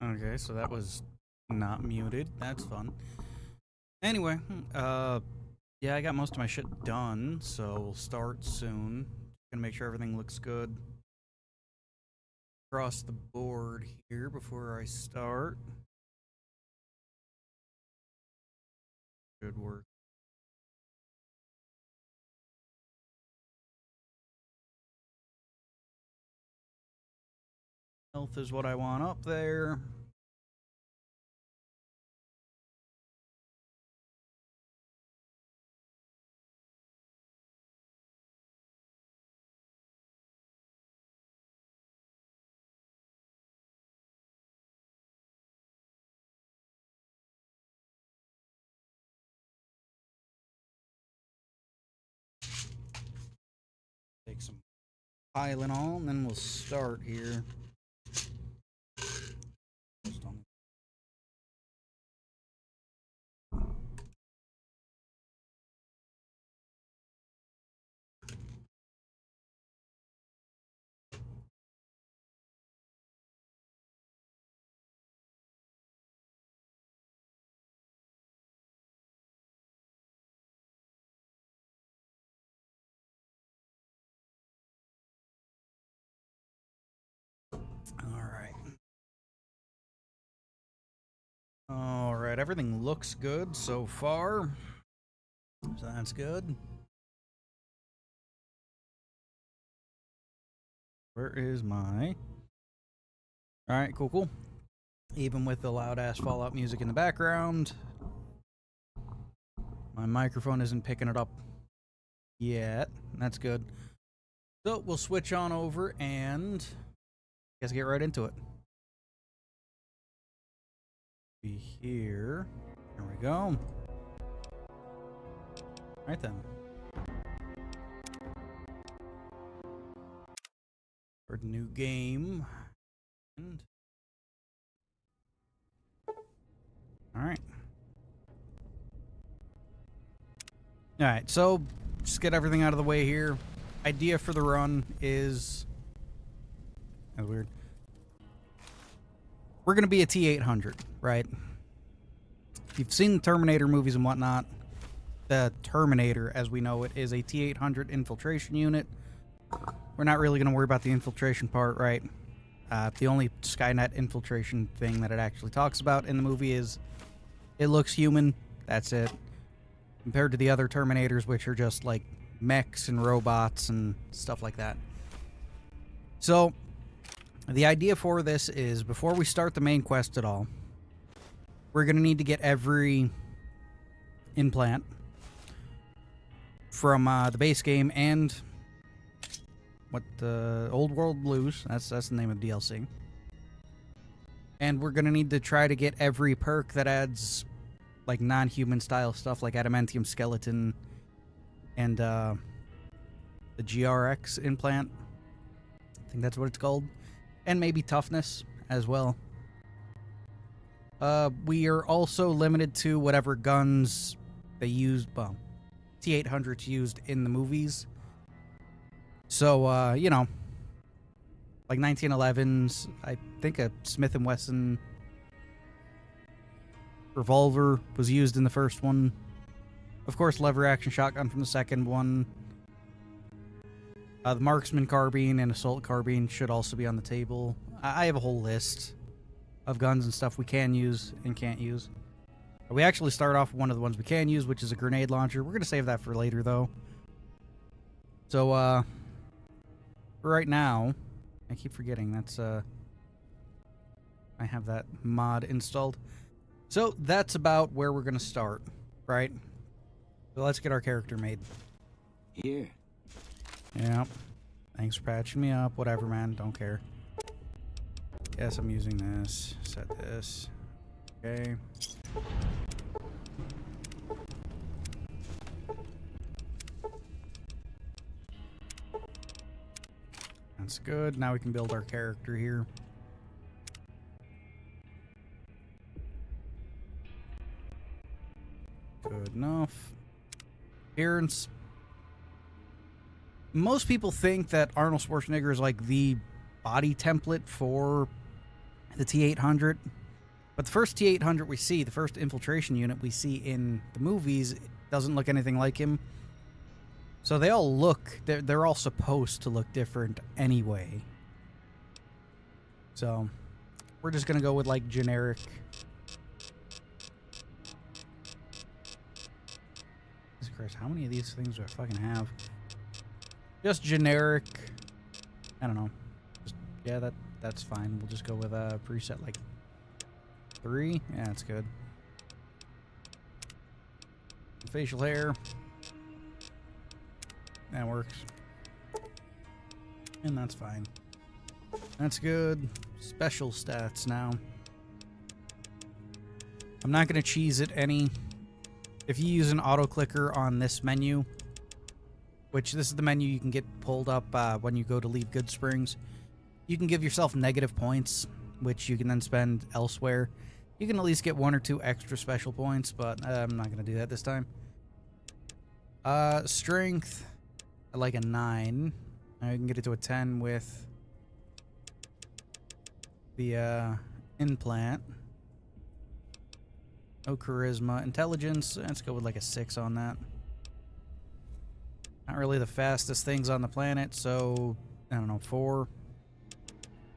Okay, so that was not muted. That's fun. Anyway, yeah, I got most of my shit done, so we'll start soon. Gonna make sure everything looks good across the board here before I start. Good work. Health is what I want up there. Take some Tylenol and then we'll start here. Alright, everything looks good so far. So that's good. Where is my... Alright, cool. Even with the loud-ass Fallout music in the background, my microphone isn't picking it up yet. That's good. So we'll switch on over and I guess get right into it. Be here. There we go. Right then. For the new game. And Alright. Alright, so just get everything out of the way here. Idea for the run is... That's weird. We're going to be a T-800, right? If you've seen the Terminator movies and whatnot, the Terminator, as we know it, is a T-800 infiltration unit. We're not really going to worry about the infiltration part, right? The only Skynet infiltration thing that it actually talks about in the movie is it looks human. That's it. Compared to the other Terminators, which are just like mechs and robots and stuff like that. So, the idea for this is before we start the main quest at all, we're going to need to get every implant from the base game and what the Old World Blues. That's the name of the DLC. And we're going to need to try to get every perk that adds like non-human style stuff like adamantium skeleton and the GRX implant. I think that's what it's called. And maybe toughness as well. We are also limited to whatever guns they used, well, T-800s used in the movies. So, you know, like 1911s, I think a Smith & Wesson revolver was used in the first one. Of course, lever action shotgun from the second one. The marksman carbine and assault carbine should also be on the table. I have a whole list of guns and stuff we can use and can't use. We actually start off with one of the ones we can use, which is a grenade launcher. We're going to save that for later, though. So, for right now, I keep forgetting that's, I have that mod installed. So, that's about where we're going to start, right? So, let's get our character made. Here. Yep. Thanks for patching me up. Whatever, man. Don't care. Yes, I'm using this. Set this. Okay. That's good. Now we can build our character here. Good enough. Appearance. Most people think that Arnold Schwarzenegger is like the body template for the T-800. But the first T-800 we see, the first infiltration unit we see in the movies, doesn't look anything like him. So they all look, they're all supposed to look different anyway. So we're just going to go with like generic. Jesus Christ, how many of these things do I fucking have? Just generic. I don't know. Just, yeah, that's fine. We'll just go with a preset like 3. Yeah, that's good. Facial hair. That works. And that's fine. That's good. Special stats now. I'm not going to cheese it any. If you use an auto clicker on this menu, which this is the menu you can get pulled up when you go to leave Goodsprings, you can give yourself negative points, which you can then spend elsewhere. You can at least get 1 or 2 extra special points, but I'm not going to do that this time. Strength, I like a 9. I can get it to a 10 with the implant. No charisma. Intelligence, let's go with like a 6 on that. Not really the fastest things on the planet, so I don't know, 4.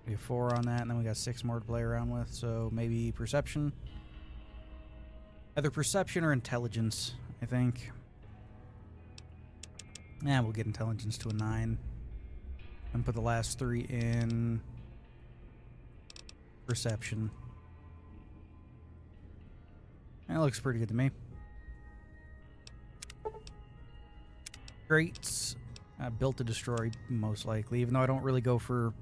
Maybe a 4 on that, and then we got 6 more to play around with, so maybe perception. Either perception or intelligence, I think. Yeah, we'll get intelligence to a 9. And put the last 3 in perception. That looks pretty good to me. Traits. Built to destroy, most likely, even though I don't really go for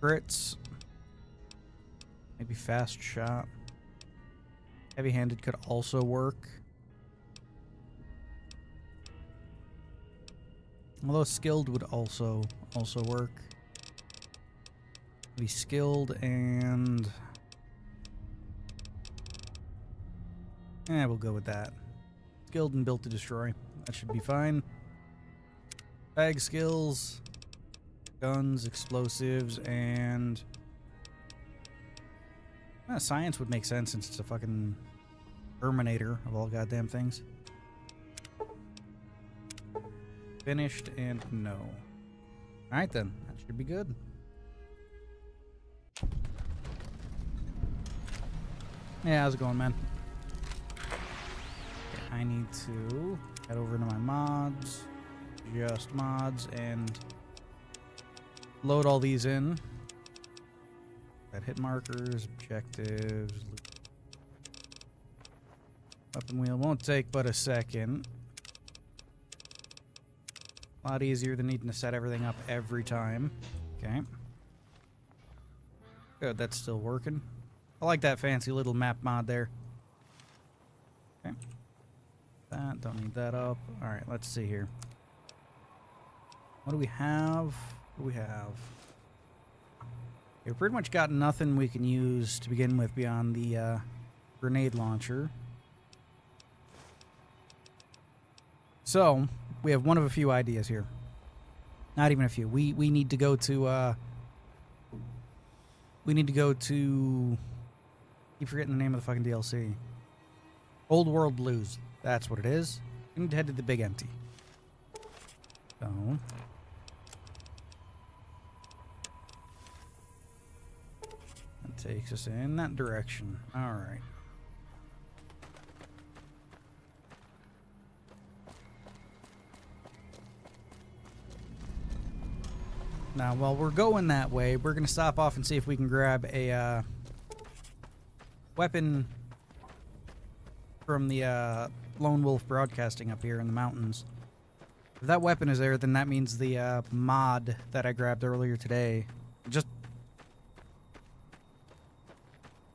crits. Maybe fast shot. Heavy-handed could also work. Although skilled would also work. Be skilled and we'll go with that. Skilled and built to destroy. That should be fine. Bag skills, guns, explosives, and science would make sense since it's a fucking Terminator of all goddamn things. Finished and no. Alright then, that should be good. Yeah, how's it going, man? Okay, I need to head over to my mods, just mods, and load all these in. Got hit markers, objectives. Weapon wheel won't take but a second. A lot easier than needing to set everything up every time. Okay. Good, that's still working. I like that fancy little map mod there. Okay. That, don't need that up. Alright, let's see here. What do we have? What do we have? We've pretty much got nothing we can use to begin with beyond the grenade launcher. So, we have one of a few ideas here. Not even a few. We need to go to keep forgetting the name of the fucking DLC. Old World Blues. That's what it is. We need to head to the Big Empty. So that takes us in that direction. Alright. Now, while we're going that way, we're going to stop off and see if we can grab a weapon from the Lone Wolf Broadcasting up here in the mountains. If that weapon is there, then that means the mod that I grabbed earlier today, just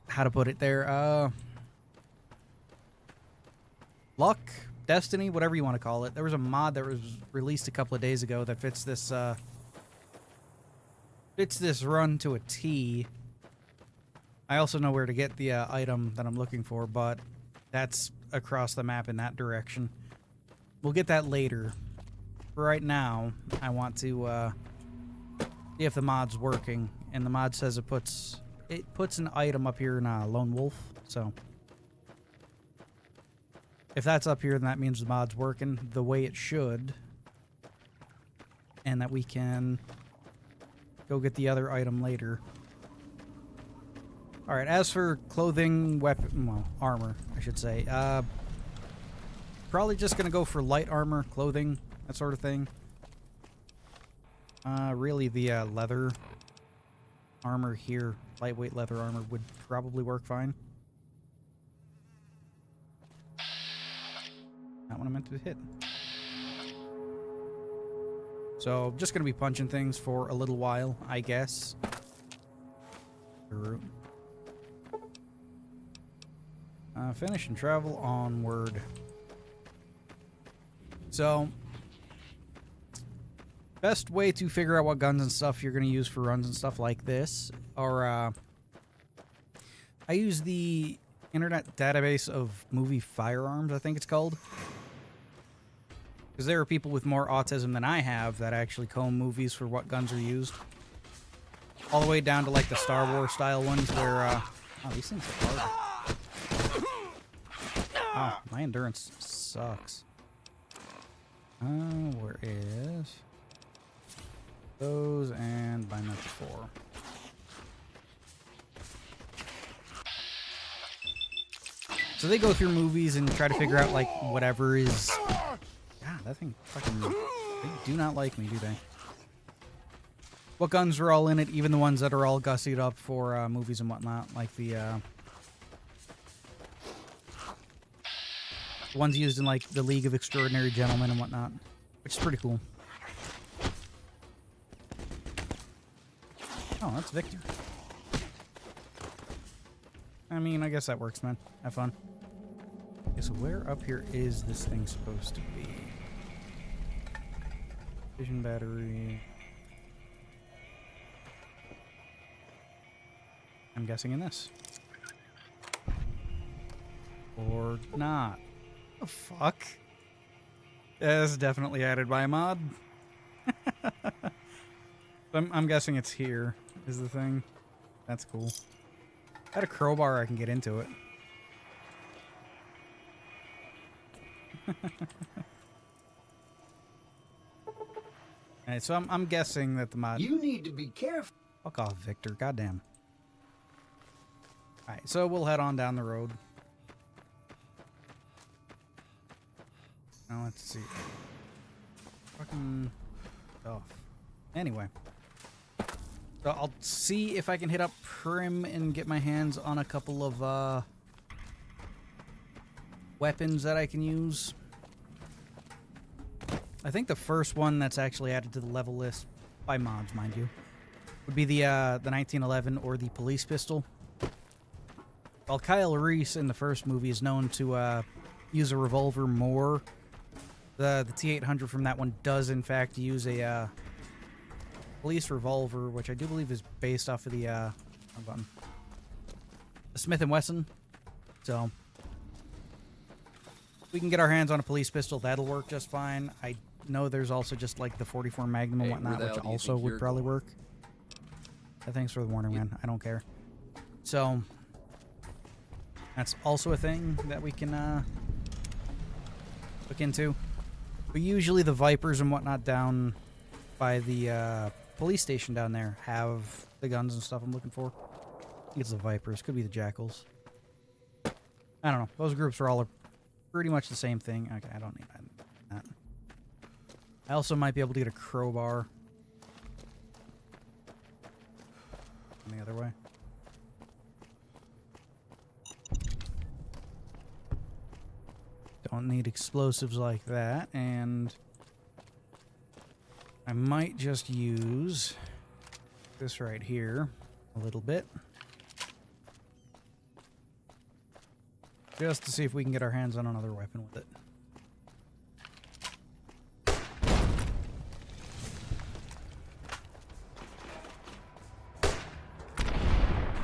how to put it there, luck, destiny, whatever you want to call it. There was a mod that was released a couple of days ago that fits this run to a T. I also know where to get the item that I'm looking for, but that's across the map in that direction. We'll get that later. For right now, I want to see if the mod's working And the mod says it puts an item up here in Lone Wolf, so if that's up here, then that means the mod's working the way it should, and that we can go get the other item later. All right, as for clothing, armor, I should say, probably just gonna go for light armor, clothing, that sort of thing. Really the leather armor here, lightweight leather armor would probably work fine. Not what I meant to hit. So, just gonna be punching things for a little while, I guess. Finish and travel onward. So, best way to figure out what guns and stuff you're going to use for runs and stuff like this are, I use the Internet Database of Movie Firearms, I think it's called. Because there are people with more autism than I have that actually comb movies for what guns are used. All the way down to like the Star Wars style ones where, oh, these things are hard. Oh, my endurance sucks. Where is those and by number 4. So they go through movies and try to figure out like whatever is. God, that thing fucking. They do not like me, do they? What guns are all in it? Even the ones that are all gussied up for movies and whatnot, like the ones used in like the League of Extraordinary Gentlemen and whatnot, which is pretty cool. Oh, that's Victor. I mean, I guess that works, man. Have fun. Okay, so where up here is this thing supposed to be? Vision battery. I'm guessing in this. Or not. The fuck? Yeah, this is definitely added by a mod. I'm guessing it's here, is the thing. That's cool. Got a crowbar, I can get into it. Alright, so I'm guessing that the mod... You need to be careful. Fuck off, Victor. Goddamn. Alright, so we'll head on down the road. Now let's see. Fucking stuff. Anyway. So I'll see if I can hit up Prim and get my hands on a couple of weapons that I can use. I think the first one that's actually added to the level list, by mods, mind you, would be the 1911 or the police pistol. While Kyle Reese in the first movie is known to use a revolver more, the T-800 from that one does in fact use a police revolver, which I do believe is based off of the Smith & Wesson. So we can get our hands on a police pistol, that'll work just fine. I know there's also just like the 44 Magnum and whatnot, which also would probably work. Thanks for the warning, man. I don't care. So that's also a thing that we can look into. But usually the Vipers and whatnot down by the police station down there have the guns and stuff I'm looking for. I think it's the Vipers. Could be the Jackals. I don't know. Those groups are all pretty much the same thing. Okay, I don't need that. I also might be able to get a crowbar. The other way. Don't need explosives like that, and I might just use this right here a little bit. Just to see if we can get our hands on another weapon with it.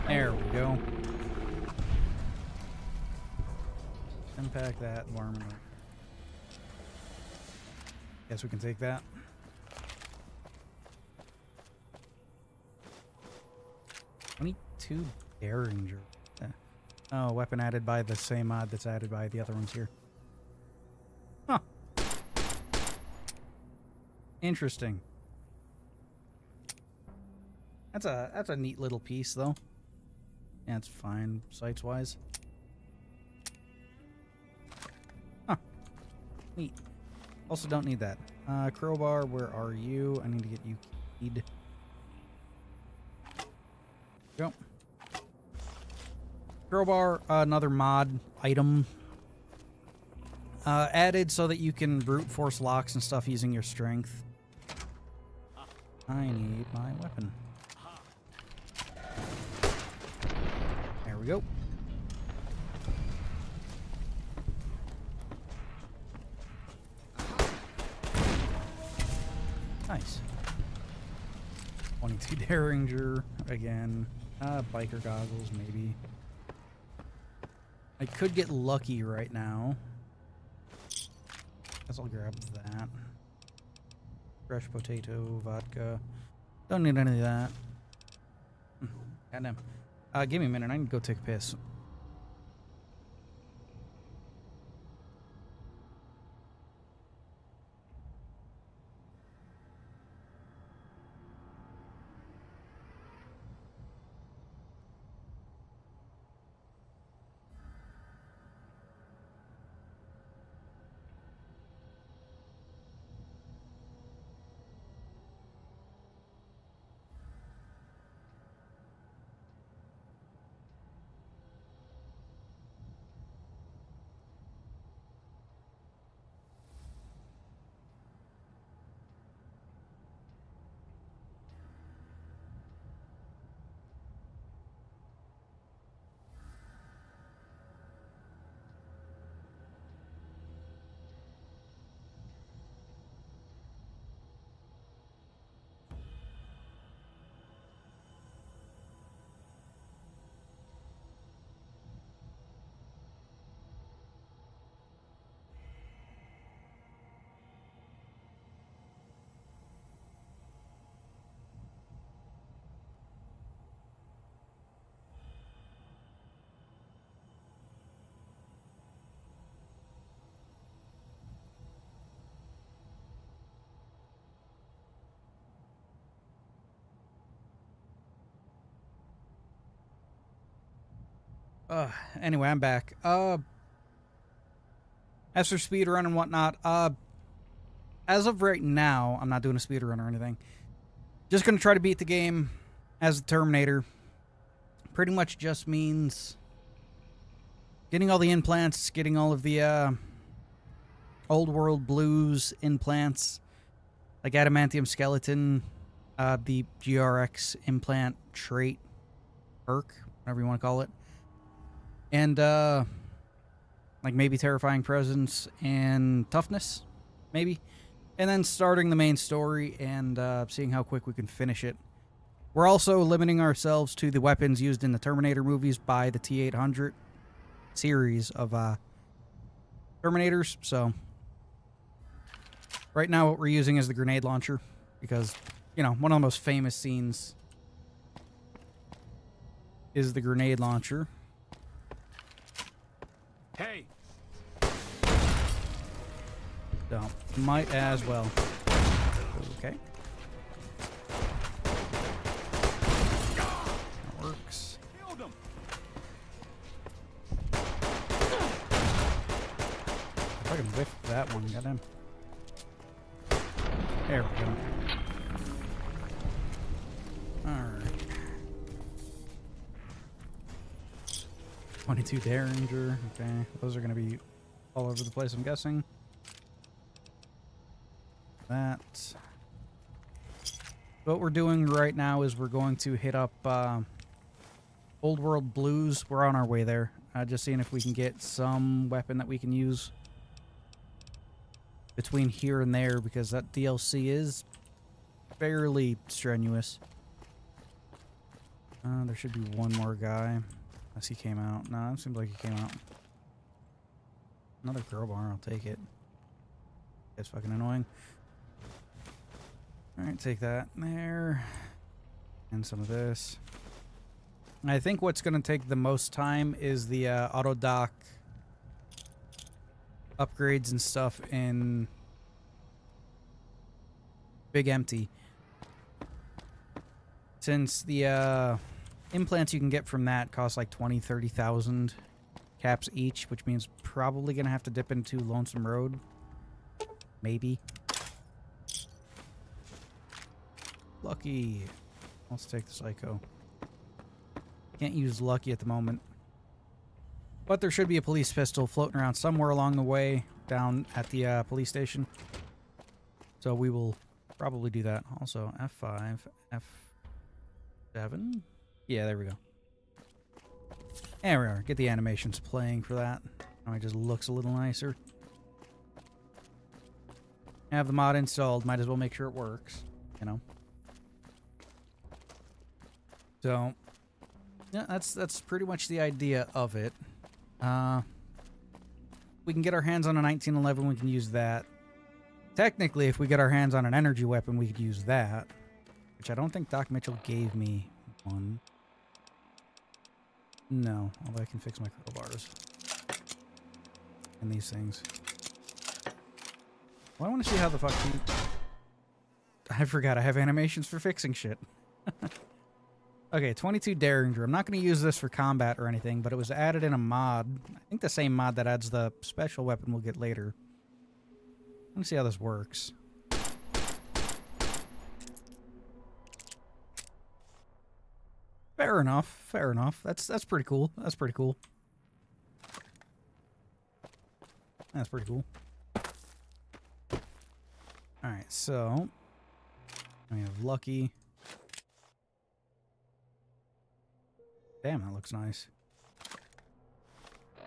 There we go. Impact that, warm it up. Guess we can take that. 22 Derringer. Oh, weapon added by the same mod that's added by the other ones here. Huh. Interesting. That's a neat little piece, though. Yeah, it's fine, sights-wise. Huh. Neat. Also don't need that. Crowbar, where are you? I need to get you keyed. Go. Crowbar, another mod item. Added so that you can brute force locks and stuff using your strength. I need my weapon. There we go. Nice. 22 Derringer again. Biker goggles, maybe. I could get lucky right now. Guess I'll grab that. Fresh potato, vodka. Don't need any of that. Goddamn. Give me a minute. I need to go take a piss. Anyway, I'm back. As for speedrun and whatnot, as of right now, I'm not doing a speedrun or anything. Just gonna try to beat the game as the Terminator. Pretty much just means getting all the implants, getting all of the old world blues implants, like adamantium skeleton, the GRX implant trait, perk, whatever you want to call it. And, like maybe terrifying presence and toughness, maybe. And then starting the main story and seeing how quick we can finish it. We're also limiting ourselves to the weapons used in the Terminator movies by the T-800 series of Terminators. So right now what we're using is the grenade launcher because, you know, one of the most famous scenes is the grenade launcher. Hey. So, might as well. Okay. That works. If I can whiff that one, goddamn. There we go. Alright. 22 Derringer. Okay. Those are going to be all over the place, I'm guessing. That. What we're doing right now is we're going to hit up Old World Blues. We're on our way there. Just seeing if we can get some weapon that we can use between here and there, because that DLC is fairly strenuous. There should be one more guy. Unless he came out. No, it seems like he came out. Another crowbar, I'll take it. That's fucking annoying. Alright, take that there. And some of this. I think what's going to take the most time is the auto dock upgrades and stuff in Big Empty. Since the implants you can get from that cost like 30,000 caps each, which means probably going to have to dip into Lonesome Road. Maybe. Lucky. Let's take the Psycho. Can't use Lucky at the moment. But there should be a police pistol floating around somewhere along the way down at the police station. So we will probably do that. Also, F5, F7. Yeah, there we go. There we are. Get the animations playing for that. Now it just looks a little nicer. Have the mod installed. Might as well make sure it works. You know. So, yeah, that's pretty much the idea of it. We can get our hands on a 1911, we can use that. Technically, if we get our hands on an energy weapon, we could use that. Which I don't think Doc Mitchell gave me one. No, although I can fix my crowbars. And these things. Well, I want to see how the fuck he... I forgot I have animations for fixing shit. Okay, 22 Derringer. I'm not going to use this for combat or anything, but it was added in a mod. I think the same mod that adds the special weapon we'll get later. Let me see how this works. Fair enough. Fair enough. That's pretty cool. That's pretty cool. That's pretty cool. Alright, so... we have Lucky. Damn, that looks nice.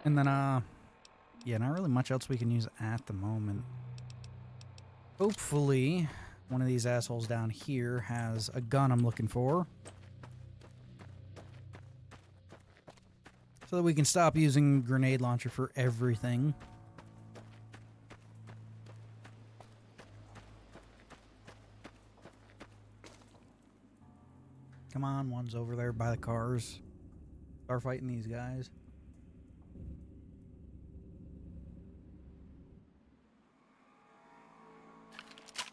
And then, yeah, not really much else we can use at the moment. Hopefully, one of these assholes down here has a gun I'm looking for. So that we can stop using grenade launcher for everything. Come on, one's over there by the cars. Start fighting these guys.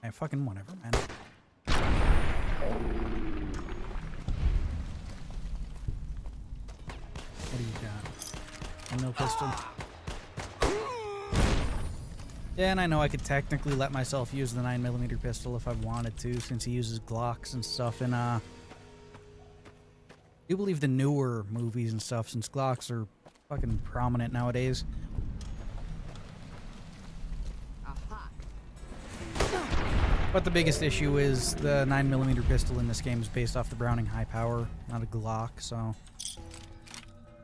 Hey, fucking whatever, man. What do you got? A no pistol? Yeah, and I know I could technically let myself use the 9mm pistol if I wanted to, since he uses Glocks and stuff in, I do believe the newer movies and stuff, since Glocks are fucking prominent nowadays. But the biggest issue is the 9mm pistol in this game is based off the Browning High Power, not a Glock, so...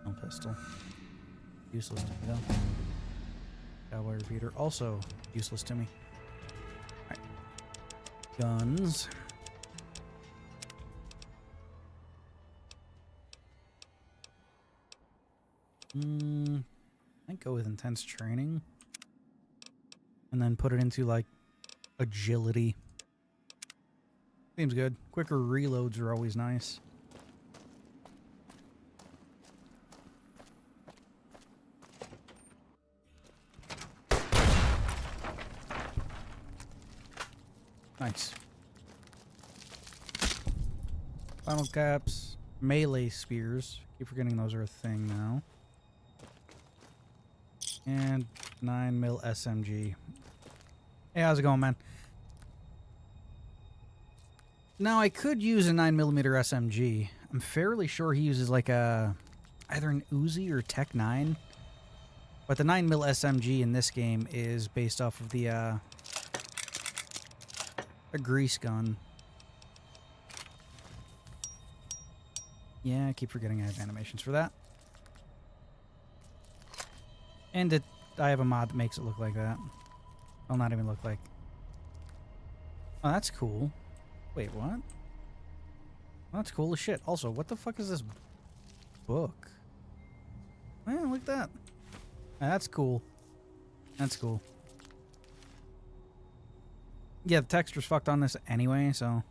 no pistol. Useless to me, though. Cowboy repeater, also useless to me. Alright. Guns. I'd go with intense training. And then put it into, like, agility. Seems good. Quicker reloads are always nice. Nice. Final caps. Melee spears. Keep forgetting those are a thing now. And 9mm SMG. Hey, how's it going, man? Now, I could use a 9mm SMG. I'm fairly sure he uses like a... either an Uzi or Tech 9. But the 9mm SMG in this game is based off of the, a grease gun. Yeah, I keep forgetting I have animations for that. And I have a mod that makes it look like that. Well, not even look like... oh, that's cool. Wait, what? Well, that's cool as shit. Also, what the fuck is this book? Man, look at that. That's cool. That's cool. Yeah, the texture's fucked on this anyway, so...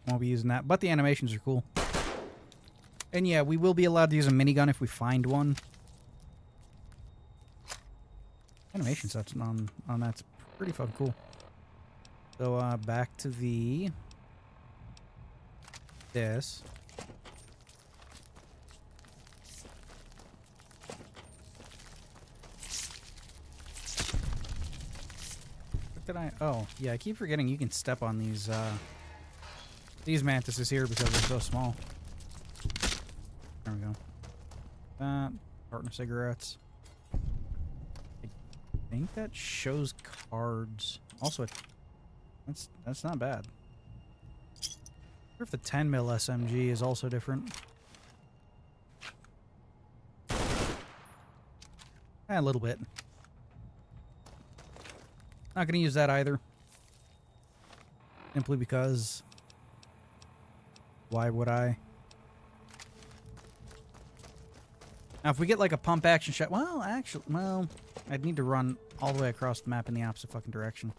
Won't be using that, but the animations are cool. And yeah, we will be allowed to use a minigun if we find one. Animation sets on that's pretty fucking cool. So back to this. What did I? Oh yeah, I keep forgetting you can step on these mantises here because they're so small. There we go. That carton of cigarettes. I think that shows cards. Also, that's not bad. I wonder if the 10 mil SMG is also different. A little bit. Not gonna use that either. Simply because. Why would I? Now, if we get like a pump action shot, well, actually, I'd need to run all the way across the map in the opposite fucking direction.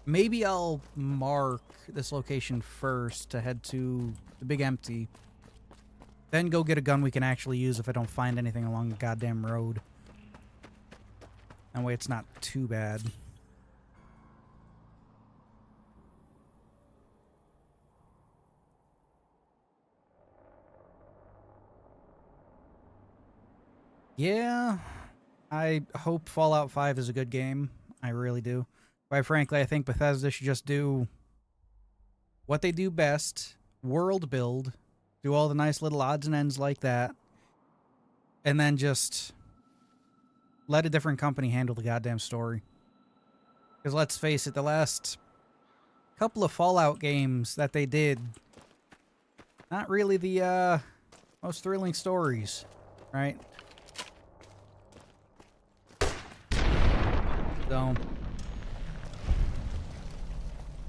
Maybe I'll mark this location first to head to the big empty. Then go get a gun we can actually use if I don't find anything along the goddamn road. That way it's not too bad. Yeah, I hope Fallout 5 is a good game. I really do. Quite frankly, I think Bethesda should just do what they do best, world build, do all the nice little odds and ends like that, and then just let a different company handle the goddamn story. Because let's face it, the last couple of Fallout games that they did, not really the most thrilling stories, right? So,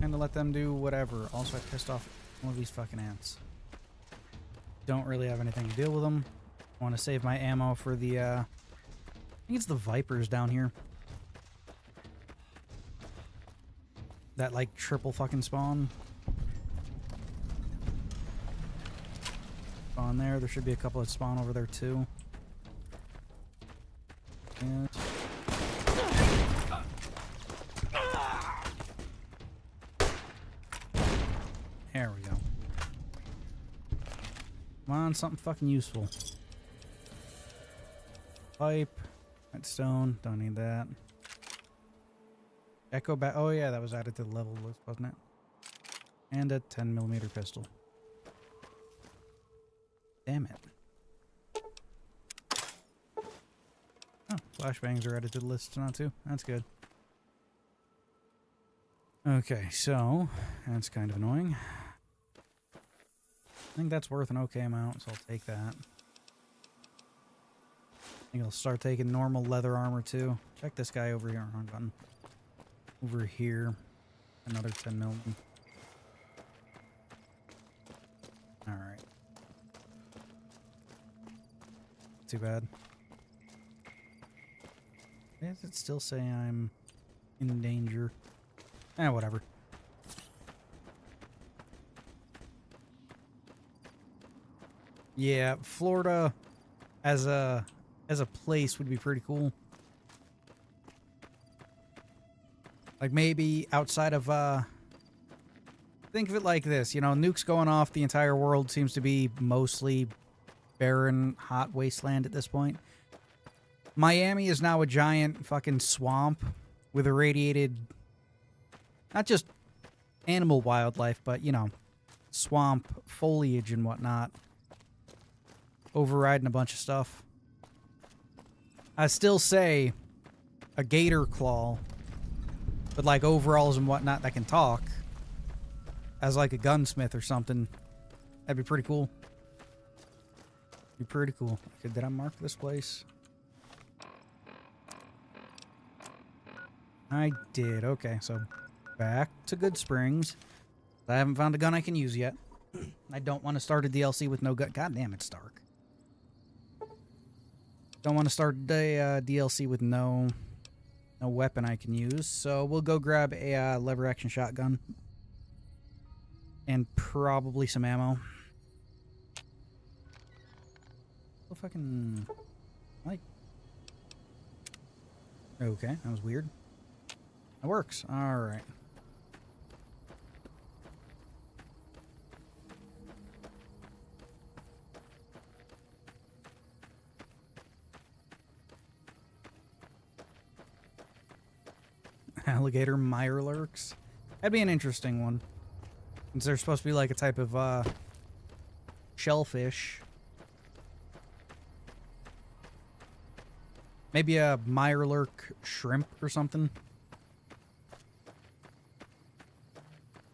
kind of let them do whatever. Also, I pissed off one of these fucking ants. Don't really have anything to deal with them. I want to save my ammo for the, I think it's the Vipers down here. That, like, triple fucking spawn. Spawn there. There should be a couple that spawn over there, too. And there we go. Come on, something fucking useful. Pipe. Redstone. Don't need that. Echo back. Oh yeah, that was added to the level list, wasn't it? And a 10mm pistol. Damn it. Oh, flashbangs are added to the list now too. That's good. Okay, so that's kind of annoying. I think that's worth an okay amount, so I'll take that. I think I'll start taking normal leather armor too. Check this guy over here. Wrong button. Over here. Another 10mm. Alright. Too bad. Does it still say I'm in danger? Whatever. Yeah, Florida as a place would be pretty cool. Like maybe outside of think of it like this, you know, nukes going off, the entire world seems to be mostly barren, hot wasteland at this point. Miami is now a giant fucking swamp with irradiated, not just animal wildlife, but, you know, swamp foliage and whatnot. Overriding a bunch of stuff. I still say a gator claw, but like overalls and whatnot that can talk, as like a gunsmith or something. That'd be pretty cool. Be pretty cool. Okay, did I mark this place? I did. Okay, so back to Good Springs. I haven't found a gun I can use yet. I don't want to start a DLC with no gun. God damn, it's dark. Don't want to start a DLC with no no weapon I can use, so we'll go grab a lever action shotgun. And probably some ammo. Oh, fucking... like... Okay, that was weird. That works. Alright. Alligator mirelurks. That'd be an interesting one. Since they're supposed to be like a type of shellfish. Maybe a mirelurk shrimp or something.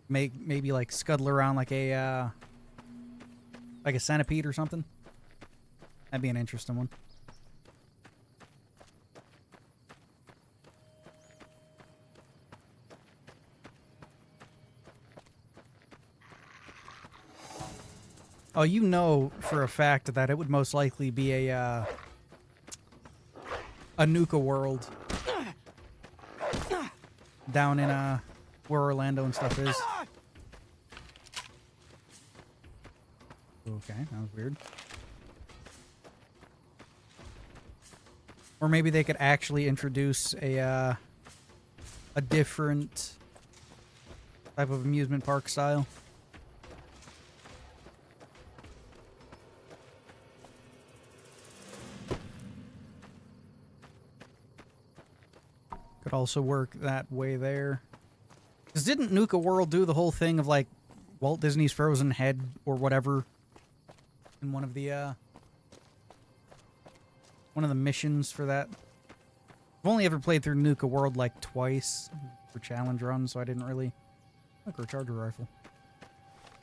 Maybe like scuttle around like a centipede or something. That'd be an interesting one. Oh, you know for a fact that it would most likely be a Nuka world down in where Orlando and stuff is. Okay, that was weird. Or maybe they could actually introduce a different type of amusement park style. Could also work that way there. Because didn't Nuka World do the whole thing of like Walt Disney's Frozen Head or whatever in one of the missions for that? I've only ever played through Nuka World like twice for challenge runs, so I didn't really look or charger rifle.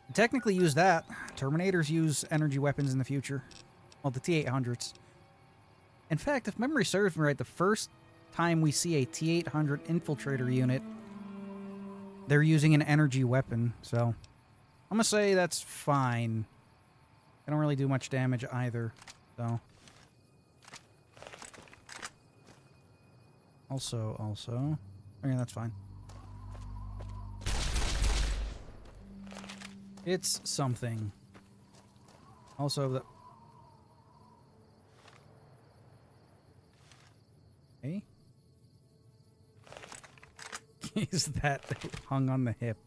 You technically use that. Terminators use energy weapons in the future. Well, the T-800s. In fact, if memory serves me right, the first time we see a T-800 infiltrator unit, they're using an energy weapon, so I'm gonna say that's fine. They don't really do much damage either, so. Also, okay, that's fine. It's something. Also, the... Hey? Is that hung on the hip?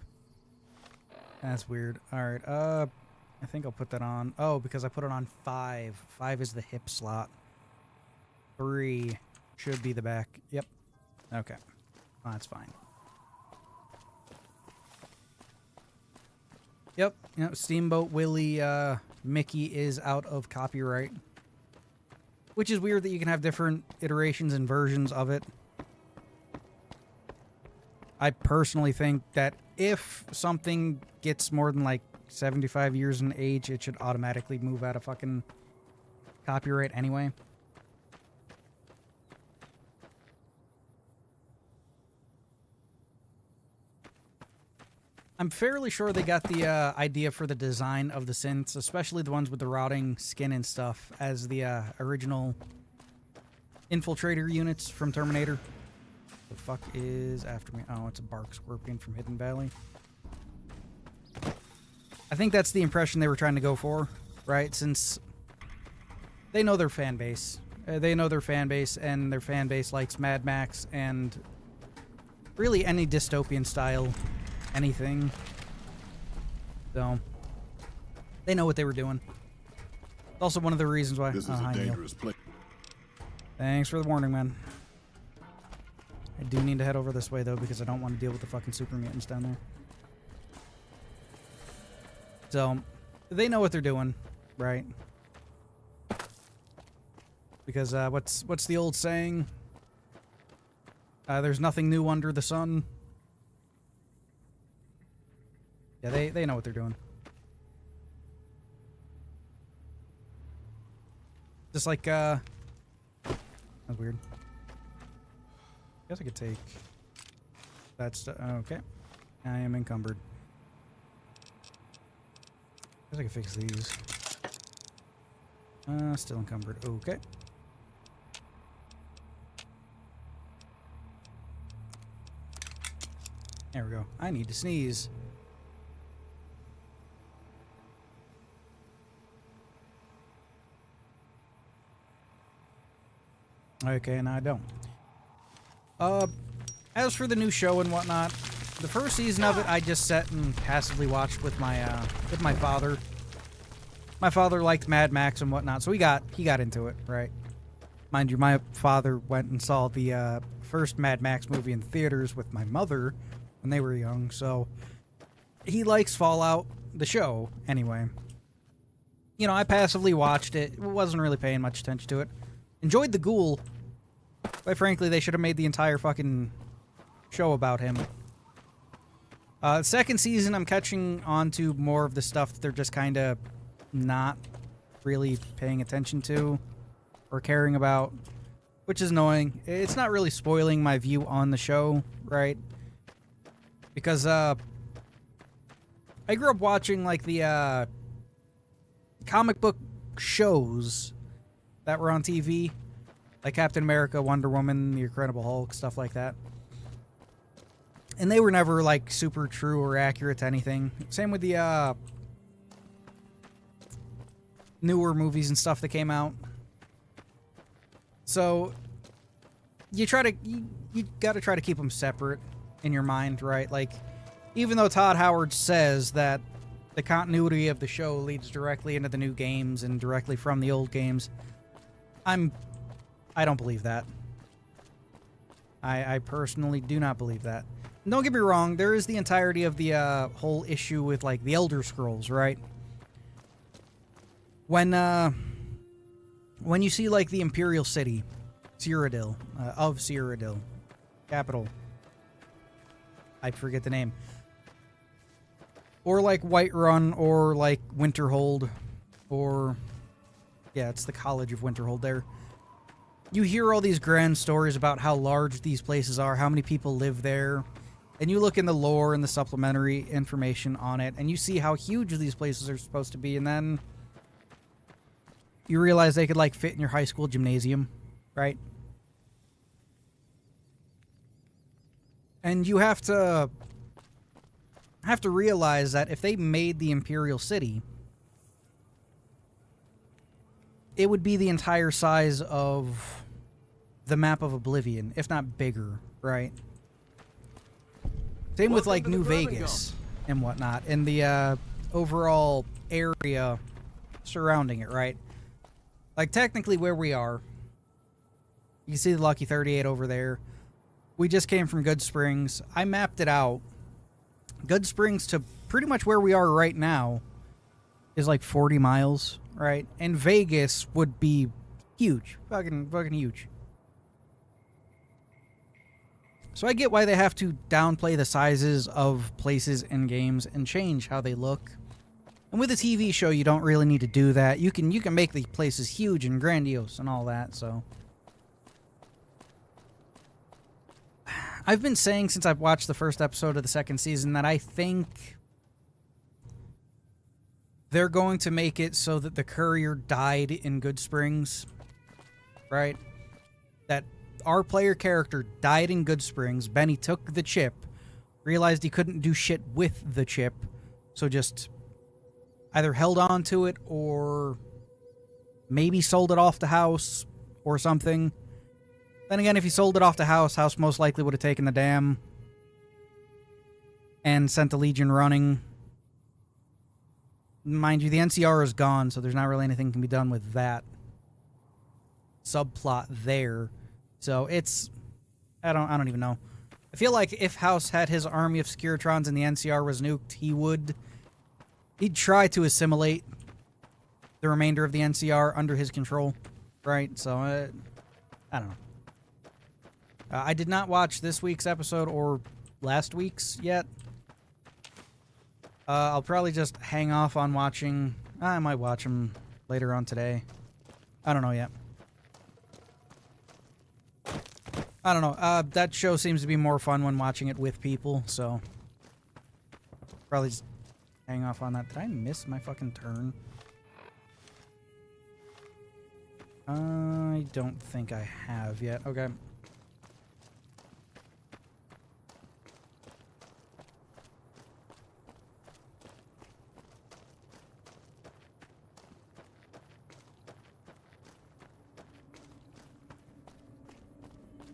That's weird. Alright, I think I'll put that on. Oh, because I put it on 5. 5 is the hip slot. 3 should be the back. Yep. Okay. Oh, that's fine. Yep. Steamboat Willie Mickey is out of copyright. Which is weird that you can have different iterations and versions of it. I personally think that if something gets more than like 75 years in age, it should automatically move out of fucking copyright anyway. I'm fairly sure they got the idea for the design of the synths, especially the ones with the rotting skin and stuff, as the original infiltrator units from Terminator. The fuck is after me? Oh, it's a bark scorpion from Hidden Valley. I think that's the impression they were trying to go for, right? Since they know their fan base. They know their fan base, and their fan base likes Mad Max and really any dystopian style anything. So they know what they were doing. It's also one of the reasons why. This is a dangerous place. Thanks for the warning, man. I do need to head over this way, though, because I don't want to deal with the fucking super mutants down there. So, they know what they're doing, right? Because, what's the old saying? There's nothing new under the sun. Yeah, they know what they're doing. Just like, that's weird. Guess I could take that stuff. Okay. I am encumbered. Guess I could fix these. Still encumbered. Okay. There we go. I need to sneeze. Okay, and I don't. As for the new show and whatnot, the first season of it I just sat and passively watched with my father. My father liked Mad Max and whatnot, so he got into it, right? Mind you, my father went and saw the first Mad Max movie in theaters with my mother when they were young, so he likes Fallout, the show, anyway. You know, I passively watched it, wasn't really paying much attention to it. Enjoyed the Ghoul. Quite frankly, they should have made the entire fucking show about him. Second season, I'm catching on to more of the stuff that they're just kind of not really paying attention to or caring about, which is annoying. It's not really spoiling my view on the show, right? Because, I grew up watching, like, the, comic book shows that were on TV. Like Captain America, Wonder Woman, The Incredible Hulk, stuff like that. And they were never, like, super true or accurate to anything. Same with the, newer movies and stuff that came out. So, you gotta try to keep them separate in your mind, right? Like, even though Todd Howard says that the continuity of the show leads directly into the new games and directly from the old games, I don't believe that. I personally do not believe that. And don't get me wrong, there is the entirety of the whole issue with, like, the Elder Scrolls, right? When you see, like, the Imperial City, Cyrodiil, of Cyrodiil, capital, I forget the name, or, like, Whiterun, or, like, Winterhold, or, yeah, it's the College of Winterhold there. You hear all these grand stories about how large these places are, how many people live there, and you look in the lore and the supplementary information on it, and you see how huge these places are supposed to be, and then you realize they could, like, fit in your high school gymnasium, right? And you have to realize that if they made the Imperial City, it would be the entire size of the map of Oblivion, if not bigger, right? Same with, like, New Vegas and whatnot, and the overall area surrounding it, right? Like, technically where we are, you can see the Lucky 38 over there. We just came from Good Springs. I mapped it out. Good Springs to pretty much where we are right now is like 40 miles, right? And Vegas would be huge. Fucking huge. So I get why they have to downplay the sizes of places in games and change how they look. And with a TV show, you don't really need to do that. You can make the places huge and grandiose and all that, so. I've been saying since I've watched the first episode of the second season that I think they're going to make it so that the courier died in Good Springs, right? That our player character died in Good Springs. Benny took the chip, realized he couldn't do shit with the chip, so just either held on to it or maybe sold it off the house or something. Then again, if he sold it off the house most likely would have taken the dam and sent the Legion running. Mind you, the NCR is gone, so there's not really anything can be done with that subplot there. So it's, I don't even know. I feel like if House had his army of Securitrons and the NCR was nuked, he'd try to assimilate the remainder of the NCR under his control, right? So, I don't know. I did not watch this week's episode or last week's yet. I'll probably just hang off on watching. I might watch them later on today. I don't know yet. I don't know. That show seems to be more fun when watching it with people, so probably just hang off on that. Did I miss my fucking turn? I don't think I have yet. Okay.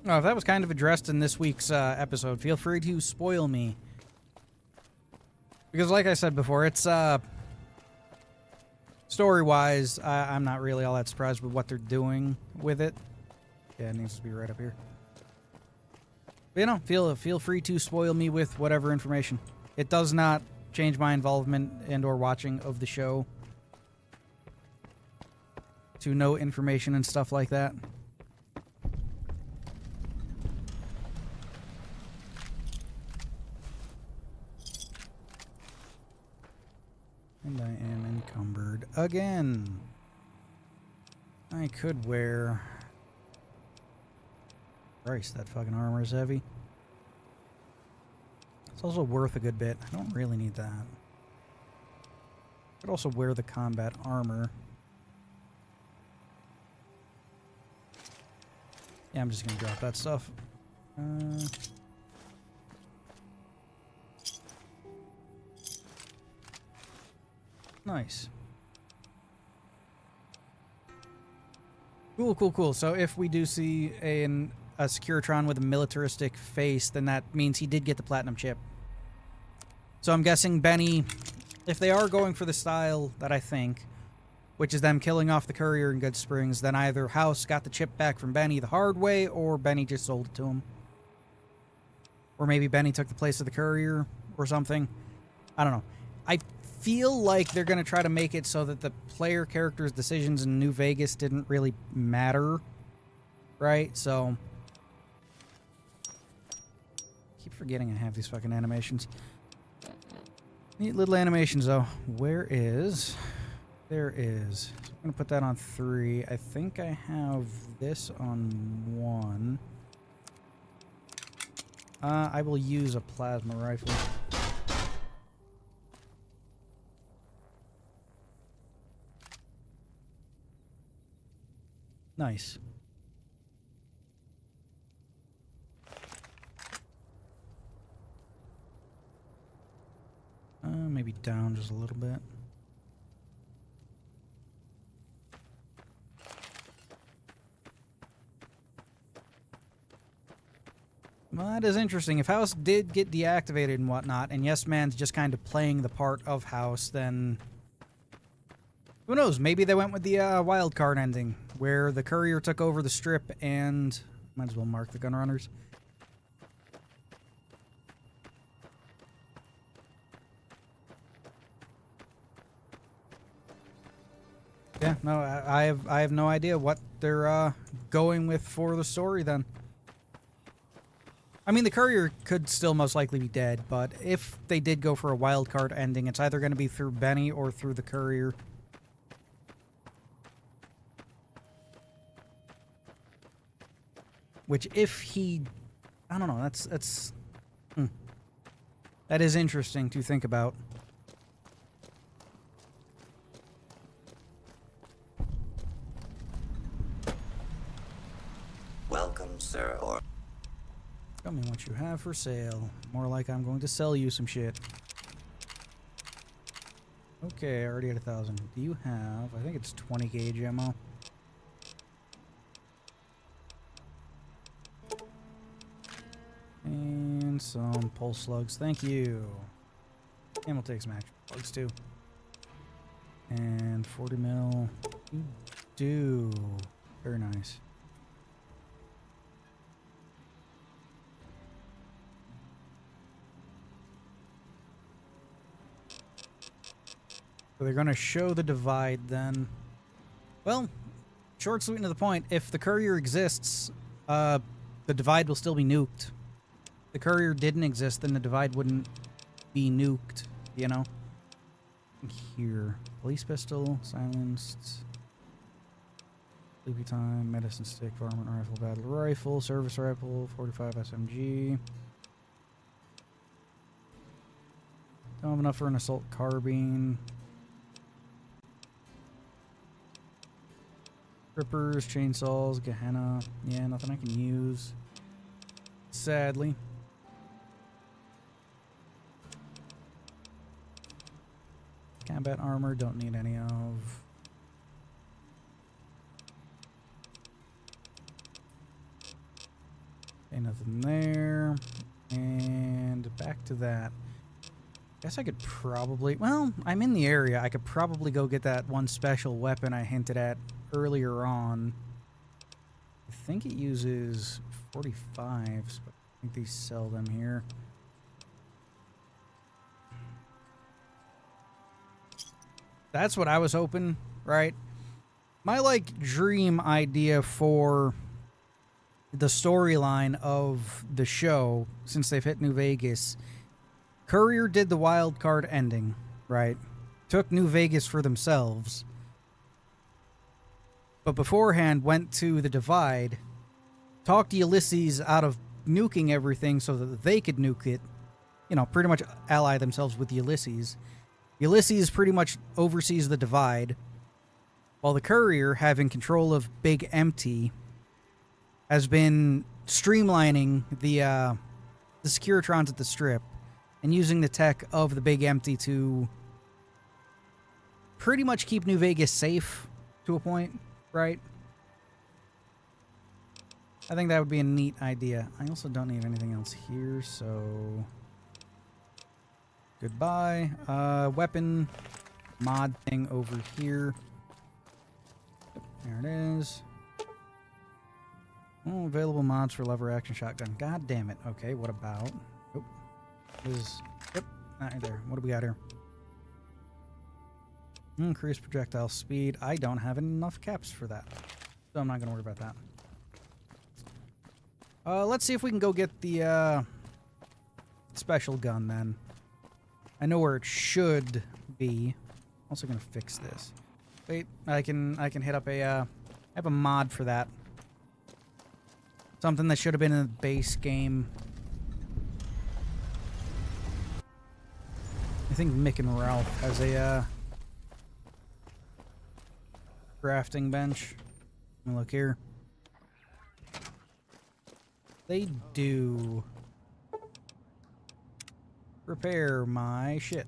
Oh, if that was kind of addressed in this week's episode, feel free to spoil me. Because like I said before, it's story-wise, I'm not really all that surprised with what they're doing with it. Yeah, it needs to be right up here. But, you know, feel free to spoil me with whatever information. It does not change my involvement and or watching of the show to know information and stuff like that. And I am encumbered again. I could wear... Christ, that fucking armor is heavy. It's also worth a good bit. I don't really need that. I could also wear the combat armor. Yeah, I'm just gonna drop that stuff. Nice. Cool. So if we do see a Securitron with a militaristic face, then that means he did get the platinum chip. So I'm guessing Benny, if they are going for the style that I think, which is them killing off the courier in Good Springs, then either House got the chip back from Benny the hard way, or Benny just sold it to him. Or maybe Benny took the place of the courier, or something. I don't know. I feel like they're going to try to make it so that the player character's decisions in New Vegas didn't really matter. Right? So... keep forgetting I have these fucking animations. Neat little animations, though. Where is... there is. So I'm going to put that on 3. I think I have this on 1. I will use a plasma rifle. Nice. Maybe down just a little bit. Well, that is interesting. If House did get deactivated and whatnot, and Yes Man's just kind of playing the part of House, then... who knows? Maybe they went with the wild card ending, where the courier took over the strip and... might as well mark the gun runners. Yeah, no, I have no idea what they're going with for the story then. I mean, the courier could still most likely be dead, but if they did go for a wild card ending, it's either going to be through Benny or through the courier. Which, if he... I don't know, that's... That is interesting to think about. Welcome, sir. Or Tell me what you have for sale. More like I'm going to sell you some shit. Okay, I already had 1,000. Do you have... I think it's 20 gauge ammo. And some pulse slugs. Thank you. And we'll take some action slugs too. And 40 mil. You do. Very nice. So they're going to show the divide then. Well, short, sweet, and to the point. If the courier exists, the divide will still be nuked. If the courier didn't exist, then the divide wouldn't be nuked, you know? Here. Police pistol, silenced. Sleepy time, medicine stick, varmint rifle, battle rifle, service rifle, 45 SMG. Don't have enough for an assault carbine. Rippers, chainsaws, Gehenna. Yeah, nothing I can use. Sadly. Combat armor, don't need any of. Okay, nothing there. And back to that. Guess I could probably... Well, I'm in the area. I could probably go get that one special weapon I hinted at earlier on. I think it uses 45s, but I think they sell them here. That's what I was hoping, right? My, like, dream idea for the storyline of the show, since they've hit New Vegas... Courier did the wild card ending, right? Took New Vegas for themselves. But beforehand went to the Divide, talked Ulysses out of nuking everything so that they could nuke it. You know, pretty much ally themselves with Ulysses. Ulysses pretty much oversees the Divide, while the Courier, having control of Big Empty, has been streamlining the Securitrons at the Strip and using the tech of the Big Empty to pretty much keep New Vegas safe to a point, right? I think that would be a neat idea. I also don't need anything else here, so... Goodbye. Weapon mod thing over here. There it is. Oh, available mods for lever action shotgun. God damn it. Okay, what about... Oh. Yep, not right there. What do we got here? Increase projectile speed. I don't have enough caps for that, so I'm not going to worry about that. Let's see if we can go get the special gun then. I know where it should be. Also going to fix this. Wait, I can hit up a I have a mod for that. Something that should have been in the base game. I think Mick and Ralph has a crafting bench. Let me look here. They do. Repair my shit.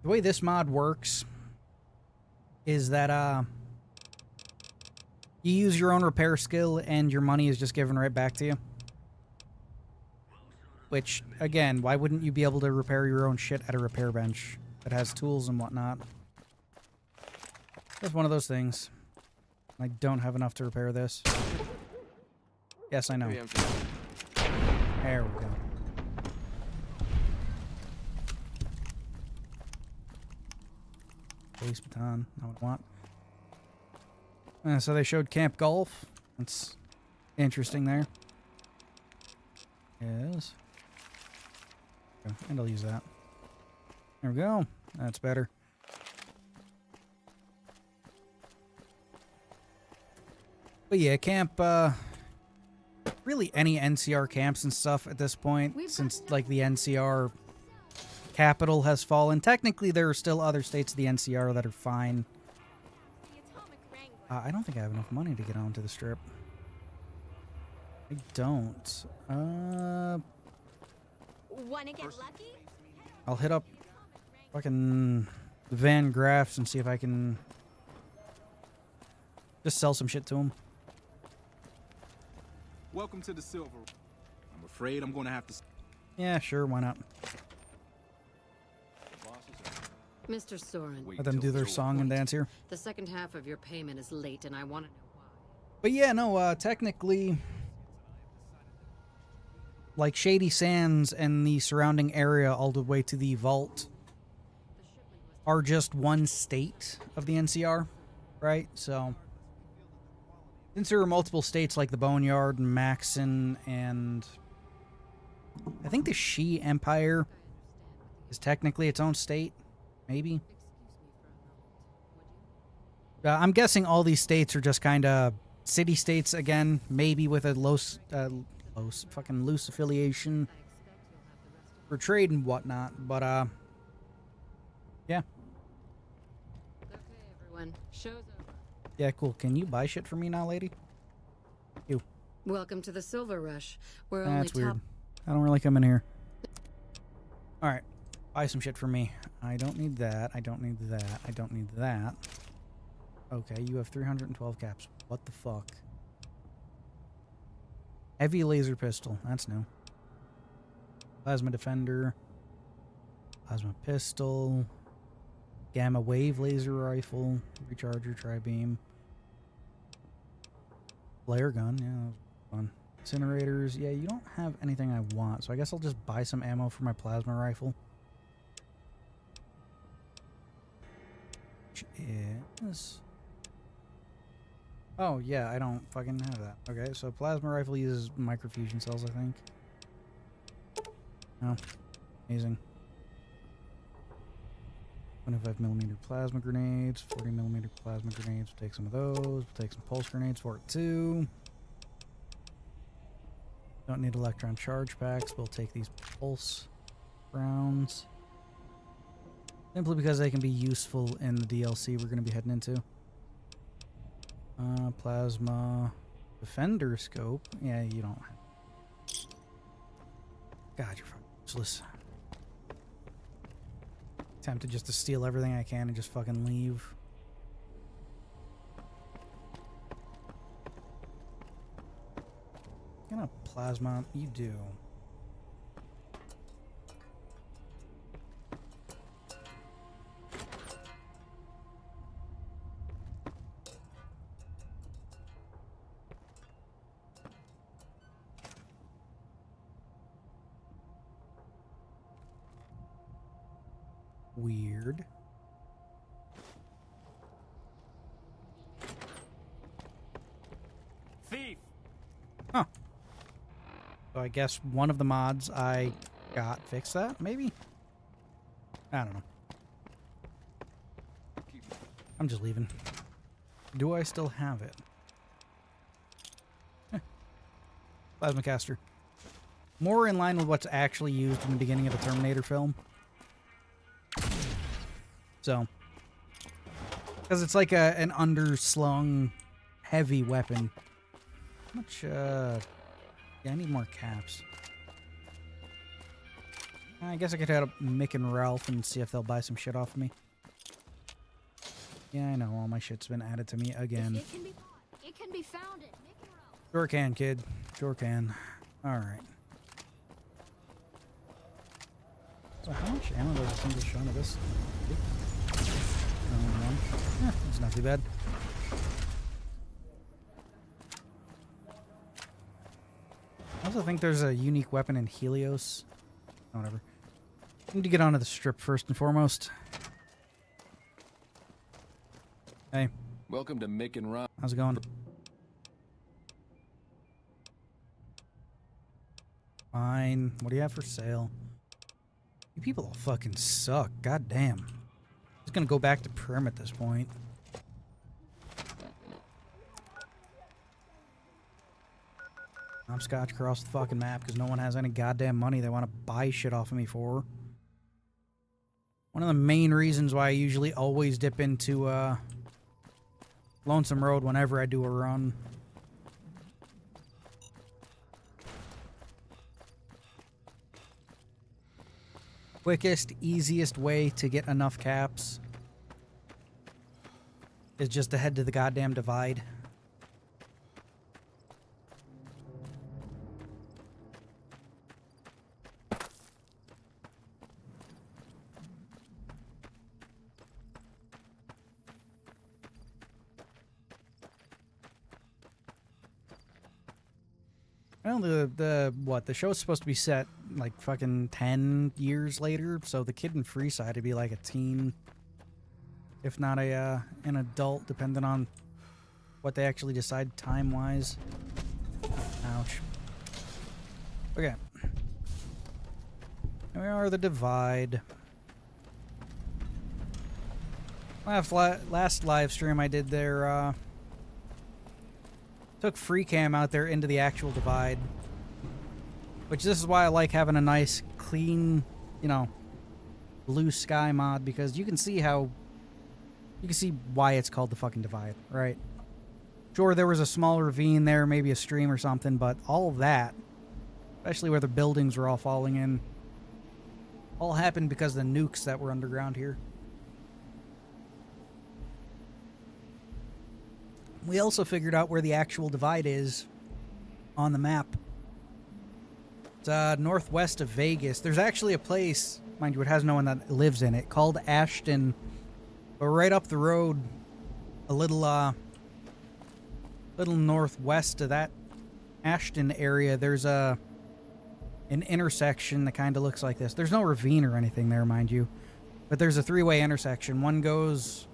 The way this mod works is that you use your own repair skill and your money is just given right back to you. Which, again, why wouldn't you be able to repair your own shit at a repair bench that has tools and whatnot? That's one of those things. I don't have enough to repair this. Yes, I know. There we go. Base baton, not what I want. So they showed Camp Golf. That's interesting there. Yes. And I'll use that. There we go. That's better. But yeah, camp, really any NCR camps and stuff at this point, since like the NCR capital has fallen. Technically, there are still other states of the NCR that are fine. I don't think I have enough money to get onto the Strip. I don't. Wanna get lucky? I'll hit up fucking Van Graffs and see if I can just sell some shit to him. Welcome to the Silver. I'm afraid I'm gonna have to... Yeah, sure, why not? Mr. Soren, Let them do their song and dance here. the second half of your payment is late and I want to know why. But yeah, no, technically, like Shady Sands and the surrounding area all the way to the vault are just one state of the NCR, right? So, since there are multiple states like the Boneyard and Maxon and I think the Shi Empire is technically its own state, maybe. I'm guessing all these states are just kind of city states again, maybe with a loose affiliation for trade and whatnot. But yeah. Okay, everyone. Show's over. Yeah, cool. Can you buy shit for me now, lady? You. Welcome to the Silver Rush. We're That's only weird. I don't really come in here. Alright. Buy some shit for me. I don't need that. I don't need that. I don't need that. Okay, you have 312 caps. What the fuck? Heavy laser pistol. That's new. Plasma defender. Plasma pistol. Gamma wave laser rifle. Recharger, tri-beam. Flare gun. Yeah, that was fun. Incinerators. Yeah, you don't have anything I want, so I guess I'll just buy some ammo for my plasma rifle. Which is... Oh, yeah, I don't fucking have that. Okay, so plasma rifle uses microfusion cells, I think. Oh, amazing. 25mm plasma grenades, 40mm plasma grenades. We'll take some of those. We'll take some pulse grenades for it, too. Don't need electron charge packs. We'll take these pulse rounds. Simply because they can be useful in the DLC we're going to be heading into. Plasma defender scope. Yeah, you don't have. God, you're fucking useless. Tempted just to steal everything I can and just fucking leave. What kind of plasma you do? Weird. Thief. Huh. So I guess one of the mods I got fixed that, maybe? I don't know. I'm just leaving. Do I still have it? Plasma caster. More in line with what's actually used in the beginning of the Terminator film. So, because it's like an underslung heavy weapon. How much, yeah, I need more caps. I guess I could hit up Mick and Ralph and see if they'll buy some shit off of me. Yeah, I know, all my shit's been added to me again. It can be bought. It can be found at Mick and Ralph. Sure can, kid. Sure can. Alright. So how much ammo does a single shot of this? Yeah, it's not too bad. I also think there's a unique weapon in Helios. Whatever. Need to get onto the strip first and foremost. Hey, Welcome to Mick and Ron. how's it going? Fine. What do you have for sale? You people all fucking suck. God damn. Just gonna go back to Prim at this point. Hopscotch across the fucking map because no one has any goddamn money they want to buy shit off of me for. One of the main reasons why I usually always dip into Lonesome Road whenever I do a run. Quickest, easiest way to get enough caps is just to head to the goddamn divide. Well, the show's supposed to be set like fucking 10 years later, so the kid in Freeside would be like a teen, if not an adult, depending on what they actually decide time-wise. Ouch. Okay. Here we are, the divide. Last live stream I did there, took free cam out there into the actual divide. Which this is why I like having a nice, clean, you know, blue sky mod, because you can see why it's called the fucking divide, right? Sure, there was a small ravine there, maybe a stream or something, but all of that, especially where the buildings were all falling in, all happened because of the nukes that were underground here. We also figured out where the actual divide is on the map It's northwest of Vegas. There's actually a place, mind you, it has no one that lives in it, called Ashton. But right up the road, a little northwest of that Ashton area, there's an intersection that kind of looks like this. There's no ravine or anything there, mind you. But there's a three-way intersection. One goes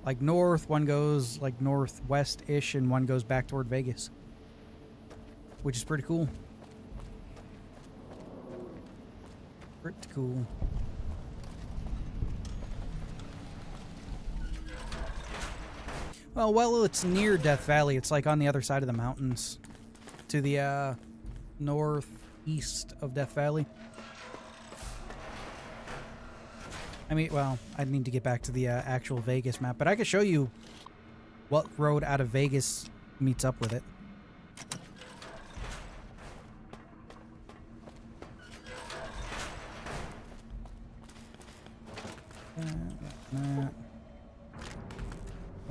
like north, one goes like northwest-ish, and one goes back toward Vegas. Which is pretty cool. Pretty cool. Well, while it's near Death Valley, it's like on the other side of the mountains. To the northeast of Death Valley. I mean, well, I'd need to get back to the actual Vegas map, but I could show you what road out of Vegas meets up with it.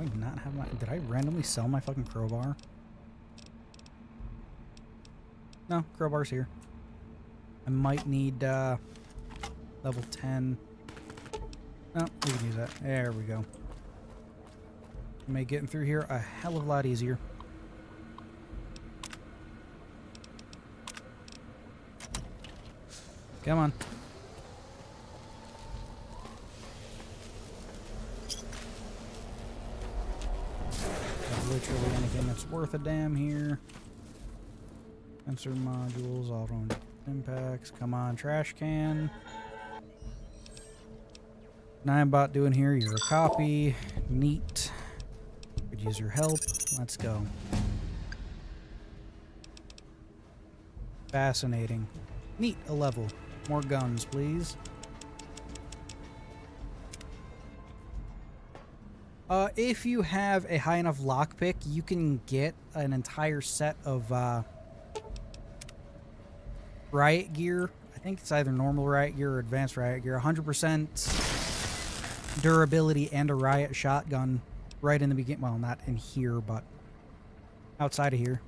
Do I not have my... Did I randomly sell my fucking crowbar? No, crowbar's here. I might need level 10. No, we can use that. There we go. Make getting through here a hell of a lot easier. Come on. Literally anything that's worth a damn here. Sensor modules, auto impacts. Come on, trash can. Ninebot doing here. You're a copy. Neat. Could use your help. Let's go. Fascinating. Neat. A level. More guns, please. If you have a high enough lockpick, you can get an entire set of riot gear. I think it's either normal riot gear or advanced riot gear. 100% durability and a riot shotgun right in the beginning. Well, not in here, but outside of here.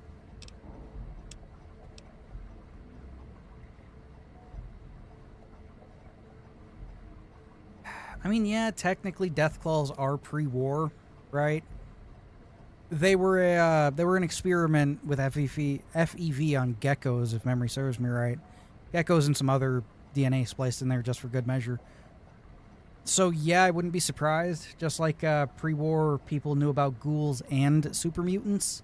I mean, yeah, technically Deathclaws are pre-war, right? They were an experiment with FEV on geckos, if memory serves me right. Geckos and some other DNA spliced in there just for good measure. So yeah, I wouldn't be surprised. Just like pre-war people knew about ghouls and super mutants.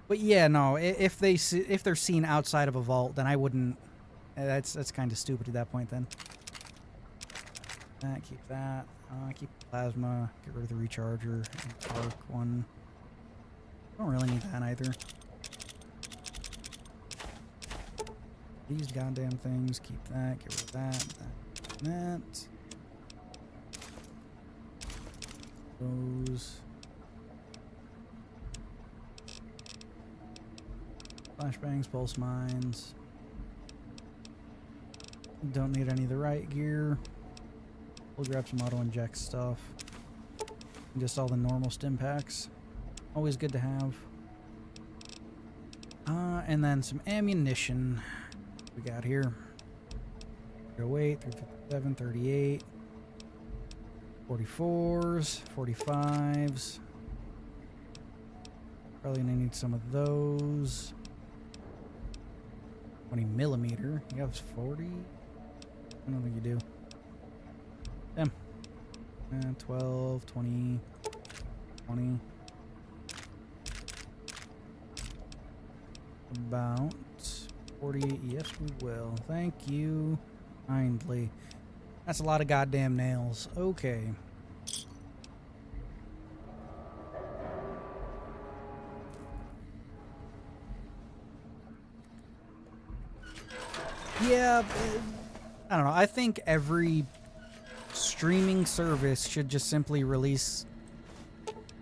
But yeah, no, if they're seen outside of a vault, then I wouldn't. That's kind of stupid at that point then. Keep that. Keep plasma. Get rid of the recharger. Arc one. Don't really need that either. These goddamn things. Keep that. Get rid of that. That. Those. Flashbangs, pulse mines. Don't need any of the right gear. We'll grab some auto-inject stuff. And just all the normal stim packs. Always good to have. And then some ammunition. We got here. 308, 357, 38. 44s, 45s. Probably gonna need some of those. 20 millimeter. You have 40? I don't think you do. Damn. 12, 20, 20. About 40. Yes, we will. Thank you kindly. That's a lot of goddamn nails. Okay. Yeah, I don't know. I think every streaming service should just simply release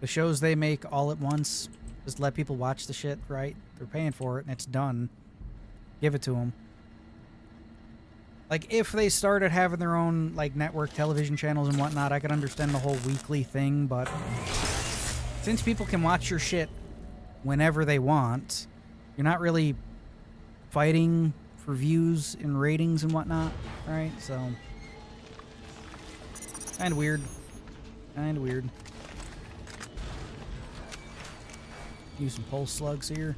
the shows they make all at once. Just let people watch the shit, right? They're paying for it and it's done. Give it to them. Like, if they started having their own, like, network television channels and whatnot, I could understand the whole weekly thing, but since people can watch your shit whenever they want, you're not really fighting for views and ratings and whatnot, right? So, kind of weird. Kind of weird. Use some pulse slugs here.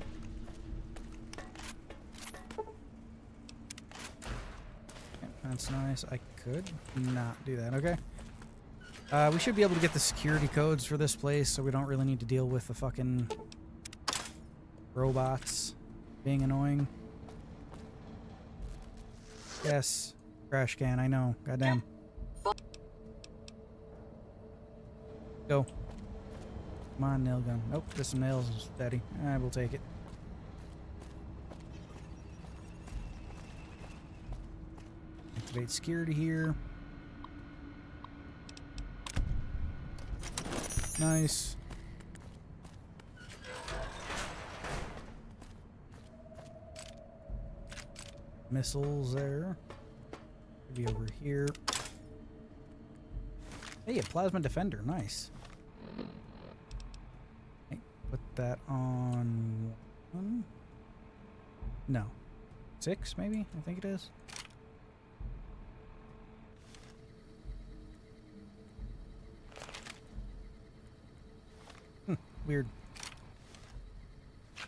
That's nice. I could not do that. Okay. We should be able to get the security codes for this place, so we don't really need to deal with the fucking robots being annoying. Yes. Trash can, I know. Goddamn. Go. Come on, nail gun. Nope, just some nails is steady. I will take it. Activate security here. Nice. Missiles there. Maybe over here. Hey, a plasma defender. Nice. Okay, put that on 1. No. 6, maybe? I think it is. Weird. I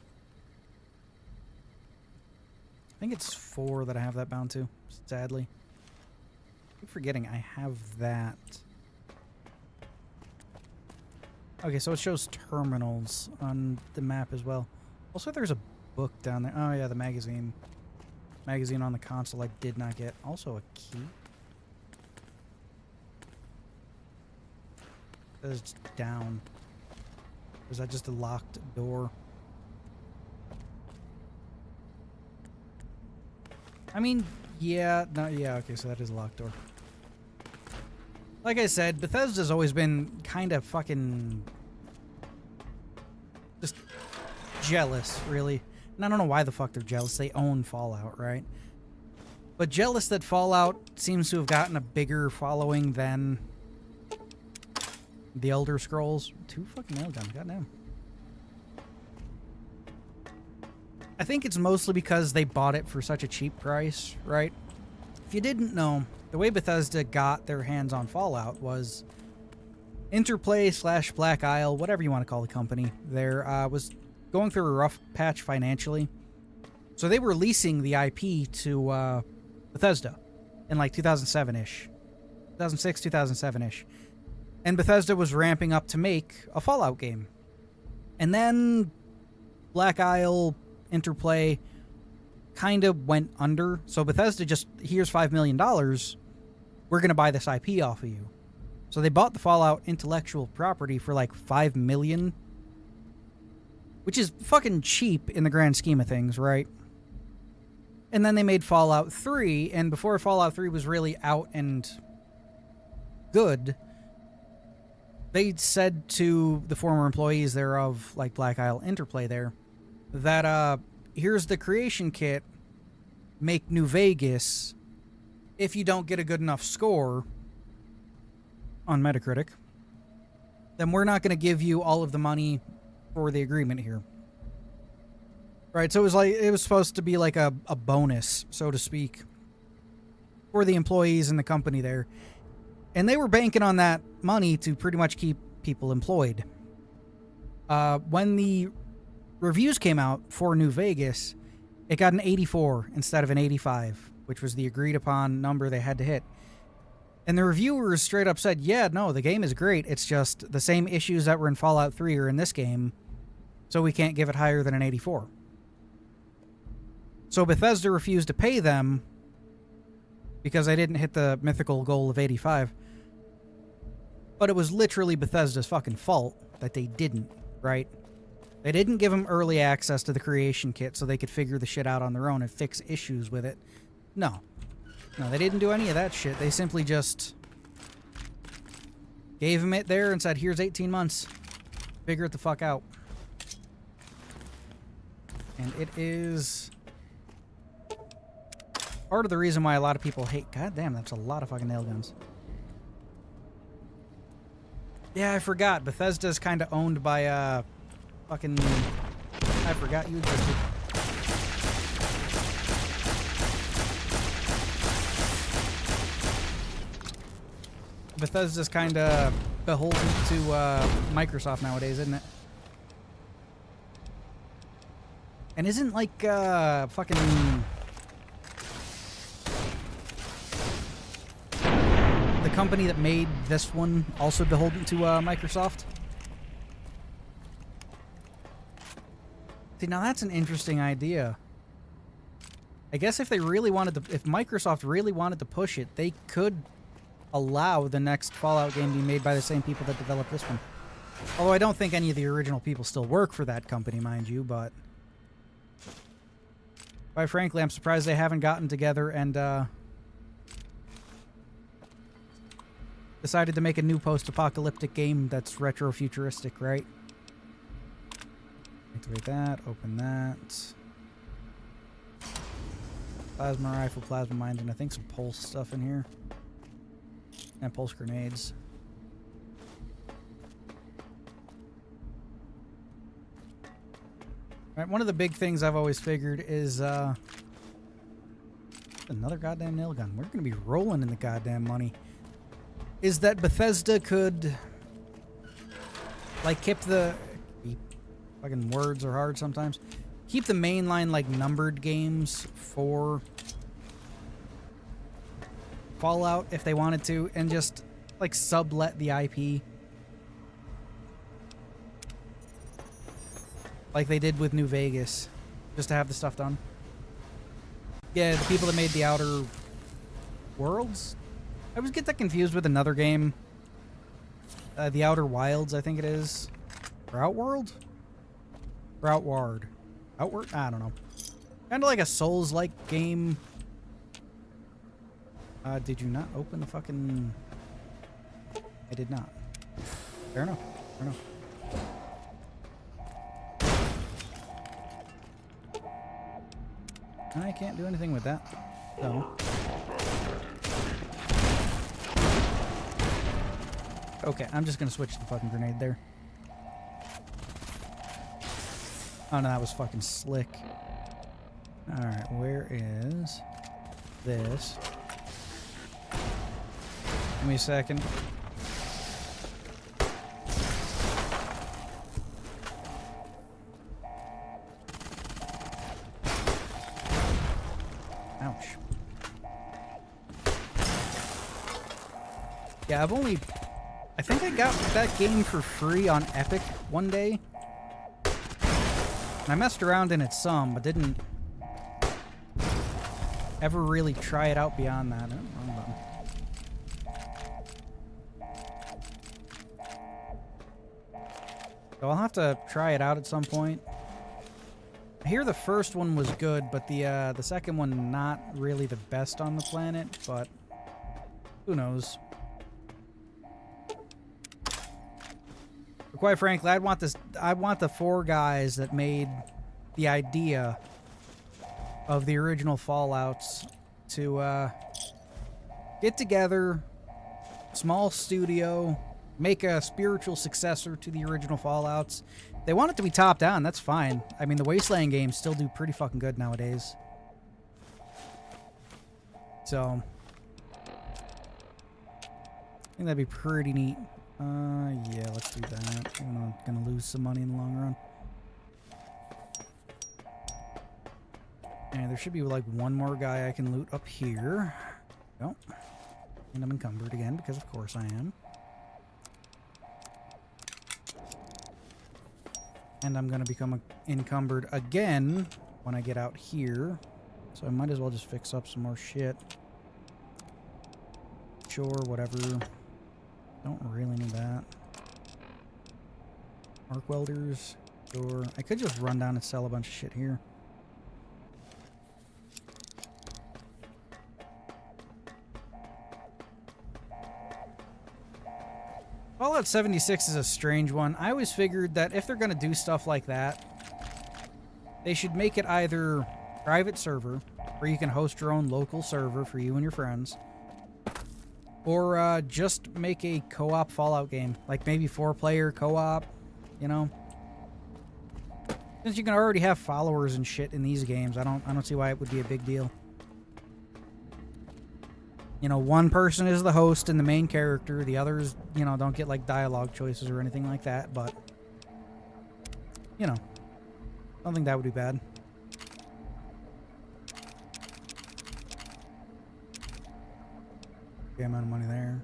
think it's 4 that I have that bound to, sadly. I keep forgetting I have that. Okay, so it shows terminals on the map as well. Also, there's a book down there. Oh, yeah, the magazine. Magazine on the console I did not get. Also, a key. It says it's down. Is that just a locked door? I mean, yeah, no, yeah, okay, so that is a locked door. Like I said, Bethesda's always been kind of fucking just jealous, really. And I don't know why the fuck they're jealous. They own Fallout, right? But jealous that Fallout seems to have gotten a bigger following than The Elder Scrolls. 2 fucking nail guns, goddamn. I think it's mostly because they bought it for such a cheap price, right? If you didn't know, the way Bethesda got their hands on Fallout was Interplay / Black Isle, whatever you want to call the company, there was going through a rough patch financially. So they were leasing the IP to Bethesda in like 2007-ish. 2006, 2007-ish. And Bethesda was ramping up to make a Fallout game. And then Black Isle, Interplay kind of went under. So Bethesda just, here's $5 million. We're going to buy this IP off of you. So they bought the Fallout intellectual property for like $5 million. Which is fucking cheap in the grand scheme of things, right? And then they made Fallout 3. And before Fallout 3 was really out and good, they said to the former employees there of like Black Isle Interplay there that here's the creation kit, make New Vegas. If you don't get a good enough score on Metacritic, then we're not going to give you all of the money for the agreement here. Right, so it was supposed to be like a bonus, so to speak, for the employees in the company there. And they were banking on that money to pretty much keep people employed. When the reviews came out for New Vegas, it got an 84 instead of an 85, which was the agreed upon number they had to hit. And the reviewers straight up said, yeah, no, the game is great. It's just the same issues that were in Fallout 3 are in this game, so we can't give it higher than an 84. So Bethesda refused to pay them because they didn't hit the mythical goal of 85. But it was literally Bethesda's fucking fault that they didn't, right? They didn't give them early access to the creation kit so they could figure the shit out on their own and fix issues with it. No. No, they didn't do any of that shit. They simply just gave them it there and said, here's 18 months. Figure it the fuck out. And it is part of the reason why a lot of people hate... God damn, that's a lot of fucking nail guns. Yeah, I forgot. Bethesda's kind of owned by, fucking... I forgot you existed. Bethesda's kind of beholden to Microsoft nowadays, isn't it? And isn't like fucking the company that made this one also beholden to Microsoft? See, now that's an interesting idea. I guess if they really wanted to, if Microsoft really wanted to push it, they could allow the next Fallout game to be made by the same people that developed this one. Although I don't think any of the original people still work for that company, mind you, but quite frankly, I'm surprised they haven't gotten together and decided to make a new post-apocalyptic game that's retro-futuristic, right? Activate that, open that. Plasma rifle, plasma mines, and I think some pulse stuff in here. And pulse grenades. Alright, one of the big things I've always figured is, another goddamn nail gun. We're gonna be rolling in the goddamn money. Is that Bethesda could, like, keep fucking words are hard sometimes. Keep the mainline, like, numbered games for Fallout if they wanted to, and just, like, sublet the IP. Like they did with New Vegas, just to have the stuff done. Yeah, the people that made the Outer Worlds? I always get that confused with another game. The Outer Wilds, I think it is. Or Outworld? Or Outward? Outward? I don't know. Kind of like a Souls-like game. Did you not open the fucking... I did not. Fair enough. Fair enough. I can't do anything with that. So. Okay, I'm just gonna switch the fucking grenade there. Oh no, that was fucking slick. Alright, where is this? Give me a second. Ouch. Yeah, I think I got that game for free on Epic one day. I messed around in it some, but didn't ever really try it out beyond that. Oh, wrong button. So I'll have to try it out at some point. I hear the first one was good, but the second one not really the best on the planet, but who knows. But quite frankly, I want the four guys that made the idea of the original Fallouts to get together, small studio, make a spiritual successor to the original Fallouts. They want it to be top down, that's fine. I mean, the Wasteland games still do pretty fucking good nowadays. So, I think that'd be pretty neat. Yeah, let's do that. I'm gonna lose some money in the long run. And there should be like one more guy I can loot up here. Nope. And I'm encumbered again, because of course I am. And I'm gonna become encumbered again when I get out here. So I might as well just fix up some more shit. Sure, whatever. Don't really need that. Arc welders. Sure. I could just run down and sell a bunch of shit here. Fallout 76 is a strange one. I always figured that if they're going to do stuff like that, they should make it either private server, where you can host your own local server for you and your friends, or just make a co-op Fallout game. Like maybe 4-player co-op, you know? Since you can already have followers and shit in these games, I don't see why it would be a big deal. You know, one person is the host and the main character. The others, you know, don't get like dialogue choices or anything like that. But, you know, I don't think that would be bad. Okay, amount of money there.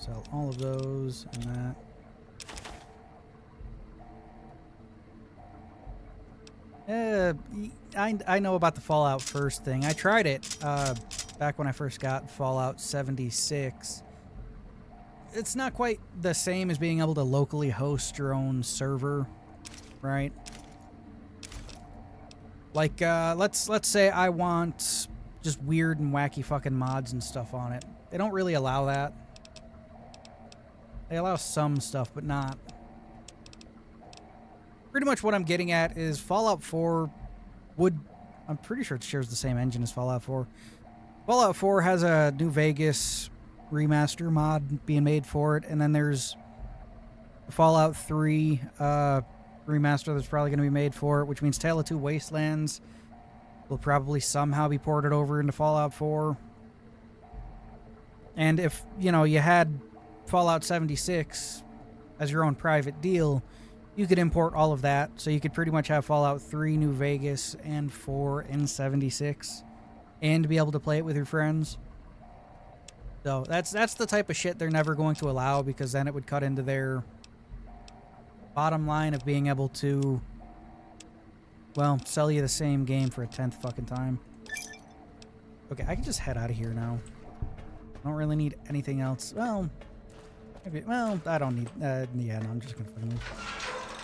Sell all of those and that. I know about the Fallout First thing. I tried it back when I first got Fallout 76. It's not quite the same as being able to locally host your own server, right? Like, let's say I want just weird and wacky fucking mods and stuff on it. They don't really allow that. They allow some stuff, but not. Pretty much what I'm getting at is Fallout 4 would... I'm pretty sure it shares the same engine as Fallout 4. Fallout 4 has a New Vegas remaster mod being made for it, and then there's Fallout 3 remaster that's probably going to be made for it, which means Tale of Two Wastelands will probably somehow be ported over into Fallout 4. And if, you know, you had Fallout 76 as your own private deal, you could import all of that, so you could pretty much have Fallout 3, New Vegas, and 4 and 76, and be able to play it with your friends. So that's the type of shit they're never going to allow, because then it would cut into their bottom line of being able to, well, sell you the same game for a 10th fucking time. Okay, I can just head out of here now. I don't really need anything else. Well, maybe, well, I don't need, yeah, no, I'm just gonna fucking leave.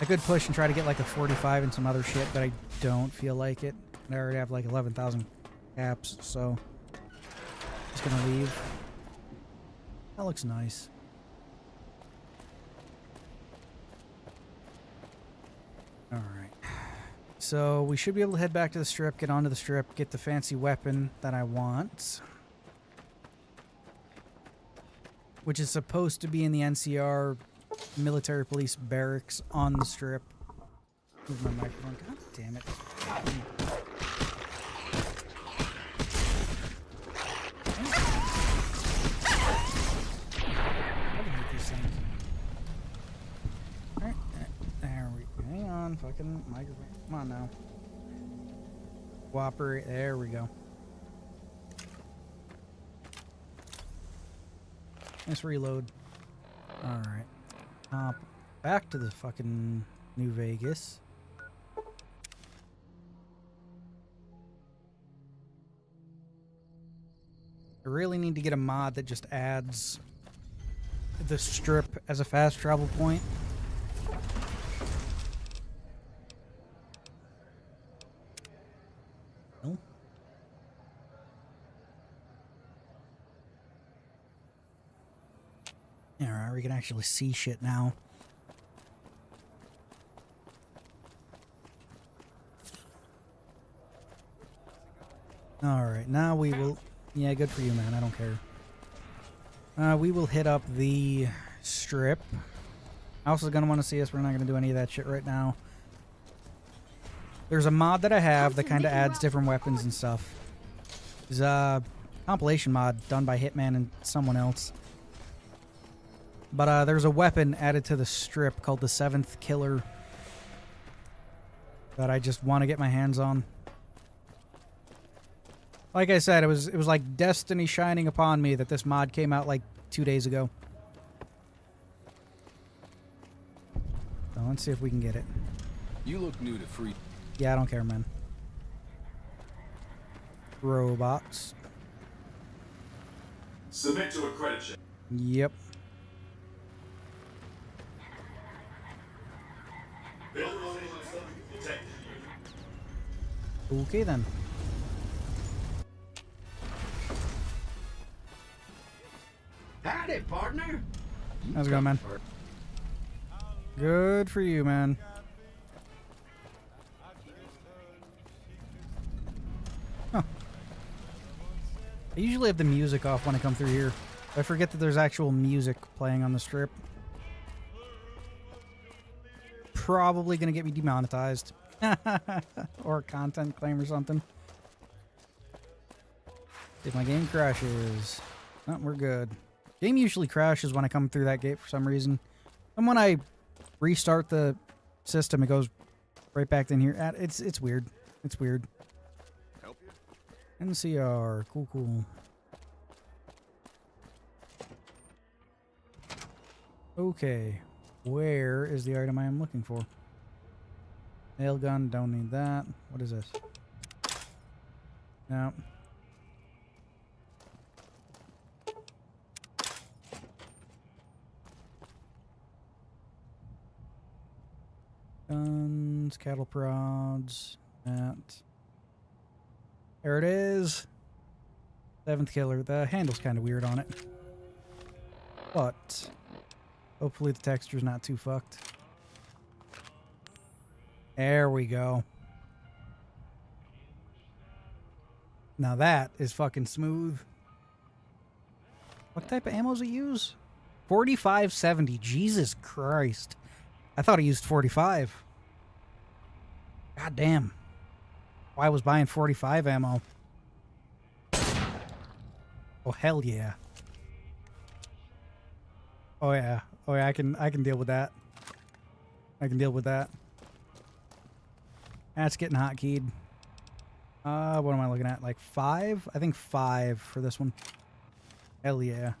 I could push and try to get like a 45 and some other shit, but I don't feel like it. I already have like 11,000 caps, so just gonna leave. That looks nice. Alright. So we should be able to head back to the strip, get onto the strip, get the fancy weapon that I want, which is supposed to be in the NCR military police barracks on the strip. Move my microphone. God damn it. I hate these things. Alright, there we go. Hang on, fucking microphone. Come on now. Cooperate. There we go. Nice reload. Alright. Back to the fucking New Vegas. I really need to get a mod that just adds the strip as a fast travel point. No? Alright, we can actually see shit now. Alright, now we will... Yeah, good for you, man. I don't care. We will hit up the strip. House is going to want to see us. We're not going to do any of that shit right now. There's a mod that I have that kind of adds different weapons and stuff. It's a compilation mod done by Hitman and someone else. But there's a weapon added to the strip called the 7th Killer that I just want to get my hands on. Like I said, it was like destiny shining upon me that this mod came out like 2 days ago. So let's see if we can get it. You look new to free. Yeah, I don't care, man. Robots. Submit to a credit check. Yep. Okay then. Howdy, partner. How's it going, man? Good for you, man. Huh. I usually have the music off when I come through here. I forget that there's actual music playing on the strip. Probably gonna get me demonetized. Or a content claim or something. If my game crashes. Oh, we're good. Game usually crashes when I come through that gate for some reason. And when I restart the system, it goes right back in here. It's weird. It's weird. Help you? NCR. Cool, cool. Okay. Where is the item I am looking for? Nail gun. Don't need that. What is this? No. Guns, cattle prods, that. There it is. 7th killer. The handle's kind of weird on it. But hopefully the texture's not too fucked. There we go. Now that is fucking smooth. What type of ammo does it use? 4570. Jesus Christ. I thought he used 45. God damn. Why was buying 45 ammo? Oh hell yeah. Oh yeah. Oh yeah, I can deal with that. I can deal with that. That's getting hotkeyed. What am I looking at? Like 5? I think 5 for this one. Hell yeah.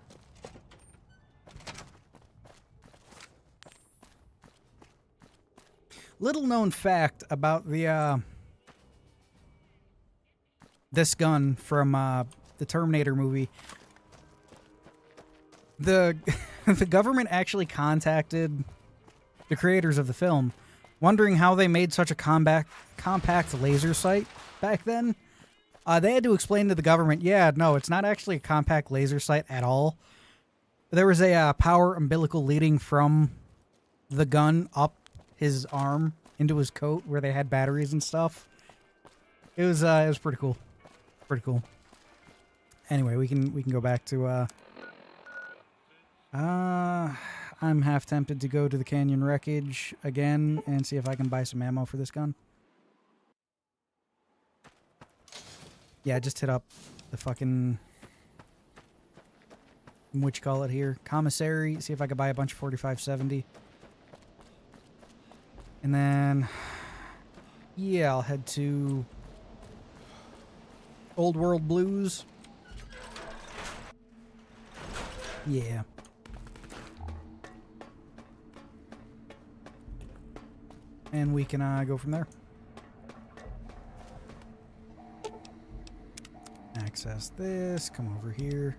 Little known fact about the this gun from the Terminator movie. The the government actually contacted the creators of the film, wondering how they made such a compact laser sight back then. They had to explain to the government, yeah, no, it's not actually a compact laser sight at all. There was a power umbilical leading from the gun up his arm into his coat where they had batteries and stuff. It was pretty cool. Pretty cool. Anyway, we can go back to I'm half tempted to go to the canyon wreckage again and see if I can buy some ammo for this gun. Yeah, just hit up the fucking what you call it here, commissary, see if I could buy a bunch of 4570. And then, yeah, I'll head to Old World Blues. Yeah. And we can go from there. Access this, come over here.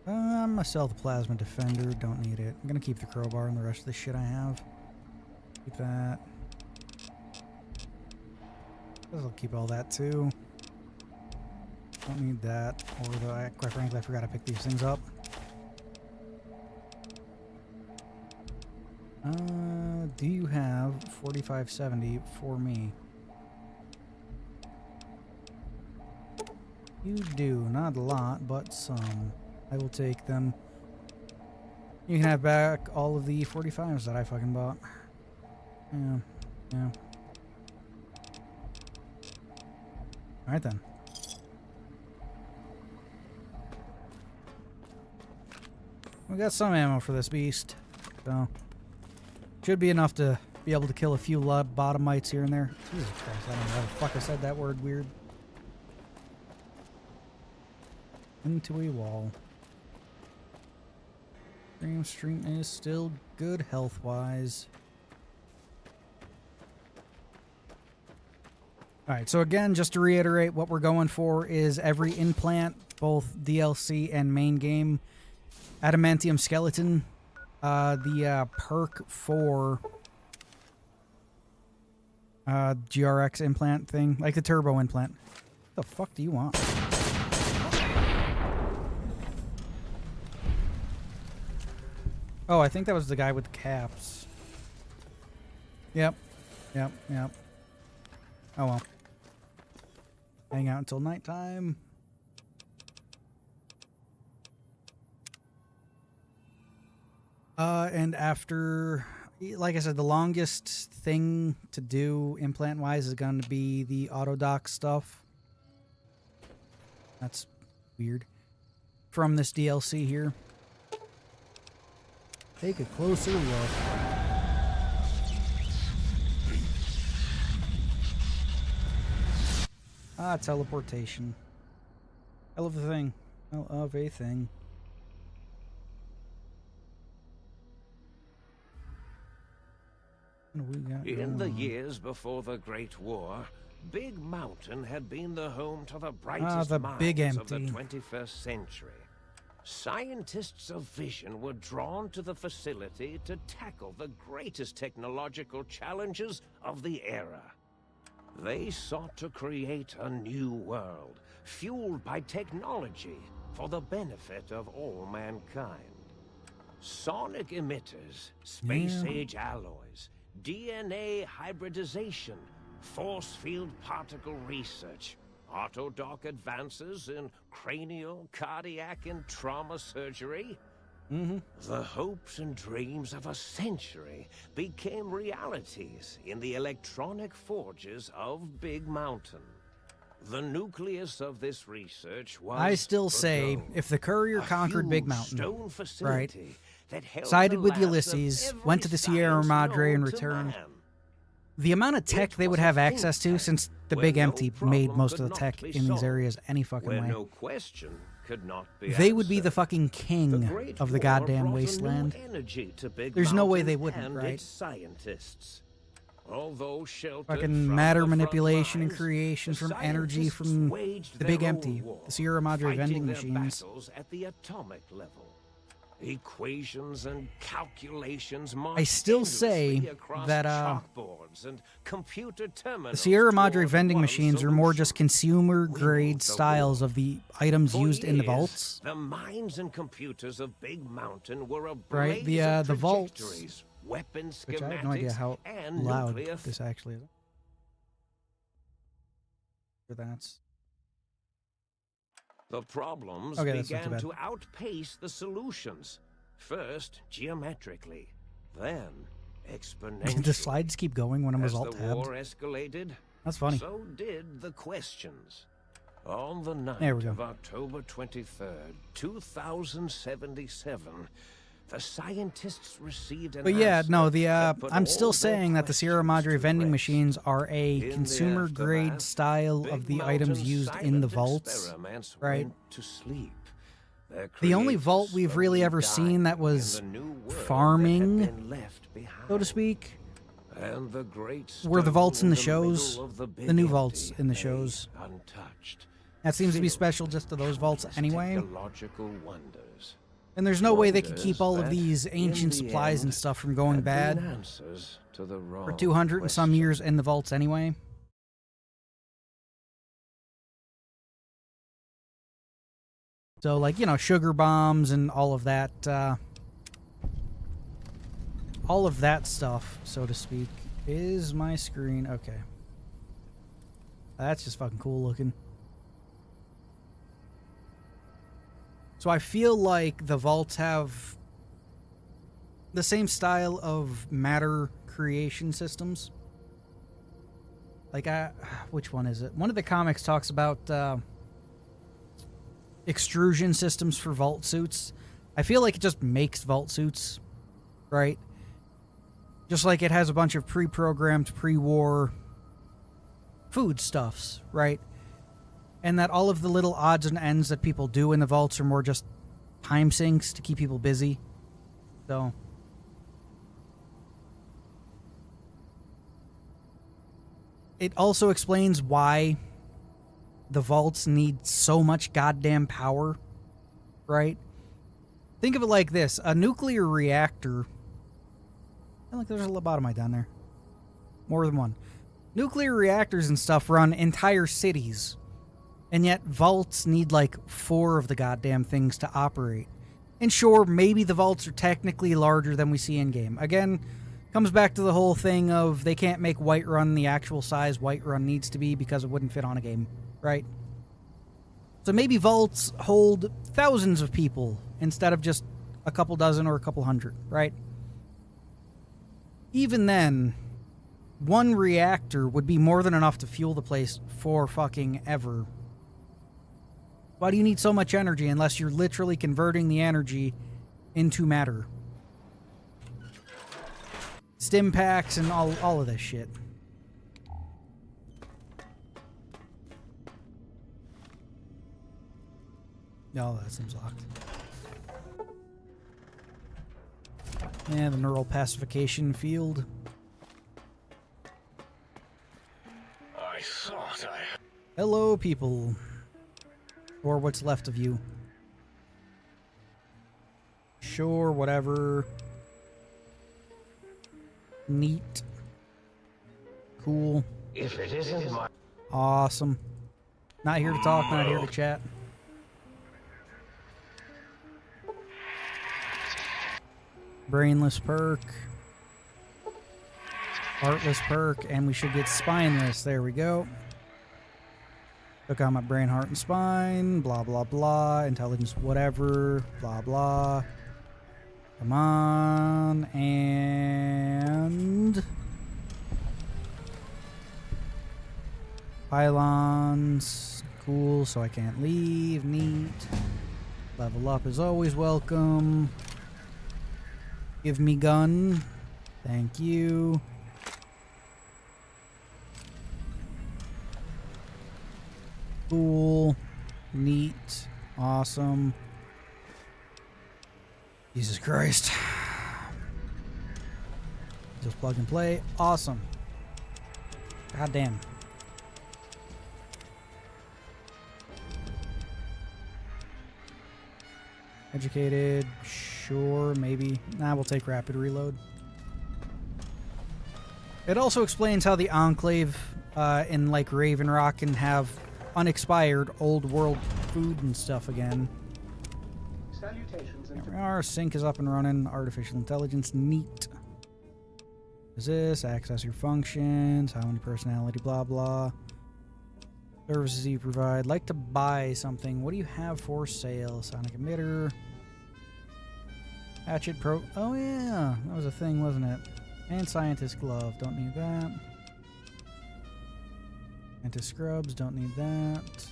I'm gonna sell the Plasma Defender, don't need it. I'm gonna keep the crowbar and the rest of the shit I have. Keep that. I'll keep all that too. Don't need that. Although, quite frankly, I forgot to pick these things up. Do you have 4570 for me? You do. Not a lot, but some. I will take them. You can have back all of the 45s that I fucking bought. Yeah. Yeah. Alright then. We got some ammo for this beast. So, should be enough to be able to kill a few bottomites here and there. Jesus Christ, I don't know how the fuck I said that word weird. Into a wall. Stream is still good health-wise. Alright, so again, just to reiterate, what we're going for is every implant, both DLC and main game, adamantium skeleton. The perk for GRX implant thing, like the turbo implant. What the fuck do you want? Oh, I think that was the guy with the caps. Yep. Yep. Yep. Oh well. Hang out until nighttime. And after, like I said, the longest thing to do implant-wise is going to be the auto dock stuff. That's weird. From this DLC here. Take a closer look. Ah, teleportation. I love the thing. I love a thing. What do we got In the going on? years before the Great War, Big Mountain had been the home to the brightest the minds Big of the Empty. 21st century. Scientists of vision were drawn to the facility to tackle the greatest technological challenges of the era. They sought to create a new world, fueled by technology for the benefit of all mankind. Sonic emitters, space-age alloys, DNA hybridization, force field particle research, autodoc advances in cranial, cardiac, and trauma surgery. The hopes and dreams of a century became realities in the electronic forges of Big Mountain. The nucleus of this research was I still the say, Dome, if the courier a conquered Big huge Mountain, stone facility that held sided the with last of Ulysses, every went to the Sierra science Madre and known to returned, man. the amount of tech It they would was a have think access to, tank since the where Big no Empty problem made most could of the not tech be in these solved, areas any fucking where way. no question could not be They would be the answered. fucking The king Great of the War goddamn brought a new wasteland. energy to Big There's no way Mountain they wouldn't, and right? its scientists. Although sheltered Fucking from matter the front manipulation and lines, creation the from energy scientists from waged the Big their Empty, own war, the Sierra Madre fighting vending their machines. battles at the atomic level. Equations and calculations I still say endlessly across that chalkboards and computer the terminals Sierra Madre toward vending one machines are more solution. just consumer We grade moved the styles war. of the items For used in the years, vaults. The minds and computers of Big Mountain were a Right, blaze of the vaults, trajectories, weapon Which I have no idea schematics, how and loud nuclear this actually is. That's The problems Okay, that's not too began bad. to outpace the solutions. First, geometrically, then exponentially. the slides keep going when I'm As alt the tabbed. war escalated, That's funny. so did the questions. On the night There we go. of October 23rd, 2077, the scientists received an But yeah, answer no, that put I'm still all their saying that the Sierra questions Madre to vending rest. machines are a In the consumer grade aftermath, style Big of the Mountain items used in the silent vaults. experiments right? went to sleep. Their The only creators vault we've really slowly ever seen that dying was in the new world that had farming, been left behind. so to speak, And the great were the vaults in stone the shows, middle of the the Big new vaults Empty in the lay shows. untouched. That seems to be Filled special just to those vaults countless anyway. technological wonders. And there's no way they could keep Wonders all of that, these in ancient the supplies and end, stuff from going had been bad answers to the for wrong 200 and some question. years in the vaults anyway. So, like, you know, sugar bombs and all of that stuff, so to speak. Is my screen okay? That's just fucking cool looking. So I feel like the vaults have the same style of matter creation systems. Like, which one is it? One of the comics talks about extrusion systems for vault suits. I feel like it just makes vault suits, right? Just like it has a bunch of pre-programmed, pre-war foodstuffs, right? And that all of the little odds and ends that people do in the vaults are more just time sinks to keep people busy. So it also explains why the vaults need so much goddamn power, right? Think of it like this. A nuclear reactor... Oh, look, there's a lobotomite down there. More than one. Nuclear reactors and stuff run entire cities. And yet vaults need like 4 of the goddamn things to operate. And sure, maybe the vaults are technically larger than we see in-game. Again, comes back to the whole thing of they can't make Whiterun the actual size Whiterun needs to be because it wouldn't fit on a game, right? So maybe vaults hold thousands of people instead of just a couple dozen or a couple hundred, right? Even then, one reactor would be more than enough to fuel the place for fucking ever. Why do you need so much energy unless you're literally converting the energy into matter? Stim packs and all of this shit. No, that seems locked. Yeah, the neural pacification field. I thought I... Hello, people. Or what's left of you. Sure, whatever. Neat. Cool. If it isn't my... Awesome. Not here to talk, not here to chat. Brainless perk. Heartless perk, and we should get spineless. There we go. Took out my brain, heart, and spine. Blah, blah, blah. Intelligence, whatever. Blah, blah. Come on. And... pylons. Cool, so I can't leave. Neat. Level up is always welcome. Give me gun. Thank you. Cool. Neat. Awesome. Jesus Christ. Just plug and play. Awesome. God damn. Educated. Sure, maybe. Nah, we'll take rapid reload. It also explains how the Enclave in like Raven Rock can have unexpired old world food and stuff again. Salutations. There we are. Sync is up and running. Artificial intelligence. Neat. Is this? Access your functions. How many personality? Blah, blah. Services you provide. Like to buy something. What do you have for sale? Sonic emitter. Hatchet pro. Oh, yeah. That was a thing, wasn't it? And scientist glove. Don't need that. Anti-scrubs. Don't need that.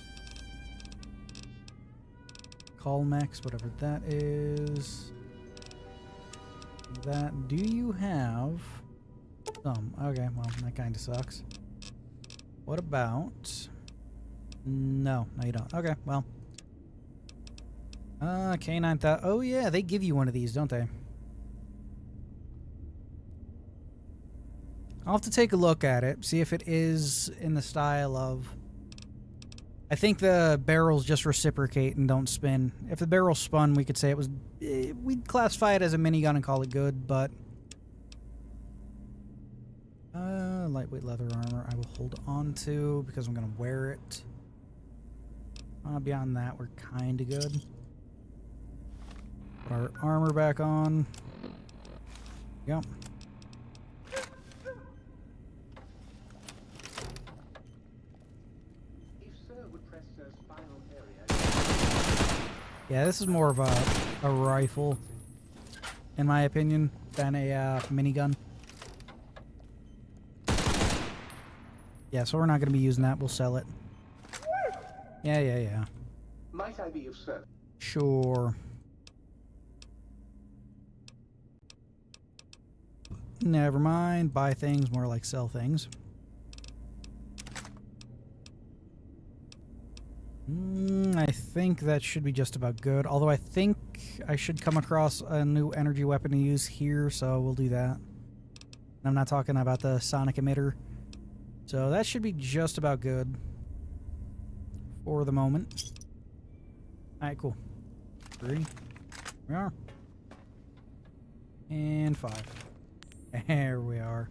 Colmex, whatever that is. That. Do you have some? Okay, well, that kind of sucks. What about... No, you don't. Okay, well. K9000. Oh, yeah, they give you one of these, don't they? I'll have to take a look at it, see if it is in the style of... I think the barrels just reciprocate and don't spin. If the barrel spun, we could say it was... we'd classify it as a minigun and call it good, but... lightweight leather armor I will hold on to because I'm going to wear it. Beyond that, we're kind of good. Put our armor back on. Yep. Yeah, this is more of a rifle, in my opinion, than a minigun. Yeah, so we're not going to be using that. We'll sell it. Yeah. Might I be of service? Sure. Never mind. Buy things, more like sell things. I think that should be just about good. Although I think I should come across a new energy weapon to use here, so we'll do that. I'm not talking about the sonic emitter. So that should be just about good. For the moment. Alright, cool. 3. We are. And 5. There we are.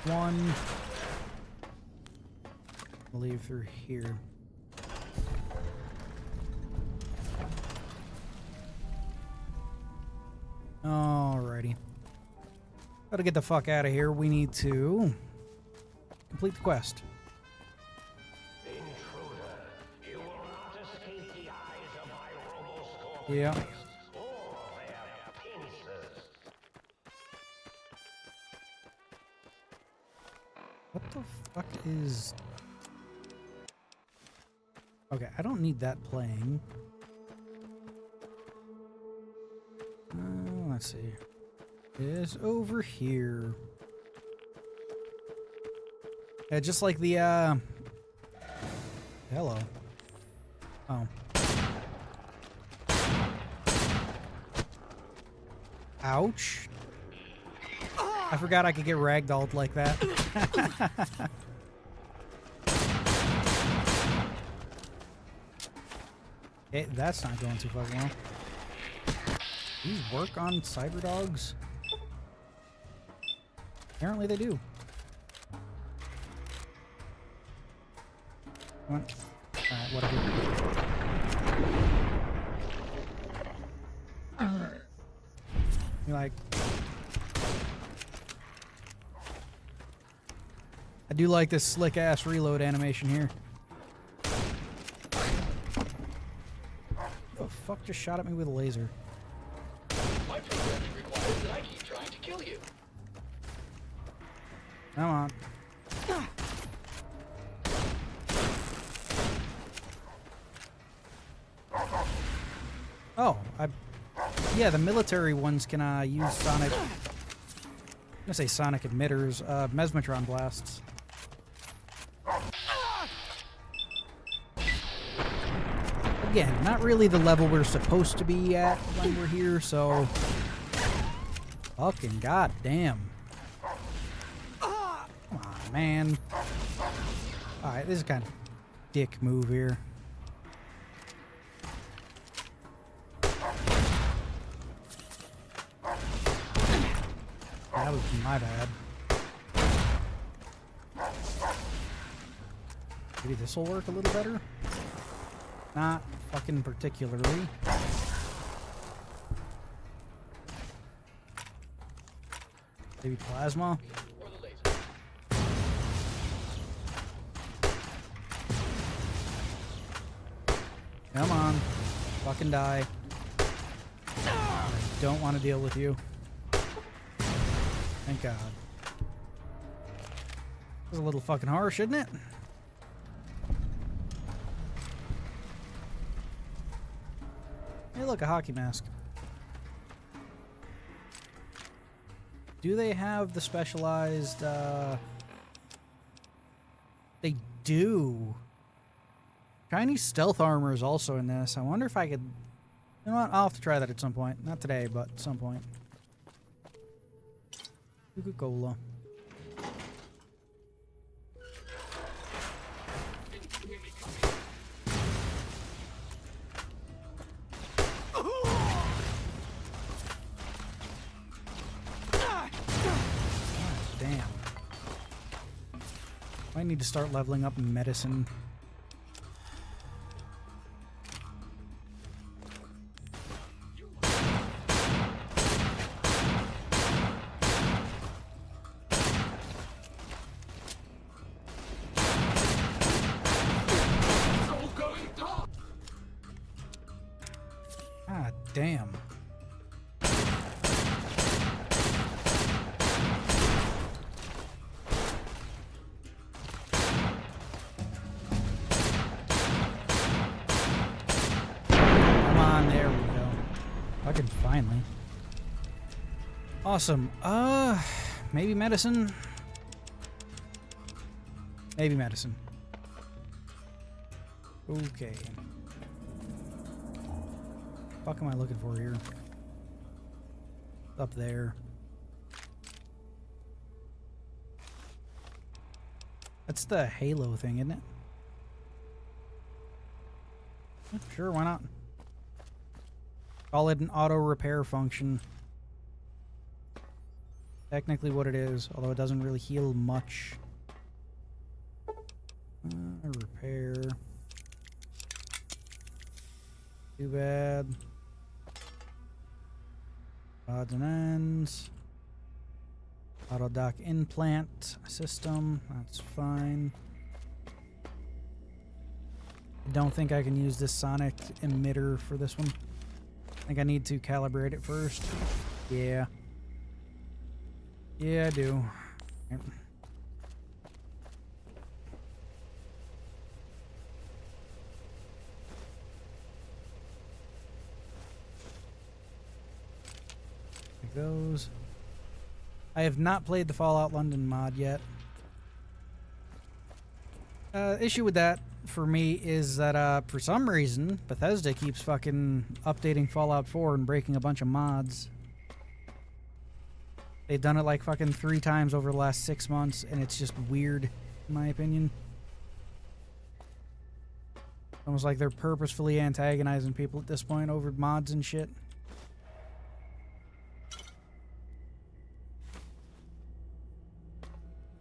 1. We'll leave through here. Alrighty. Gotta get the fuck out of here. We need to complete the quest. Intruder, you will not escape the eyes of my robo-scorpions Yeah. or their pincers. What the fuck is... Okay, I don't need that playing. Let's see. It's over here. Yeah, just like the, hello. Oh. Ouch. I forgot I could get ragdolled like that. Okay, that's not going too fucking well. These work on cyber dogs? Apparently they do. Come on. Alright, whatever. You like... I do like this slick-ass reload animation here. The fuck just shot at me with a laser? My programming requires that I keep trying to kill you. Come on. Oh, yeah, the military ones can use sonic. I'm gonna say sonic emitters, mesmetron blasts. Again, not really the level we're supposed to be at when we're here, so fucking goddamn. Come on, man. All right, this is kind of dick move here. That was my bad. Maybe this will work a little better? Not fucking particularly. Maybe plasma? Come on. Fucking die. I don't want to deal with you. Thank God. This is a little fucking harsh, isn't it? Hey, look, a hockey mask. Do they have the specialized, They do. Chinese stealth armor is also in this. I wonder if I could... You know what? I'll have to try that at some point. Not today, but at some point. Coca-Cola. Damn. I need to start leveling up medicine. God damn. Come on, there we go. Fucking finally. Awesome. Maybe medicine. Maybe medicine. Okay. What am I looking for here? Up there. That's the halo thing, isn't it? Yeah, sure, why not? Call it an auto repair function. Technically what it is, although it doesn't really heal much. Repair. Too bad. Odds and ends. Auto dock implant system. That's fine. I don't think I can use this sonic emitter for this one. I think I need to calibrate it first. Yeah. Yeah, I do. Yep. those. I have not played the Fallout London mod yet. Issue with that for me is that for some reason Bethesda keeps fucking updating Fallout 4 and breaking a bunch of mods. They've done it like fucking 3 times over the last 6 months, and it's just weird, in my opinion. Almost like they're purposefully antagonizing people at this point over mods and shit.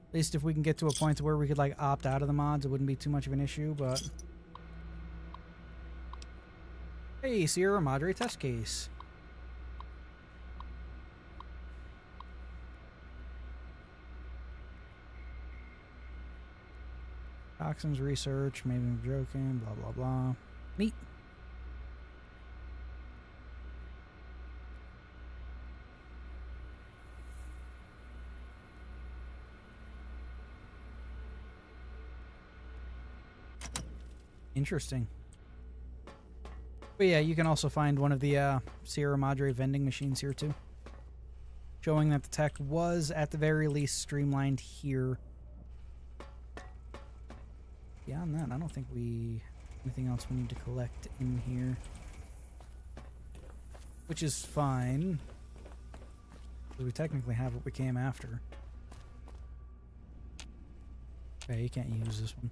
At least if we can get to a point to where we could like opt out of the mods, it wouldn't be too much of an issue, but... Hey, Sierra Madre test case. Toxins research, maybe I'm joking, blah, blah, blah. Neat. Interesting. But yeah, you can also find one of the Sierra Madre vending machines here too. Showing that the tech was at the very least streamlined here. Beyond that, I don't think anything else we need to collect in here. Which is fine. We technically have what we came after. Okay, you can't use this one.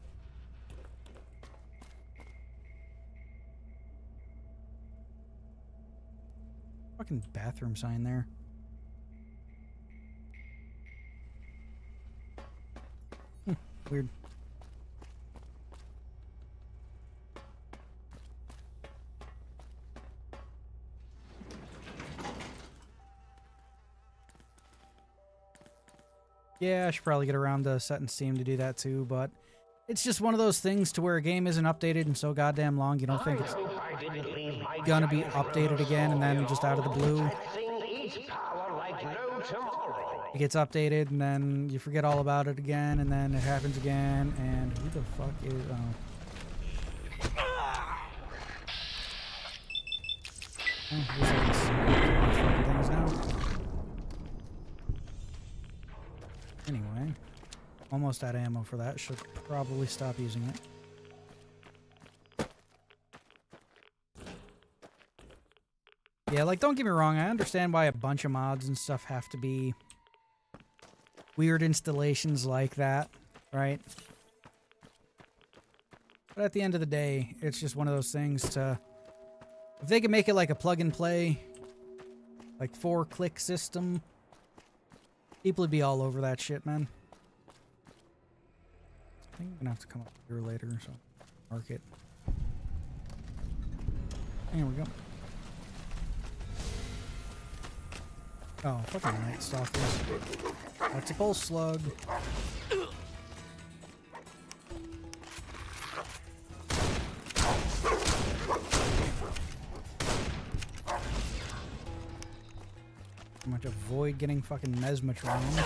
Fucking bathroom sign there. Weird. Yeah, I should probably get around to setting Steam to do that too, but it's just one of those things to where a game isn't updated in so goddamn long, you don't think it's gonna be updated again, and then just out of the blue, it gets updated, and then you forget all about it again, and then it happens again, and who the fuck is... things now. Anyway, almost out of ammo for that. Should probably stop using it. Yeah, like, don't get me wrong, I understand why a bunch of mods and stuff have to be weird installations like that, right? But at the end of the day, it's just one of those things to... If they could make it like a plug-and-play, like 4-click system, people would be all over that shit, man. I think I'm gonna have to come up here later, so mark it. There we go. Oh, fucking Night Stalkers. That's a pulse slug. Pretty much avoid getting fucking mesmatroned.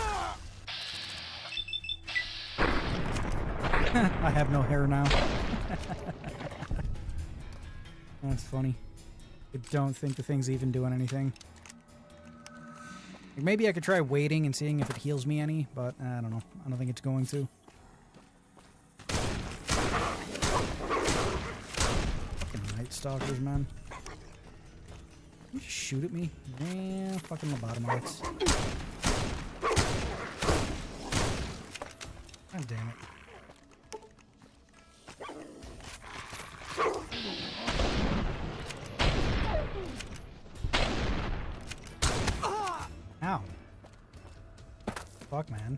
I have no hair now. That's funny. I don't think the thing's even doing anything. Like, maybe I could try waiting and seeing if it heals me any, but I don't know. I don't think it's going to. Fucking Night Stalkers, man. You just shoot at me? Yeah, fucking lobotomites. God damn it. Ow. Fuck, man.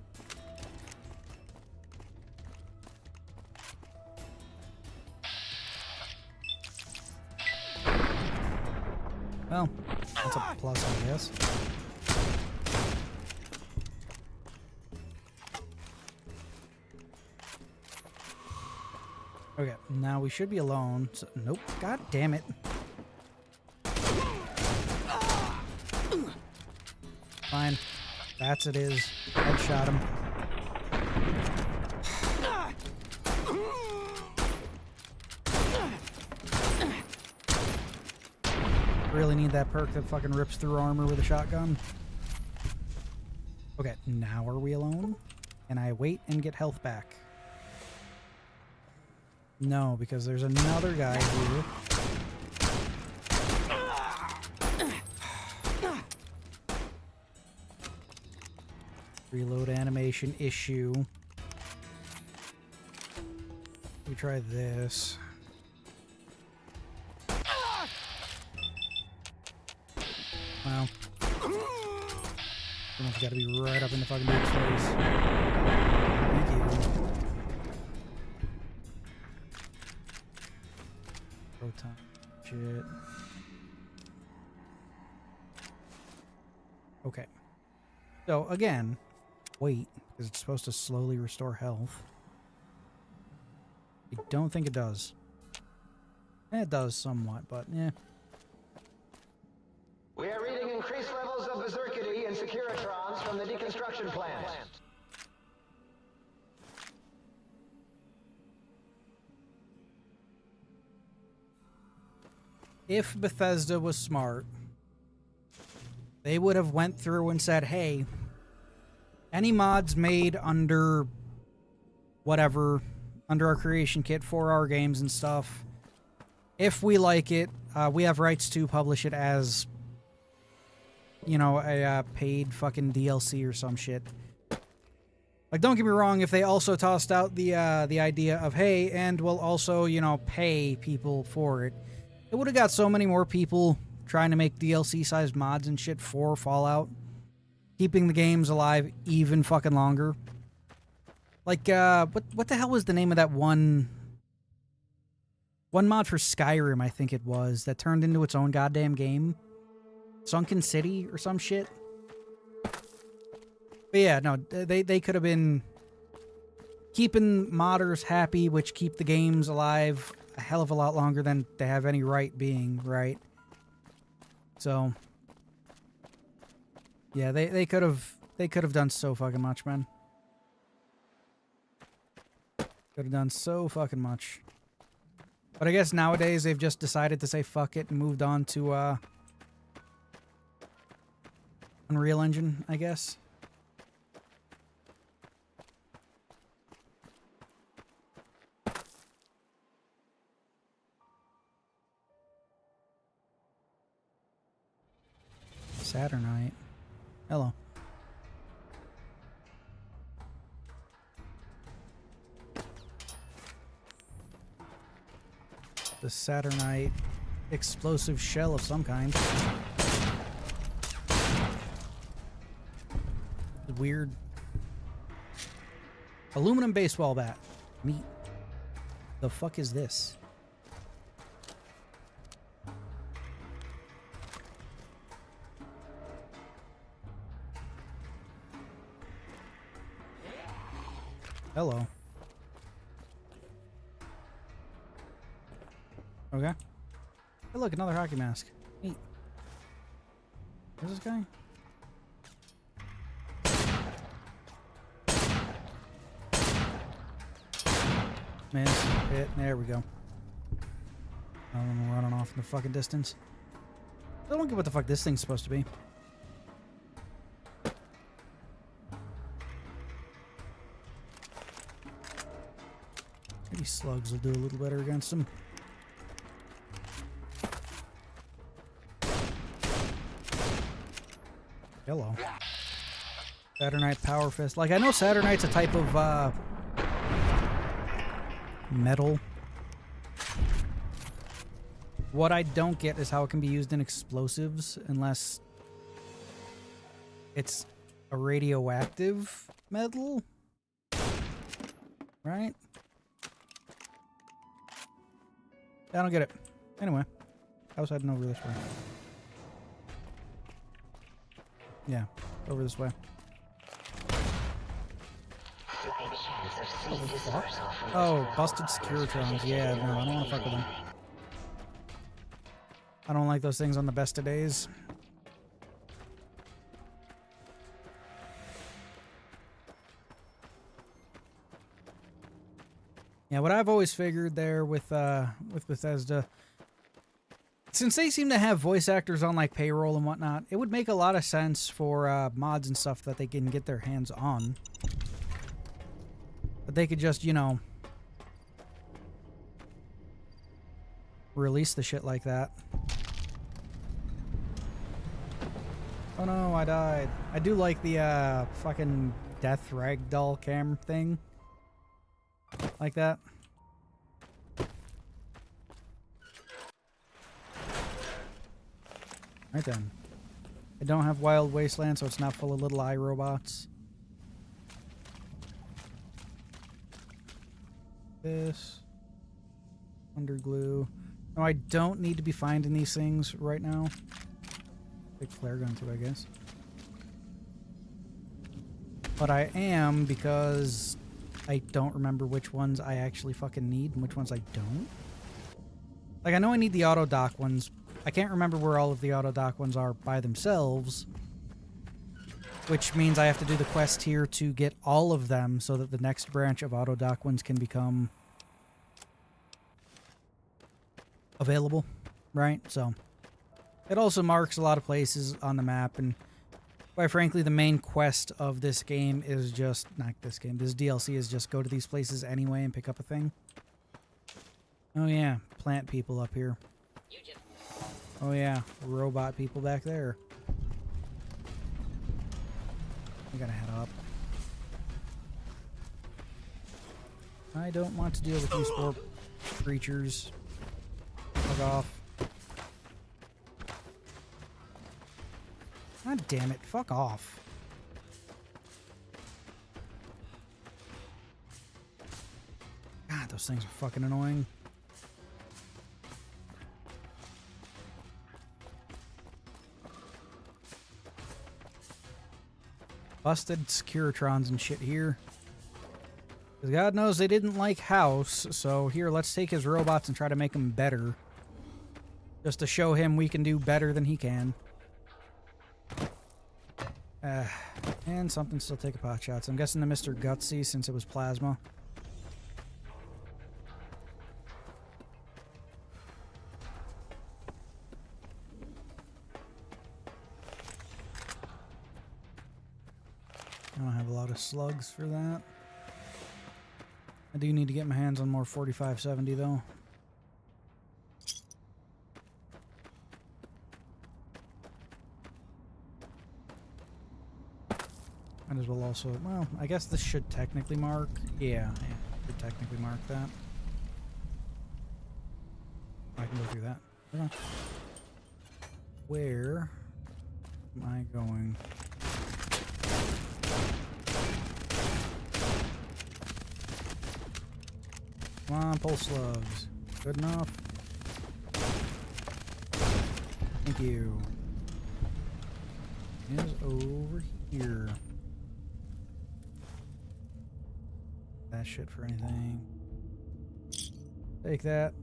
Well, that's a plus, I guess. Okay, now we should be alone. So, nope. God damn it. Fine. That's it is. Headshot him. Really need that perk that fucking rips through armor with a shotgun. Okay, now are we alone? Can I wait and get health back? No, because there's another guy here. Reload animation issue. We try this. Wow. Someone's got to be right up in the fucking dude's face. Thank you. Proton. Shit. Okay. So, again, wait, because it's supposed to slowly restore health. I don't think it does. It does somewhat, but yeah. We are reading increased levels of berserkity and securitrons from the deconstruction plant. If Bethesda was smart, they would have went through and said, hey, any mods made under whatever, under our creation kit for our games and stuff, if we like it, we have rights to publish it as, you know, a paid fucking DLC or some shit. Like, don't get me wrong, if they also tossed out the idea of, hey, and we'll also, you know, pay people for it, it would have got so many more people trying to make DLC-sized mods and shit for Fallout, keeping the games alive even fucking longer. Like, what the hell was the name of that one mod for Skyrim, I think it was, that turned into its own goddamn game? Sunken City or some shit? But yeah, no, they could have been keeping modders happy, which keep the games alive a hell of a lot longer than they have any right being, right? So yeah, they could have done so fucking much, man. Could have done so fucking much. But I guess nowadays they've just decided to say fuck it and moved on to Unreal Engine, I guess. Saturnite. Hello. The Saturnite explosive shell of some kind. Weird. Aluminum baseball bat. Neat. The fuck is this? Hello. Okay. Hey, look, another hockey mask. Neat. Where's this guy? Miss. Hit. There we go. I'm running off in the fucking distance. I don't get what the fuck this thing's supposed to be. Maybe slugs will do a little better against them. Hello. Saturnite Power Fist. Like, I know Saturnite's a type of, metal. What I don't get is how it can be used in explosives unless it's a radioactive metal. Right? I don't get it. Anyway, I was heading over this way. Yeah, over this way. Oh, busted Securitrons. Yeah, no, I don't want to fuck with them. I don't like those things on the best of days. Yeah, what I've always figured there with Bethesda Since they seem to have voice actors on like payroll and whatnot, it would make a lot of sense for mods and stuff that they can get their hands on. But they could just, you know, release the shit like that. Oh no, I died. I do like the fucking death ragdoll cam thing. Like that. Right then. I don't have Wild Wasteland, so it's not full of little iRobots. This. Underglue. No, I don't need to be finding these things right now. Big flare gun too, I guess. But I am, because I don't remember which ones I actually fucking need and which ones I don't. Like, I know I need the auto dock ones. I can't remember where all of the auto dock ones are by themselves. Which means I have to do the quest here to get all of them so that the next branch of auto dock ones can become available, right? So it also marks a lot of places on the map, and quite frankly, the main quest of this game is just, not this game, this DLC is just go to these places anyway and pick up a thing. Oh yeah, plant people up here. Oh yeah, robot people back there. I gotta head up. I don't want to deal with these poor creatures. Fuck off. God damn it, fuck off. God, those things are fucking annoying. Busted Securitrons and shit here. Because God knows they didn't like House, so here, let's take his robots and try to make them better. Just to show him we can do better than he can. And something still take a pot shots. I'm guessing the Mr. Gutsy since it was plasma. I don't have a lot of slugs for that. I do need to get my hands on more 4570 though. Might as well also, well, I guess this should technically mark. Yeah, should technically mark that. I can go through that. Okay. Where am I going? Come on, pulse slugs. Good enough. Thank you. It is over here. That shit for anything. Take that.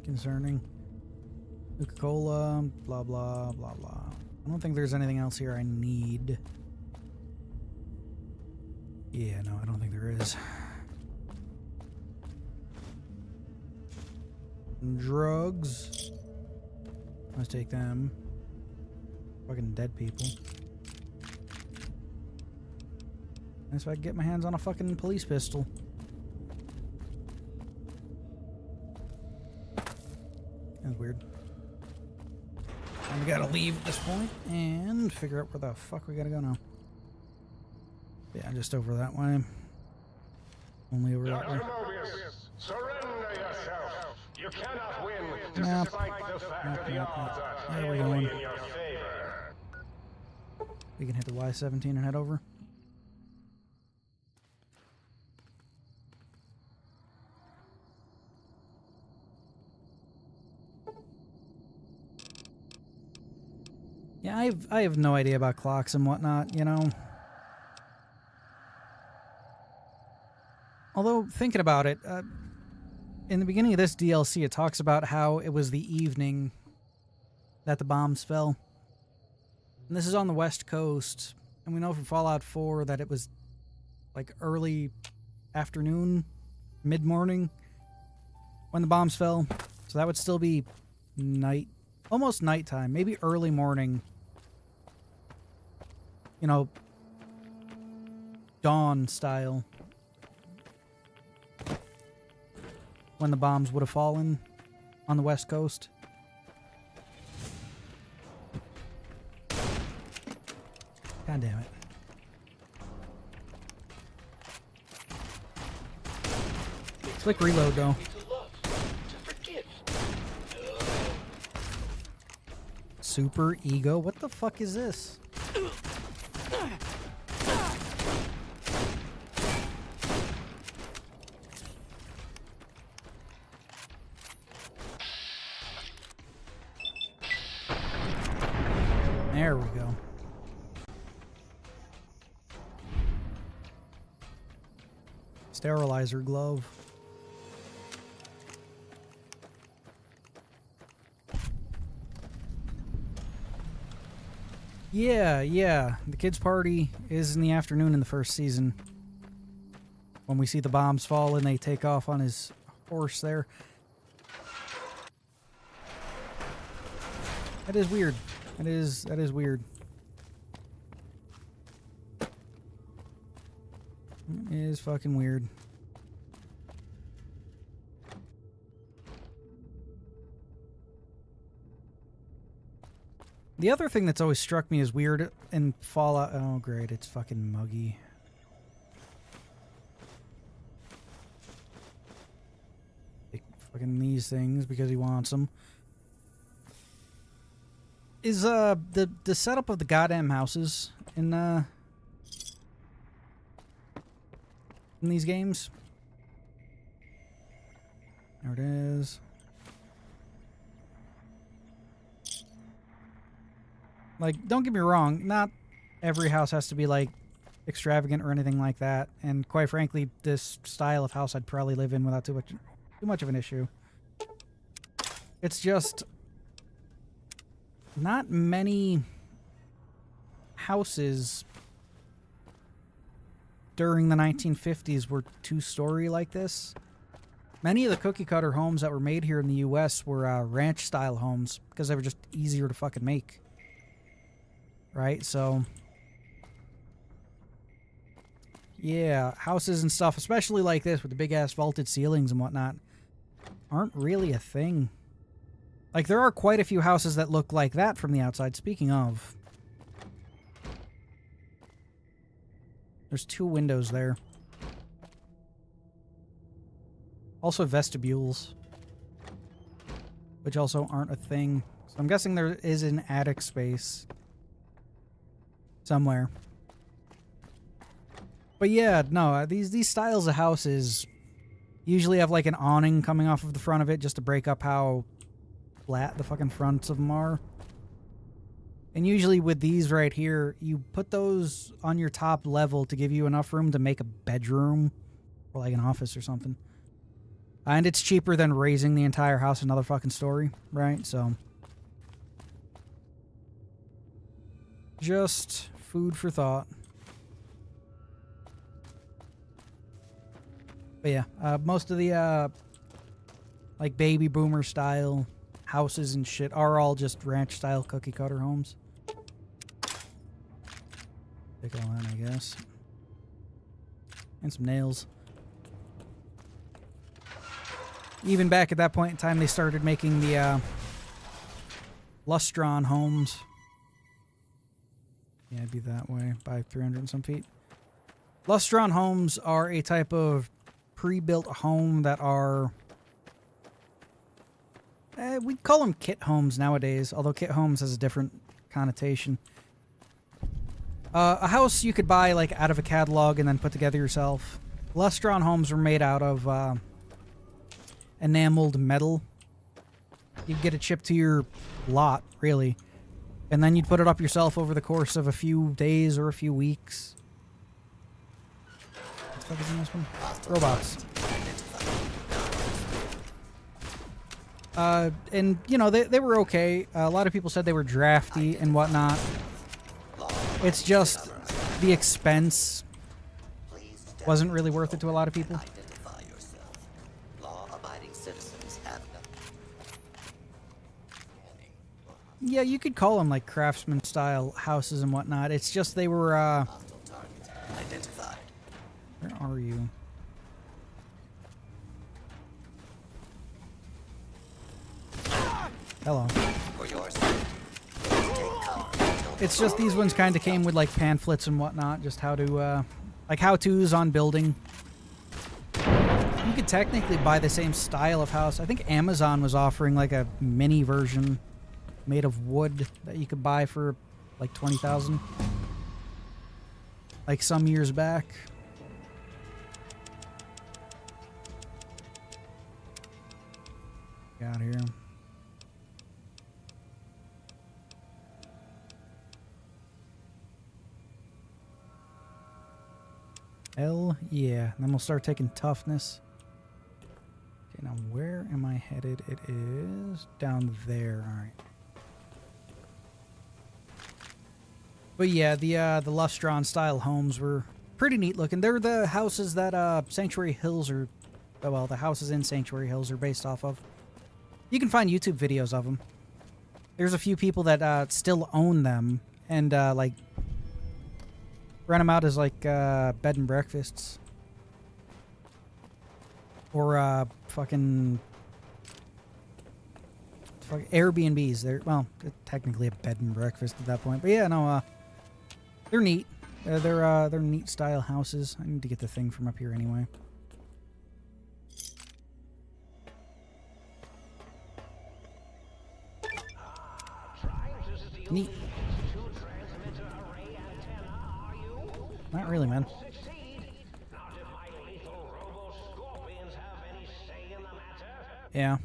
Concerning. Coca-Cola, blah, blah, blah, blah. I don't think there's anything else here I need. Yeah, no, I don't think there is. Drugs. Let's take them. Fucking dead people. And so I can get my hands on a fucking police pistol. That's weird. And we gotta leave at this point and figure out where the fuck we gotta go now. Yeah, just over that way. Only over that way. Surrender yourself. You cannot win Nope. despite the fact that the odds are There we heavily go. in your favor. We can hit the Y-17 and head over. Yeah, I have no idea about clocks and whatnot, you know. Although, thinking about it, in the beginning of this DLC, it talks about how it was the evening that the bombs fell. And this is on the West Coast, and we know from Fallout 4 that it was like early afternoon, mid-morning when the bombs fell. So that would still be night, almost nighttime, maybe early morning. You know, dawn style. When the bombs would have fallen on the West Coast. God damn it. Click reload though. Super ego? What the fuck is this? There we go. Sterilizer glove. Yeah. The kids' party is in the afternoon in the first season. When we see the bombs fall and they take off on his horse there. That is weird. That is weird. It is fucking weird. The other thing that's always struck me as weird in Fallout... Oh, great. It's fucking muggy. Take fucking these things because he wants them. Is the setup of the goddamn houses in these games? There it is. Like, don't get me wrong, not every house has to be like extravagant or anything like that. And quite frankly, this style of house I'd probably live in without too much of an issue. It's just not many houses during the 1950s were two-story like this. Many of the cookie-cutter homes that were made here in the U.S. were ranch-style homes because they were just easier to fucking make. Right? So, yeah, houses and stuff, especially like this with the big-ass vaulted ceilings and whatnot, aren't really a thing. Like, there are quite a few houses that look like that from the outside. Speaking of, there's 2 windows there. Also vestibules, which also aren't a thing. So I'm guessing there is an attic space somewhere. But yeah, no, these styles of houses usually have like an awning coming off of the front of it just to break up how flat the fucking fronts of them are. And usually with these right here, you put those on your top level to give you enough room to make a bedroom or like an office or something. And it's cheaper than raising the entire house another fucking story, right? So just food for thought. But yeah, most of the like baby boomer style houses and shit are all just ranch style cookie cutter homes. Take all that, I guess. And some nails. Even back at that point in time, they started making the Lustron homes. Yeah, it'd be that way, by 300 and some feet. Lustron homes are a type of pre-built home that are... we'd call them kit homes nowadays, although kit homes has a different connotation. A house you could buy like out of a catalog and then put together yourself. Lustron homes were made out of enameled metal. You'd get it shipped to your lot, really. And then you'd put it up yourself over the course of a few days or a few weeks. What the fuck is in this one? Robots. And, you know, they were okay. A lot of people said they were drafty and whatnot. It's just the expense wasn't really worth it to a lot of people. Yeah, you could call them like craftsman style houses and whatnot. It's just they were Identified. where are you? Hello. For yours. It's just these ones kind of came with like pamphlets and whatnot, just how to like how-tos on building. You could technically buy the same style of house. I think Amazon was offering like a mini version made of wood that you could buy for like 20,000. Like some years back. Get out of here. Hell yeah. Then we'll start taking toughness. Okay, now where am I headed? It is down there. Alright. But yeah, the Lustron style homes were pretty neat looking. They're the houses that Sanctuary Hills are, well, the houses in Sanctuary Hills are based off of. You can find YouTube videos of them. There's a few people that still own them and like rent them out as like bed and breakfasts. Or fucking Airbnbs. They're, well, technically a bed and breakfast at that point. But yeah, no, they're neat. They're neat style houses. I need to get the thing from up here anyway. Neat. Not really, man. Yeah.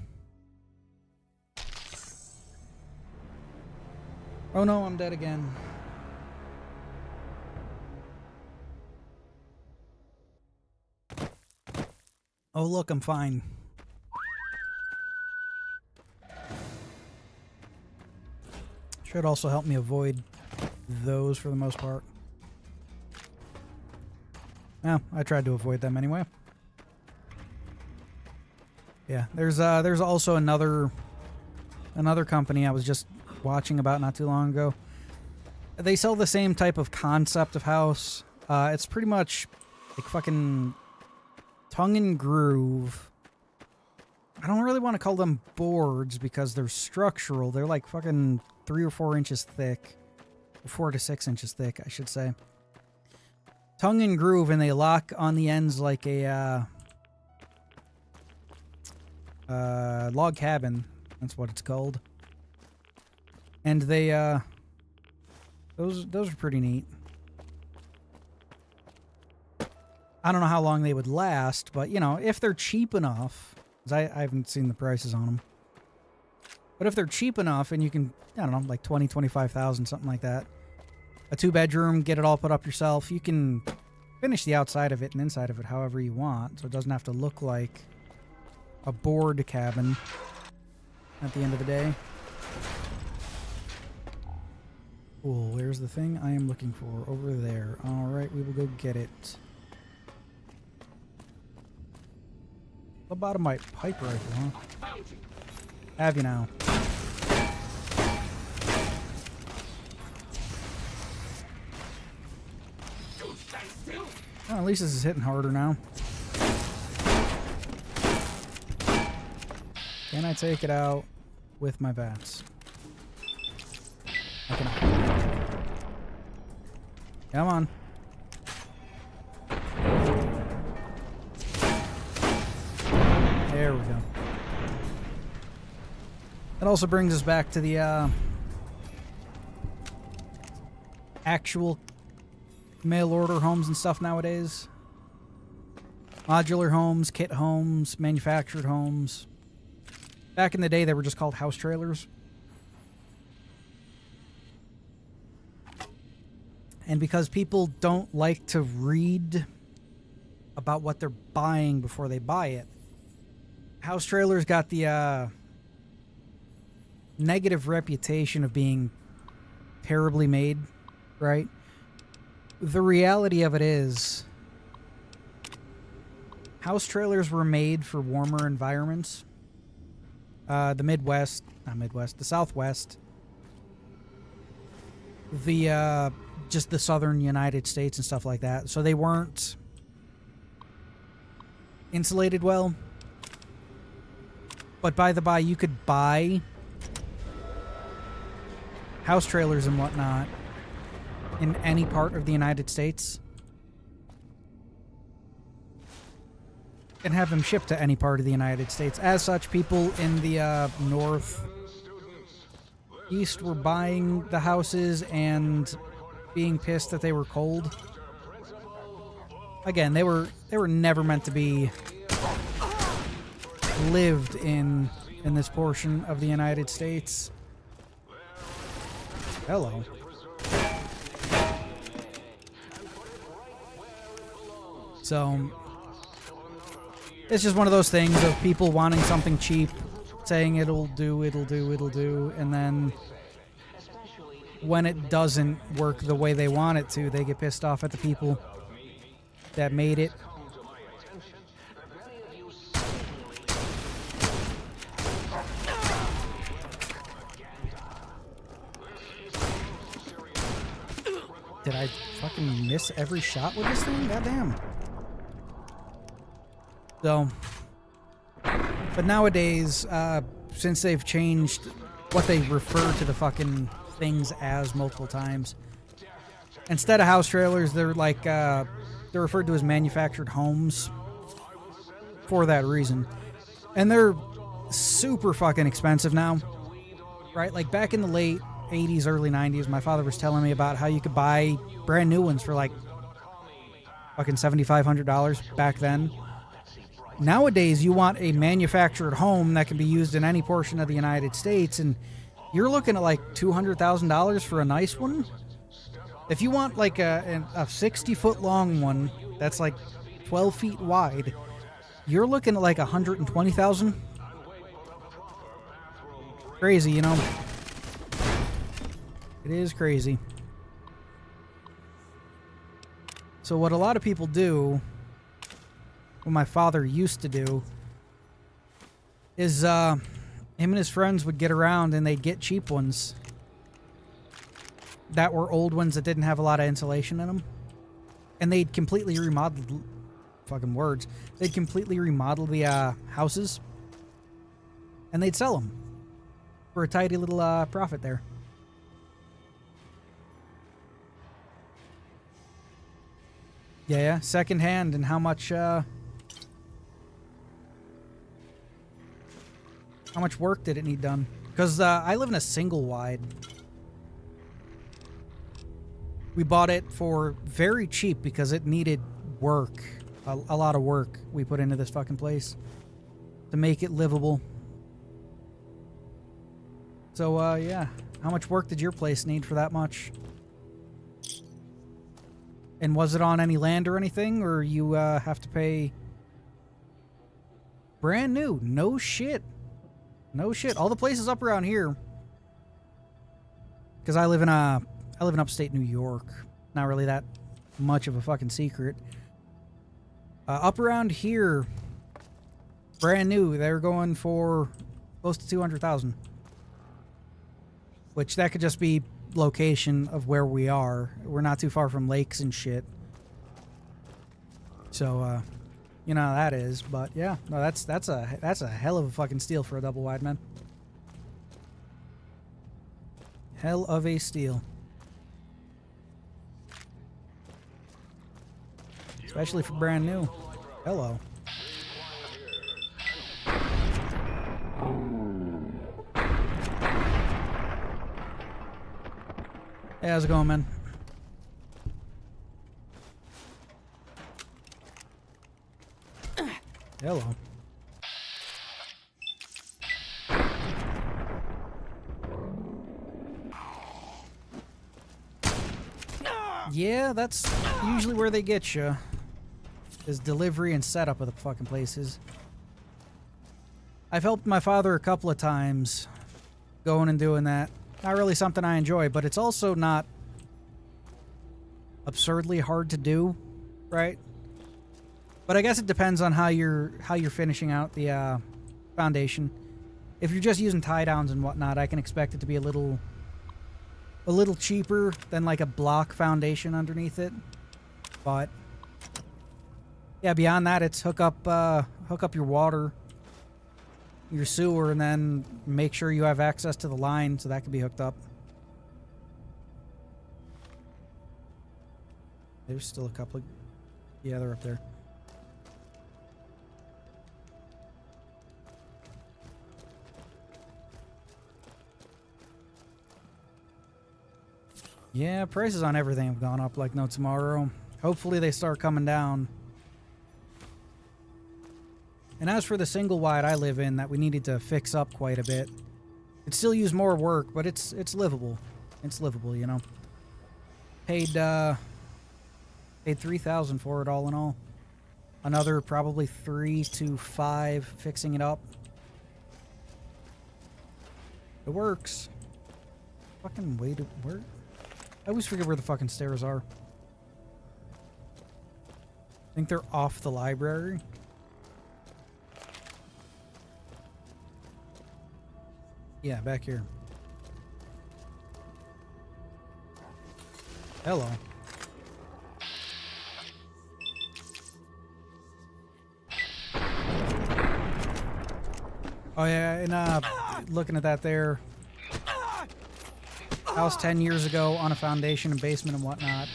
Oh no, I'm dead again. Oh look, I'm fine. Should also help me avoid those for the most part. Yeah, I tried to avoid them anyway. Yeah, there's also another company I was just watching about not too long ago. They sell the same type of concept of house. It's pretty much like fucking tongue and groove. I don't really want to call them boards because they're structural. They're like fucking 3 or 4 inches thick. 4 to 6 inches thick, I should say. Tongue and groove, and they lock on the ends like a log cabin. That's what it's called. And they those are pretty neat. I don't know how long they would last, but you know, if they're cheap enough, 'cause I haven't seen the prices on them. But if they're cheap enough and you can, I don't know, like 20, 25,000, something like that. A 2-bedroom, get it all put up yourself. You can finish the outside of it and inside of it however you want, so it doesn't have to look like a board cabin at the end of the day. Cool, where's the thing I am looking for? Over there. Alright, we will go get it. Lobotomite pipe rifle, huh? Have you now? Oh, at least this is hitting harder now. Can I take it out with my bats? I cannot. Come on. There we go. That also brings us back to the actual mail order homes and stuff nowadays. Modular homes, kit homes, manufactured homes. Back in the day, they were just called house trailers. And because people don't like to read about what they're buying before they buy it, house trailers got the negative reputation of being terribly made, right? The reality of it is, house trailers were made for warmer environments. The Midwest, not Midwest, the Southwest the just the southern United States and stuff like that. So they weren't insulated well. But by the by, you could buy house trailers and whatnot in any part of the United States and have them shipped to any part of the United States. As such, people in the north east were buying the houses and being pissed that they were cold. Again, they were never meant to be lived in this portion of the United States. Hello. So it's just one of those things of people wanting something cheap, saying it'll do, and then when it doesn't work the way they want it to, they get pissed off at the people that made it. Did I fucking miss every shot with this thing? Goddamn. So, but nowadays, since they've changed what they refer to the fucking things as multiple times, instead of house trailers, they're like, they're referred to as manufactured homes for that reason. And they're super fucking expensive now, right? Like back in the late 80s, early 90s, my father was telling me about how you could buy brand new ones for like fucking $7,500 back then. Nowadays, you want a manufactured home that can be used in any portion of the United States, and you're looking at like $200,000 for a nice one. If you want like a 60-foot long one that's like 12 feet wide, you're looking at like $120,000. Crazy, you know? It is crazy. So what a lot of people do, what my father used to do, is him and his friends would get around and they'd get cheap ones that were old ones that didn't have a lot of insulation in them. And they'd completely remodel, fucking words, they'd completely remodel the houses and they'd sell them for a tidy little profit there. Yeah, second hand, and how much work did it need done? Because I live in a single wide. We bought it for very cheap because it needed work, a lot of work we put into this fucking place to make it livable. So yeah, how much work did your place need for that much? And was it on any land or anything, or you have to pay brand new? No shit. No shit. All the places up around here, because I live in upstate New York. Not really that much of a fucking secret. Up around here, brand new, they're going for close to 200,000. Which that could just be location of where we are. We're not too far from lakes and shit. So, you know how that is. But yeah, no, that's a hell of a fucking steal for a double wide, man. Hell of a steal. Especially for brand new. Hello. Hey, how's it going, man? Hello. Yeah, that's usually where they get you. Is delivery and setup of the fucking places. I've helped my father a couple of times going and doing that. Not really something I enjoy, but it's also not absurdly hard to do, right? But I guess it depends on how you're finishing out the foundation. If you're just using tie downs and whatnot, I can expect it to be a little a little cheaper than like a block foundation underneath it. But yeah, beyond that, it's hook up your water, your sewer, and then make sure you have access to the line so that can be hooked up. There's still a couple of... Yeah, they're up there. Yeah, prices on everything have gone up like no tomorrow. Hopefully they start coming down. And as for the single wide I live in that we needed to fix up quite a bit, it still use more work, but it's livable. It's livable, you know. Paid $3,000 for it all in all. Another probably 3 to 5 fixing it up. It works. Fucking way to work. I always forget where the fucking stairs are. I think they're off the library. Yeah, back here. Hello. Oh yeah, and looking at that there. House 10 years ago on a foundation and basement and whatnot.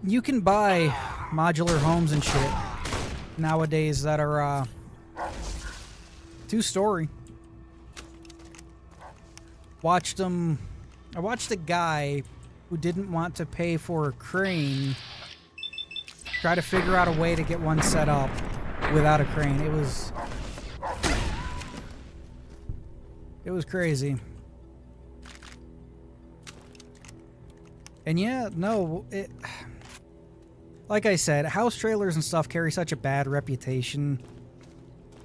You can buy modular homes and shit nowadays that are 2-story. I watched a guy who didn't want to pay for a crane try to figure out a way to get one set up without a crane. It was crazy. And yeah, no, like I said, house trailers and stuff carry such a bad reputation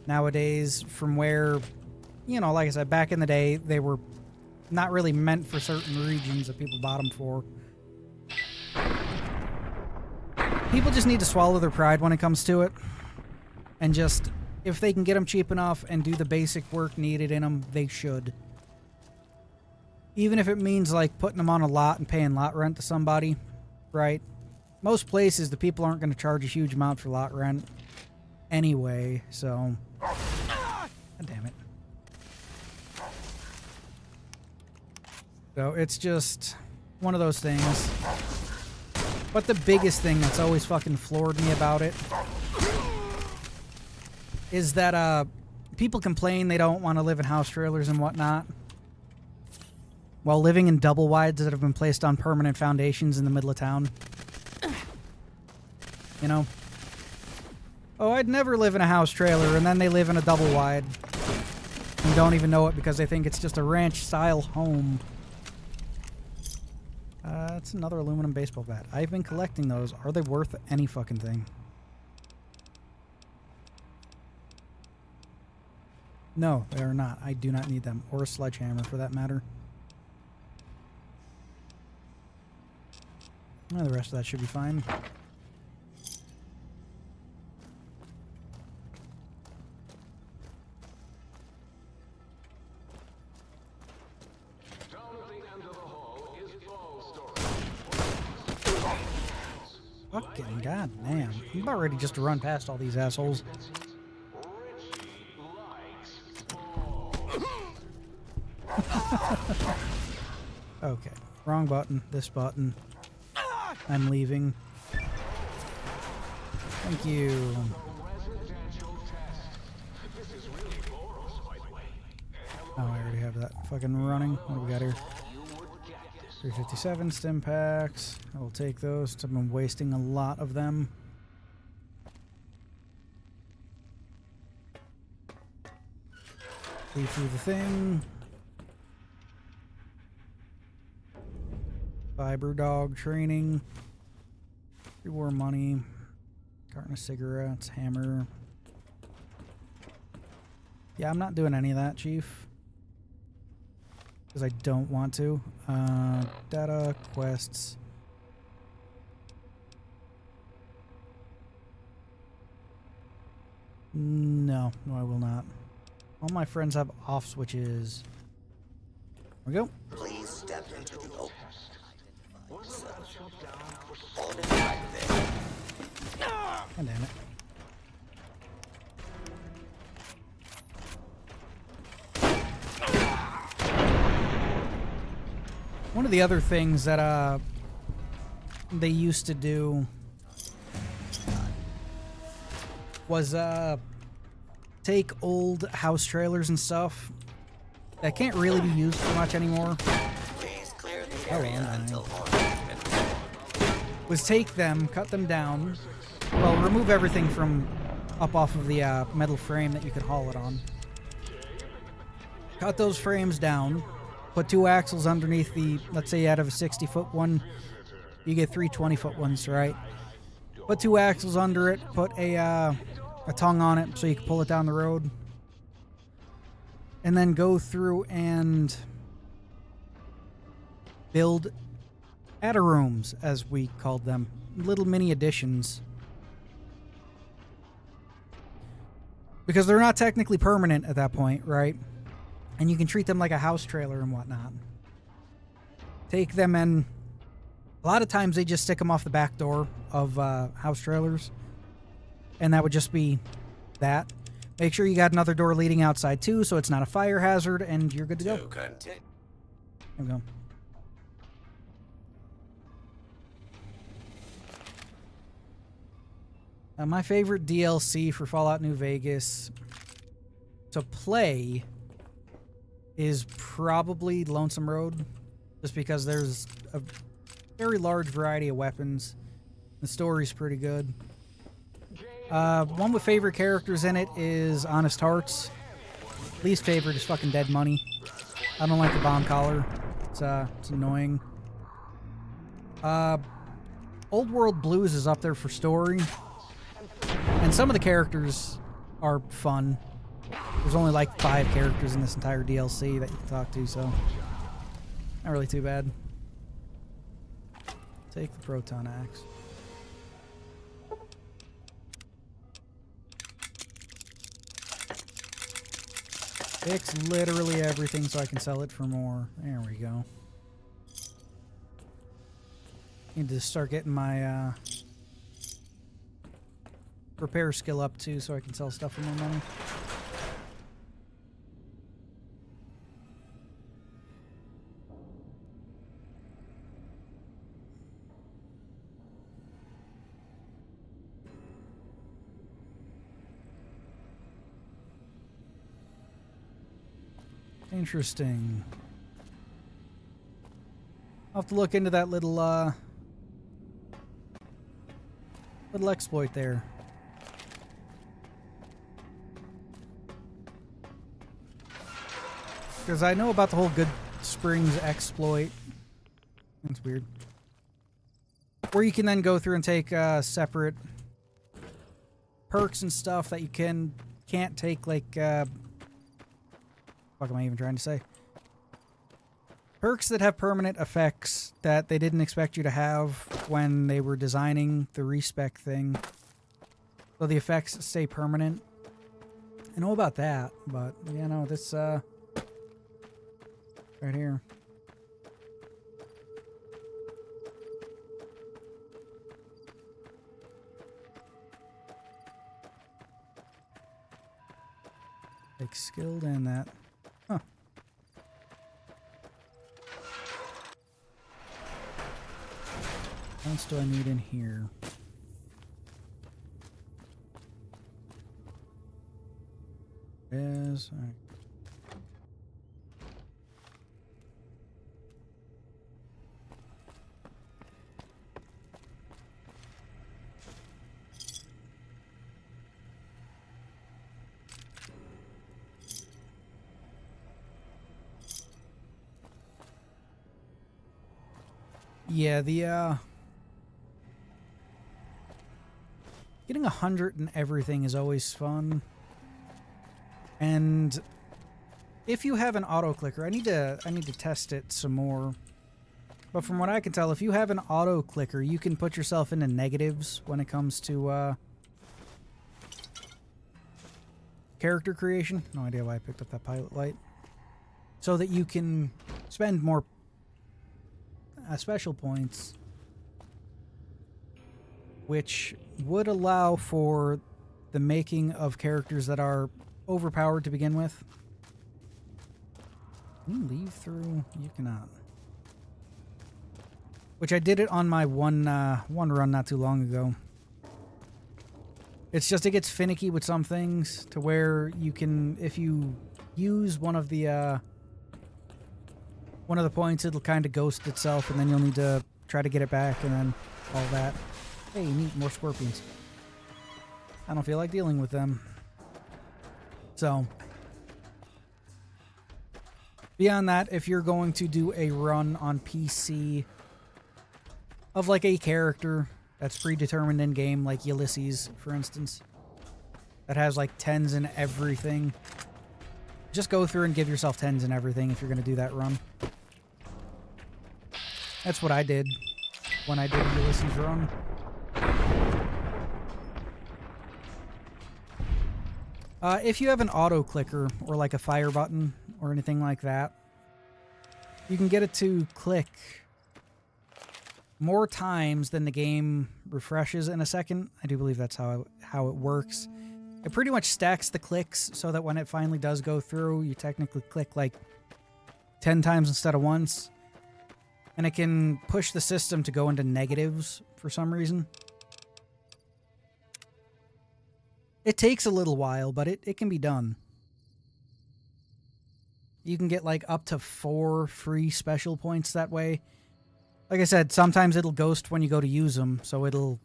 nowadays from where, you know, like I said, back in the day, they were not really meant for certain regions that people bought them for. People just need to swallow their pride when it comes to it. And just, if they can get them cheap enough and do the basic work needed in them, they should. Even if it means, like, putting them on a lot and paying lot rent to somebody, right? Most places, the people aren't going to charge a huge amount for lot rent anyway, so... God damn it. So, it's just one of those things. But the biggest thing that's always fucking floored me about it is that, people complain they don't want to live in house trailers and whatnot, while living in double wides that have been placed on permanent foundations in the middle of town. You know? Oh, I'd never live in a house trailer, and then they live in a double wide and don't even know it because they think it's just a ranch-style home. That's another aluminum baseball bat. I've been collecting those. Are they worth any fucking thing? No, they are not. I do not need them. Or a sledgehammer, for that matter. Well, the rest of that should be fine. Fucking goddamn. I'm about ready just to run past all these assholes. Okay. Wrong button. This button. I'm leaving. Thank you. Oh, I already have that fucking running. What do we got here? 357 stim packs. I will take those. I've been wasting a lot of them. Leave through the thing. Fiber dog training. Reward money. Carton of cigarettes. Hammer. Yeah, I'm not doing any of that, Chief. Because I don't want to. Data, quests. No, I will not. All my friends have off switches. we go. Please step into the open. Hold it right there. God damn it. One of the other things that they used to do was take old house trailers and stuff that can't really be used too much anymore. Please clear the area until Was take them, cut them down, well, remove everything from up off of the metal frame that you could haul it on. Cut those frames down, put 2 axles underneath the, let's say out of a 60-foot one, you get 3 20-foot ones, right? Put 2 axles under it, put a tongue on it so you can pull it down the road. And then go through and build adder rooms, as we called them. Little mini additions. Because they're not technically permanent at that point, right? And you can treat them like a house trailer and whatnot. Take them and a lot of times they just stick them off the back door of house trailers. And that would just be that. Make sure you got another door leading outside too, so it's not a fire hazard, and you're good to go. There we go. My favorite DLC for Fallout New Vegas to play is probably Lonesome Road, just because there's a very large variety of weapons. The story's pretty good. One with favorite characters in it is Honest Hearts. Least favorite is fucking Dead Money. I don't like the bomb collar. It's annoying. Old World Blues is up there for story. And some of the characters are fun. There's only like 5 characters in this entire DLC that you can talk to, so not really too bad. Take the proton axe. Fix literally everything so I can sell it for more. There we go. Need to start getting my repair skill up too so I can sell stuff for more money. Interesting. I'll have to look into that little exploit there. Because I know about the whole Good Springs exploit. That's weird. Where you can then go through and take separate perks and stuff that you can't take, like what am I even trying to say? Perks that have permanent effects that they didn't expect you to have when they were designing the respec thing. So the effects stay permanent. I know about that, but you know, this right here. Like skilled and that. Huh. What else do I need in here? Yes. All right. Yeah, the getting 100 and everything is always fun. And if you have an auto clicker, I need to test it some more. But from what I can tell, if you have an auto clicker, you can put yourself into negatives when it comes to character creation. No idea why I picked up that pilot light. So that you can spend more special points, which would allow for the making of characters that are overpowered to begin with. Can you leave through? You cannot. Which I did it on my one run not too long ago. It's just it gets finicky with some things to where you can, if you use one of the points, it'll kind of ghost itself, and then you'll need to try to get it back, and then all that. Hey, neat, more scorpions. I don't feel like dealing with them. So, beyond that, if you're going to do a run on PC of like a character that's predetermined in game, like Ulysses, for instance, that has like 10s and everything, just go through and give yourself 10s and everything if you're going to do that run. That's what I did when I did a Ulysses run. If you have an auto clicker or like a fire button or anything like that, you can get it to click more times than the game refreshes in a second. I do believe that's how it works. It pretty much stacks the clicks so that when it finally does go through, you technically click like 10 times instead of once. And it can push the system to go into negatives for some reason. It takes a little while, but it can be done. You can get like up to 4 free special points that way. Like I said, sometimes it'll ghost when you go to use them, so it'll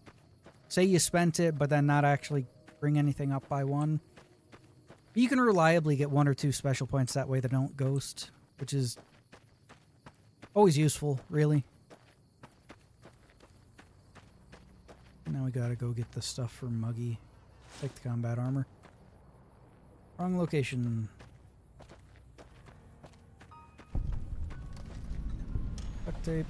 say you spent it, but then not actually bring anything up by 1. But you can reliably get 1 or 2 special points that way that don't ghost, which is always useful, really. Now we gotta go get the stuff for Muggy. Take the combat armor. Wrong location. Duct tape.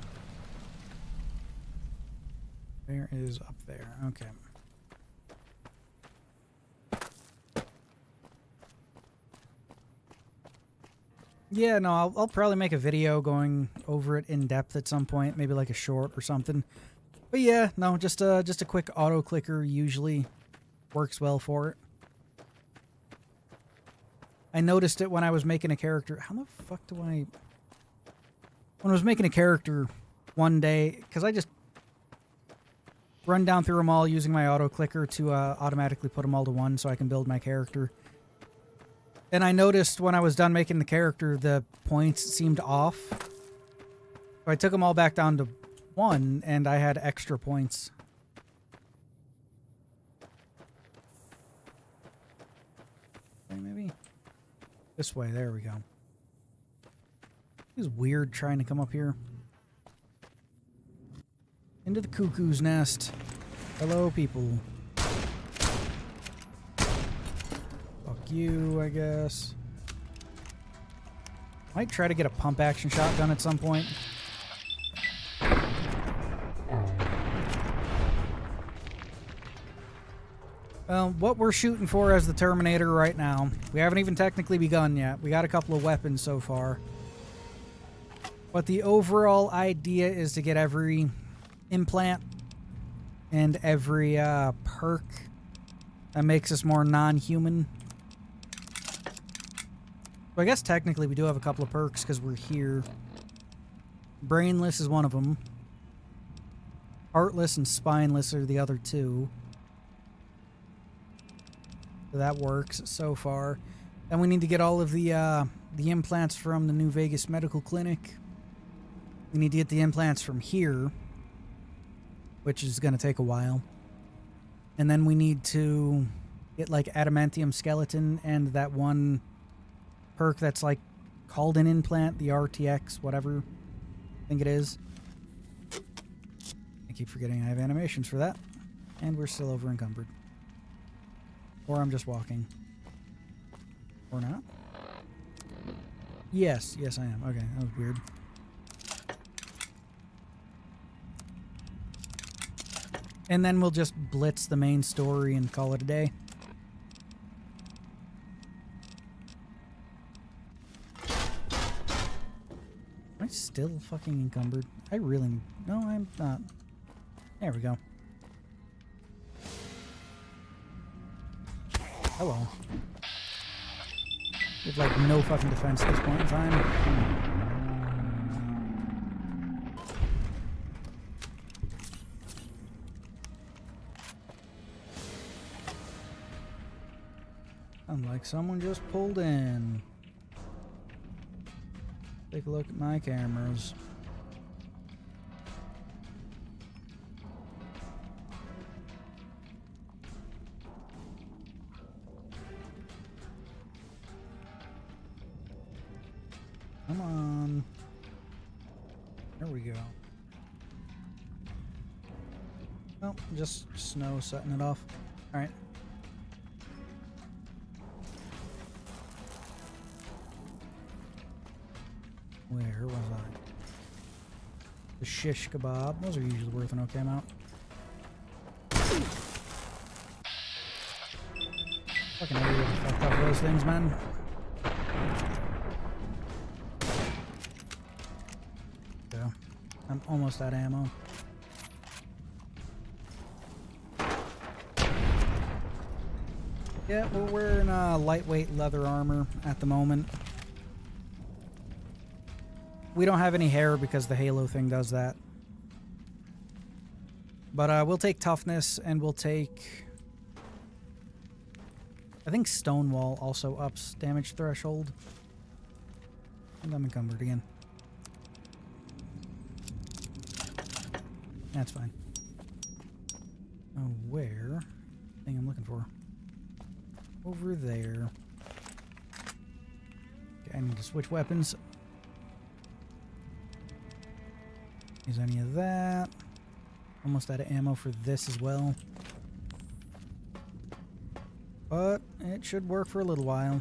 Where is up there? Okay. Yeah, no, I'll probably make a video going over it in depth at some point, maybe like a short or something. But yeah, no, just a quick auto clicker usually works well for it. I noticed it when I was making a character. How the fuck do I... When I was making a character one day, because I just run down through them all using my auto clicker to automatically put them all to 1 so I can build my character. And I noticed when I was done making the character, the points seemed off. So I took them all back down to 1, and I had extra points. Okay, maybe this way. There we go. It was weird trying to come up here. Into the cuckoo's nest. Hello, people. Fuck you, I guess. Might try to get a pump action shotgun at some point. Well, what we're shooting for as the Terminator right now, we haven't even technically begun yet. We got a couple of weapons so far. But the overall idea is to get every implant and every perk that makes us more non-human. So I guess technically we do have a couple of perks because we're here. Brainless is one of them. Heartless and spineless are the other 2. So that works so far. Then we need to get all of the implants from the New Vegas Medical Clinic. We need to get the implants from here, which is going to take a while. And then we need to get like adamantium skeleton and that one perk that's like called an implant, the RTX, whatever I think it is. I keep forgetting I have animations for that. And we're still over encumbered. Or I'm just walking. Or not? Yes, yes I am. Okay, that was weird. And then we'll just blitz the main story and call it a day. still fucking encumbered? I really... No, I'm not. There we go. Hello. You have, like, no fucking defense at this point in time. Sounds like someone just pulled in. Take a look at my cameras. Come on. There we go. Oh, just snow setting it off. Alright. Where was I? The shish kebab. Those are usually worth an okay amount. Fucking everybody fucked up those things, man. Yeah. I'm almost out of ammo. Yeah, we're wearing lightweight leather armor at the moment. We don't have any hair because the Halo thing does that. But we'll take toughness, and we'll take... I think Stonewall also ups damage threshold. And I'm encumbered again. That's fine. Oh, where? Thing I'm looking for. Over there. Okay, I need to switch weapons. Use any of that. Almost out of ammo for this as well. But it should work for a little while.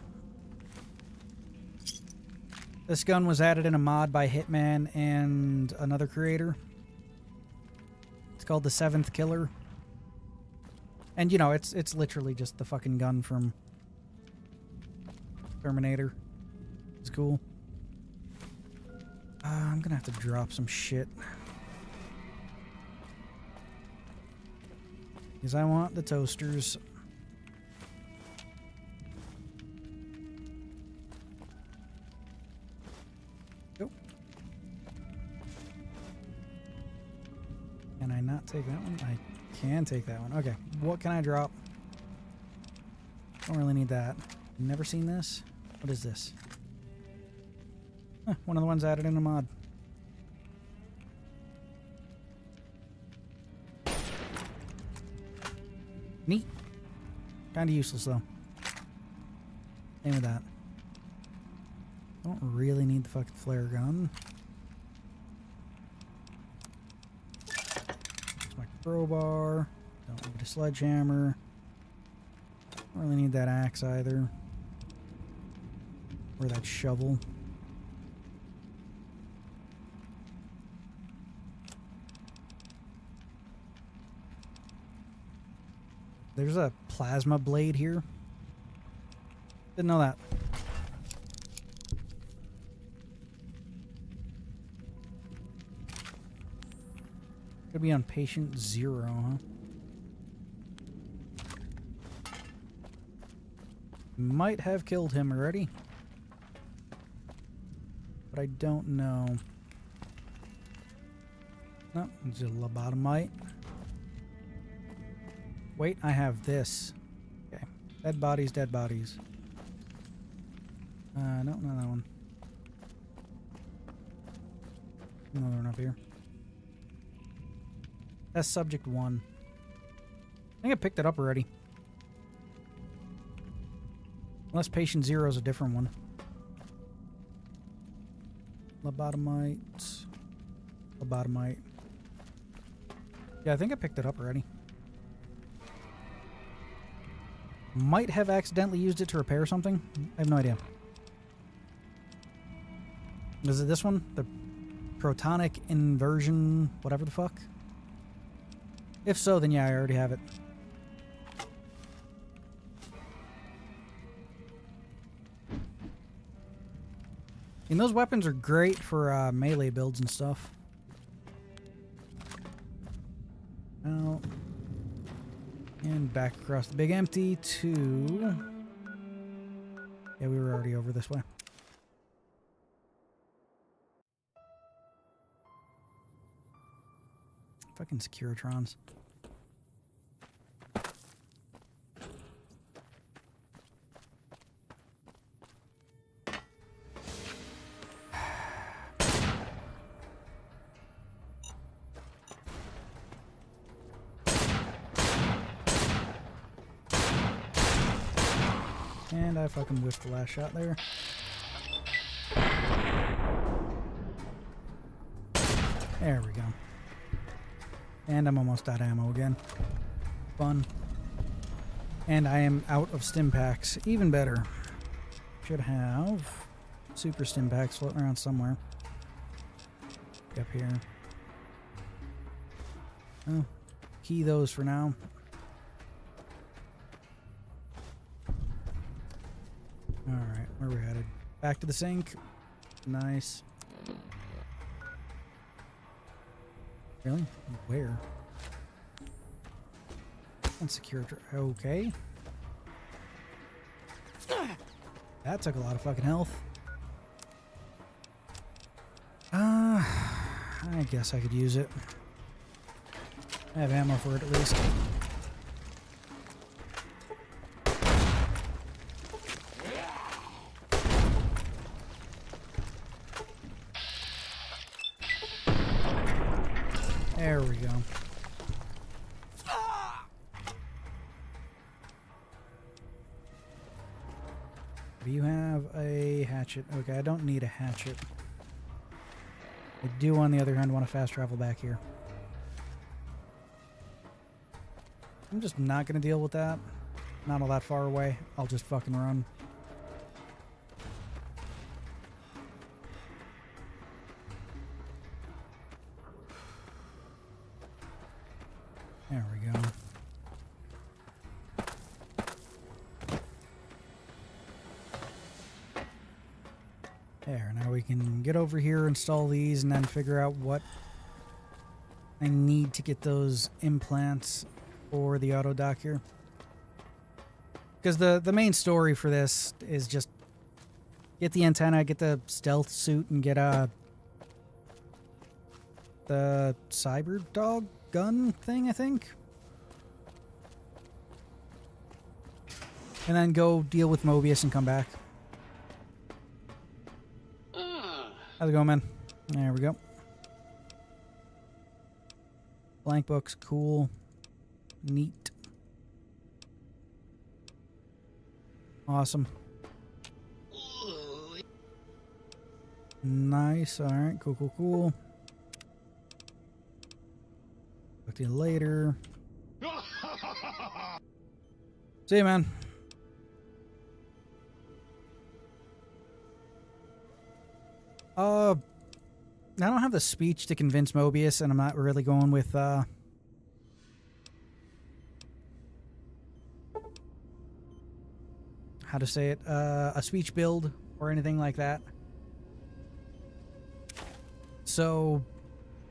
This gun was added in a mod by Hitman and another creator. It's called the 7th Killer. And you know, it's literally just the fucking gun from Terminator. It's cool. I'm gonna have to drop some shit. Because I want the toasters. Go. Can I not take that one? I can take that one. Okay, what can I drop? Don't really need that. Never seen this. What is this? Huh, one of the ones added in a mod. Neat. Kinda useless though. Same with that. Don't really need the fucking flare gun. It's my crowbar. Don't need a sledgehammer. Don't really need that axe either. Or that shovel. There's a plasma blade here. Didn't know that. Could be on patient 0, huh? Might have killed him already. But I don't know. No, it's a lobotomite. Wait, I have this. Okay. Dead bodies, dead bodies. No, not that one. Another one up here. That's subject 1. I think I picked it up already. Unless patient 0 is a different one. Lobotomite. Lobotomite. Yeah, I think I picked it up already. Might have accidentally used it to repair something. I have no idea. Is it this one? The protonic inversion, whatever the fuck? If so, then yeah, I already have it. And those weapons are great for melee builds and stuff. Out. And back across the big empty to... Yeah, we were already over this way. Fucking Securitrons. And I fucking whiffed the last shot there. There we go. And I'm almost out of ammo again. Fun. And I am out of stim packs. Even better. Should have super stim packs floating around somewhere. Up here. Oh, key those for now. Alright, where are we headed? Back to the sink. Nice. Really? Where? Unsecure. Okay. That took a lot of fucking health. I guess I could use it. I have ammo for it at least. There we go. Do you have a hatchet? Okay, I don't need a hatchet. I do, on the other hand, want to fast travel back here. I'm just not going to deal with that. Not all that far away. I'll just fucking run. There we go. There, now we can get over here, install these, and then figure out what I need to get those implants for the auto dock here. Because the main story for this is just get the antenna, get the stealth suit, and get the cyber dog gun thing, I think. And then go deal with Mobius and come back. How's it going, man? There we go. Blank books, cool. Neat. Awesome. Nice. Alright, cool, cool, cool. Talk to you later. See you, man. I don't have the speech to convince Mobius, and I'm not really going with, how to say it, a speech build or anything like that. So,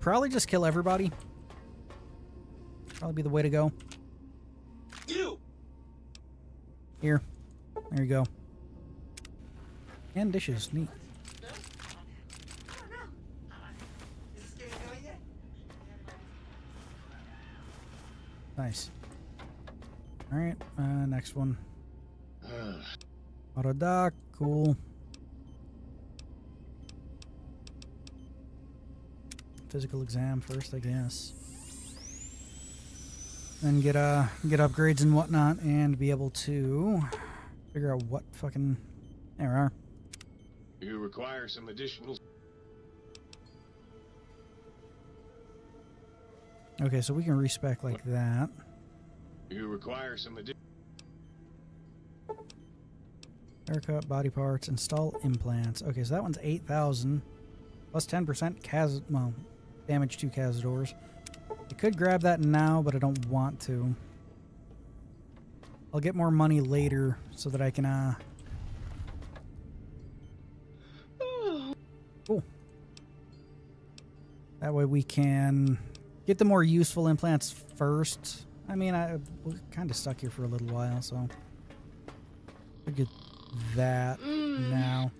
probably just kill everybody. Probably be the way to go. You! Here. There you go. And dishes. Neat. Nice. Alright, next one. Auto dock, cool. Physical exam first, I guess. Then get upgrades and whatnot, and be able to figure out what fucking... There we are. You require some additional... Okay, so we can respec like that. You require some additional... Haircut, body parts, install implants. Okay, so that one's 8,000 plus 10% well, damage to Cazadors. I could grab that now, but I don't want to. I'll get more money later so that I can Cool. That way we can get the more useful implants first. I mean, we're kind of stuck here for a little while, so we get that now.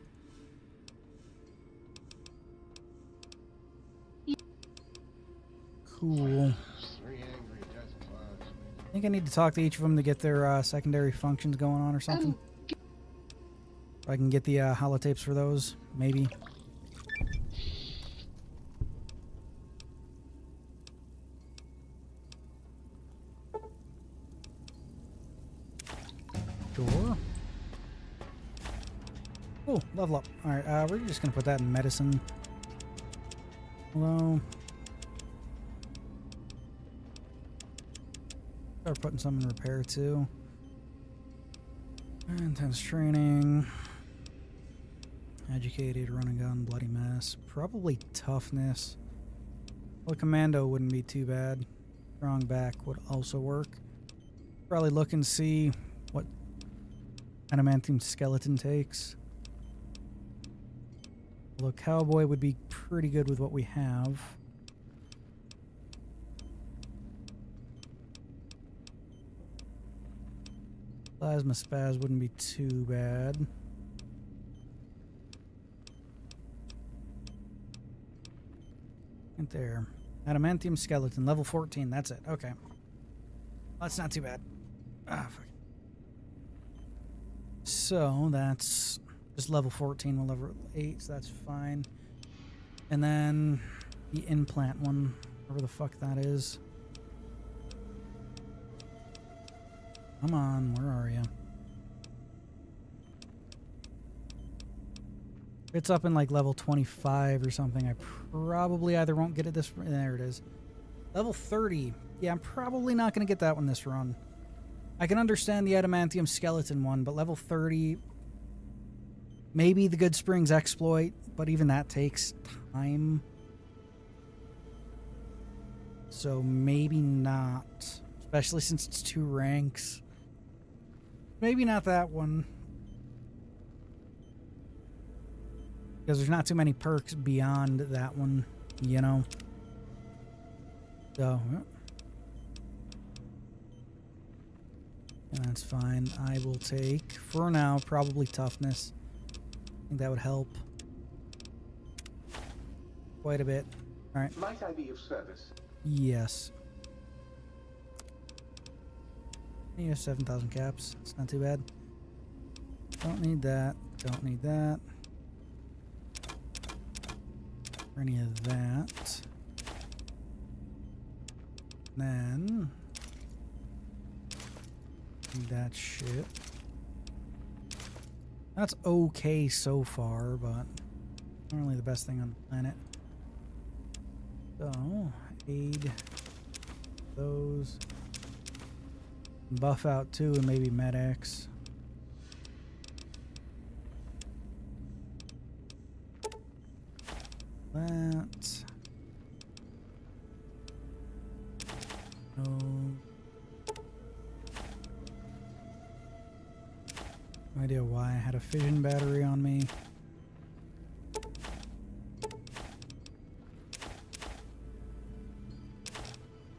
Cool. I think I need to talk to each of them to get their secondary functions going on or something. So I can get the holotapes for those, maybe. Sure. Oh, level up. Alright, we're just gonna put that in medicine. Hello. Start putting some in repair too. Intense training. Educated, run and gun, bloody mess. Probably toughness. Well, commando wouldn't be too bad. Strong back would also work. Probably look and see what adamantium skeleton takes. Although cowboy would be pretty good with what we have. Plasma spaz wouldn't be too bad. Right there. Adamantium skeleton, level 14. That's it. Okay. That's not too bad. Ah, fuck. So that's just level 14. We'll level 8, so that's fine. And then the implant one, whatever the fuck that is. Come on, where are you? If it's up in like level 25 or something, I probably either won't get it this... There it is. Level 30. Yeah, I'm probably not going to get that one this run. I can understand the adamantium skeleton one, but level 30... Maybe the Good Springs exploit, but even that takes time. So maybe not. Especially since it's 2 ranks. Maybe not that one. Because there's not too many perks beyond that one, you know? So, that's fine. I will take, for now, probably toughness. I think that would help. Quite a bit. Alright. Might I be of service? Yes. Yeah, 7,000 caps. It's not too bad. Don't need that. Don't need that. Or any of that. Then need that shit. That's okay so far, but not really the best thing on the planet. So aid those. Buff out too, and maybe Med-X. That. No. No idea why I had a fission battery on me.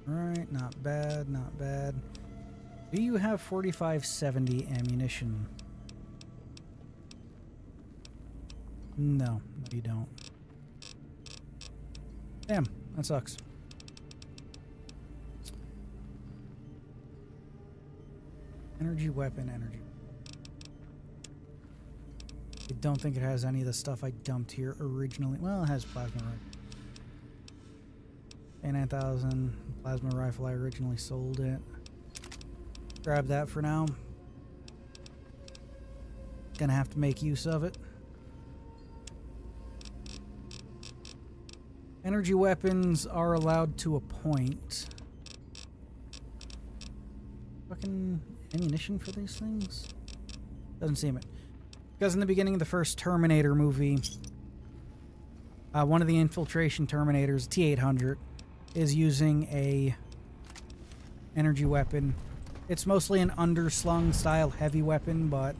Alright, not bad, not bad. Do you have 4570 ammunition? No, you don't. Damn, that sucks. Energy weapon, energy. I don't think it has any of the stuff I dumped here originally. Well, it has plasma rifle. A9000 plasma rifle. I originally sold it. Grab that for now. Gonna have to make use of it. Energy weapons are allowed to a point. Fucking ammunition for these things? Doesn't seem it. Because in the beginning of the first Terminator movie, one of the infiltration Terminators, T-800, is using a energy weapon. It's mostly an underslung style heavy weapon, but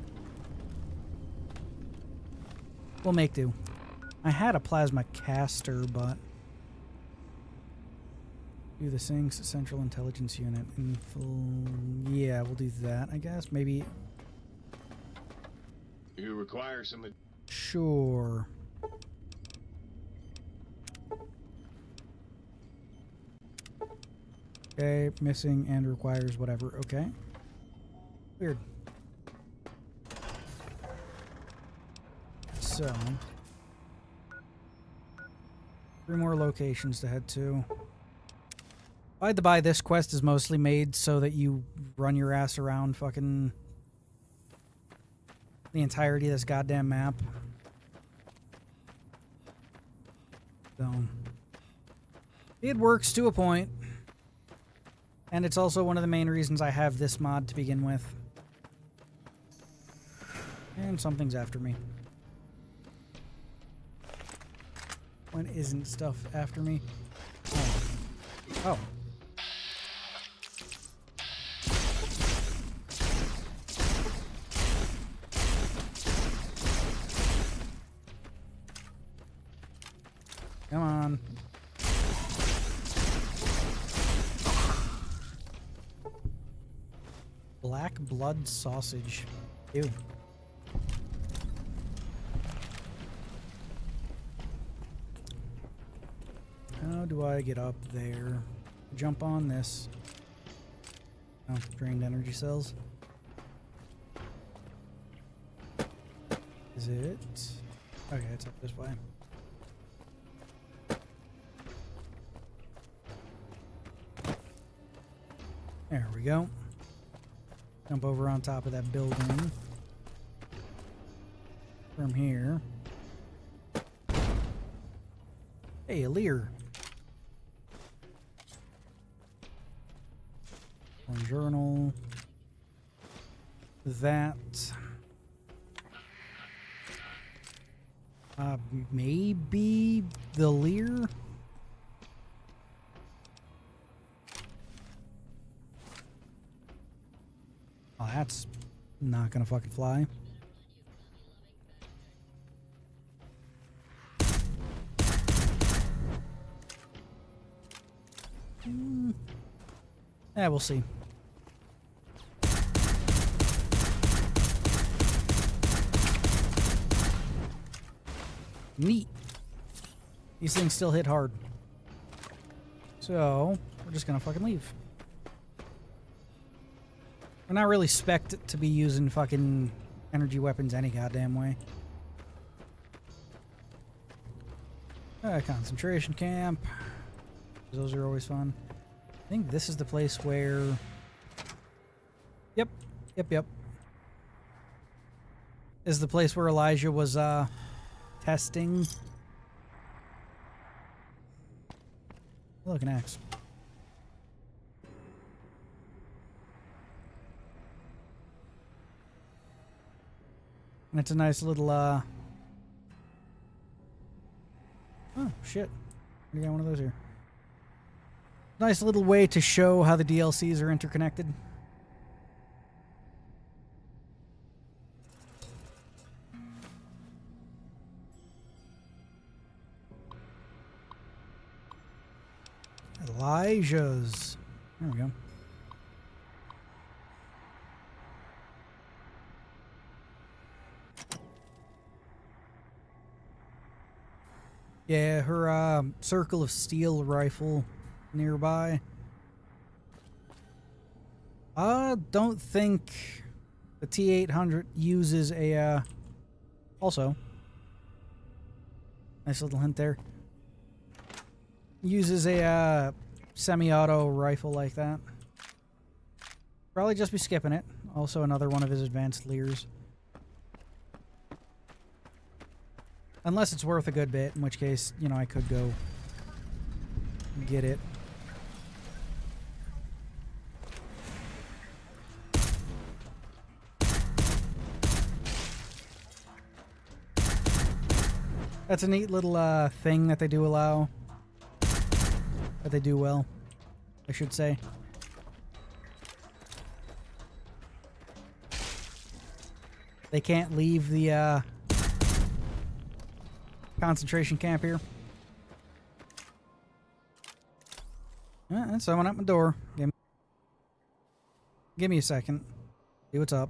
we'll make do. I had a plasma caster, but... Do the Sinks Central Intelligence Unit. Yeah, we'll do that, I guess. Maybe... You require some... Sure. Okay, missing and requires whatever. Okay. Weird. So... 3 more locations to head to. By the by, this quest is mostly made so that you run your ass around fucking the entirety of this goddamn map. So, it works to a point. And it's also one of the main reasons I have this mod to begin with. And something's after me. When isn't stuff after me? Oh. Oh. Come on. Black blood sausage. Ew. How do I get up there? Jump on this. Oh, drained energy cells. Is it? Okay, it's up this way. There we go. Jump over on top of that building. From here. Hey, a Lear. One journal. That. Maybe the Lear? Oh, that's not gonna fucking fly. Yeah, we'll see. Neat. These things still hit hard. So, we're just gonna fucking leave. We're not really spec'd to be using fucking energy weapons any goddamn way. Concentration camp. Those are always fun. I think this is the place where... Yep. This is the place where Elijah was, testing. Look, an axe. And it's a nice little, Oh, shit. We got one of those here. Nice little way to show how the DLCs are interconnected. Elijah's. There we go. Yeah, her circle of steel rifle nearby. I don't think the T-800 uses a also nice little hint there. Uses a semi-auto rifle like that. Probably just be skipping it. Also another one of his advanced Lears. Unless it's worth a good bit, in which case, you know, I could go get it. That's a neat little thing that they do allow. That they do well, I should say. They can't leave the concentration camp here. And someone at my door. Give me a second. See what's up.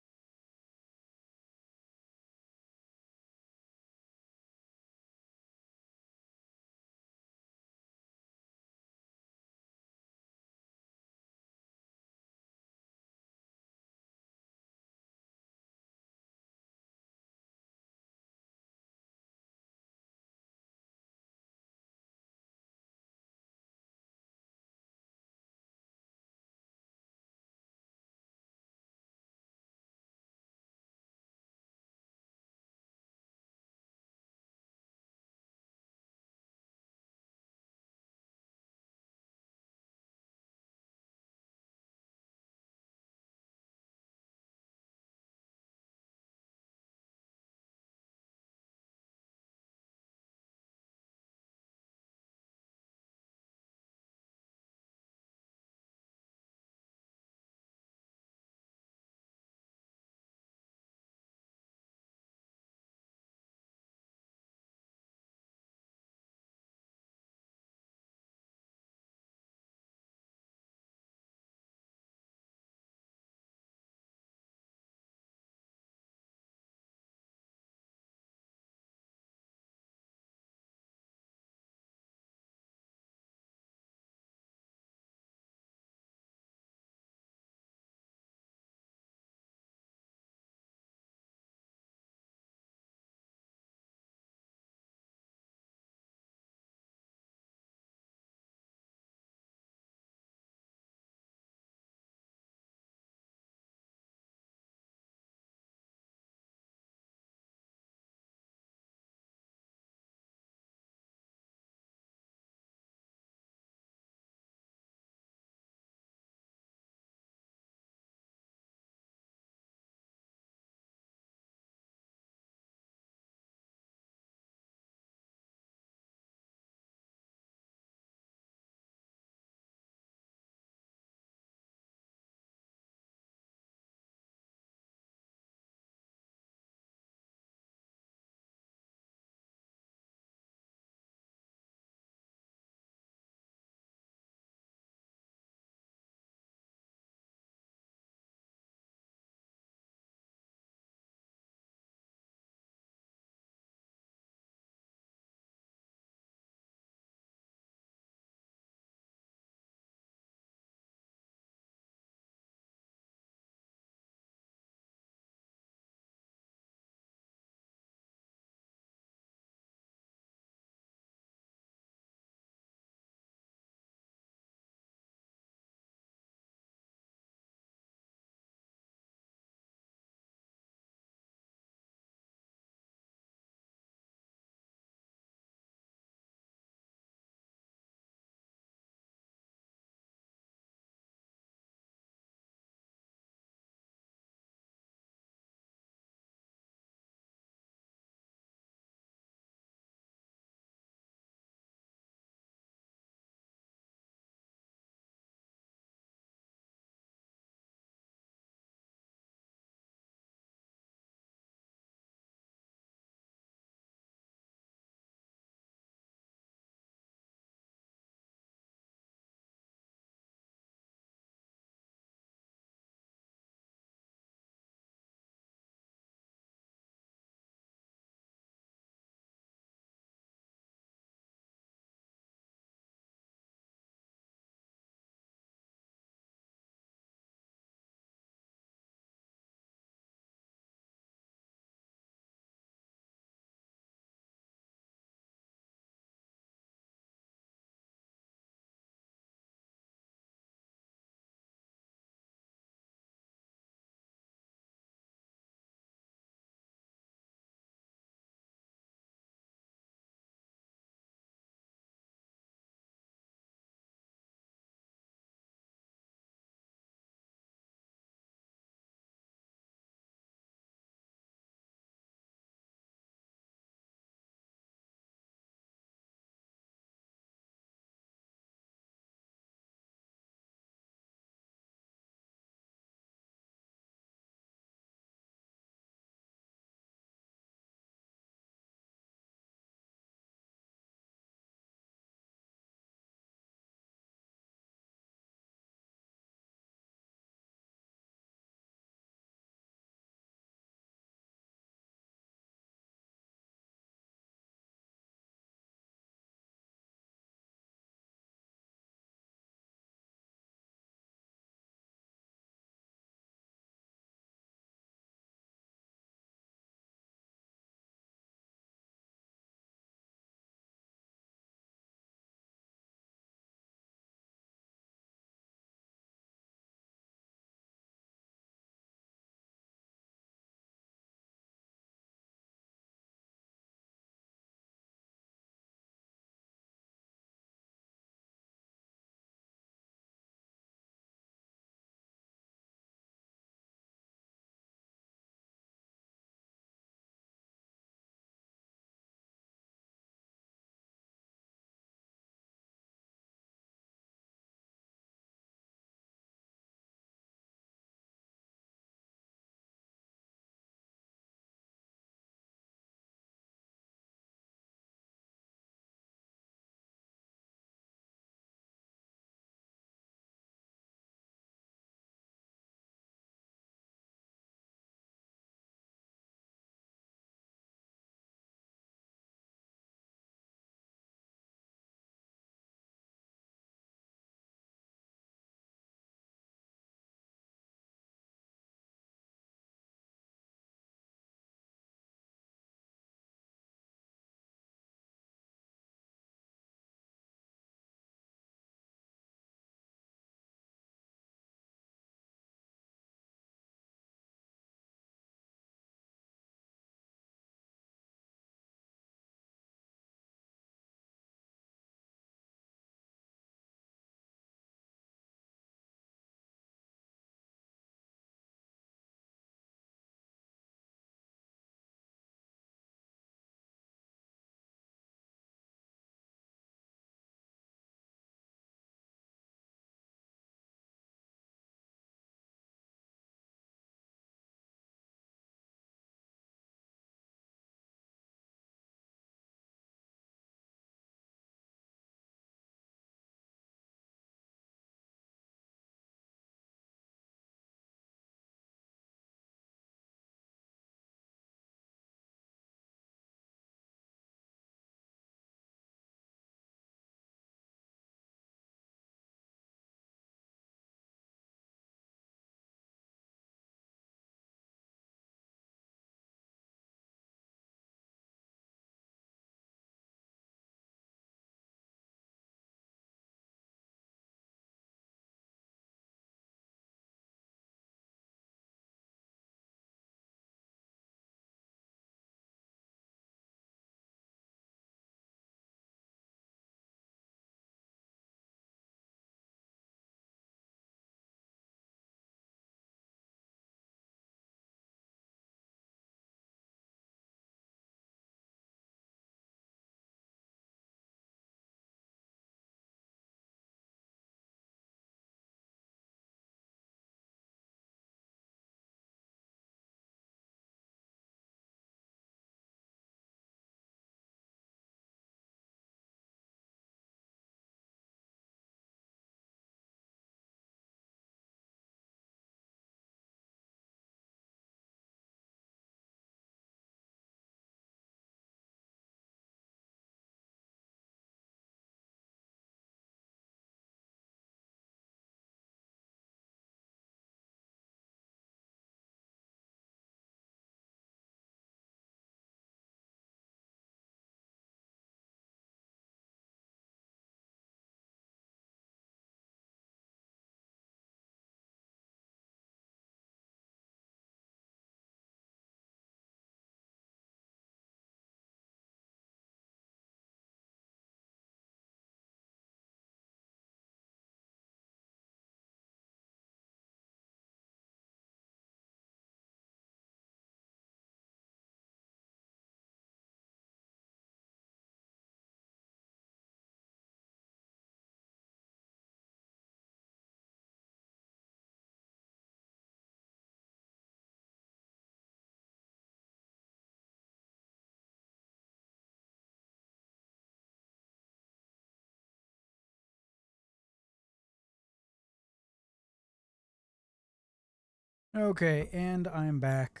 Okay, and I'm back.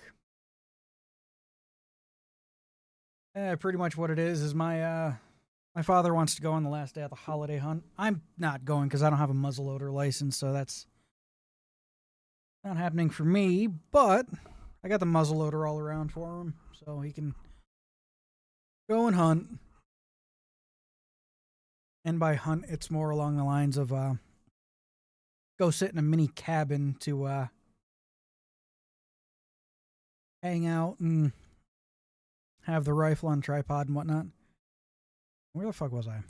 Pretty much what it is my my father wants to go on the last day of the holiday hunt. I'm not going because I don't have a muzzleloader license, so that's not happening for me, but I got the muzzleloader all around for him, so he can go and hunt. And by hunt, it's more along the lines of go sit in a mini cabin to hang out and have the rifle on tripod and whatnot. Where the fuck was I?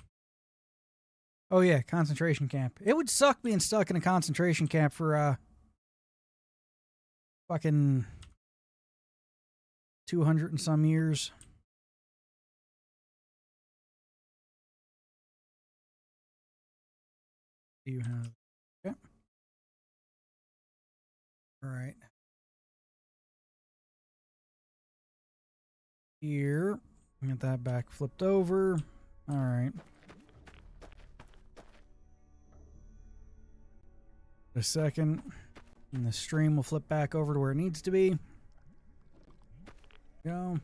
Oh yeah, concentration camp. It would suck being stuck in a concentration camp for fucking 200 and some years. Do you have? Okay. All right. Here, get that back flipped over. All right. A second, and the stream will flip back over to where it needs to be. Go.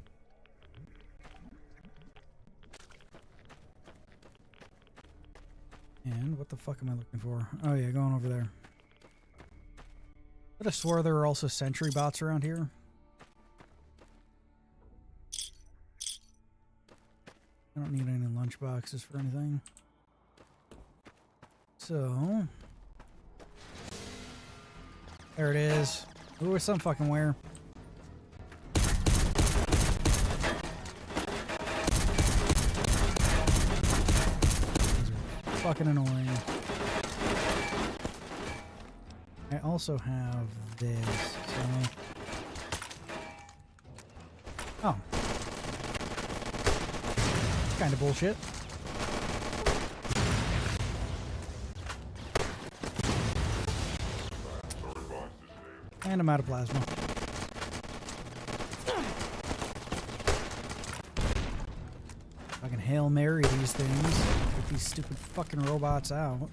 And what the fuck am I looking for? Oh yeah, going over there. I swore there were also sentry bots around here. I don't need any lunch boxes for anything. So there it is. Ooh, it's some fucking where. Fucking annoying. I also have this, so... Oh. Kind of bullshit. And I'm out of plasma. Fucking Hail Mary these things. Get these stupid fucking robots out.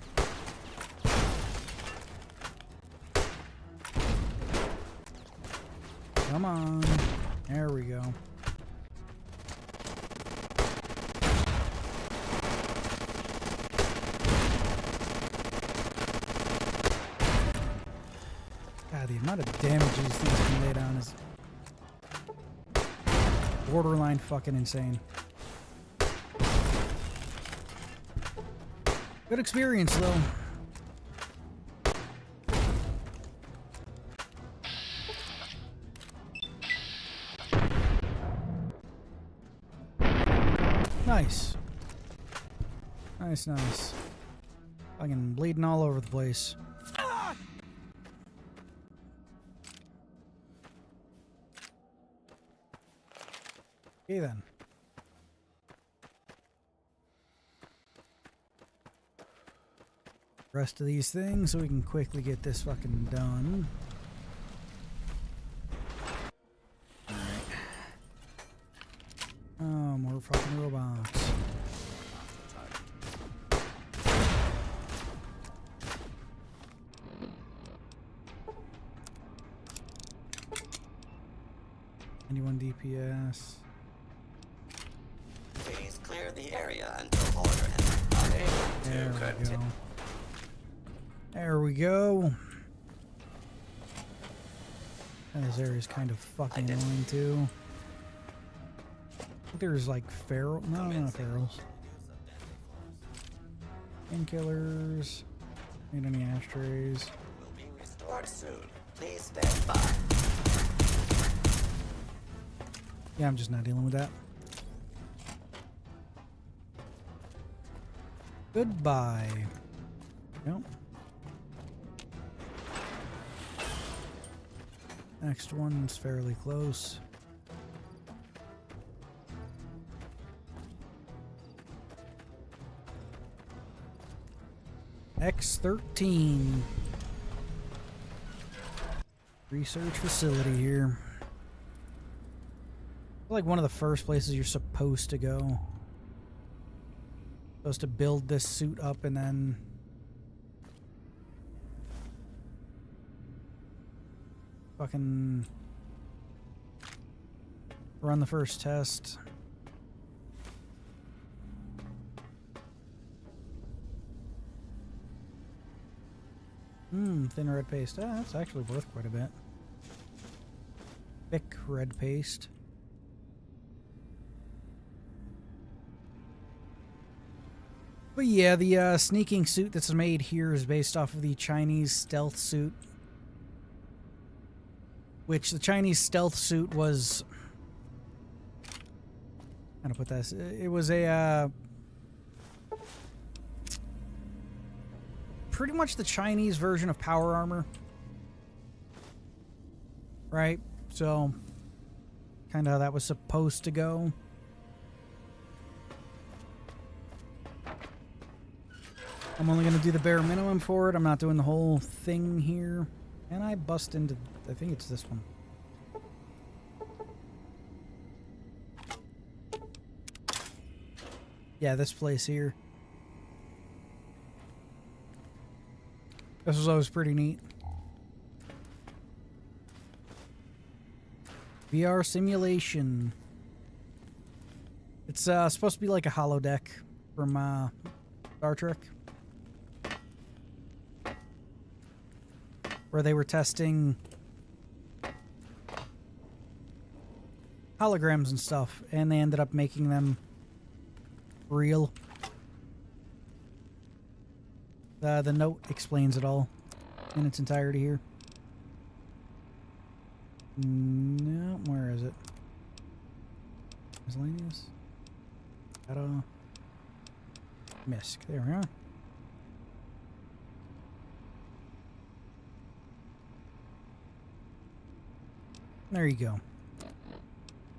Come on. There we go. God, the amount of damage these things can lay down is borderline fucking insane. Good experience, though. Nice. Nice, nice. Fucking bleeding all over the place. Okay, then. Rest of these things so we can quickly get this fucking done. Alright. Oh, more fucking robots. Anyone DPS? Please clear the area until order has been There we go. There we go. And this area's kind of fucking annoying too. I think there's like feral. No, not ferals. Painkillers. Need any ashtrays? Will be restored soon. Please stand by. Yeah, I'm just not dealing with that. Goodbye. Yep. Next one's fairly close. X13. Research facility here. Like one of the first places you're supposed to go. Supposed to build this suit up and then fucking run the first test. Thin red paste. Ah, that's actually worth quite a bit. Thick red paste. But yeah, the sneaking suit that's made here is based off of the Chinese stealth suit. Which the Chinese stealth suit was... How to put this? It was a... pretty much the Chinese version of power armor. Right? So, kind of how that was supposed to go. I'm only going to do the bare minimum for it. I'm not doing the whole thing here. And I bust into... I think it's this one. Yeah, this place here. This was always pretty neat. VR simulation. It's supposed to be like a holodeck from Star Trek. Where they were testing holograms and stuff, and they ended up making them real. The note explains it all in its entirety here. No, where is it? Miscellaneous? Gotta... Misc. There we are. There you go.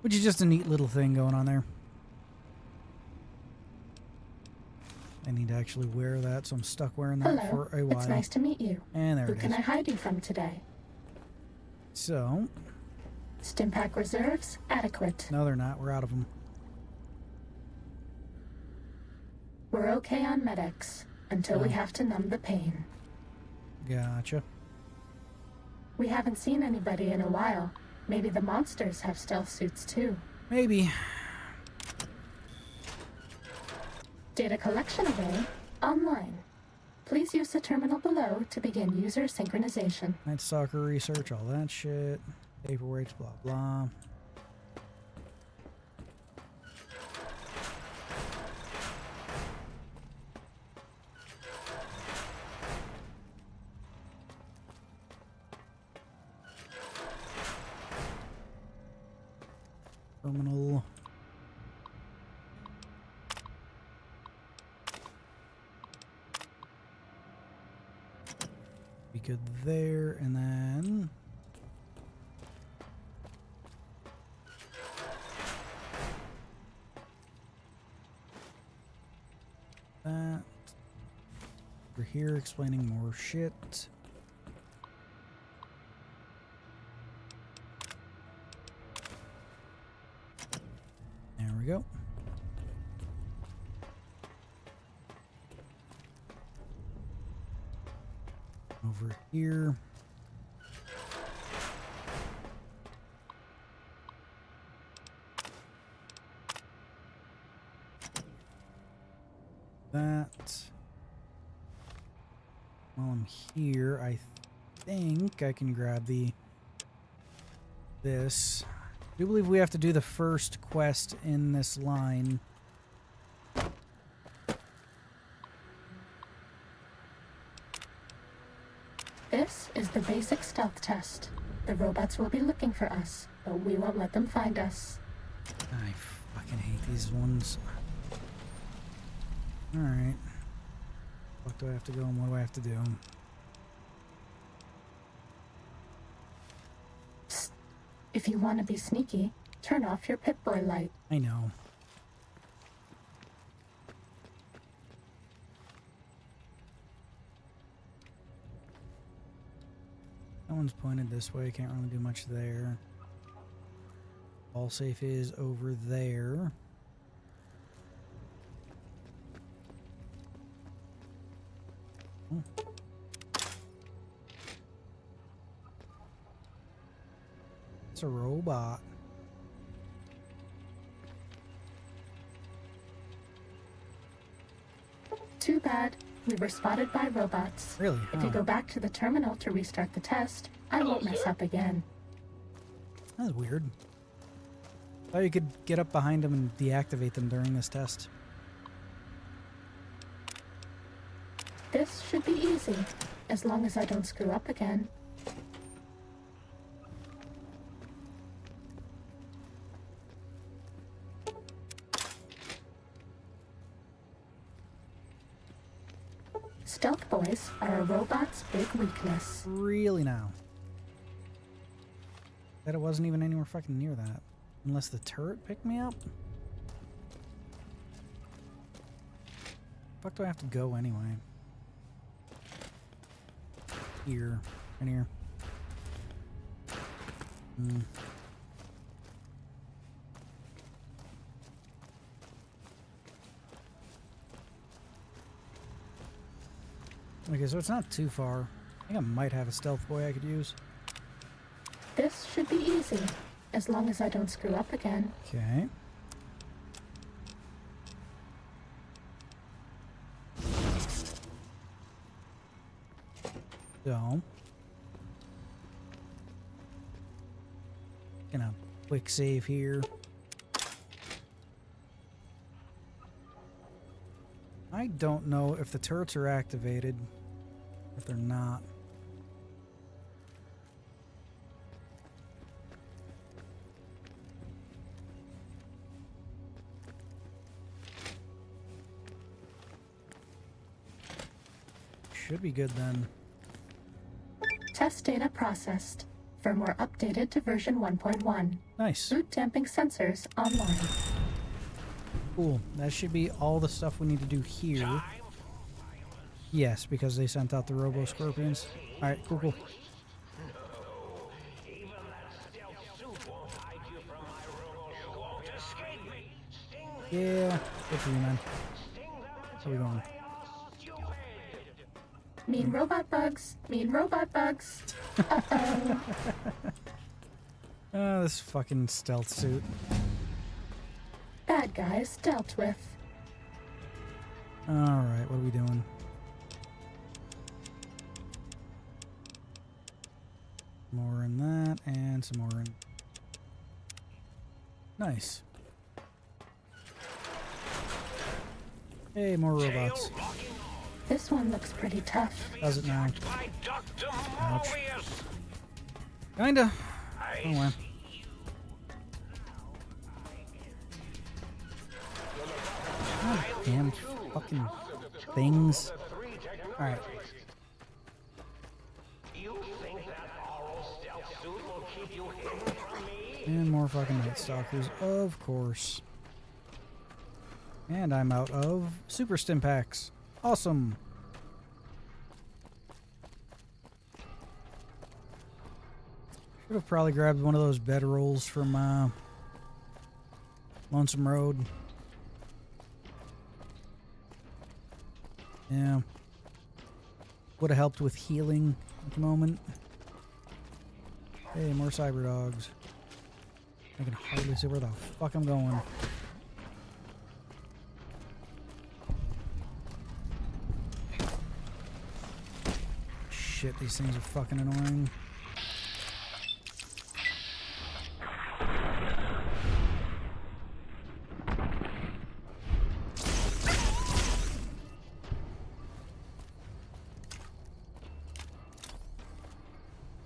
Which is just a neat little thing going on there. I need to actually wear that, so I'm stuck wearing that for a while. It's nice to meet you. And there Who it is. can I hide you from today? So... Stimpack reserves adequate. No, they're not. We're out of them. We're okay on medics until we have to numb the pain. Gotcha. We haven't seen anybody in a while. Maybe the monsters have stealth suits too. Maybe. Data collection array online. Please use the terminal below to begin user synchronization. Night Stalker research, all that shit. Paperweights, blah blah. Terminal. Be good there, and then that. We're here explaining more shit. There we go. Over here. That. While I'm here, I think I can grab this. I do believe we have to do the first quest in this line. This is the basic stealth test. The robots will be looking for us, but we won't let them find us. I fucking hate these ones. Alright. What do I have to go and what do I have to do? Psst. If you want to be sneaky, turn off your Pip-Boy light. I know. That one's pointed this way. Can't really do much there. All safe is over there. Oh. It's a robot. Too bad. We were spotted by robots. Really? If you go back to the terminal to restart the test, I won't mess up again. That's weird. Thought you could get up behind them and deactivate them during this test. This should be easy, as long as I don't screw up again. Stealth boys are a robot's big weakness. Really now? Bet it wasn't even anywhere fucking near that. Unless the turret picked me up? Fuck do I have to go anyway? Here. In here. Okay, so it's not too far. I think I might have a stealth boy I could use. This should be easy, as long as I don't screw up again. Okay. So. Gonna quick save here. I don't know if the turrets are activated, if they're not. Should be good then. Test data processed. Firmware updated to version 1.1. Nice. Boot damping sensors online. Cool. That should be all the stuff we need to do here. Yes, because they sent out the Robo Scorpions. Alright, cool, cool. Yeah, good for you, man. Where we going? Mean robot bugs. Mean robot bugs. Uh-oh. Oh, this fucking stealth suit. Bad guys dealt with. Alright, what are we doing? More in that, and some more in... Nice. Hey, more robots. This one looks pretty tough. Does it now? Ouch. Kinda. Oh well. God damn fucking things. Alright. And more fucking Night Stalkers, of course. And I'm out of Super Stim Packs. Awesome. Should have probably grabbed one of those bedrolls from Lonesome Road. Yeah. Would have helped with healing at the moment. Hey, more cyber dogs. I can hardly see where the fuck I'm going. Shit, these things are fucking annoying.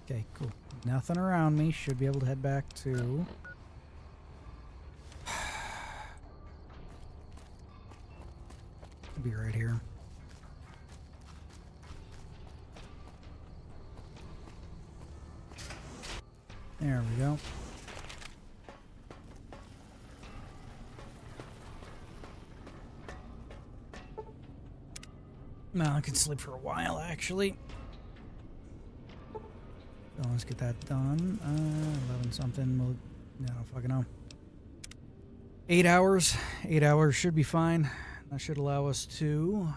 Okay, cool. Nothing around me. Should be able to head back to... Be right here. There we go. Now I can sleep for a while, actually. So let's get that done. 11 something. We'll, no, fucking know. 8 hours. 8 hours should be fine. That should allow us to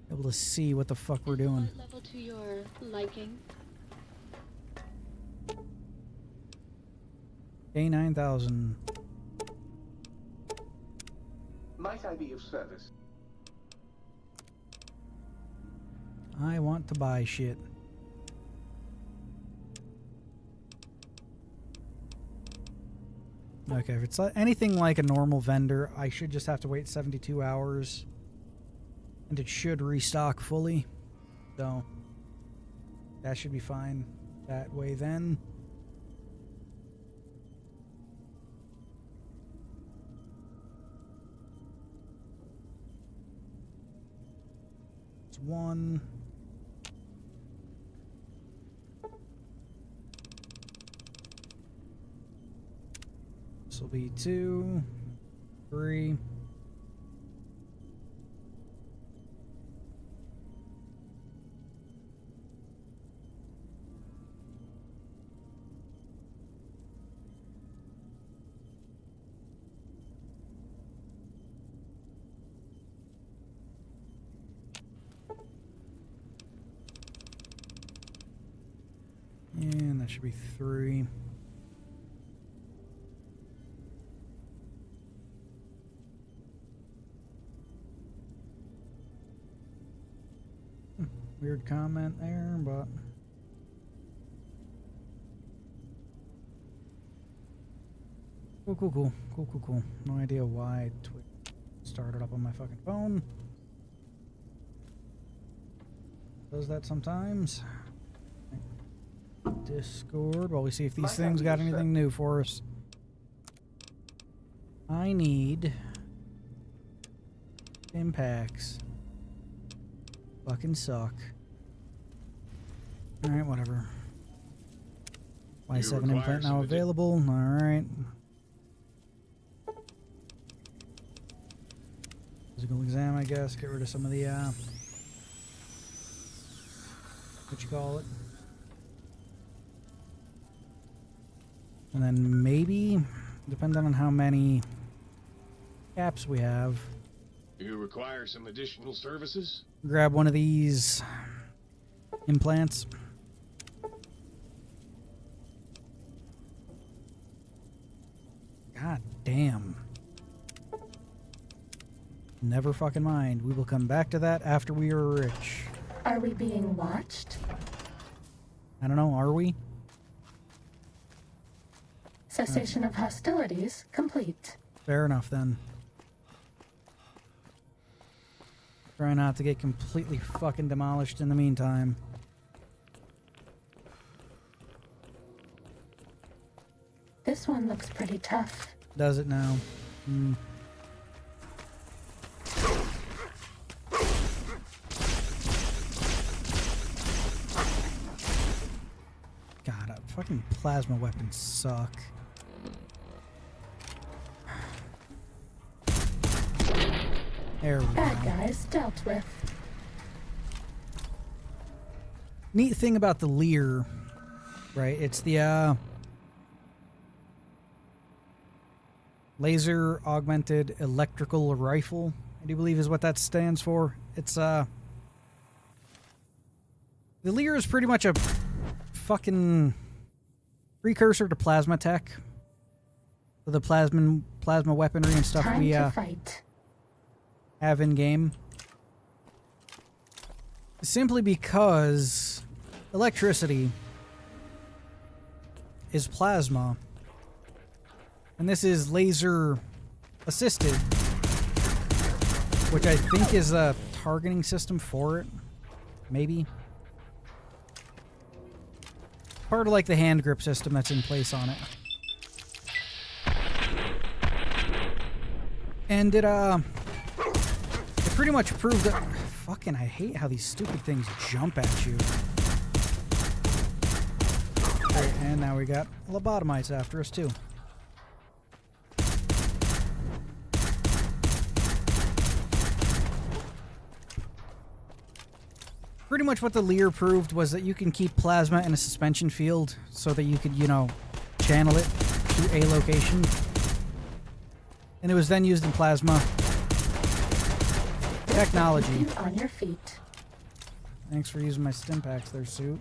be able to see what the fuck we're doing. Level to your liking. A9000. Might I be of service? I want to buy shit. Okay, if it's anything like a normal vendor, I should just have to wait 72 hours. And it should restock fully. So, that should be fine that way then. It's one. This will be 2, 3. And that should be 3. Weird comment there, but cool. No idea why Twitch started up on my fucking phone. Does that sometimes. Discord, while we see if these things got anything new for us. I need impacts. Fucking suck. Alright, whatever. Y7 implant now available. Alright. Physical exam, I guess. Get rid of some of the, what you call it? And then maybe, depending on how many caps we have, You require some additional services? grab one of these implants. God damn. Never fucking mind. We will come back to that after we are rich. Are we being watched? I don't know, are we? Cessation of hostilities complete. Fair enough then. Try not to get completely fucking demolished in the meantime. This one looks pretty tough. Does it now? Hmm. God, fucking plasma weapons suck. There we go. Bad guys dealt with. Neat thing about the Lear, right? It's the laser augmented electrical rifle, I do believe is what that stands for. It's the Lear is pretty much a fucking precursor to plasma tech. For the plasma weaponry and stuff Time we to fight. have in game. Simply because electricity is plasma, and this is laser assisted, which I think is a targeting system for it. Maybe. Part of like the hand grip system that's in place on it. And it pretty much proved that. Fucking, I hate how these stupid things jump at you. Right, and now we got lobotomites after us too. Pretty much what the Lear proved was that you can keep plasma in a suspension field so that you could, you know, channel it to a location. And it was then used in plasma technology. On your feet. Thanks for using my stim packs there, suit.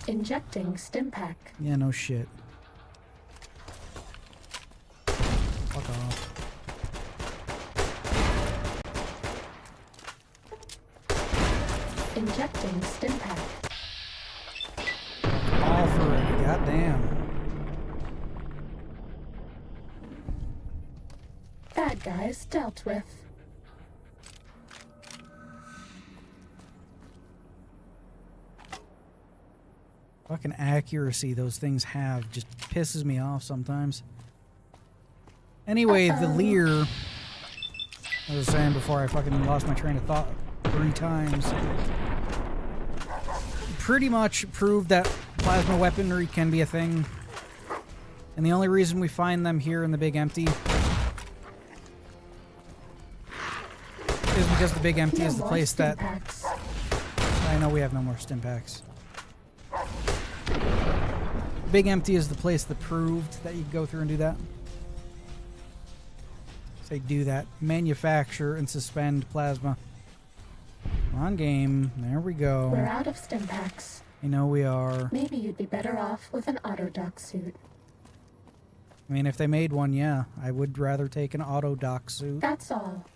Injecting stim pack. Yeah, no shit. stim pack. All for it. Goddamn. Bad guys dealt with. Fucking accuracy those things have just pisses me off sometimes. Anyway, the Lear, as I was saying before I fucking lost my train of thought 3 times, pretty much proved that plasma weaponry can be a thing. And the only reason we find them here in the Big Empty is because the Big Empty is the place that... I know we have no more stim packs. Big Empty is the place that proved that you could go through and do that. Say do that. Manufacture and suspend plasma. Come on, game. There we go. We're out of stim packs. You know we are. Maybe you'd be better off with an auto dock suit. I mean, if they made one, yeah. I would rather take an auto dock suit. That's all.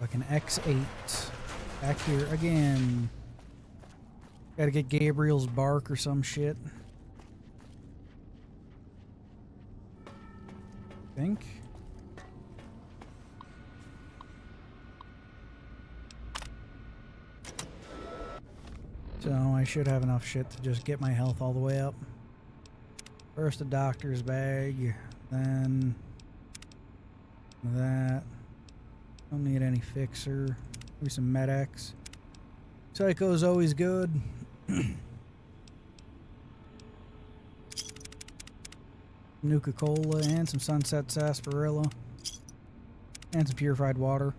Fucking X8. Back here again. Gotta get Gabriel's bark or some shit. I think. So I should have enough shit to just get my health all the way up. First a doctor's bag, then that. Don't need any fixer. Maybe some Med-X. Psycho's always good. Nuka-Cola and some Sunset Sarsaparilla. And some purified water.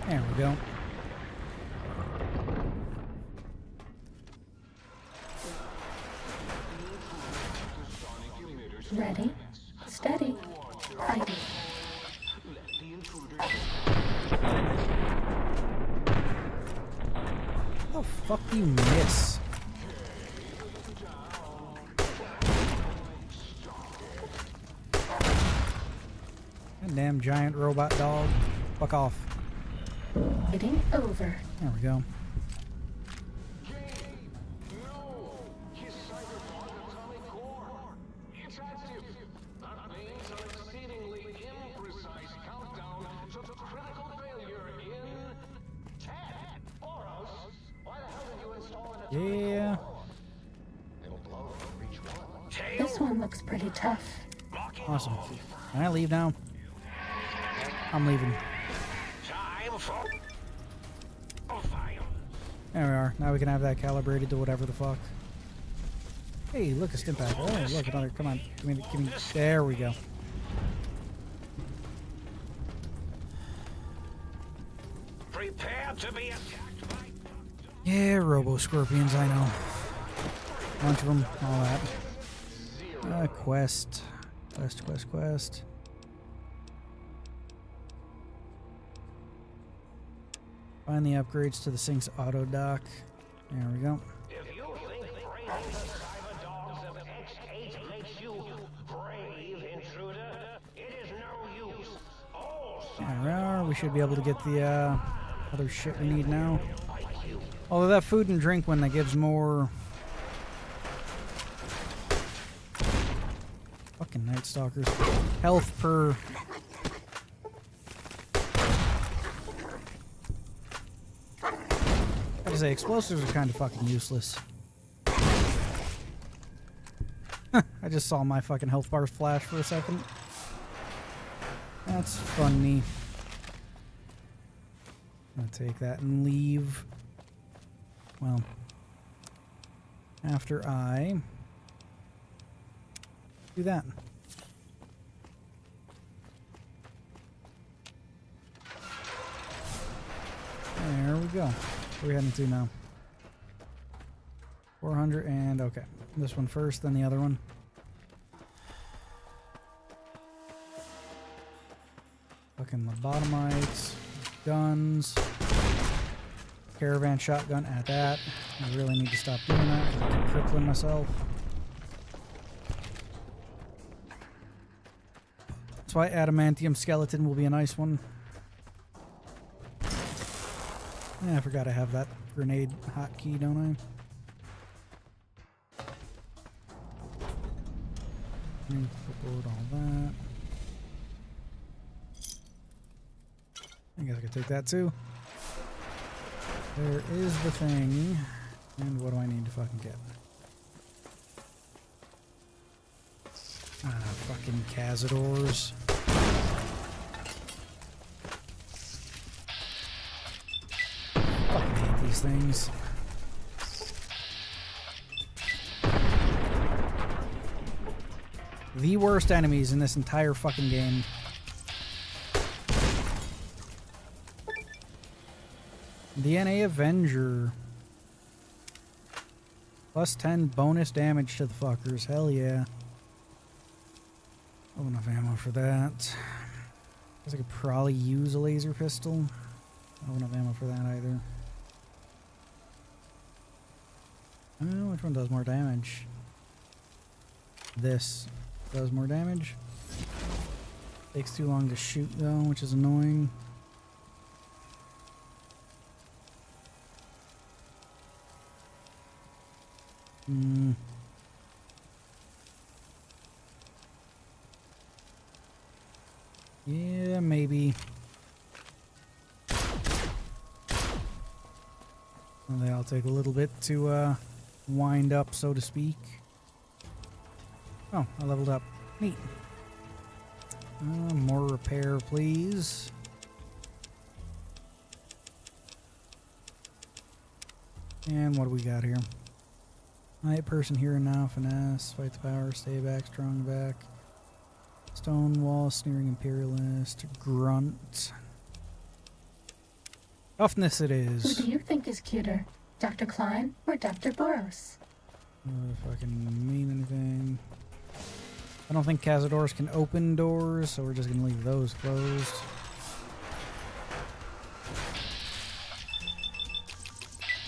There we go. Ready, steady, fighting. How the fuck do you miss? Goddamn giant robot dog. Fuck off. Hitting over. There we go. Yeah. This one looks pretty tough. Awesome. Can I leave now? I'm leaving. There we are. Now we can have that calibrated to whatever the fuck. Hey, look, a stim pack. Oh, look, another. Come on. Give me. There we go. Prepare to be attacked by... Yeah, robo-scorpions, I know. Bunch of them, all that. Quest. Quest. Find the upgrades to the Sync's auto dock. There we go. If you think braving the cyber dogs of X8 makes you brave, intruder, it is no use. There we are. We should be able to get the other shit we need now. Although that food and drink one that gives more... Fucking Night Stalkers. Health per... I gotta say, explosives are kind of fucking useless. I just saw my fucking health bars flash for a second. That's funny. I'm gonna take that and leave. Well, after I do that. There we go. What are we heading to now? 400 and okay. This one first, then the other one. Fucking lobotomites. guns. Caravan shotgun at that. I really need to stop doing that because I keep crippling myself. That's why adamantium skeleton will be a nice one. Yeah, I forgot I have that grenade hotkey, don't I? Clipboard, all that. I guess I could take that too. There is the thing. And what do I need to fucking get? Fucking Cazadors. Fucking hate these things. The worst enemies in this entire fucking game. DNA Avenger. Plus 10 bonus damage to the fuckers. Hell yeah. Oh, enough ammo for that. Guess I could probably use a laser pistol. Oh, enough ammo for that either. Which one does more damage? This does more damage. Takes too long to shoot though, which is annoying. Yeah, maybe. Well, they all take a little bit to wind up, so to speak. Oh, I leveled up. Neat. More repair, please. And what do we got here? Night person here and now, finesse, fight the power, stay back, strong back. Stonewall, sneering imperialist, grunt. Toughness it is. Who do you think is cuter, Dr. Klein or Dr. Boros? Fucking mean anything. I don't think Cazadors can open doors, so we're just gonna leave those closed.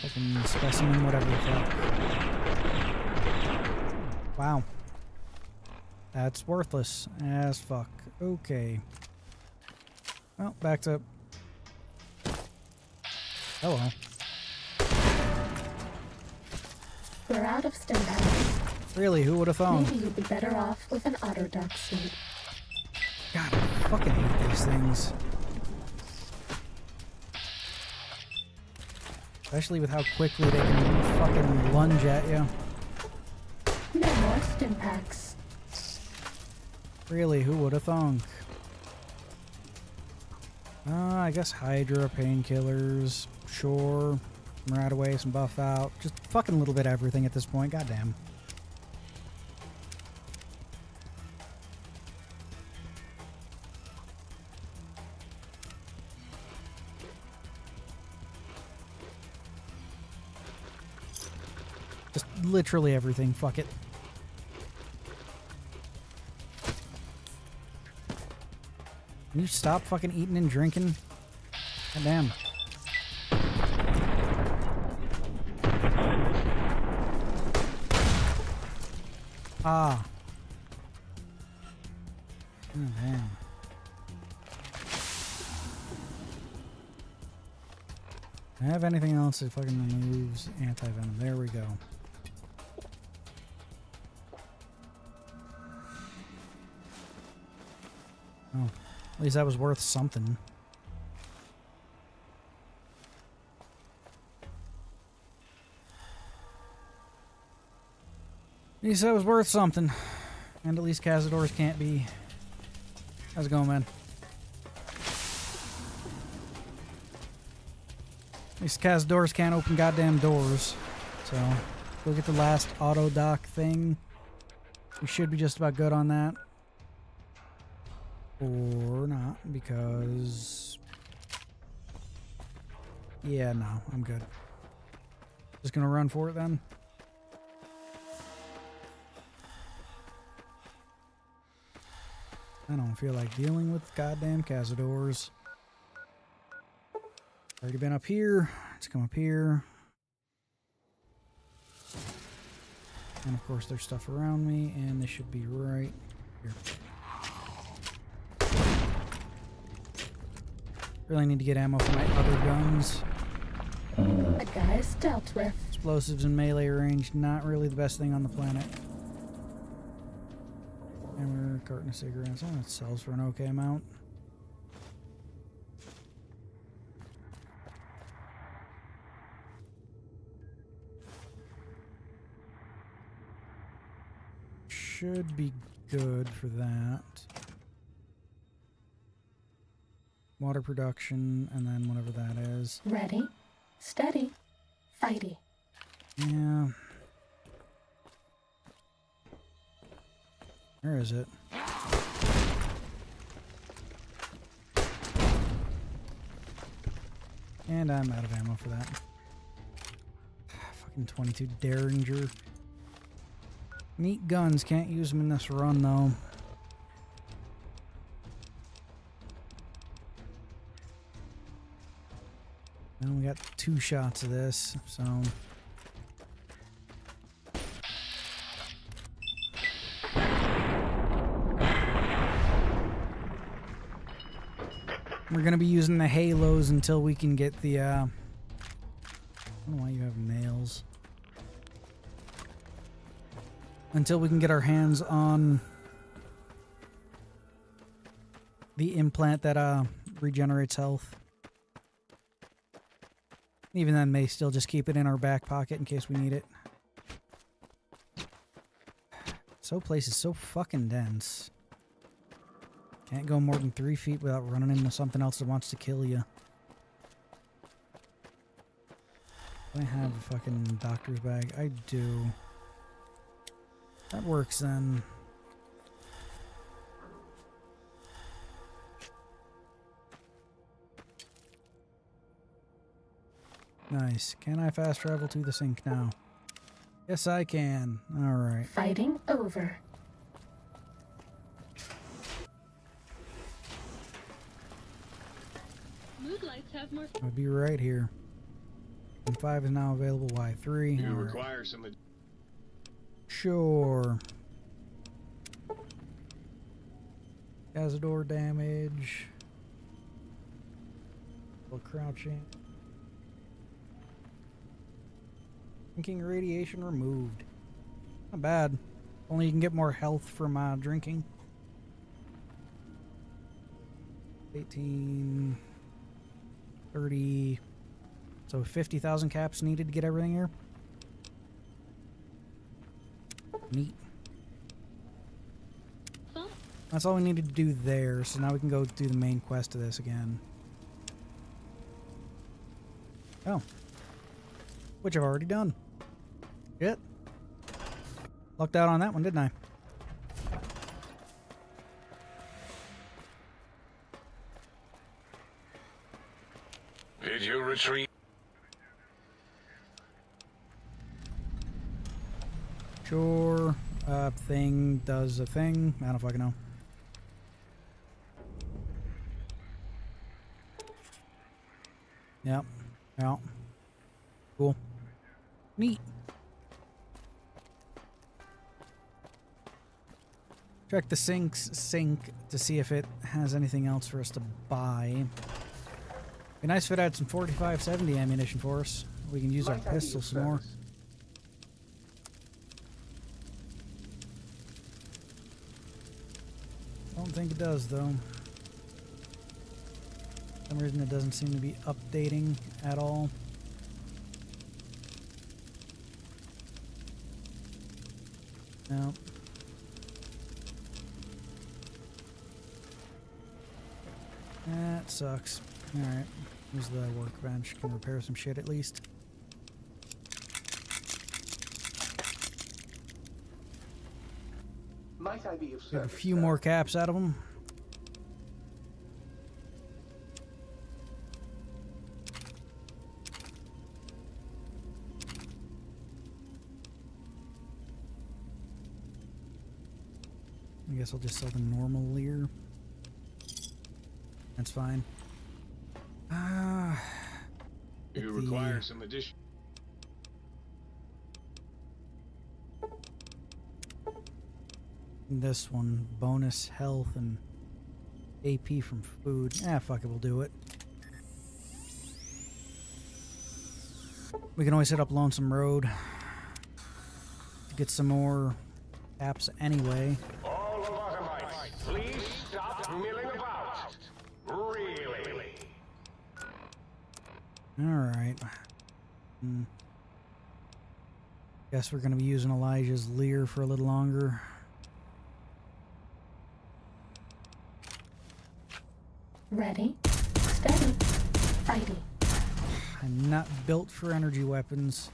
Fucking specimen, whatever the fuck. Wow. That's worthless as fuck. Okay. Well, back to... Hello. We're out of stim packs. Really, who would have thought? Maybe you'd be better off with an auto dock suit. God, I fucking hate these things. Especially with how quickly they can fucking lunge at you. No more stim packs. Really, who would have thunk? I guess Hydra, painkillers, sure. Some right away, some buff out. Just fucking a little bit of everything at this point, goddamn. Just literally everything, fuck it. Can you stop fucking eating and drinking? God damn. Ah. Oh, damn. I have anything else that fucking removes anti-venom? There we go. Oh. At least that was worth something. At least that was worth something. And at least Cazadors can't be... How's it going, man? At least Cazadors can't open goddamn doors. So, go get the last auto dock thing. We should be just about good on that. Or not, because... Yeah, no, I'm good. Just gonna run for it then. I don't feel like dealing with goddamn Cazadors. Already been up here. Let's come up here. And of course there's stuff around me, and they should be right here. Really need to get ammo for my other guns. The guy's dealt with. Explosives in melee range, not really the best thing on the planet. Hammer, carton of cigarettes. Oh, that sells for an okay amount. Should be good for that. Water production, and then whatever that is. Ready, steady, fighty. Yeah. Where is it? And I'm out of ammo for that. Fucking 22 Derringer. Neat guns, can't use them in this run though. And we got 2 shots of this, so. We're gonna be using the halos until we can get the, I don't know why you have nails. Until we can get our hands on the implant that, regenerates health. Even then, may still just keep it in our back pocket in case we need it. So place is so fucking dense. Can't go more than 3 feet without running into something else that wants to kill you. Do I have a fucking doctor's bag? I do. That works then. Nice. Can I fast travel to the sink now? Yes, I can. Alright. Fighting over. Mood lights have more. I'll be right here. And 5 is now available. Why 3? You require some. Sure. Cazador damage. While crouching. Drinking radiation removed. Not bad. Only you can get more health from drinking. 18, 30. So 50,000 caps needed to get everything here. Neat. That's all we needed to do there. So now we can go do the main quest of this again. Oh. Which I've already done. Shit. Lucked out on that one, didn't I? Did you retreat? Sure. Thing does a thing. I don't fucking know. Yep. Yeah. Cool. Neat. Check the sink to see if it has anything else for us to buy. Be nice if it had some 45-70 ammunition for us. We can use our pistol some more. Don't think it does though. For some reason it doesn't seem to be updating at all. No. That sucks. Alright. Here's the workbench. Can repair some shit at least. Might I be of Get a service, few sir? more caps out of them. I guess I'll just sell the normal Lear. That's fine. You require some addition. This one, bonus health and AP from food. Fuck it, we'll do it. We can always hit up Lonesome Road to get some more apps anyway. All the bottomites, please stop milling about. Really? Alright. Guess we're gonna be using Elijah's Lear for a little longer. Ready, steady, fighty. I'm not built for energy weapons.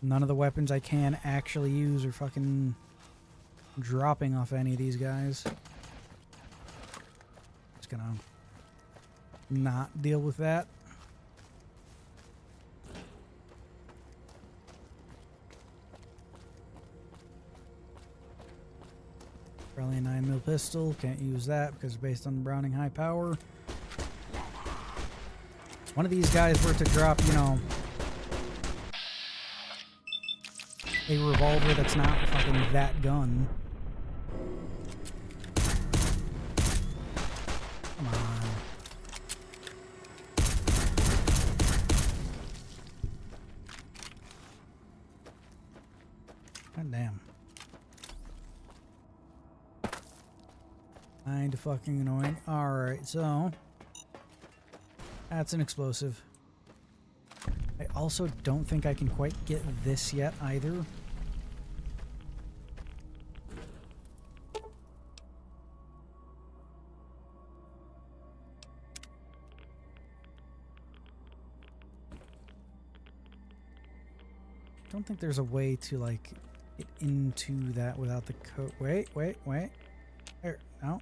None of the weapons I can actually use are fucking dropping off any of these guys. Just gonna not deal with that. Probably a 9mm pistol. Can't use that because it's based on Browning high power. One of these guys were to drop, you know, a revolver that's not fucking that gun. Come on. God damn. Kinda fucking annoying. Alright, so that's an explosive. I also don't think I can quite get this yet either. Don't think there's a way to like get into that without the code. Wait. There. No.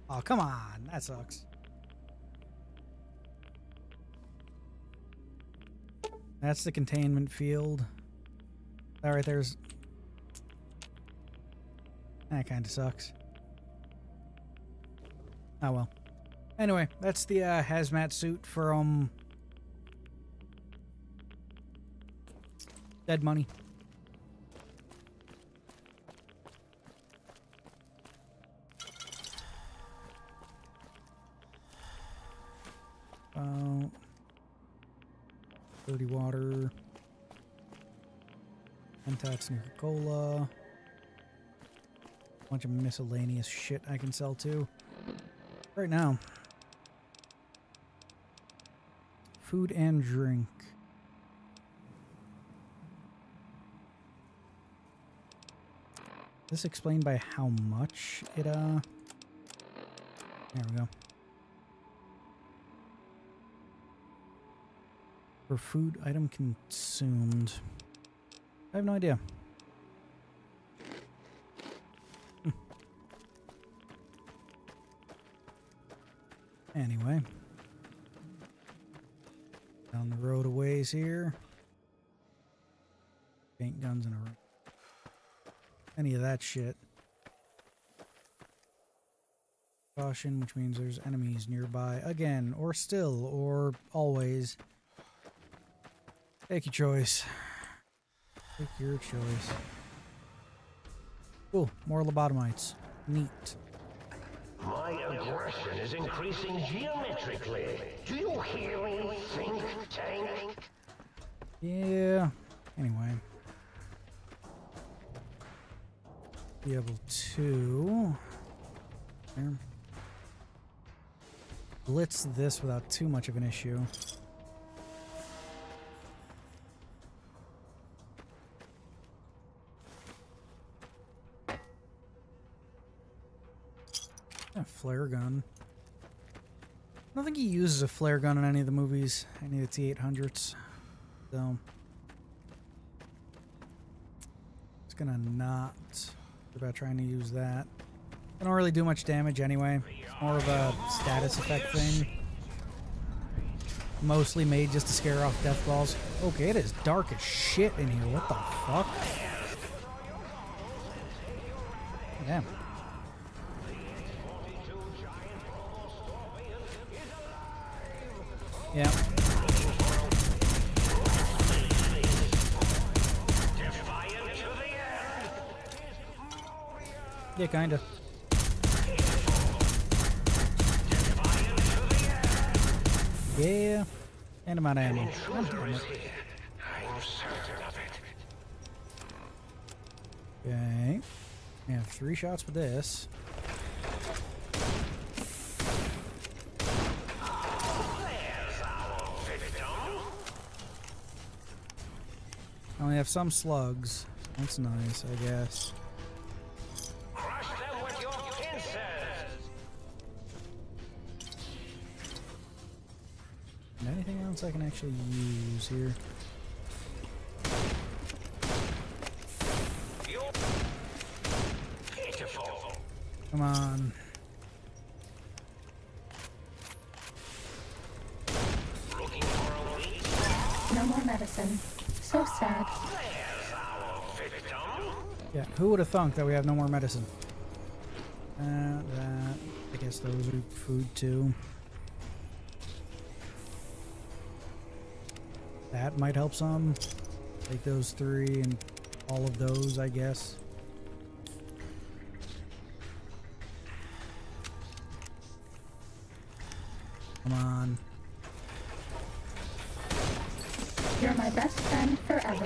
Oh, come on. That sucks. That's the containment field. That right there's... That kind of sucks. Oh well. Anyway, that's the hazmat suit from Dead Money. Dirty water. Mentats, Nuka-Cola. Bunch of miscellaneous shit I can sell too. Right now. Food and drink. This explained by how much it, there we go. For food item consumed. I have no idea. Anyway. Down the road a ways here. Paint guns in a row. Any of that shit. Caution, which means there's enemies nearby. Again, or still, or always. Take your choice. Take your choice. Cool. More lobotomites. Neat. My aggression is increasing geometrically. Do you hear me, think tank? Yeah. Anyway. Be able to... There. Blitz this without too much of an issue. A flare gun. I don't think he uses a flare gun in any of the movies, any of the T-800s. So it's gonna not about trying to use that. I don't really do much damage anyway. It's more of a status effect thing. Mostly made just to scare off death balls. Okay, it is dark as shit in here. What the fuck? Damn. Yeah. Yeah, kinda. Yeah. And I'm out of ammo. God damn it. I'm certain of it. Okay. We have 3 shots with this. I only have some slugs. That's nice, I guess. Crush them with your pincers. Anything else I can actually use here? You're pitiful. Come on. Looking for a weak No more medicine. So sad. There's our victim. Yeah, who would have thunk that we have no more medicine? That. I guess those are food too. That might help some. Take those 3 and all of those, I guess. Come on. You're my best friend forever.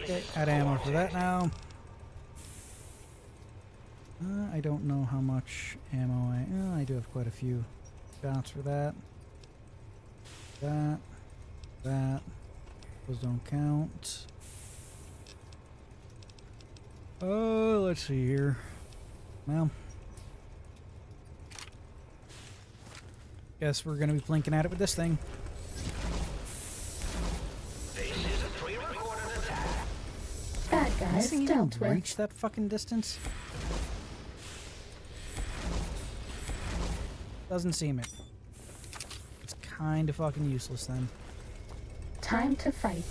Okay, add ammo for that now. I don't know how much ammo I do have quite a few shots for that. That. Those don't count. Oh, let's see here. Well, guess we're gonna be plinking at it with this thing. Bad This guys thing even dealt with. reach that fucking distance? Doesn't seem it. It's kind of fucking useless then. Time to fight.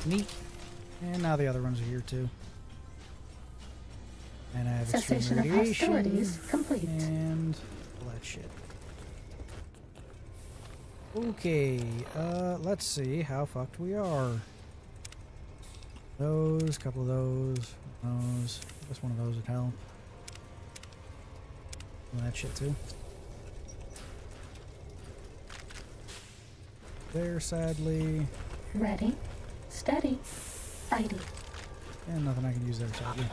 Neat. And now the other ones are here too. And I have Cessation extreme of radiation hostilities complete. and all that shit. Okay, let's see how fucked we are. Those, couple of those. I guess one of those would help. All that shit too. There, sadly. Ready, steady, fighting. And nothing I can use there, sadly.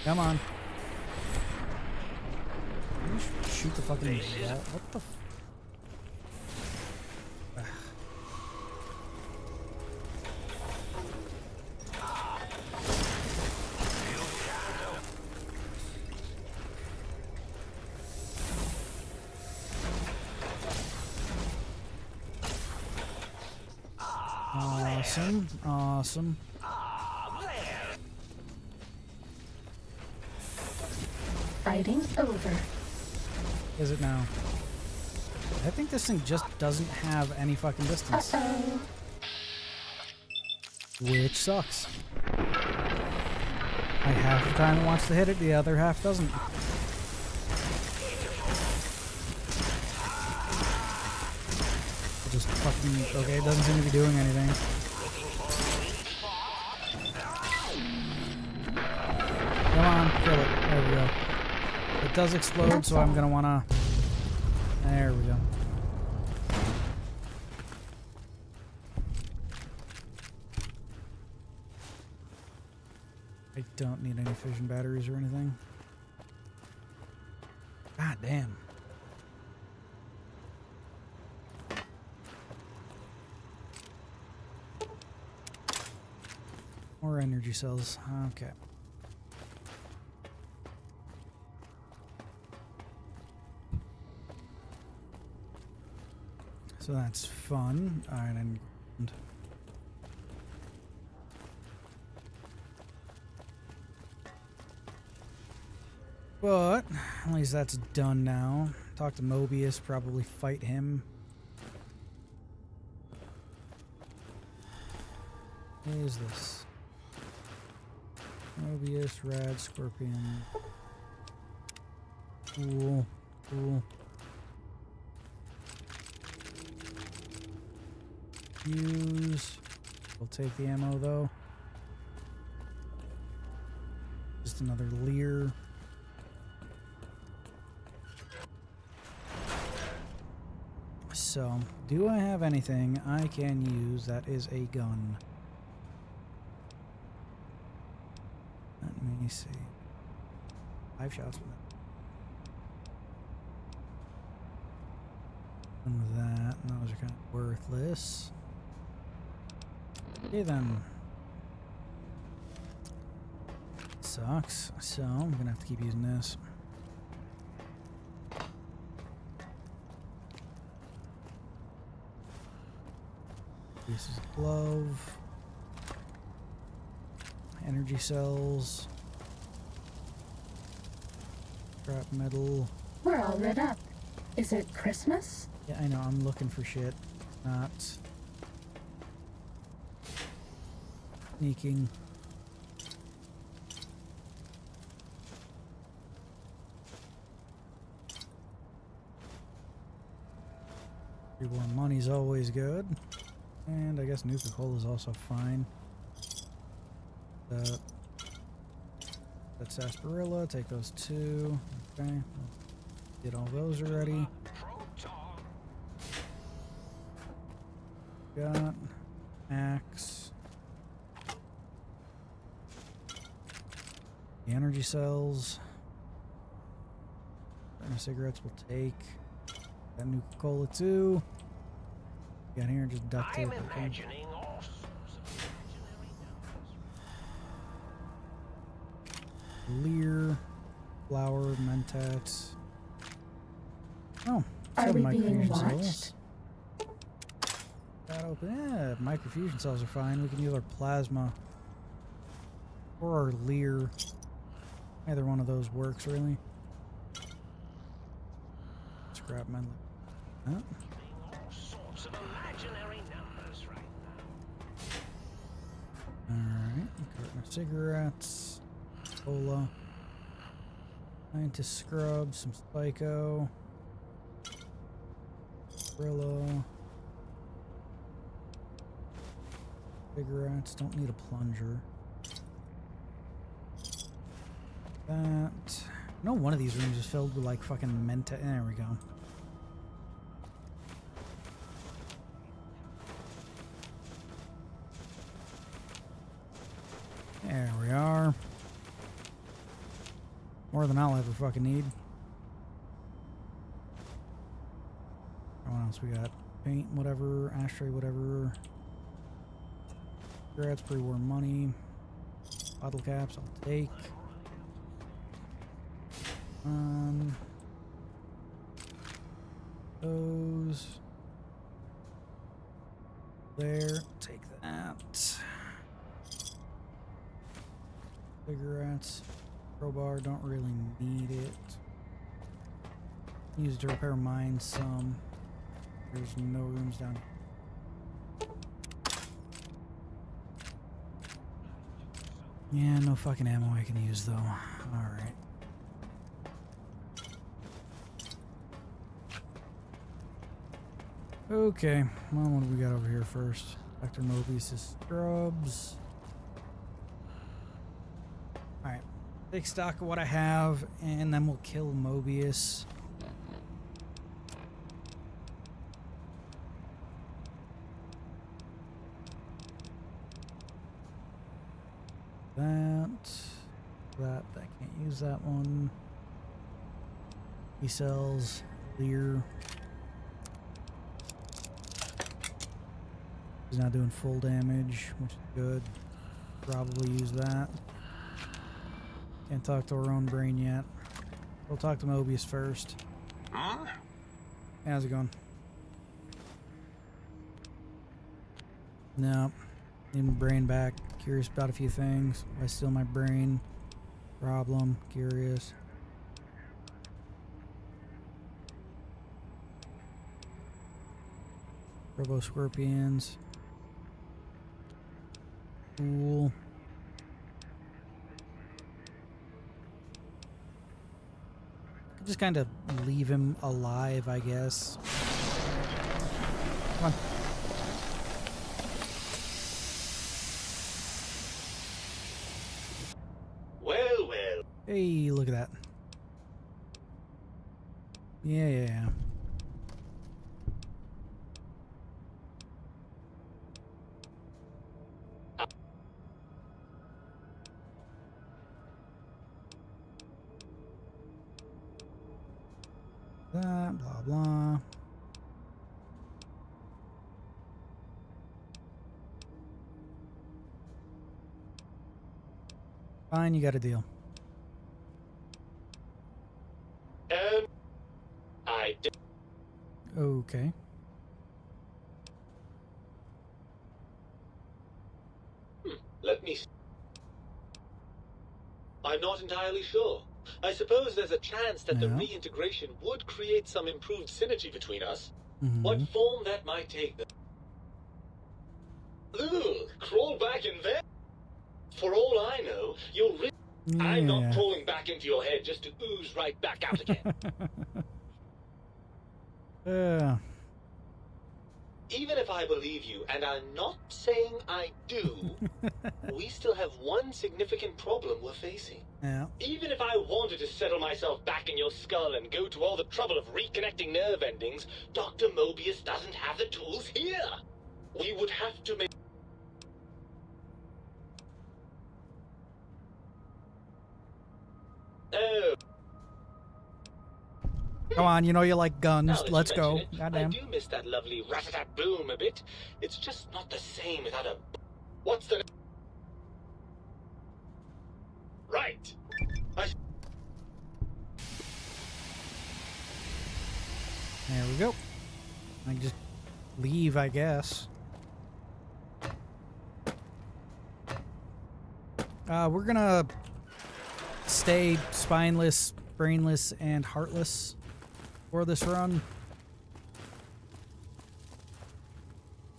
Come on. Can you shoot the fucking wall? What the f— Awesome, awesome. Fighting over. Is it now? I think this thing just doesn't have any fucking distance. Uh-oh. Which sucks. Like half the time it wants to hit it, the other half doesn't. It just fucking, okay, it doesn't seem to be doing anything. Come on, kill it. There we go. It does explode, so I'm gonna wanna... There we go. I don't need any fission batteries or anything. God damn. More energy cells. Okay. So that's fun. Alright, and but at least that's done now. Talk to Mobius, probably fight him. What is this? Mobius, Rad, Scorpion. Cool. Cool. Use. We'll take the ammo though. Just another Lear. So, do I have anything I can use that is a gun? Let me see. 5 shots with that. One with that, and those are kind of worthless. Okay then. Sucks. So, I'm gonna have to keep using this. This is a glove. Energy cells. Scrap metal. We're all lit up. Is it Christmas? Yeah, I know. I'm looking for shit. Not sneaking. Reborn money's always good. And I guess Nuka-Cola is also fine. That's sarsaparilla. Take those 2. Okay. Get all those already. Got axe. The energy cells. Cigarettes will take. That Nuka-Cola too. Got here and just duct tape. Okay. Lear, flour, mentats. Oh, Are we being microfusion watched? cells. That open. Yeah, microfusion cells are fine. We can use our plasma or our Lear. Either one of those works really. Scrap metal. Huh? Alright, carton of cigarettes, cola, scientist scrub, some Spyco, Brillo, cigarettes, don't need a plunger. That. No, one of these rooms is filled with like fucking menta. There we go. There we are. More than I'll ever fucking need. What else we got? Paint, whatever. Ashtray, whatever. Cigarettes, pre-war money. Bottle caps, I'll take. Those. There. Take that. Cigarettes. Crowbar, don't really need it. Use it to repair mine some. There's no rooms down here. Yeah, no fucking ammo I can use though. Alright. Okay, well, what do we got over here first? Dr. Mobius' scrubs. Alright, take stock of what I have, and then we'll kill Mobius. That, I can't use that one. He sells Lear. He's not doing full damage, which is good. Probably use that. Can't talk to our own brain yet. We'll talk to Mobius first. Huh? Hey, how's it going? No. Need my brain back. Curious about a few things. Why steal my brain? Problem. Curious. Robo Scorpions. Cool. Just kind of leave him alive, I guess. Come on. Well, well. Hey, look at that. Yeah. That, blah, blah. Fine, you got a deal. I did. Okay. Let me see. I'm not entirely sure. I suppose there's a chance that the reintegration would create some improved synergy between us. What form that might take. Ugh, crawl back in there? For all I know, you'll I'm not crawling back into your head just to ooze right back out again. Even if I believe you, and I'm not saying I do, we still have one significant problem we're facing. Yeah. Even if I wanted to settle myself back in your skull and go to all the trouble of reconnecting nerve endings, Dr. Mobius doesn't have the tools here. We would have to make... Oh. Come on, you know you like guns. Let's go. Goddamn. I do miss that lovely rat-a-tat-boom a bit. It's just not the same without a... What's the... Right. There we go. I can just leave, I guess. We're gonna stay spineless, brainless, and heartless for this run.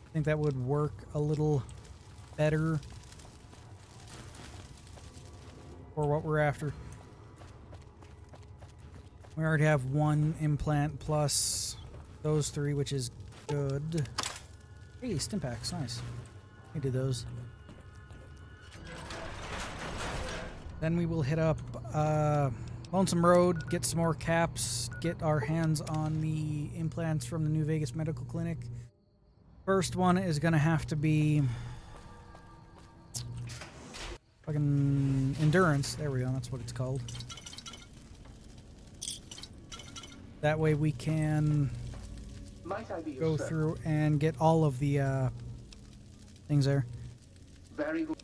I think that would work a little better for what we're after. We already have one implant plus those three, which is good. Hey, stim packs, nice. We do those. Then we will hit up Lonesome Road, get some more caps, get our hands on the implants from the New Vegas Medical Clinic. First one is going to have to be fucking Endurance. There we go, that's what it's called. That way we can go through and get all of the things there. Very good.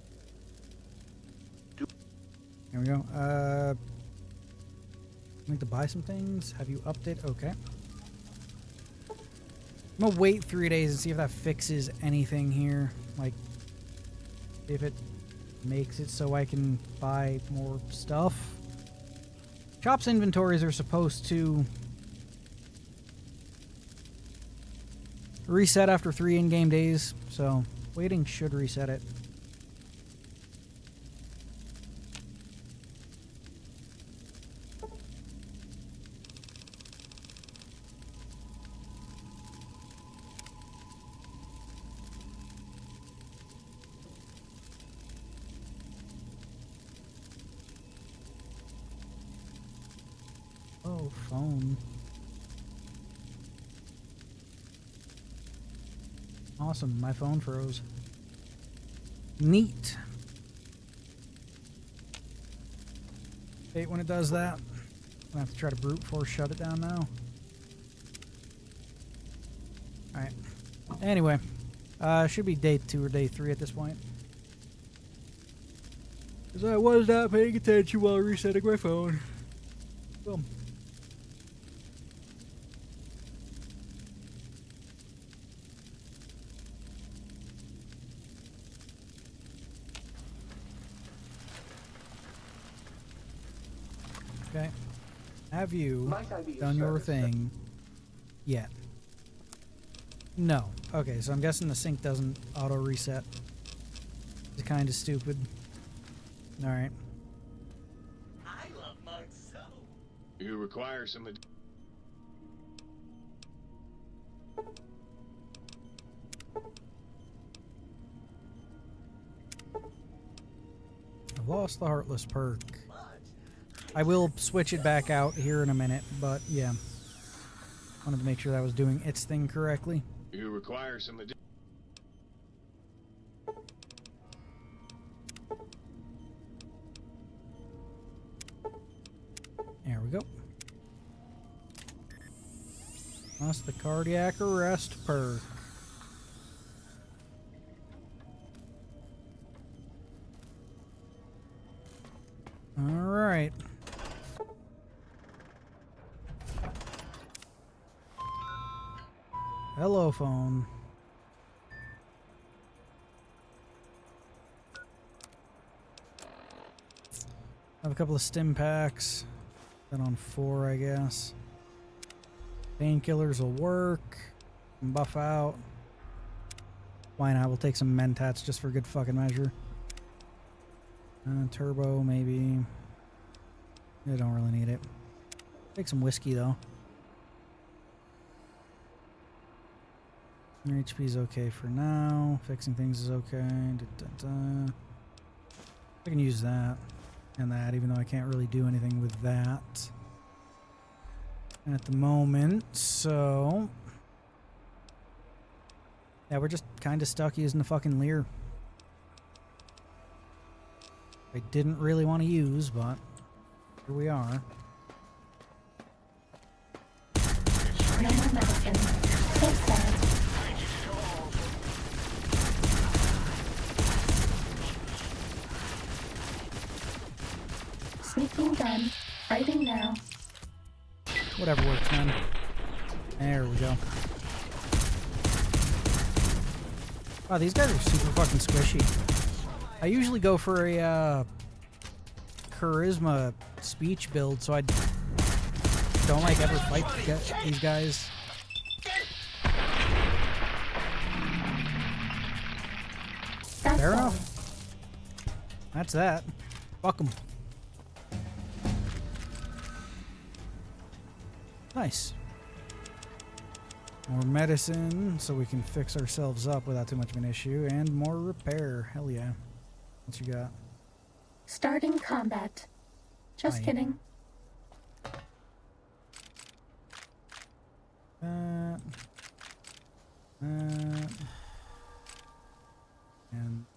Here we go. I need to buy some things. Have you updated? Okay. I'm gonna wait 3 days and see if that fixes anything here. Like, if it makes it so I can buy more stuff. Shop's inventories are supposed to reset after 3 in-game days, so waiting should reset it. Oh, phone. Awesome, my phone froze. Neat. Hate when it does that. I'm gonna have to try to brute force shut it down now. Alright. Anyway. Should be day 2 or day 3 at this point. Because I was not paying attention while resetting my phone. Boom. Okay. Have you done your thing yet? No. Okay, so I'm guessing the sync doesn't auto reset. It's kind of stupid. Alright. I love mugs so. You require some... I've lost the Heartless perk. I will switch it back out here in a minute, but yeah. Wanted to make sure that was doing its thing correctly. You require some... There we go. Lost the cardiac arrest perk. All right. Hello, phone. Have a couple of stim packs. Then on 4, I guess. Painkillers will work. Buff out. Why not? We'll take some mentats just for good fucking measure. Turbo, maybe. I don't really need it. Take some whiskey, though. Your HP's okay for now. Fixing things is okay. I can use that and that, even though I can't really do anything with that at the moment. So, yeah, we're just kind of stuck using the fucking Lear. I didn't really want to use, but here we are. No more medicine. Take that. Sneaking gun. Fighting now. Whatever works, man. There we go. Wow, these guys are super fucking squishy. I usually go for a charisma speech build, so I don't like ever fight these guys. Fair enough. That's that. Fuck 'em. Nice. More medicine, so we can fix ourselves up without too much of an issue, and more repair. Hell yeah. What you got? Starting combat. Just kidding. And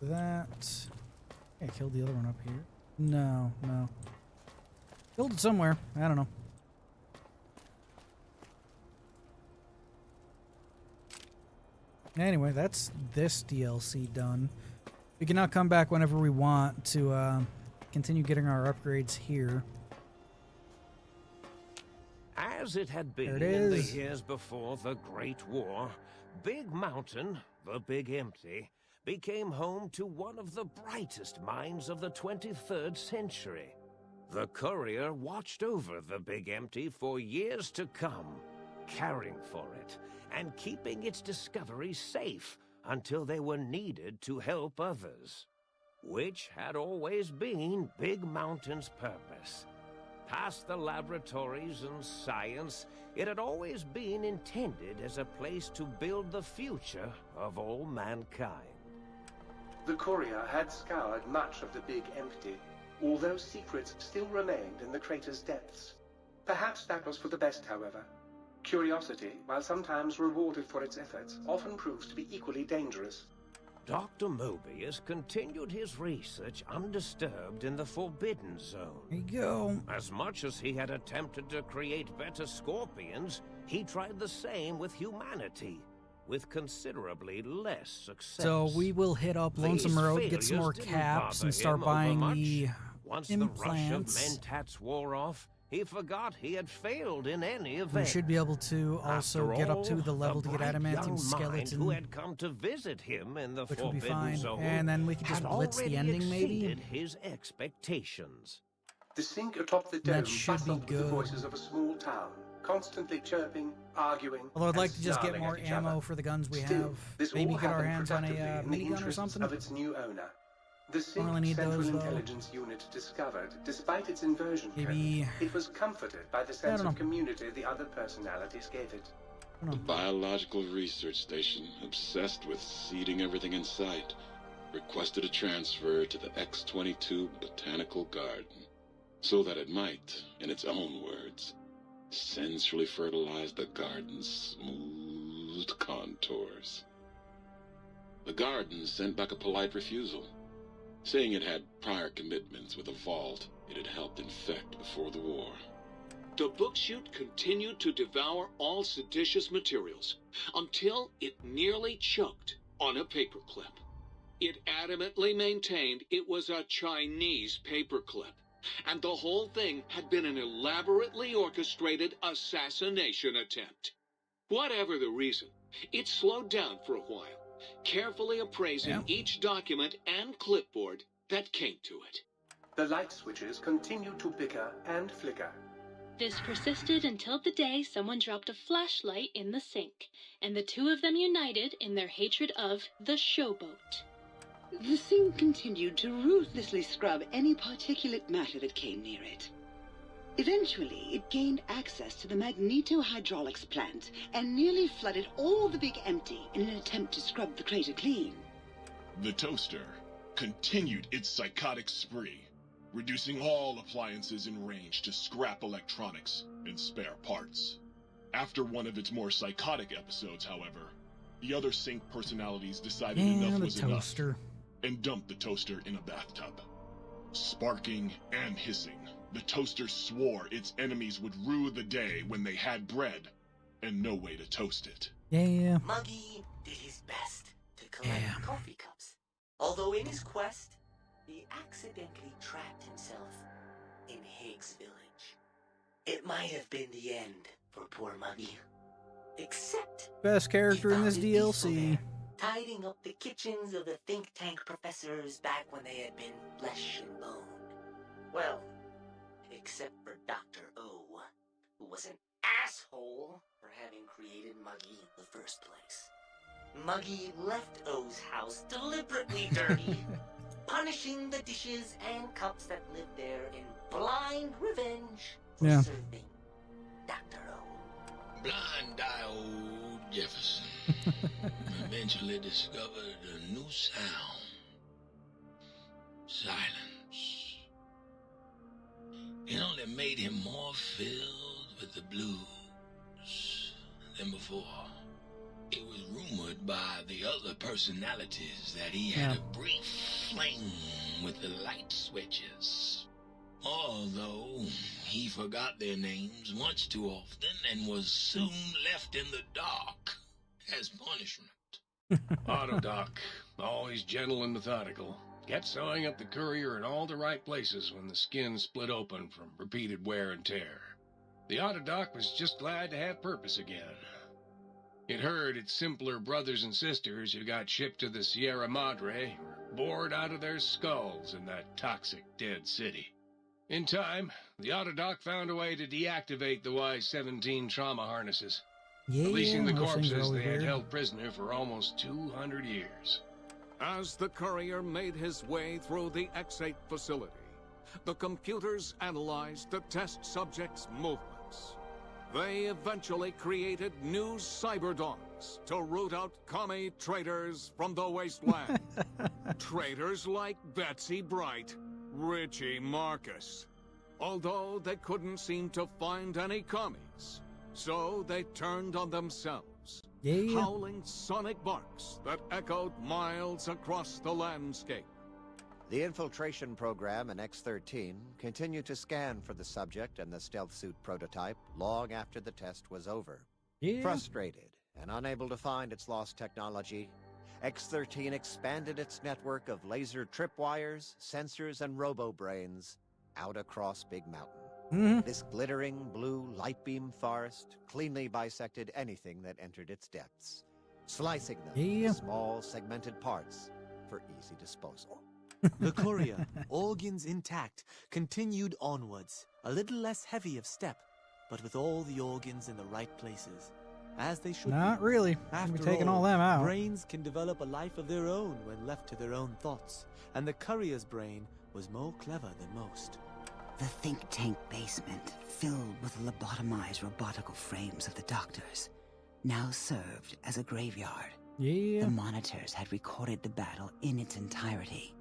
that. I killed the other one up here. No. Killed it somewhere. I don't know. Anyway, that's this DLC done. We can now come back whenever we want to continue getting our upgrades here. As it had been in the years before the Great War, Big Mountain, the Big Empty, became home to one of the brightest minds of the 23rd century. The courier watched over the Big Empty for years to come, caring for it and keeping its discoveries safe until they were needed to help others, which had always been Big Mountain's purpose. Past the laboratories and science, it had always been intended as a place to build the future of all mankind. The courier had scoured much of the Big Empty, although secrets still remained in the crater's depths. Perhaps that was for the best, however. Curiosity, while sometimes rewarded for its efforts, often proves to be equally dangerous. Dr. Mobius continued his research undisturbed in the Forbidden Zone. There you go. As much as he had attempted to create better scorpions, he tried the same with humanity, with considerably less success. So we will hit up Lonesome Road, get some more caps, and start buying the Once implants. the rush of Mentats wore off, he forgot he had failed in any event. We should be able to also get up to the level to get adamantium skeleton, who had come to visit him in the which would be Forbidden fine. Zone, And then we could just blitz the ending, maybe. exceeded his expectations. The sink atop the dome That should be bustled with the good. voices of a small town, constantly chirping, arguing, Although I'd like and to just get snarling more at each ammo other. for the guns we Still, have. this Maybe all get our happened hands on productively a in the minigun or interests something. of its new owner. The Sync Central Intelligence Unit discovered, despite its inversion code, it was comforted by the sense of community the other personalities gave it. The biological research station, obsessed with seeding everything in sight, requested a transfer to the X-22 Botanical Garden, so that it might, in its own words, sensually fertilize the garden's smooth contours. The garden sent back a polite refusal, saying it had prior commitments with a vault it had helped infect before the war. The book-chute continued to devour all seditious materials until it nearly choked on a paperclip. It adamantly maintained it was a Chinese paperclip, and the whole thing had been an elaborately orchestrated assassination attempt. Whatever the reason, it slowed down for a while, carefully appraising each document and clipboard that came to it. The light switches continued to bicker and flicker. This persisted until the day someone dropped a flashlight in the sink, and the two of them united in their hatred of the showboat. The sink continued to ruthlessly scrub any particulate matter that came near it. Eventually, it gained access to the magneto-hydraulics plant and nearly flooded all the Big Empty in an attempt to scrub the crater clean. The toaster continued its psychotic spree, reducing all appliances in range to scrap electronics and spare parts. After one of its more psychotic episodes, however, the other Sync personalities decided enough was enough and dumped the toaster in a bathtub. Sparking and hissing, the toaster swore its enemies would rue the day when they had bread and no way to toast it. Yeah. Muggy did his best to collect coffee cups, although in his quest, he accidentally trapped himself in Higgs Village. It might have been the end for poor Muggy. Except best character in this DLC. Tidying up the kitchens of the think tank professors back when they had been flesh and bone. Well, except for Dr. O, who was an asshole for having created Muggy in the first place. Muggy left O's house deliberately dirty, punishing the dishes and cups that lived there in blind revenge for serving Dr. O. Blind-eyed Jefferson eventually discovered a new sound. Silence. It only made him more filled with the blues than before. It was rumored by the other personalities that he had a brief fling with the light switches. Although he forgot their names much too often and was soon left in the dark as punishment. Autodoc, always gentle and methodical, kept sewing up the courier in all the right places when the skin split open from repeated wear and tear. The Autodoc was just glad to have purpose again. It heard its simpler brothers and sisters who got shipped to the Sierra Madre were bored out of their skulls in that toxic dead city. In time, the Autodoc found a way to deactivate the Y-17 trauma harnesses, releasing the corpses they had held prisoner for almost 200 years. As the courier made his way through the X-8 facility, the computers analyzed the test subject's movements. They eventually created new cyberdogs to root out commie traitors from the wasteland. Traitors like Betsy Bright, Richie Marcus. Although they couldn't seem to find any commies, so they turned on themselves, howling sonic barks that echoed miles across the landscape. The infiltration program in X-13 continued to scan for the subject and the stealth suit prototype long after the test was over. Frustrated and unable to find its lost technology, X-13 expanded its network of laser tripwires, sensors, and robo-brains out across Big Mountain. This glittering blue light beam forest cleanly bisected anything that entered its depths, slicing them into small segmented parts for easy disposal. The courier, organs intact, continued onwards, a little less heavy of step, but with all the organs in the right places. as they should Not be. really. After We're taking all them out. brains can develop a life of their own when left to their own thoughts, and the courier's brain was more clever than most. The think tank basement, filled with lobotomized robotical frames of the doctors, now served as a graveyard. Yeah. The monitors had recorded the battle in its entirety,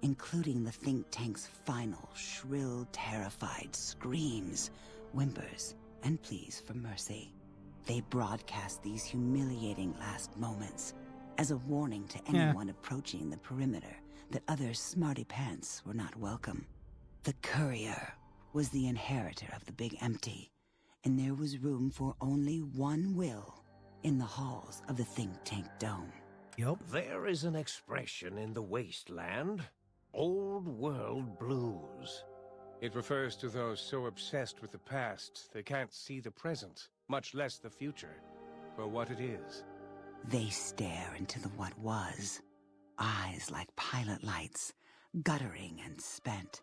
including the think tank's final, shrill, terrified screams, whimpers, and pleas for mercy. They broadcast these humiliating last moments as a warning to anyone approaching the perimeter that other smarty pants were not welcome. The courier was the inheritor of the Big Empty, and there was room for only one will in the halls of the think tank dome. Yep. There is an expression in the wasteland, old world blues. It refers to those so obsessed with the past they can't see the present, much less the future, for what it is. They stare into the what was, eyes like pilot lights, guttering and spent,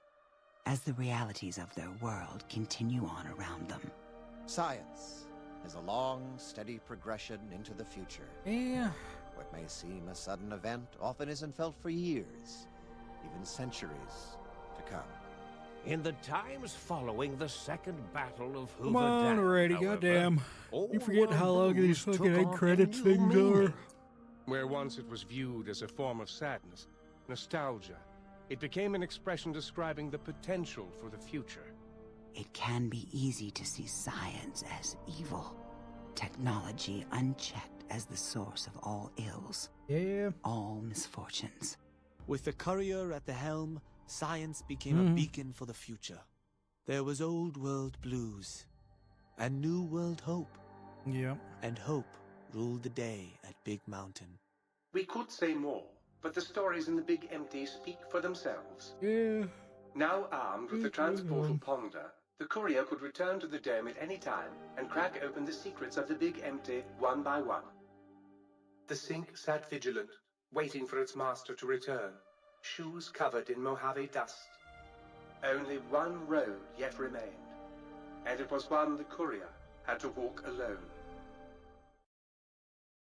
as the realities of their world continue on around them. Science is a long, steady progression into the future. Yeah. What may seem a sudden event often isn't felt for years, even centuries to come. In the times following the Second Battle of Hoover Come on Dam, already, however, goddamn. You forget how long blues these took fucking end on a credits new things meaning. are. Where once it was viewed as a form of sadness, nostalgia, it became an expression describing the potential for the future. It can be easy to see science as evil, technology unchecked as the source of all ills, all misfortunes. With the courier at the helm, science became a beacon for the future. There was old world blues and new world hope. Yep. And hope ruled the day at Big Mountain. We could say more, but the stories in the Big Empty speak for themselves. Yeah. Now armed with the transportal ponder, the courier could return to the dome at any time and crack open the secrets of the Big Empty one by one. The sink sat vigilant, waiting for its master to return, shoes covered in Mojave dust. Only one road yet remained, and it was one the courier had to walk alone.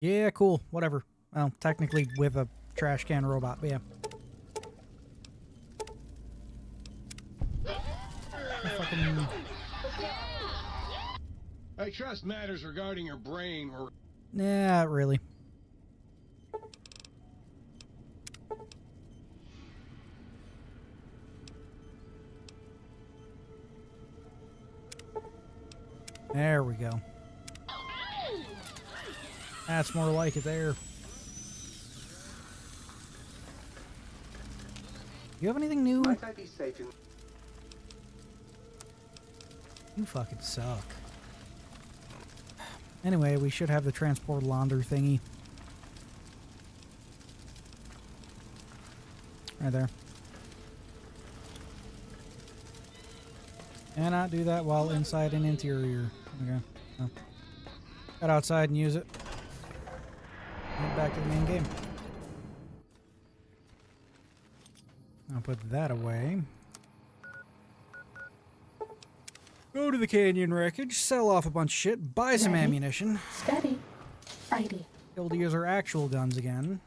Yeah, cool. Whatever. Well, technically with a trash can robot, but yeah. Fucking... I trust matters regarding your brain or... Nah, not really. There we go. That's more like it there. You have anything new? Might I be safe in... You fucking suck. Anyway, we should have the transport launder thingy. Right there. Cannot do that while inside an interior. Okay. No. Got outside and use it. Get back to the main game. I'll put that away. Go to the canyon wreckage, sell off a bunch of shit, buy some ammunition. Steady. Righty. Able to use our actual guns again.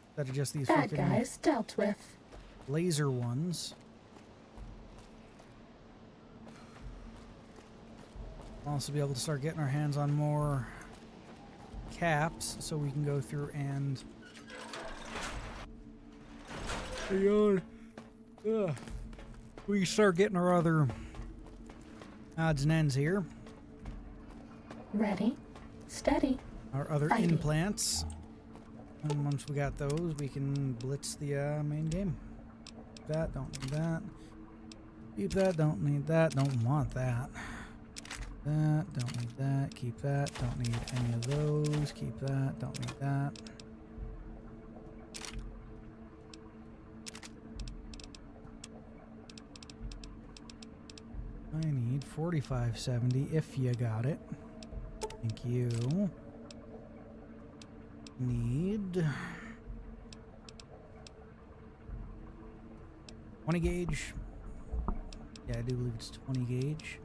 Instead of just these Bad freaking guys dealt with. laser ones. Also be able to start getting our hands on more caps so we can go through and we can start getting our other odds and ends here. Ready. Steady. Our other Righty. implants. And once we got those, we can blitz the main game. That, don't need that. Keep that, don't need that, don't want that. That, don't need that, keep that, don't need any of those, keep that, don't need that. I need 4570 if you got it. Thank you. Need 20 gauge. Yeah, I do believe it's 20 gauge.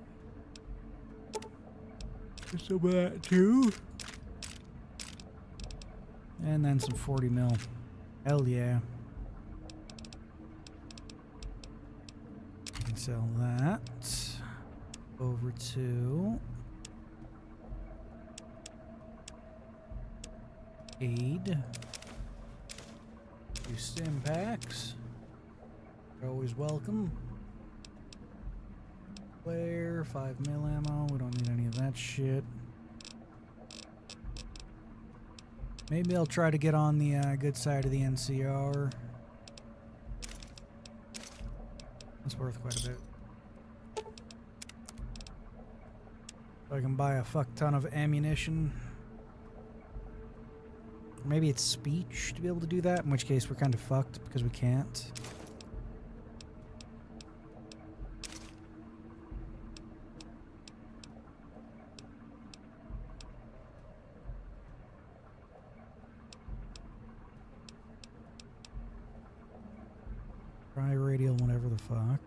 Some of that too. And then some 40 mil. Hell yeah. We can sell that. Over to aid. 2 stim packs. You're always welcome. Flare, 5 mil ammo. We don't need any of that shit. Maybe I'll try to get on the good side of the NCR. That's worth quite a bit. So I can buy a fuck ton of ammunition. Maybe it's speech to be able to do that, in which case we're kind of fucked because we can't. Try radial, whatever the fuck.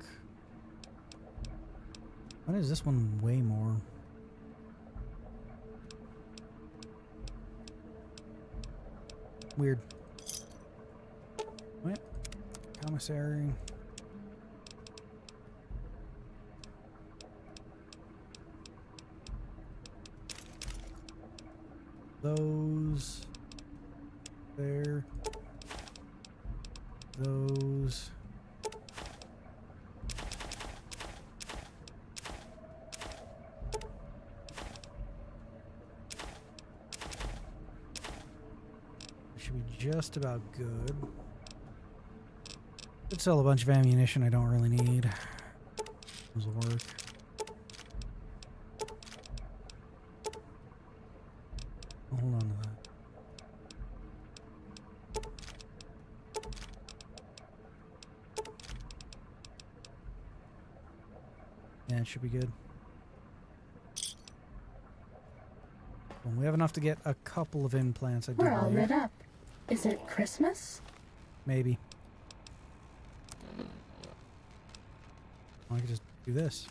Why is this one way more? Weird. What? Commissary. Those. There. Those. Just about good. Could sell a bunch of ammunition I don't really need. Those will work. Hold on to that. Yeah, it should be good. Well, we have enough to get a couple of implants, I do We're all believe. lit up. Is it Christmas? Maybe. I could just do this.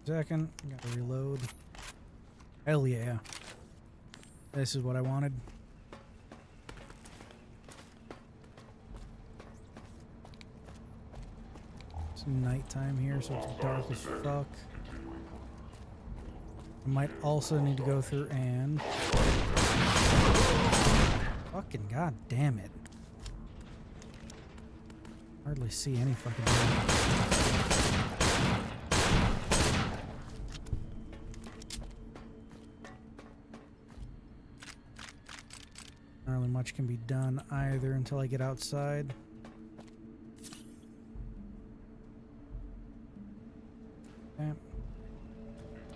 Second, gotta reload. Hell yeah. This is what I wanted. It's nighttime here, so it's dark as fuck. I might also need to go through and... Fucking god damn it. Hardly see any fucking... Not really much can be done either until I get outside. Okay.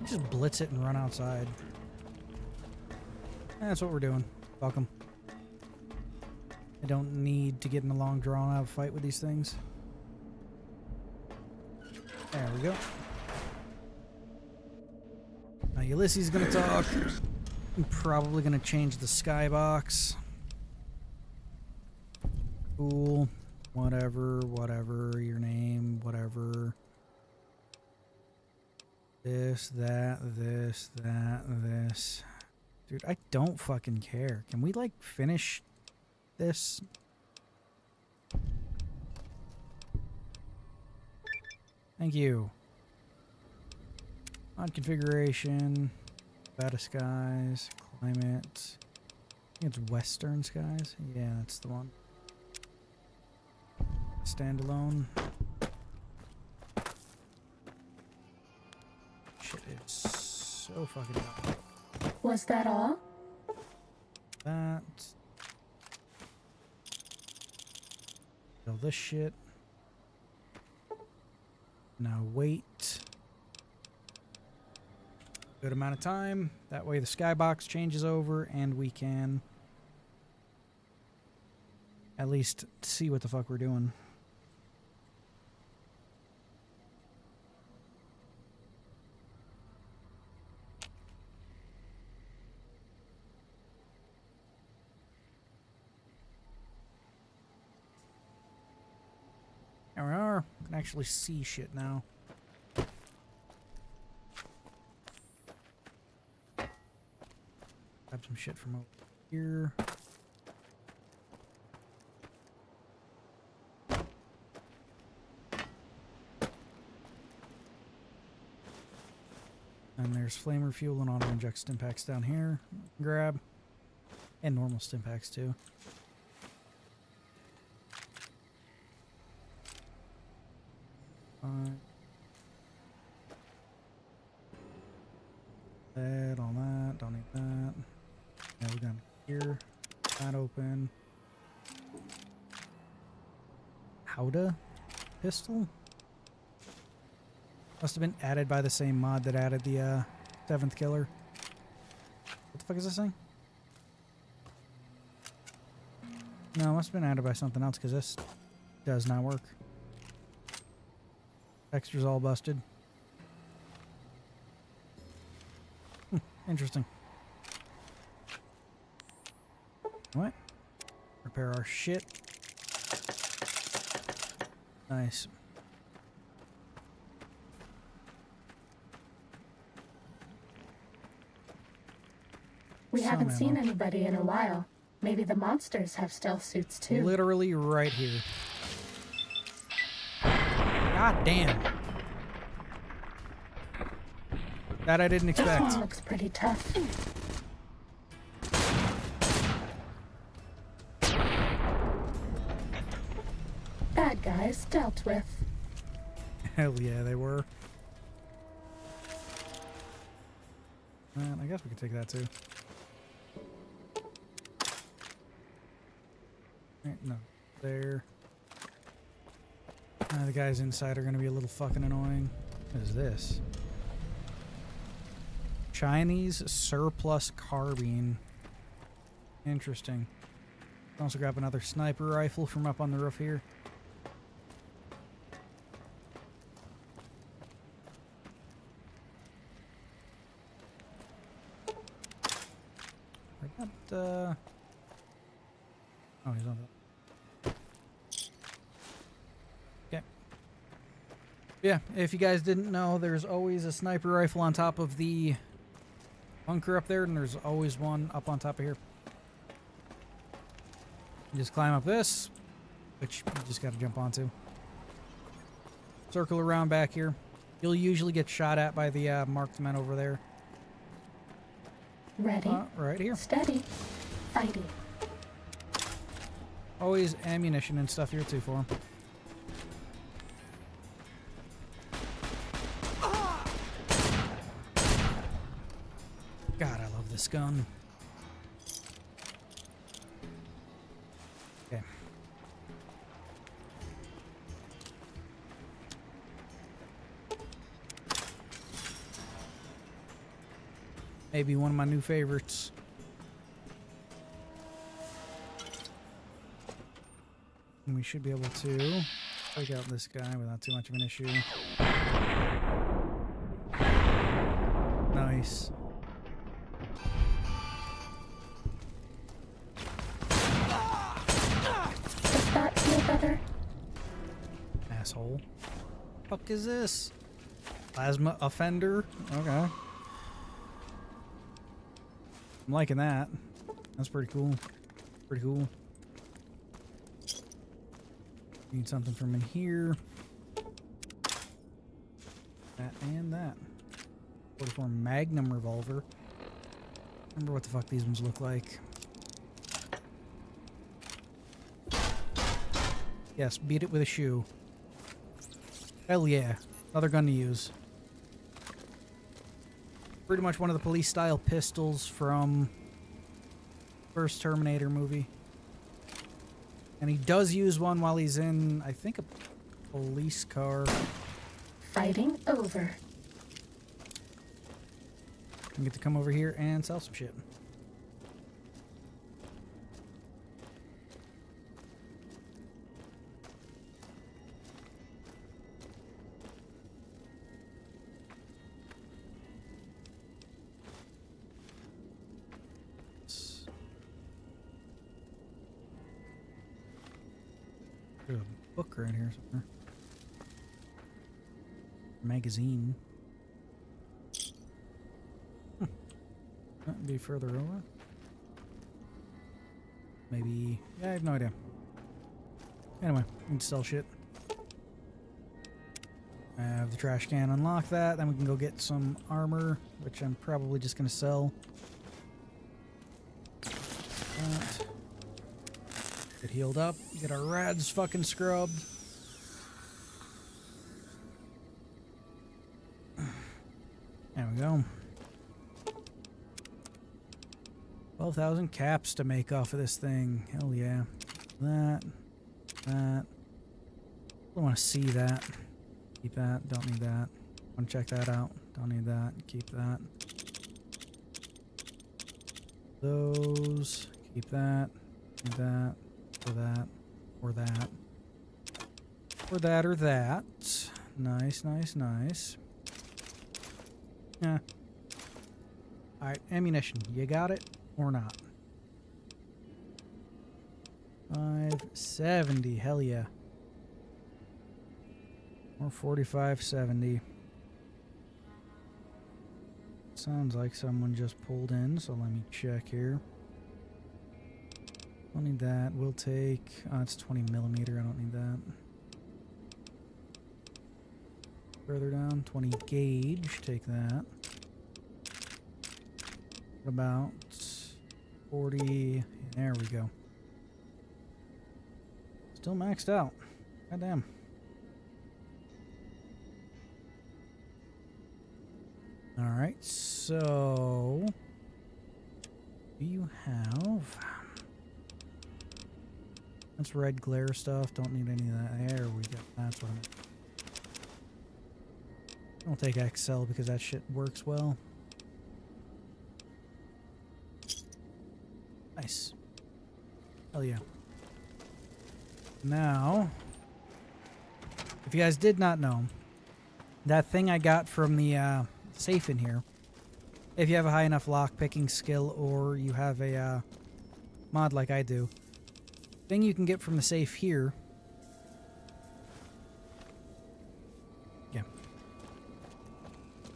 Just blitz it and run outside. That's what we're doing. Fuck 'em. I don't need to get in a long drawn out fight with these things. There we go. Now Ulysses is gonna talk. I'm probably gonna change the skybox. Cool. Whatever, your name, whatever. This, that, this. Dude, I don't fucking care. Can we, like, finish this? Thank you. Mod configuration. Beta skies. Climate. I think it's western skies. Yeah, that's the one. Standalone. Shit, it's so fucking loud. Was that all? That. All this shit. Now wait. Good amount of time. That way the skybox changes over and we can at least see what the fuck we're doing. There we are. I can actually see shit now. Grab some shit from over here. And there's flamer fuel and auto inject stim packs down here. Grab. And normal stim packs too. That, all that. Don't need that. Yeah, we got here. That open. Howda pistol? Must have been added by the same mod that added the 7th killer. What the fuck is this thing? No, it must have been added by something else because this does not work. Texture's all busted. Interesting. What? Repair our shit. Nice. We haven't seen anybody in a while. Maybe the monsters have stealth suits too. Literally right here. God damn. That I didn't expect. This one looks pretty tough. Bad guys dealt with. Hell yeah, they were. Man, I guess we could take that too. Right, no, there. The guys inside are going to be a little fucking annoying. What is this? Chinese surplus carbine. Interesting. Also grab another sniper rifle from up on the roof here. I got, oh, he's on the... Okay. Yeah, if you guys didn't know, there's always a sniper rifle on top of the bunker up there, and there's always one up on top of here. You just climb up this, which you just gotta jump onto. Circle around back here. You'll usually get shot at by the marked men over there. Ready. Right here. Steady. Fighting. Always ammunition and stuff here too for him. God, I love this gun. Okay. Maybe one of my new favorites. And we should be able to take out this guy without too much of an issue. Nice. Does that feel better? Asshole. Fuck is this? Plasma offender? Okay. I'm liking that. That's pretty cool. Pretty cool. Need something from in here. That and that. 44 Magnum revolver. Remember what the fuck these ones look like. Yes, beat it with a shoe. Hell yeah. Another gun to use. Pretty much one of the police style pistols from first Terminator movie. And he does use one while he's in, I think, a police car. Fighting over. I get to come over here and sell some shit. There's a book right here somewhere. Magazine. That'd be further over. Maybe. Yeah, I have no idea. Anyway, we can sell shit. I have the trash can, unlock that. Then we can go get some armor, which I'm probably just going to sell. That. Get healed up. Get our rads fucking scrubbed. There we go. 12,000 caps to make off of this thing. Hell yeah. That. I want to see that. Keep that. Don't need that. Want to check that out. Don't need that. Keep that. Those. Keep that. Need that. Or that. Or that. Or that or that. Nice, nice, nice. Yeah. Alright, ammunition. You got it or not? 570. Hell yeah. Or 4570. Sounds like someone just pulled in, so let me check here. Don't need that. We'll take... Oh, it's 20 millimeter. I don't need that. Further down, 20 gauge. Take that. What about 40? There we go. Still maxed out. Goddamn. Alright, so... Do you have... That's red glare stuff. Don't need any of that. There we go. That's what I meant. I'll take XL because that shit works well. Nice. Hell yeah. Now, if you guys did not know, that thing I got from the safe in here, if you have a high enough lock-picking skill or you have a mod like I do, thing you can get from the safe here, yeah,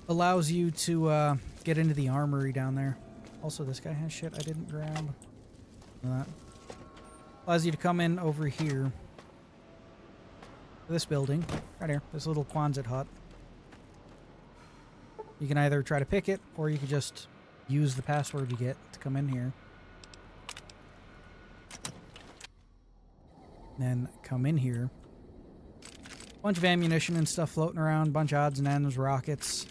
allows you to get into the armory down there. Also, this guy has shit I didn't grab. That allows you to come in over here to this building right here, this little Quonset hut. You can either try to pick it or you can just use the password you get to come in here. Then come in here. Bunch of ammunition and stuff floating around, bunch of odds and ends, rockets.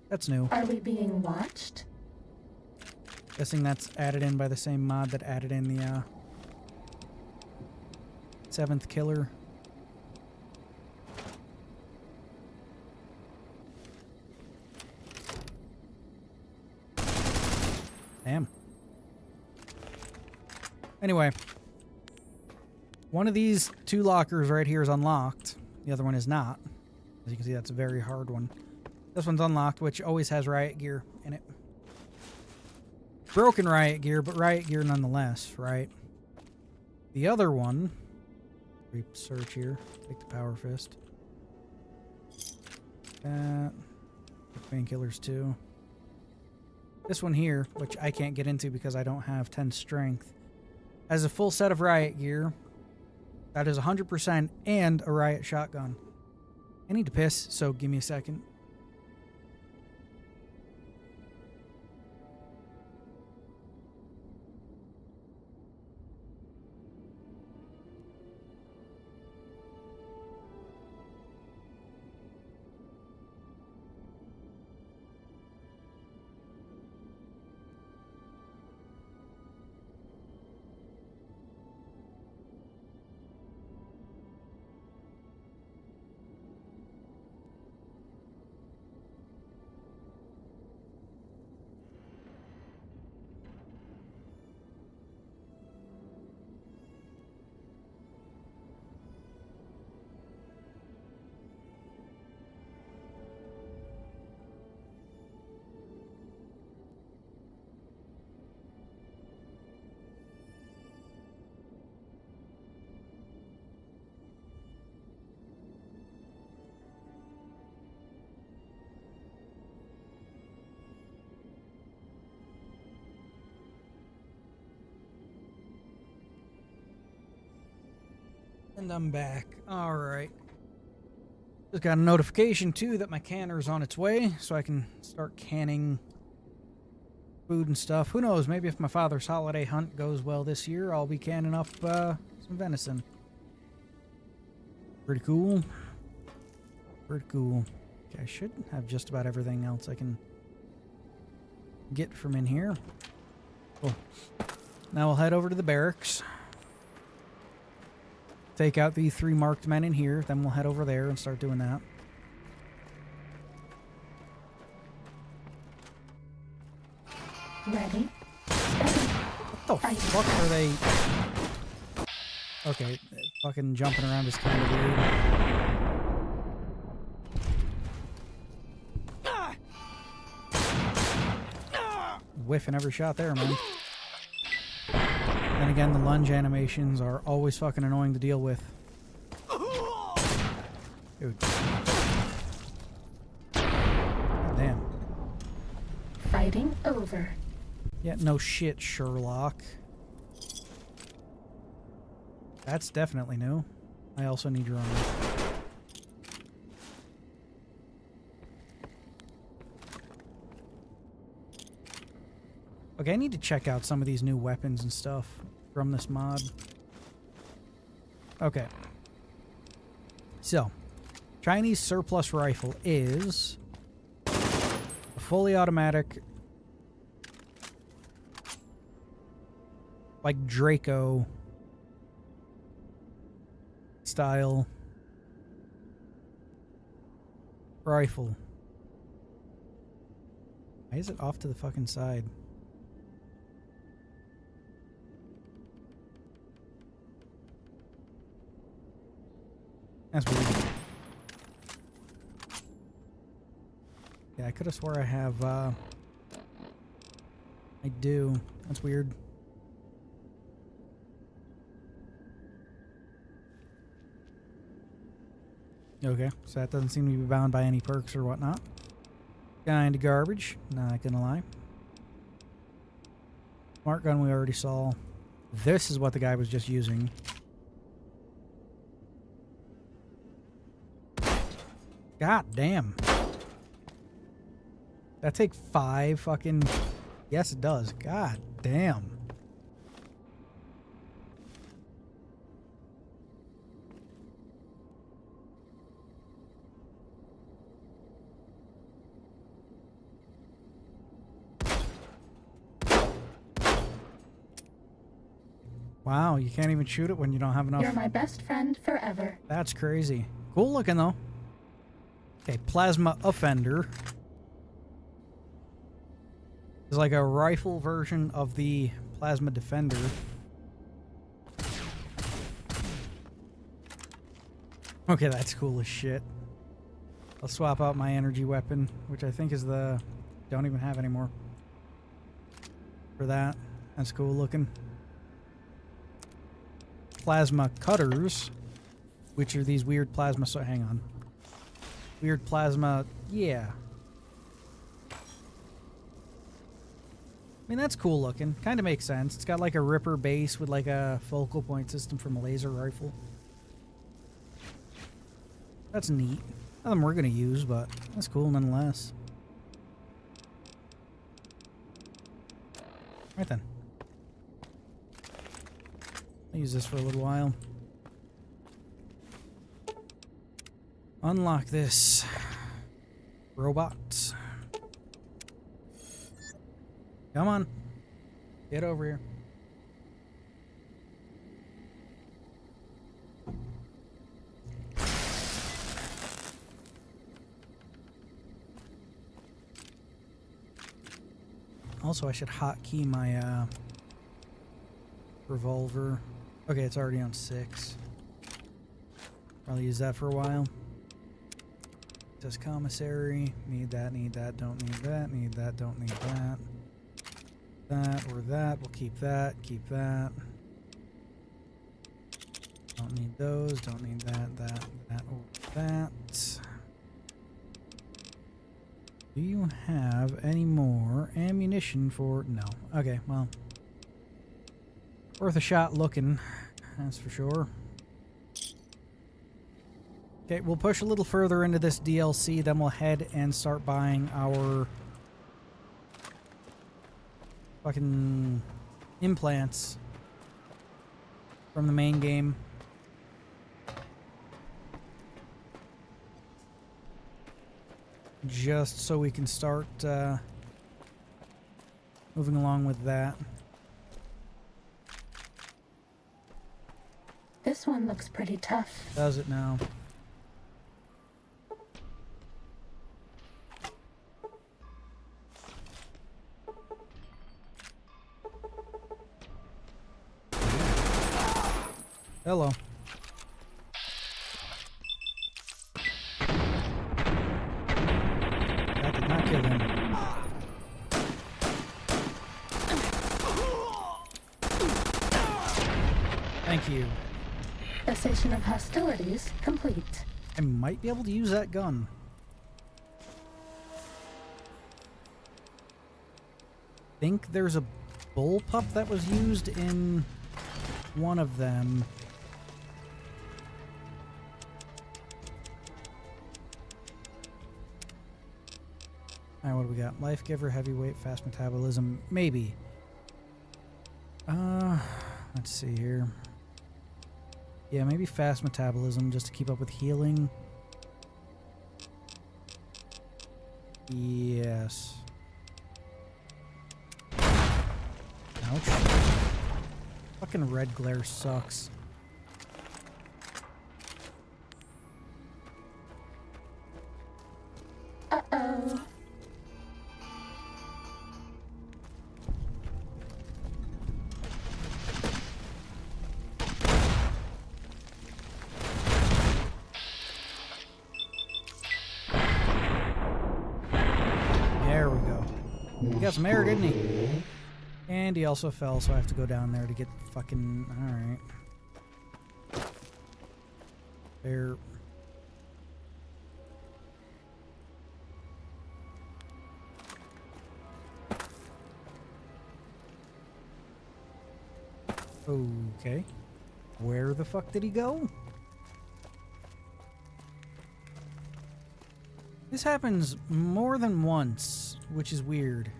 That's new. Are we being watched? Guessing that's added in by the same mod that added in the 7th killer. Damn. Anyway, one of these 2 lockers right here is unlocked. The other one is not. As you can see, that's a very hard one. This one's unlocked, which always has riot gear in it. Broken riot gear, but riot gear nonetheless, right? The other one... Search here. Take the power fist. That. Painkillers too. This one here, which I can't get into because I don't have 10 strength, has a full set of riot gear. That is 100% and a riot shotgun. I need to piss, so give me a second. And I'm back. Alright. Just got a notification, too, that my canner's on its way, so I can start canning food and stuff. Who knows, maybe if my father's holiday hunt goes well this year, I'll be canning up some venison. Pretty cool. Pretty cool. Okay, I should have just about everything else I can get from in here. Cool. Now we'll head over to the barracks. Take out the 3 marked men in here, then we'll head over there and start doing that. Ready? What the fuck are they? Okay, fucking jumping around is kind of weird. Whiffing every shot there, man. Then again, the lunge animations are always fucking annoying to deal with. Dude. Damn. Fighting over. Yeah, no shit, Sherlock. That's definitely new. I also need your armor. Okay, I need to check out some of these new weapons and stuff from this mod. Okay. So, Chinese surplus rifle is a fully automatic, like Draco style rifle. Why is it off to the fucking side? That's weird. Yeah, I could have swore I have, I do. That's weird. Okay, so that doesn't seem to be bound by any perks or whatnot. Kinda garbage, not gonna lie. Smart gun we already saw. This is what the guy was just using. God damn. That take 5 fucking... Yes, it does. God damn. Wow, you can't even shoot it when you don't have enough. You're my best friend forever. That's crazy. Cool looking, though. Okay, Plasma Offender is like a rifle version of the Plasma Defender. Okay, that's cool as shit. I'll swap out my energy weapon, which I think is the... Don't even have anymore. For that. That's cool looking. Plasma Cutters, which are these weird plasma... So hang on. Weird plasma... Yeah. I mean, that's cool looking. Kind of makes sense. It's got like a ripper base with like a focal point system from a laser rifle. That's neat. Nothing we're going to use, but that's cool nonetheless. Right then. I'll use this for a little while. Unlock this. Robot. Come on. Get over here. Also, I should hotkey my revolver. Okay, it's already on 6. Probably use that for a while. Says commissary. Need that, don't need that, need that, don't need that. That or that. We'll keep that, keep that. Don't need those, don't need that, that, or that. Do you have any more ammunition for... No. Okay, well. Worth a shot looking, that's for sure. Okay, we'll push a little further into this DLC, then we'll head and start buying our fucking implants from the main game. Just so we can start moving along with that. This one looks pretty tough. Does it now? Hello. That did not kill him. Thank you. Cessation of hostilities complete. I might be able to use that gun. Think there's a bullpup that was used in one of them. Alright, what do we got? Life giver, heavyweight, fast metabolism. Maybe. Let's see here. Yeah, maybe fast metabolism just to keep up with healing. Yes. Ouch. Fucking red glare sucks. Uh-oh. There we go. He got some air, didn't he? And he also fell, so I have to go down there to get fucking... Alright. There. Okay. Where the fuck did he go? This happens more than once, which is weird.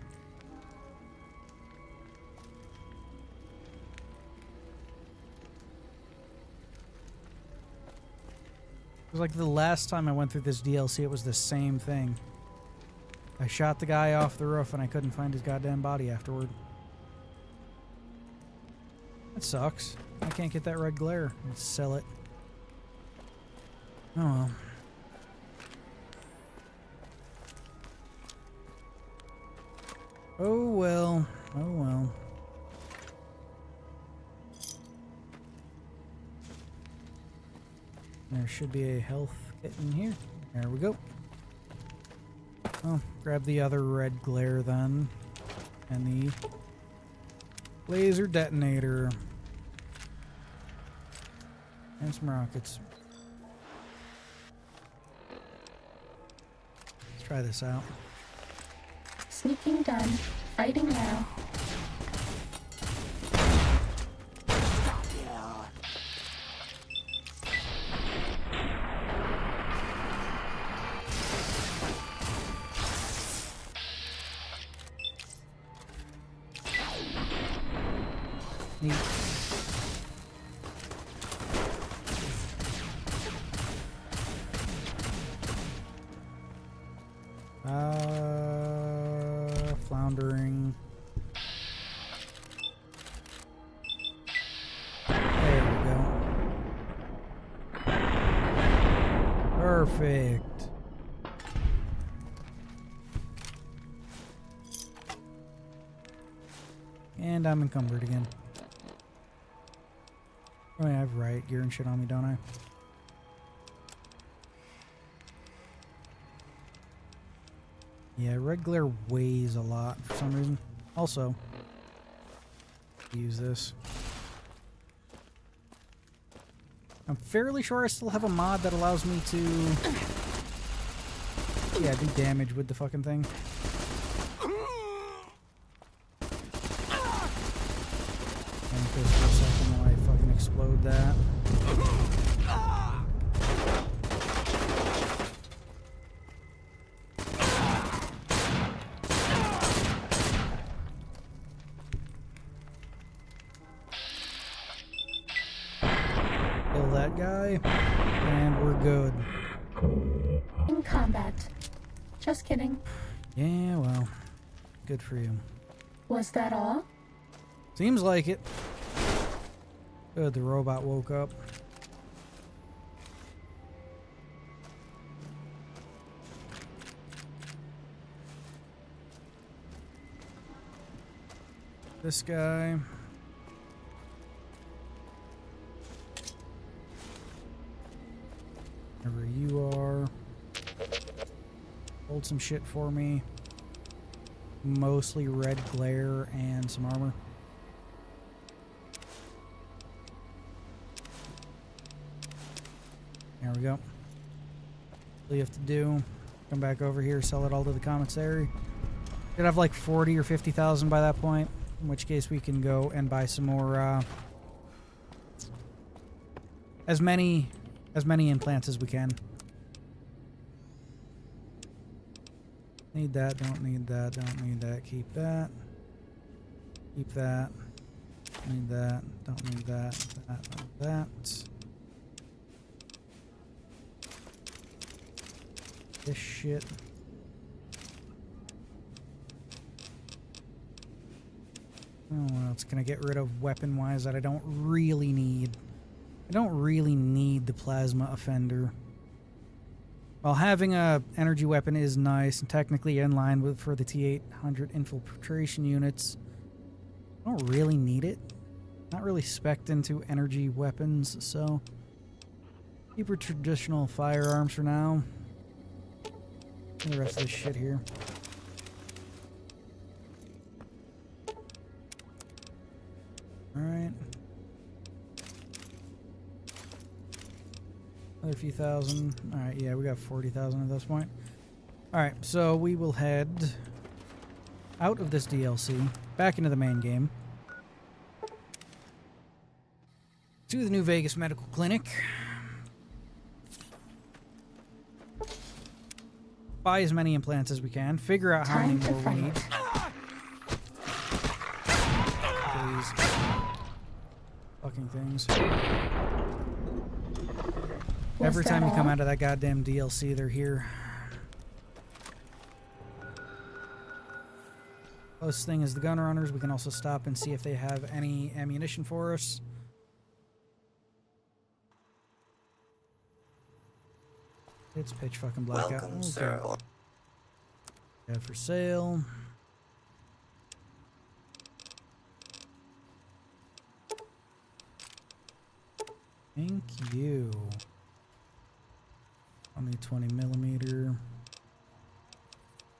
It was like the last time I went through this DLC, it was the same thing. I shot the guy off the roof and I couldn't find his goddamn body afterward. That sucks. I can't get that red glare. Let's sell it. Oh well. Oh well. Oh well. There should be a health kit in here. There we go. Oh, grab the other red glare then. And the laser detonator. And some rockets. Let's try this out. Sneaking done. Fighting now. Neat. Floundering. There we go. Perfect. And I'm encumbered again. Oh yeah, I have riot gear and shit on me, don't I? Yeah, red glare weighs a lot for some reason. Also, use this. I'm fairly sure I still have a mod that allows me to... yeah, do damage with the fucking thing. And just for a second while I fucking explode that. that guy, and we're good. In combat. Just kidding. Yeah, well, good for you. Was that all? Seems like it. Good, the robot woke up. This guy. Wherever you are. Hold some shit for me. Mostly red glare and some armor. There we go. All you have to do, come back over here, sell it all to the commissary. Should have like 40 or 50,000 by that point. In which case we can go and buy some more, as many implants as we can. Need that, don't need that, don't need that, keep that. Keep that. Need that, don't need that, that. This shit. Oh, what else can I get rid of weapon-wise that I don't really need? I don't really need the plasma offender. While having a energy weapon is nice and technically in line with for the T-800 infiltration units, I don't really need it. Not really spec'd into energy weapons, so keep your traditional firearms for now. And the rest of this shit here. Alright. Another few thousand. Alright, yeah, we got 40,000 at this point. Alright, so we will head out of this DLC, back into the main game, to the New Vegas Medical Clinic. Buy as many implants as we can. Figure out how many more we need. Please. Fucking things. Every time you come out of that goddamn DLC, they're here. Closest thing is the gun runners. We can also stop and see if they have any ammunition for us. It's pitch fucking blackout. Welcome, sir. Yeah, for sale. Thank you. Only 20 millimeter.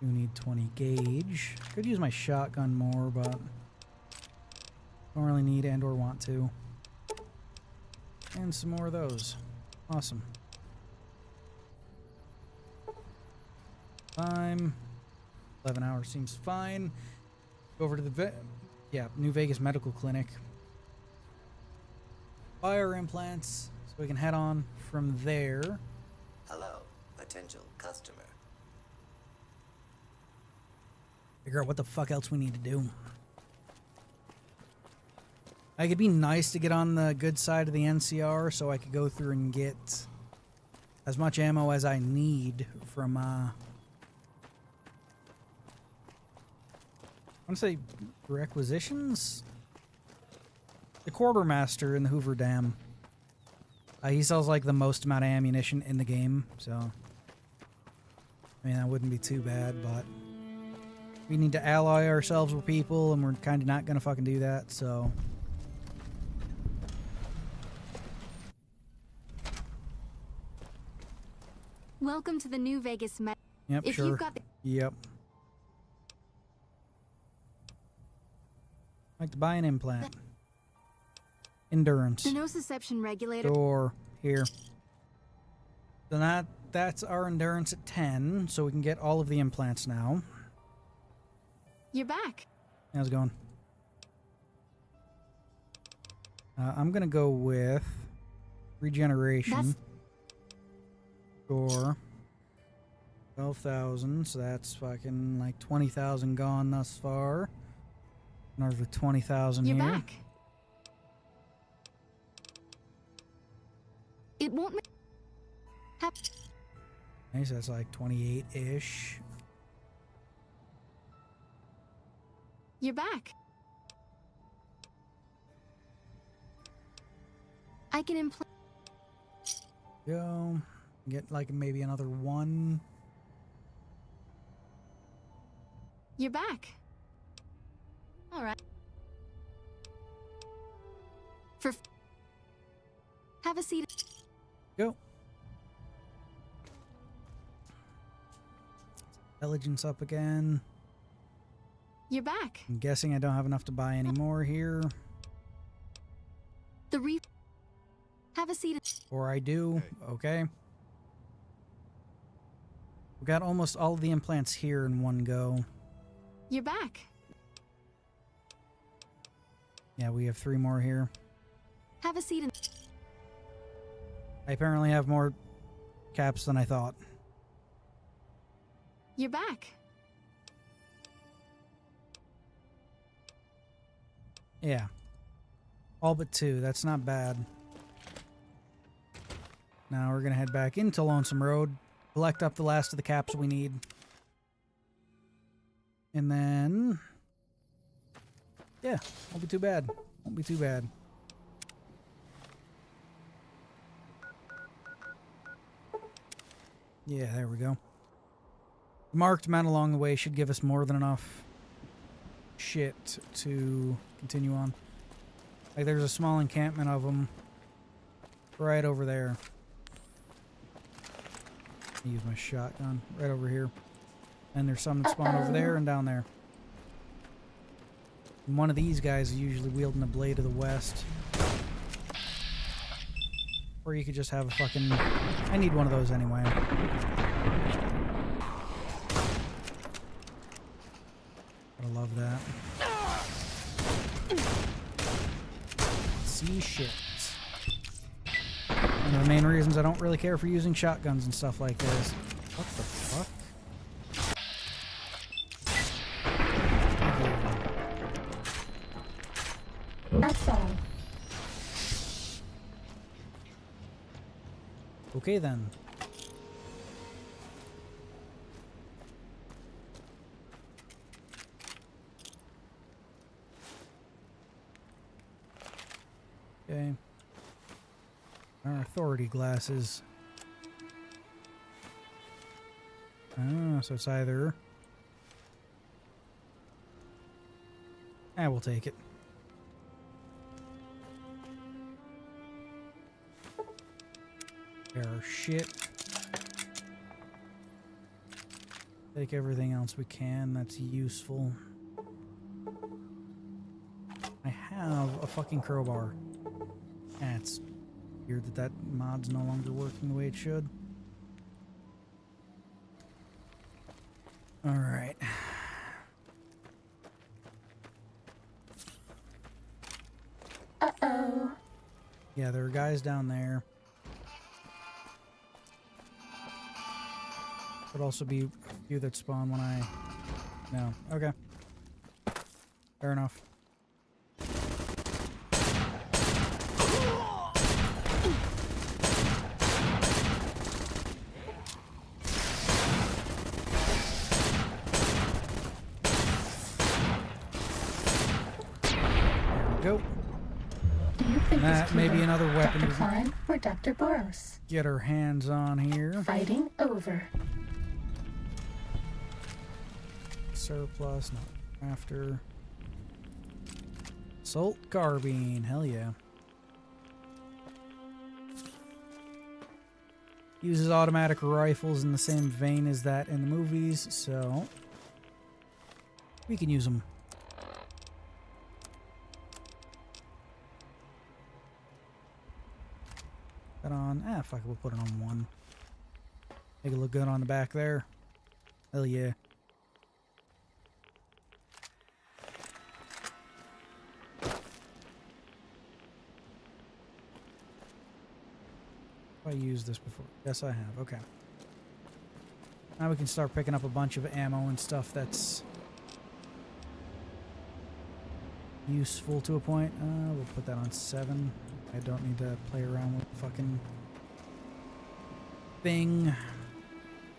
You need 20 gauge. Could use my shotgun more, but don't really need and or want to. And some more of those. Awesome. Time. 11 hours seems fine. Go over to the New Vegas Medical Clinic. Buy our implants so we can head on from there. Hello, potential customer. Figure out what the fuck else we need to do. Like, it'd be nice to get on the good side of the NCR so I could go through and get as much ammo as I need from, I want to say requisitions? The quartermaster in the Hoover Dam. He sells like the most amount of ammunition in the game, so I mean that wouldn't be too bad, but we need to ally ourselves with people and we're kind of not gonna fucking do that, so Welcome to the New Vegas Met. Yep, if sure. You've got the Yep. Like to buy an implant. Endurance. The nociception regulator. Door. Here. So that's our endurance at 10, so we can get all of the implants now. You're back. How's it going? I'm gonna go with regeneration. Door. 12,000, so that's fucking like 20,000 gone thus far. Another 20,000 here. You're back. It won't Nice, that's like 28-ish. You're back. I can implant. Go. Get like maybe another 1. You're back. All right. Have a seat. Go. Intelligence up again. You're back. I'm guessing I don't have enough to buy any more here. Have a seat. Or I do. Okay. We got almost all of the implants here in one go. You're back. Yeah, we have 3 more here. Have a seat. I apparently have more caps than I thought. You're back. Yeah. All but 2. That's not bad. Now we're going to head back into Lonesome Road, collect up the last of the caps we need. And then... yeah, won't be too bad. Won't be too bad. Yeah, there we go. The marked men along the way should give us more than enough shit to continue on. Like, there's a small encampment of them right over there. Use my shotgun right over here. And there's some that spawn over there and down there. And one of these guys is usually wielding the Blade of the West. Or you could just have a fucking... I need one of those anyway. I love that. See shit. One of the main reasons I don't really care for using shotguns and stuff like this. What the fuck? That's all. Okay then. Okay. Our authority glasses. Ah, so it's either... we'll take it. Our shit. Take everything else we can that's useful. I have a fucking crowbar. It's weird that that mod's no longer working the way it should. Alright. Uh-oh. Yeah, there are guys down there. Could also be a few that spawn when I... No. Okay. Fair enough. Go. And that may be another weapon Dr. Klein or Dr. Boros? Get our hands on here. Fighting over. Surplus, not after. Assault carbine, hell yeah. Uses automatic rifles in the same vein as that in the movies, so we can use them. That on, fuck it, we'll put it on 1. Make it look good on the back there. Hell yeah. I used this before. Yes, I have. Okay. Now we can start picking up a bunch of ammo and stuff that's useful to a point. We'll put that on 7. I don't need to play around with fucking thing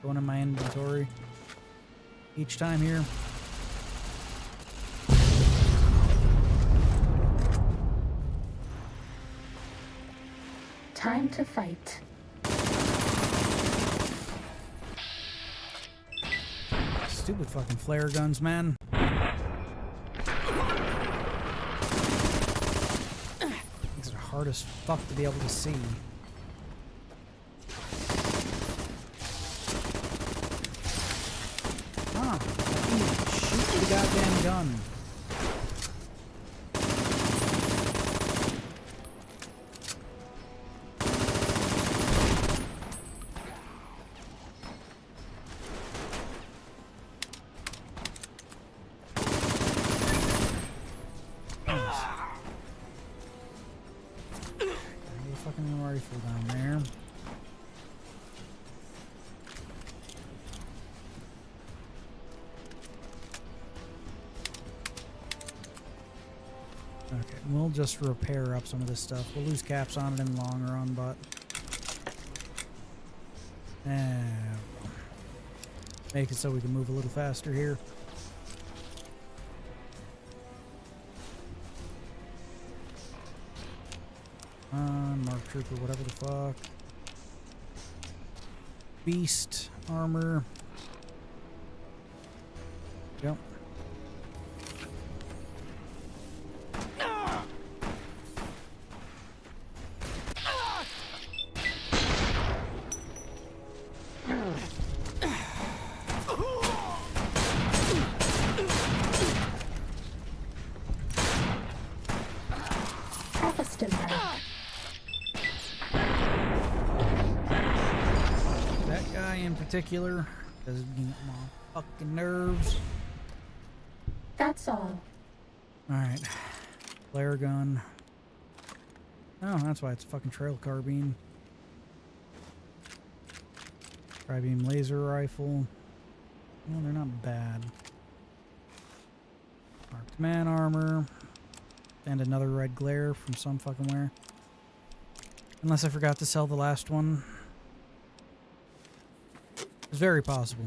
going in my inventory each time here. Time to fight. Stupid fucking flare guns, man. These are hard as fuck to be able to see. Shoot the goddamn gun. Fucking rifle down there. Okay, we'll just repair up some of this stuff. We'll lose caps on it in the long run, but make it so we can move a little faster here. Mark Trooper, whatever the fuck. Beast armor. Yep. Particular does it get my fucking nerves. That's all. Alright. Flare gun. Oh, that's why it's a fucking trail carbine. Tri-beam laser rifle. Well, they're not bad. Marked man armor. And another red glare from some fucking where. Unless I forgot to sell the last one. It's very possible.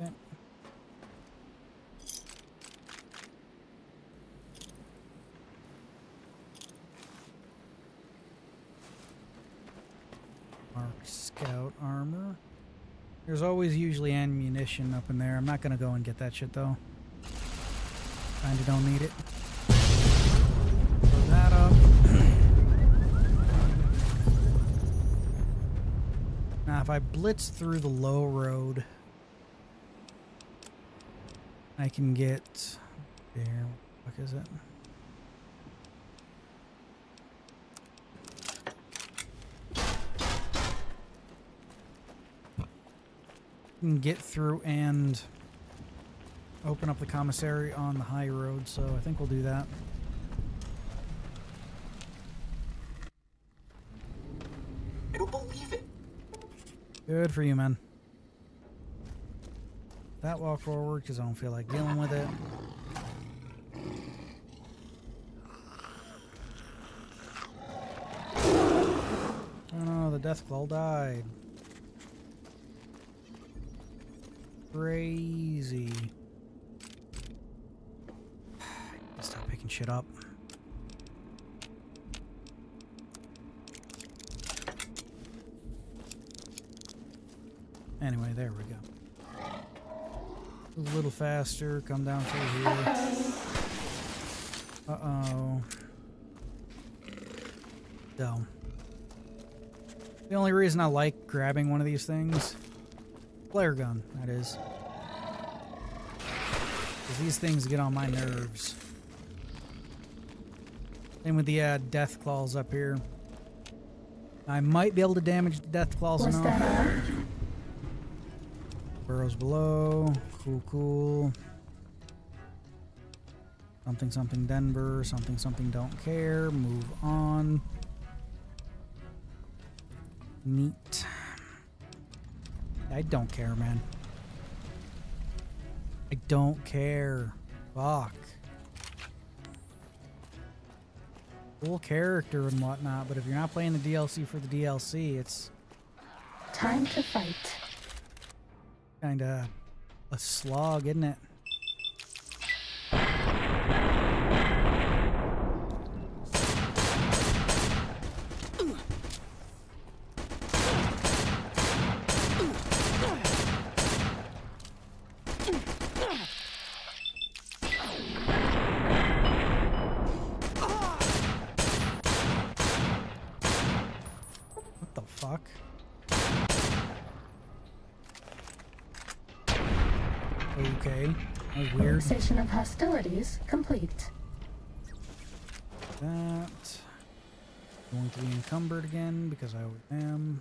Okay. Mark scout armor. There's always usually ammunition up in there. I'm not gonna go and get that shit though. Kinda don't need it. Throw that up. Now if I blitz through the low road, I can get there. What is it? Can get through and open up the commissary on the high road, so I think we'll do that. I don't believe it. Good for you, man. That walk forward because I don't feel like dealing with it. Oh no, the Deathclaw died. Crazy. Stop picking shit up. Anyway, there we go. Move a little faster. Come down through here. Uh-oh. So. The only reason I like grabbing one of these things, flare gun, that is, because these things get on my nerves. Same with the death claws up here. I might be able to damage the death claws enough. Burrows below. Cool, cool. Something, something Denver. Something, something don't care. Move on. Neat. I don't care, man. I don't care. Fuck. Cool character and whatnot, but if you're not playing the DLC for the DLC, it's time to fight. Kinda a slog, isn't it? What the fuck? Okay, that was weird. Cessation of hostilities complete. That. Going to be encumbered again because I am.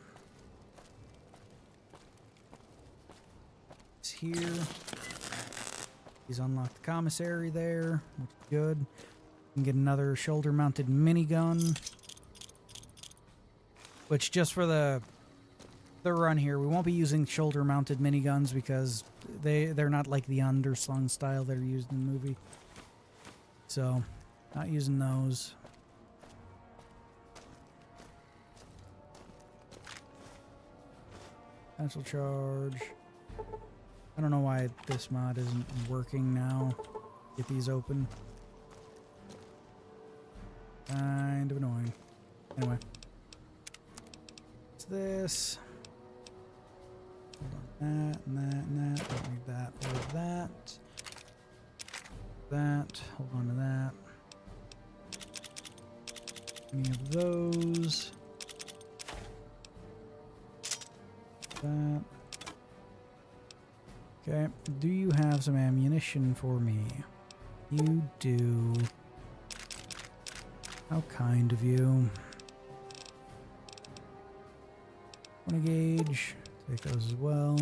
It's here. He's unlocked the commissary there, which is good. You can get another shoulder-mounted minigun. Which, just for the run here, we won't be using shoulder-mounted miniguns because they're not like the underslung style that are used in the movie. So, not using those. Potential charge. I don't know why this mod isn't working now. Get these open. Kind of annoying. Anyway. What's this? Hold on. That and that and that. Don't need that or that. That. Hold on to that. Any of those. That. Okay, do you have some ammunition for me? You do. How kind of you. 20 gauge. Take those as well.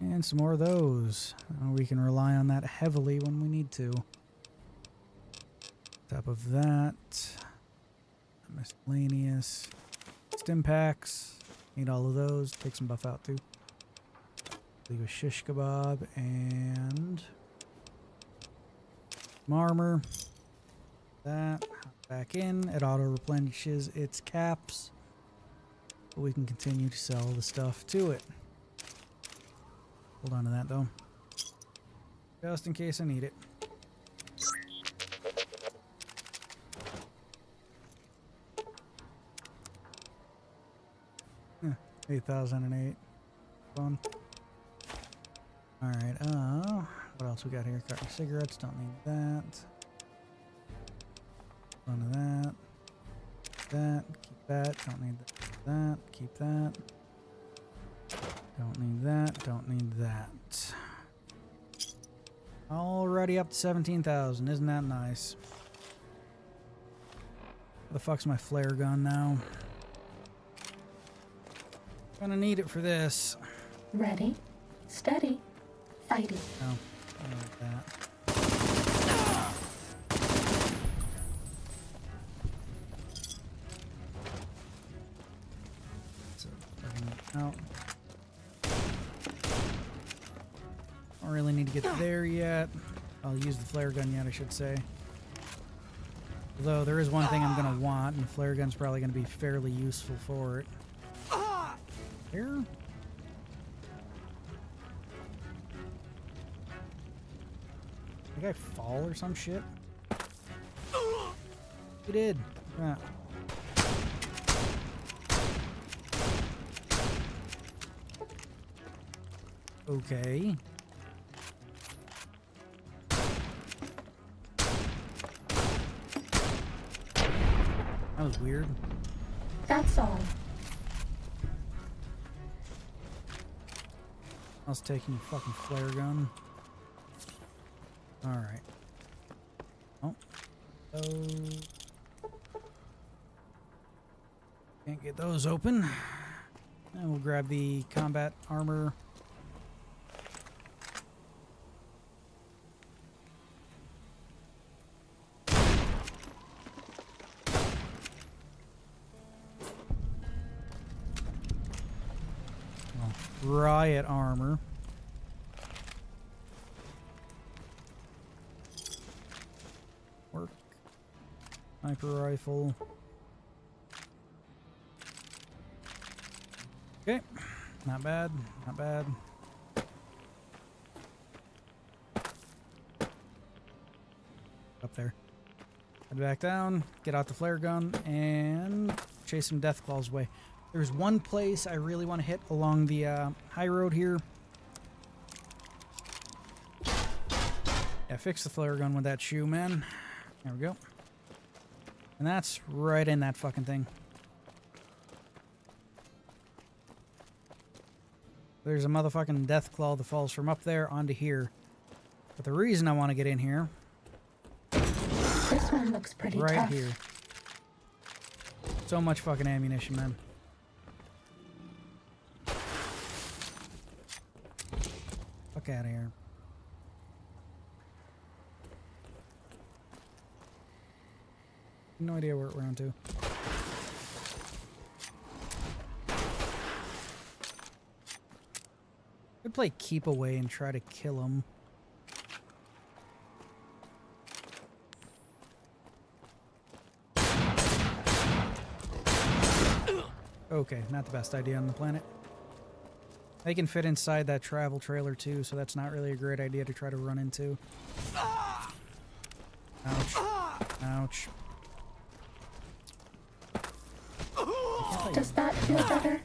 And some more of those. We can rely on that heavily when we need to. Top of that. Miscellaneous. Stim packs. Need all of those. Take some buff out too. Leave a shish kebab and some armor. That back in. It auto replenishes its caps. But we can continue to sell the stuff to it. Hold on to that though. Just in case I need it. Huh, 8,008. Fun. Alright, what else we got here? Carton cigarettes, don't need that. One of that. That, keep that, don't need that. That, keep that. Don't need that, don't need that. Already up to 17,000, isn't that nice? Where the fuck's my flare gun now? Gonna need it for this. Ready, steady, fighting. No, I don't like that. So, out. Don't really need to get there yet. I'll use the flare gun yet, I should say. Although there is one thing I'm gonna want, and the flare gun's probably gonna be fairly useful for it. Here? Did I fall or some shit? He did. Yeah. Okay. That was weird. That's all. I was taking a fucking flare gun. Alright. Oh. Those. Can't get those open. And we'll grab the combat armor. riot armor. Work. Sniper rifle. Okay. Not bad. Not bad. Up there. Head back down, get out the flare gun, and chase some death claws away. There's one place I really want to hit along the high road here. Yeah, fix the flare gun with that shoe, man. There we go. And that's right in that fucking thing. There's a motherfucking death claw that falls from up there onto here. But the reason I want to get in here... This one looks pretty right tough. here. So much fucking ammunition, man. Fuck out of here. No idea where it went to. I'd play keep away and try to kill him. Okay, not the best idea on the planet. They can fit inside that travel trailer too, so that's not really a great idea to try to run into. Ouch. Ouch. Does that feel better?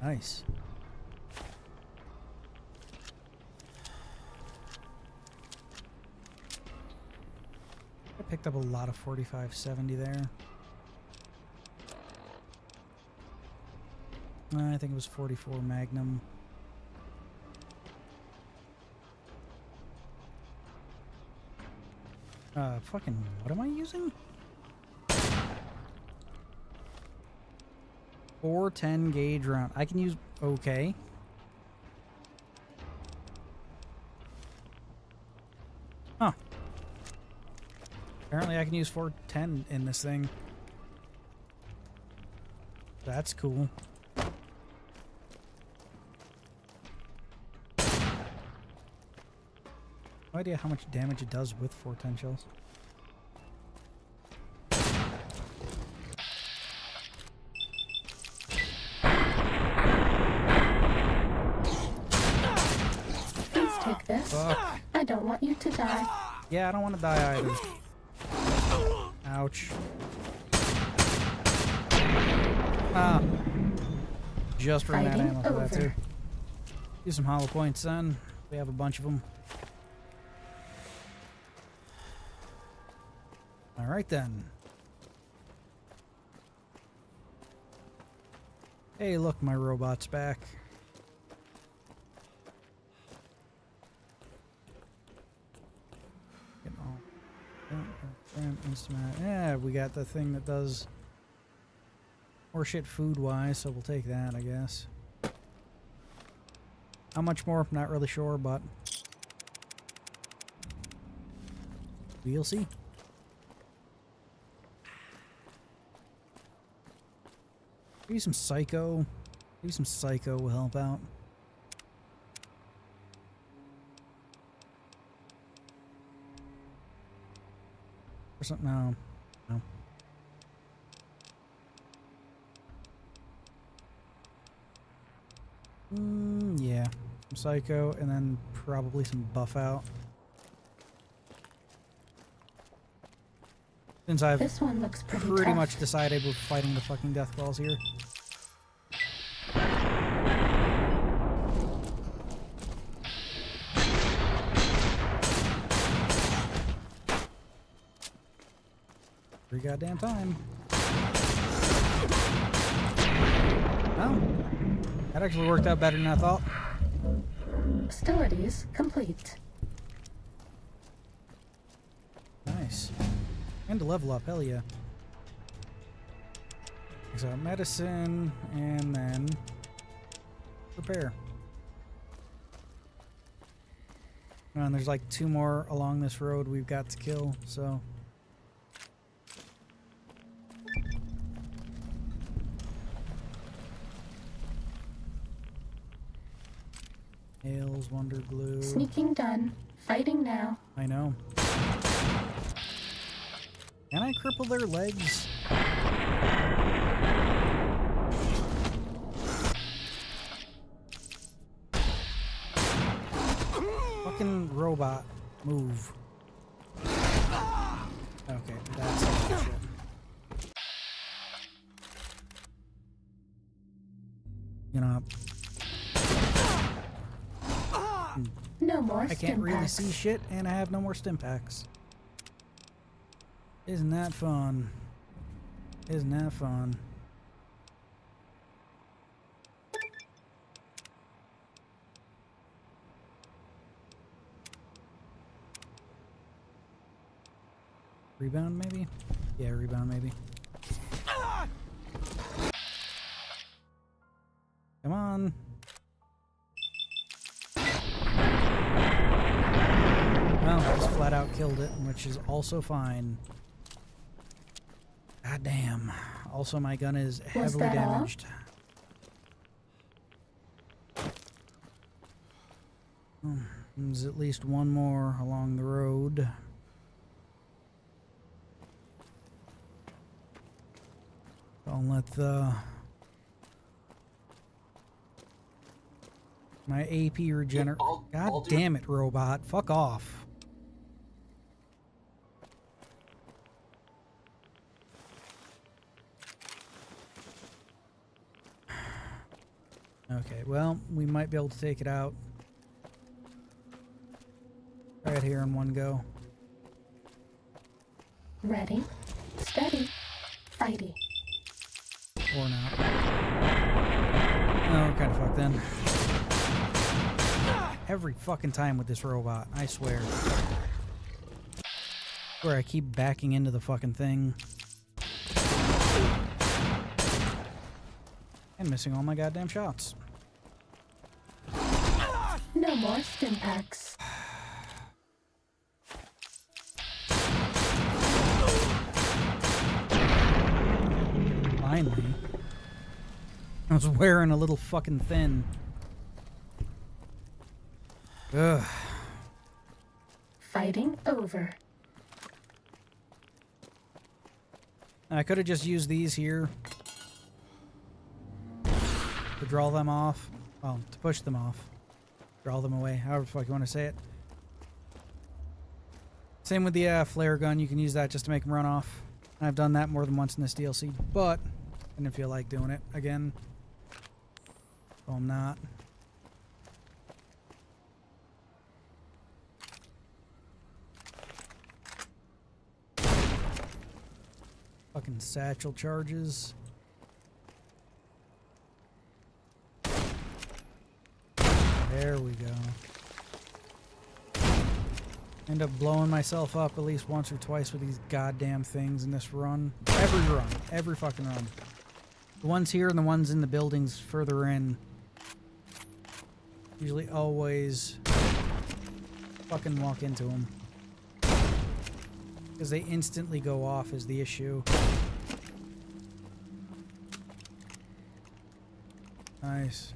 Nice. I picked up a lot of 4570 there. I think it was 44 Magnum. Fucking, what am I using? 410 gauge round. I can use, okay. Huh. Apparently I can use 410 in this thing. That's cool. No idea how much damage it does with 410 shells. Please take this. Fuck. I don't want you to die. Yeah, I don't want to die either. Ouch. Ah. Just ran out of ammo for that too. Use some hollow points then. We have a bunch of them. Alright then. Hey, look, my robot's back. Get all. Yeah, we got the thing that does more shit food-wise, so we'll take that, I guess. How much more? Not really sure, but we'll see. Maybe some psycho. Maybe some psycho will help out. Or something. No. No. Yeah. Some psycho and then probably some buff out. Since I've This one looks pretty pretty tough. much decided we're fighting the fucking death claws here. Every goddamn time. Oh, that actually worked out better than I thought. Hostilities complete. Nice. And to level up, hell yeah. So medicine and then repair. And there's like 2 more along this road we've got to kill, so. Hales, Wonder Glue. Sneaking done. Fighting now. I know. Can I cripple their legs? Fucking robot. Move. Okay, that's shit. You know, No more I can't really stimpaks. see shit, and I have no more stim packs. Isn't that fun? Isn't that fun? Rebound, maybe? Yeah, rebound, maybe. Come on. Well, just flat out killed it, which is also fine. God damn. Also, my gun is heavily damaged. There's at least one more along the road. I'll let my AP regenerate. God damn it, robot. Fuck off. Okay, well, we might be able to take it out right here in one go. Ready, steady, fighty. Or not. Oh, we're kind of fucked then. Every fucking time with this robot, I swear. Where I keep backing into the fucking thing. And missing all my goddamn shots. No more stimpaks. Finally. I was wearing a little fucking thin. Ugh. Fighting over. I could have just used these here to draw them off. Well, to push them off. Draw them away, however the fuck you want to say it. Same with the flare gun. You can use that just to make them run off. I've done that more than once in this DLC, but I didn't feel like doing it again. So I'm not. Fucking satchel charges. There we go. End up blowing myself up at least once or twice with these goddamn things in this run. Every fucking run. The ones here and the ones in the buildings further in. Usually always fucking walk into them. Because they instantly go off is the issue. Nice.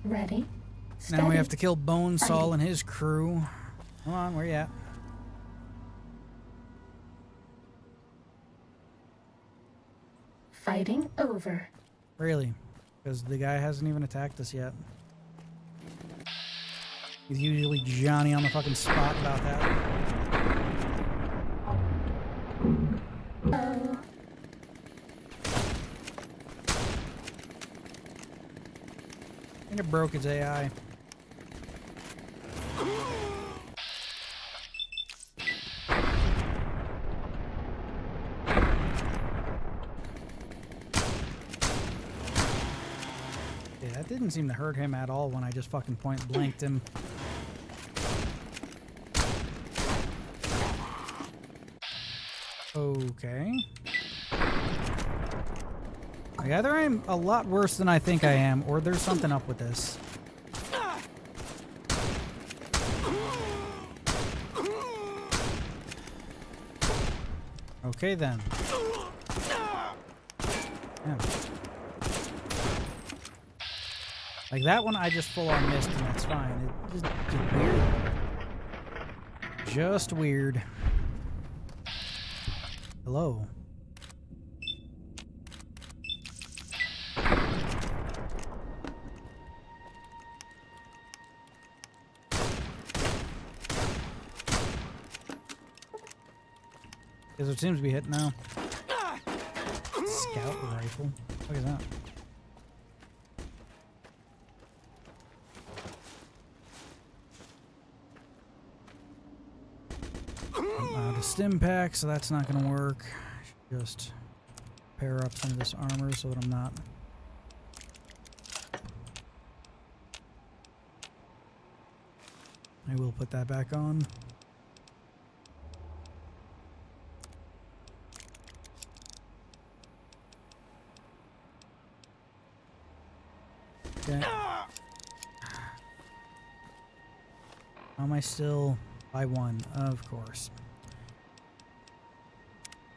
Ready, steady. Now we have to kill Bonesaw and his crew. Come on, where you at? Fighting over. Really? Because the guy hasn't even attacked us yet. He's usually Johnny on the fucking spot about that. Oh. I think it broke its AI. Yeah, that didn't seem to hurt him at all when I just fucking point blanked him. Okay. Like, either I'm a lot worse than I think I am, or there's something up with this. Okay then. Yeah. Like that one I just full on missed and that's fine. It's just weird. Just weird. Hello. Because it seems to be hitting now. Scout rifle. What is that? I'm out of stim pack, so that's not going to work. I should just pair up some of this armor so that I'm not. I will put that back on. Okay. How am I still by one? Of course.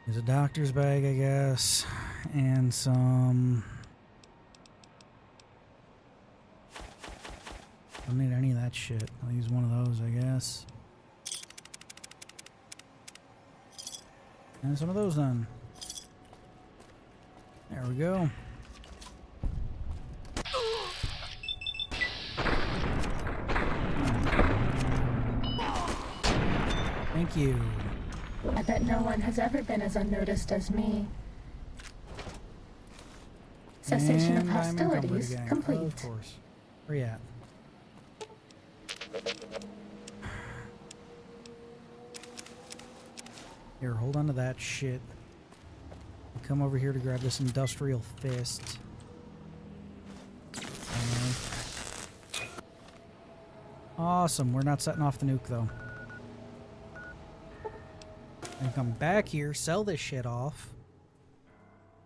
There's a doctor's bag, I guess, and some. I don't need any of that shit. I'll use one of those, I guess. And some of those then. There we go. Thank you. I bet no one has ever been as unnoticed as me. Cessation of hostilities complete. Of course. Where you at? Here, hold on to that shit. I'll come over here to grab this industrial fist. Awesome. We're not setting off the nuke though. And come back here, sell this shit off,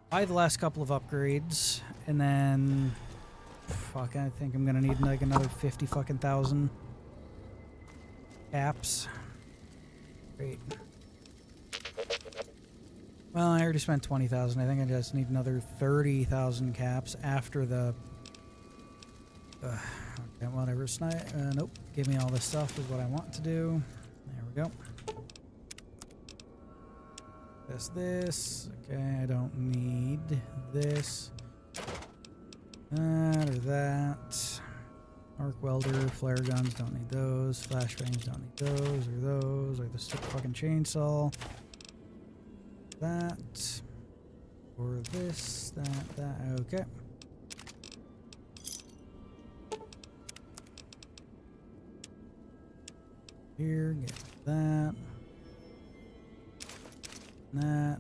buy the last couple of upgrades, and then fuck, I think I'm gonna need like another 50 fucking thousand caps. Great. Well, I already spent 20,000. I think I just need another 30,000 caps after the. Okay, whatever. Nope. Give me all this stuff is what I want to do. There we go. This. Okay, I don't need this. That or that. Arc welder, flare guns, don't need those. Flashbangs, don't need those or those. Or the fucking chainsaw. That. Or this, that. Okay. Here, get that. That.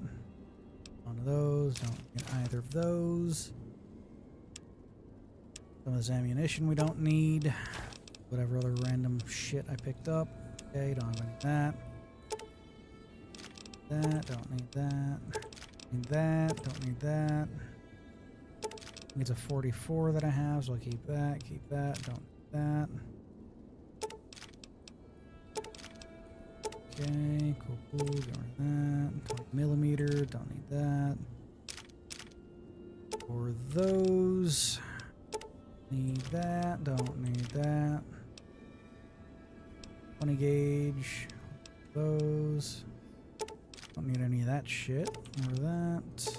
One of those. Don't get either of those. Some of this ammunition we don't need. Whatever other random shit I picked up. Okay, don't have any of that. That, don't need that. Need that, don't need that. Needs a 44 that I have, so I'll keep that, don't need that. Okay, cool, get rid of that. 20 millimeter, don't need that. For those, need that, don't need that. 20 gauge, those. Don't need any of that shit. Or that.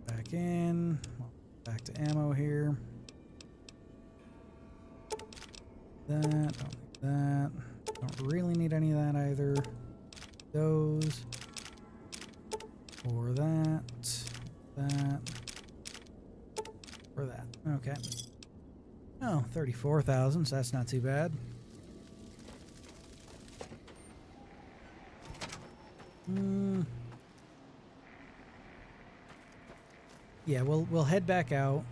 Back in. Back to ammo here. That. Don't need that. Don't really need any of that either. Those. Or that. That. Or that. Okay. Oh, 34,000, so that's not too bad. Yeah, we'll head back out.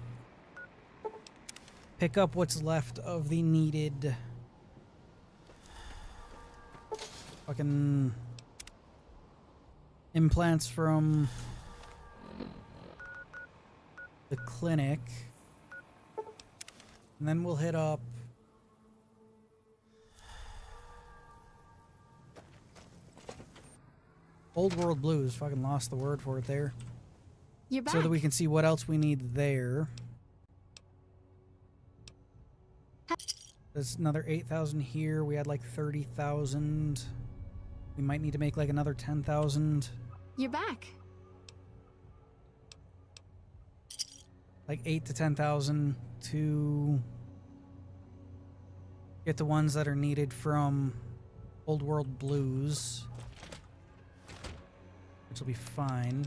Pick up what's left of the needed fucking implants from the clinic. And then we'll hit up Old World Blues. Fucking lost the word for it there. You're back. So that we can see what else we need there. There's another 8,000 here. We had like 30,000. We might need to make like another 10,000. You're back. Like 8 to 10,000 to get the ones that are needed from Old World Blues, which will be fine.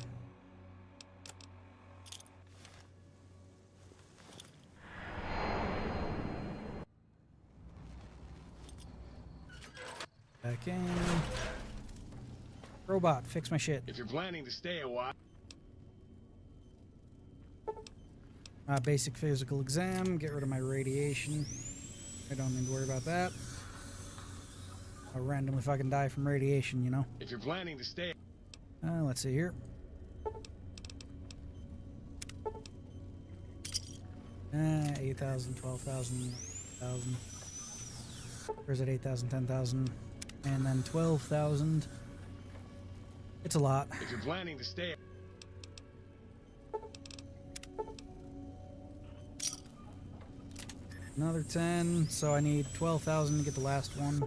Back in. Robot, fix my shit. If you're planning to stay a while. Basic physical exam, get rid of my radiation. I don't need to worry about that. I'll randomly fucking die from radiation, you know? If you're planning to stay... Let's see here. 8,000, 12,000, 1,000. Or is it 8,000, 10,000? And then 12,000. It's a lot. If you're planning to stay... Another 10, so I need 12,000 to get the last one.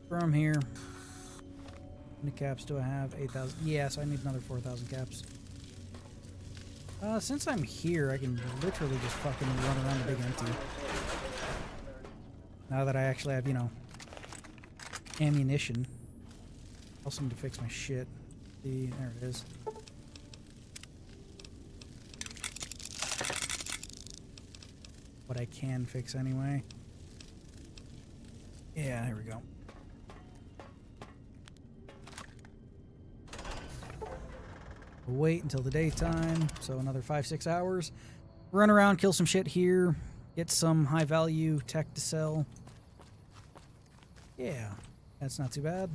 From here. How many caps do I have? 8,000. Yeah, so I need another 4,000 caps. Since I'm here, I can literally just fucking run around the big empty. Now that I actually have, you know, ammunition. I also need to fix my shit. See, there it is. What I can fix anyway. Yeah, there we go. We'll wait until the daytime, so another 5-6 hours. Run around, kill some shit here, get some high value tech to sell. Yeah, that's not too bad.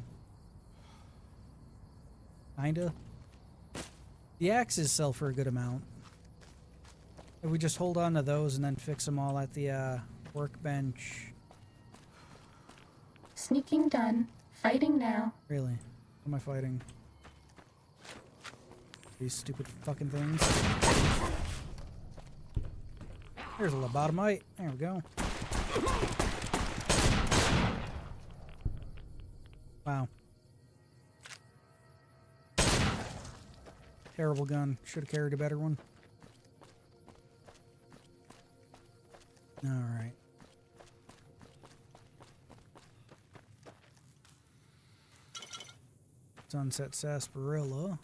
Kinda. The axes sell for a good amount. If we just hold on to those and then fix them all at the workbench. Sneaking done. Fighting now. Really? What am I fighting? These stupid fucking things. There's a lobotomite. There we go. Wow. Terrible gun. Should have carried a better one. Alright. Sunset Sarsaparilla.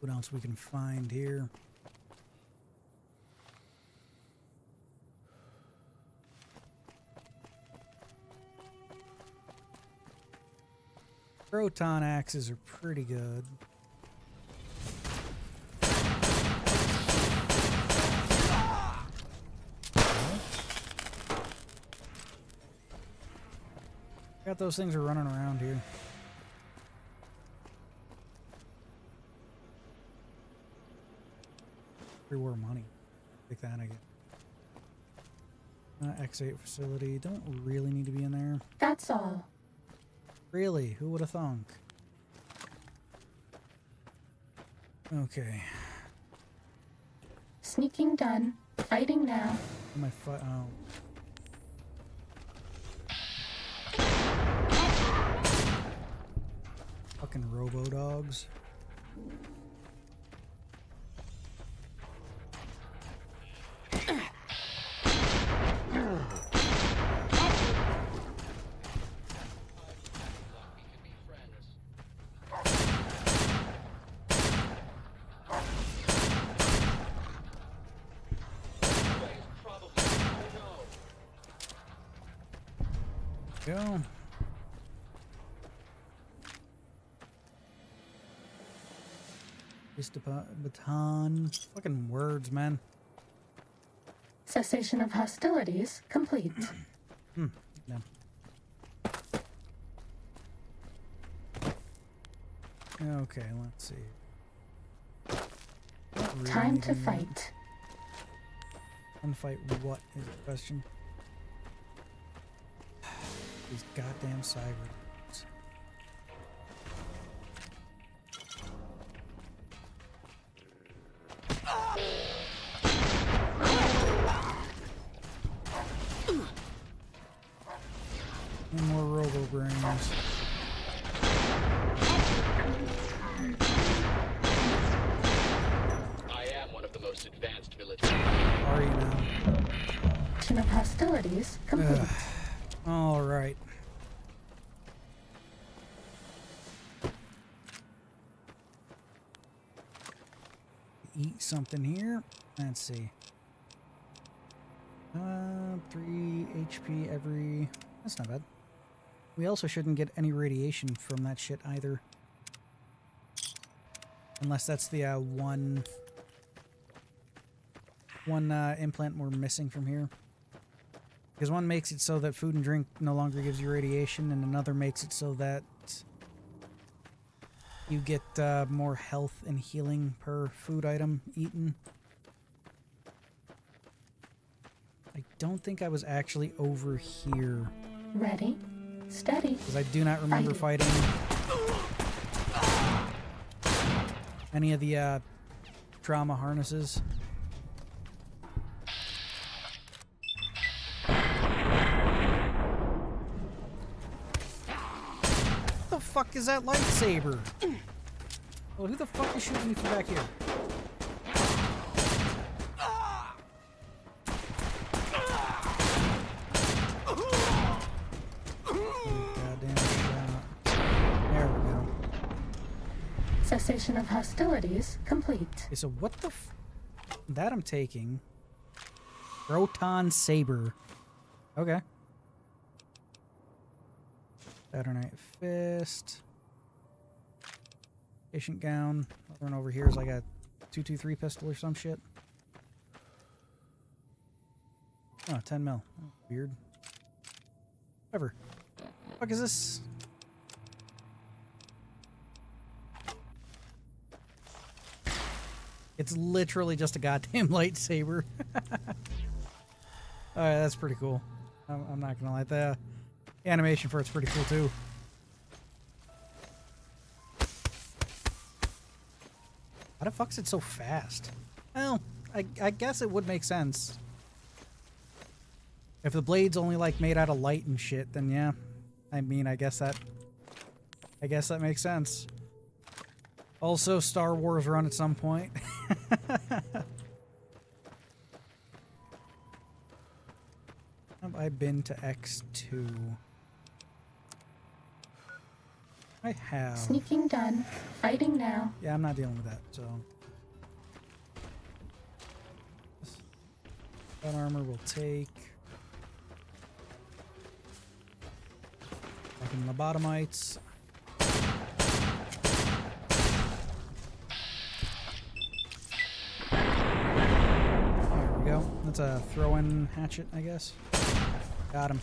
What else we can find here? Proton axes are pretty good. Got those things are running around here. Pre-war money. Take that, I get. X8 facility. Don't really need to be in there. That's all. Really? Who would have thunk? Okay. Sneaking done. Fighting now. My foot. Oh. Fucking robo-dogs. Go. Just a baton. Fucking words, man. Cessation of hostilities complete. No. Okay, let's see. Really Time to fight. Time to fight what is the question? These goddamn cyber. goes. I am one of the most advanced military. Are you now? Mission of hostilities complete. All right. Eat something here. Let's see. 3 HP every... That's not bad. We also shouldn't get any radiation from that shit either. Unless that's the one implant we're missing from here. Because one makes it so that food and drink no longer gives you radiation, and another makes it so that you get more health and healing per food item eaten. I don't think I was actually over here. Ready, steady. Because I do not remember fighting any of the trauma harnesses. What the fuck is that lightsaber? Well, who the fuck is shooting me from back here? Cessation of hostilities complete. Okay, so what the that I'm taking. Proton Saber. Okay. Saturnite Fist. Patient Gown. Another one over here is like a 223 pistol or some shit. Oh, 10 mil. Oh, weird. Whatever. What the fuck is this? It's literally just a goddamn lightsaber. Alright, that's pretty cool. I'm not gonna lie. The animation for it's pretty cool too. How the fuck's it so fast? Well, I guess it would make sense. If the blade's only like made out of light and shit, then yeah. I mean, I guess that makes sense. Also, Star Wars run at some point. Have I been to X2? I have. Sneaking done. Fighting now. Yeah, I'm not dealing with that, so. That armor will take. Fucking lobotomites. There we go. That's a throw-in hatchet, I guess. Got him.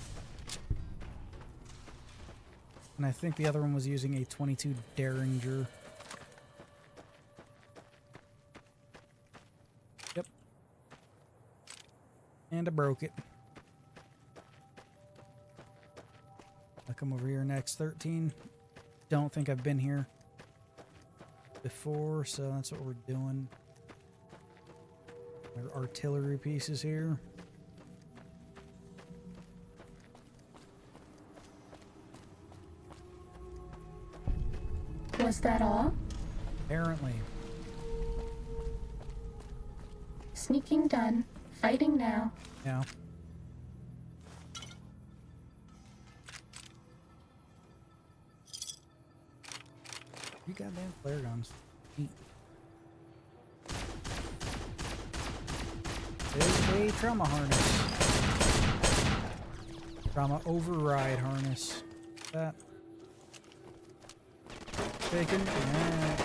And I think the other one was using a 22 Derringer. Yep. And I broke it. I'll come over here next. 13. Don't think I've been here before, so that's what we're doing. There are artillery pieces here. Was that all? Apparently. Sneaking done. Fighting now. Yeah. You goddamn flare guns. Eat. There's a trauma harness. Trauma override harness. That. Taken. Yeah.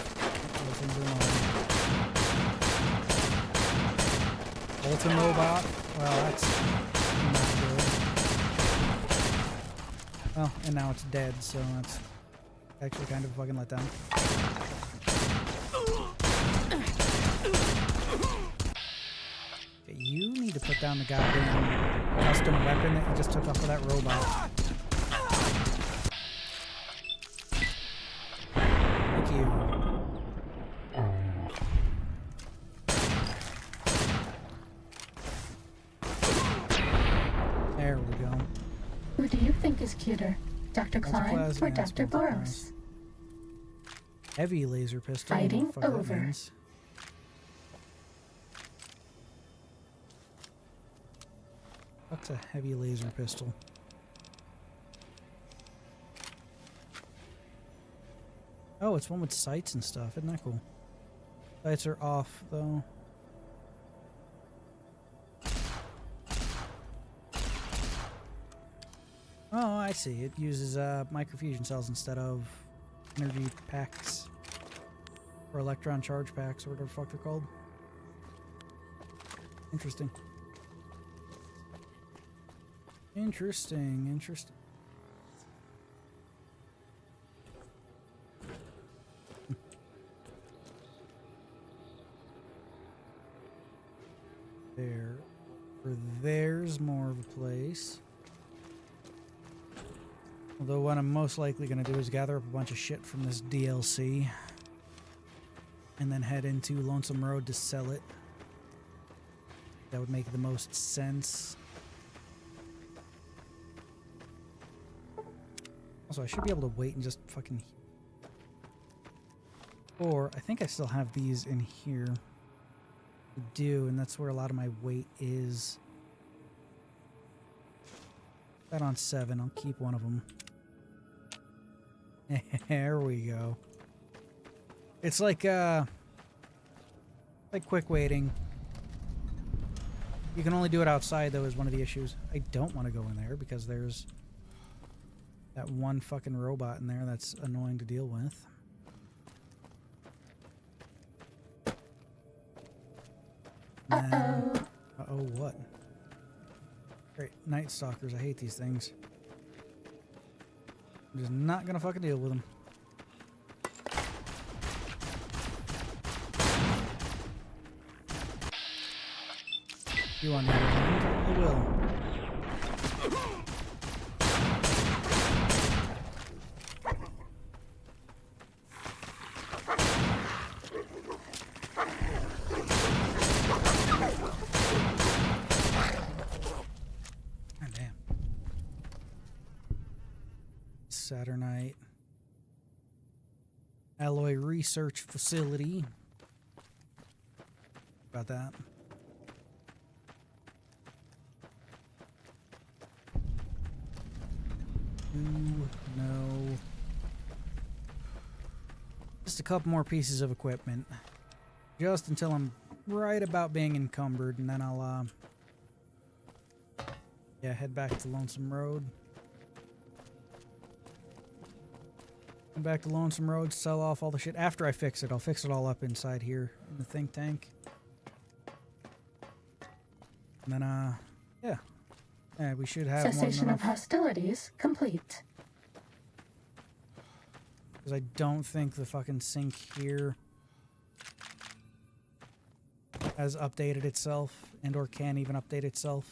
Ultim robot. Well, that's not good. Well, and now it's dead, so that's actually kind of a fucking letdown. Okay, you need to put down the goddamn custom weapon that you just took off of that robot. Thank you. There we go. Who do you think is cuter? Dr. Klein or Dr. Boros? Heavy laser pistol. Fighting Fuck that over. means. What's a heavy laser pistol? Oh, it's one with sights and stuff. Isn't that cool? Sights are off, though. Oh, I see. It uses microfusion cells instead of energy packs. Or electron charge packs, or whatever the fuck they're called. Interesting. Interesting. There's more of a place. Although what I'm most likely going to do is gather up a bunch of shit from this DLC and then head into Lonesome Road to sell it. That would make the most sense. Also, I should be able to wait and just fucking... Or, I think I still have these in here. I do, and that's where a lot of my weight is. That on 7, I'll keep one of them. There we go. It's like quick waiting. You can only do it outside, though, is one of the issues. I don't want to go in there because there's that one fucking robot in there that's annoying to deal with. Uh-oh, what? Great, Night Stalkers, I hate these things. I'm just not gonna fucking deal with them. You want me to land? I will. God damn. Saturnite. Alloy Research Facility. About that. No. Just a couple more pieces of equipment. Just until I'm right about being encumbered, and then I'll, yeah, head back to Lonesome Road. Head back to Lonesome Road, sell off all the shit. After I fix it, I'll fix it all up inside here in the think tank. And then, yeah. Yeah, we should have Cessation of hostilities complete. Because I don't think the fucking sink here has updated itself and or can even update itself.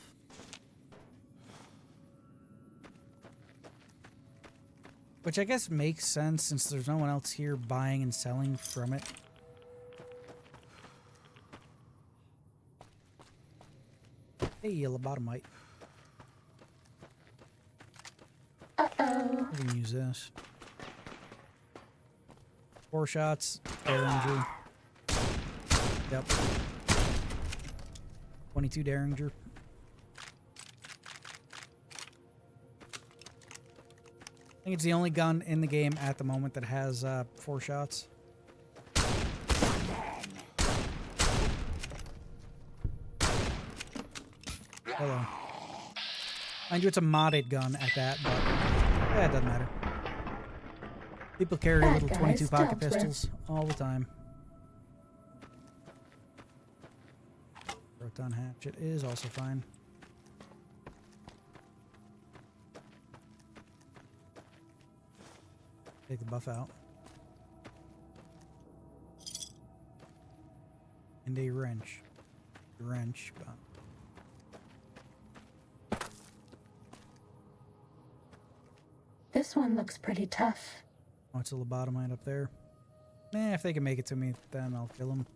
Which I guess makes sense since there's no one else here buying and selling from it. Hey, lobotomite. Uh-oh. We can use this. 4 shots. Derringer. Yep. 22 Derringer. I think it's the only gun in the game at the moment that has 4 shots. Hello. Mind you, it's a modded gun at that, but yeah, it doesn't matter. People carry little 22 pocket pistols all the time. Proton hatchet is also fine. Take the buff out. And a wrench. Wrench, but... This one looks pretty tough. Oh, it's a lobotomite up there. If they can make it to me, then I'll kill them.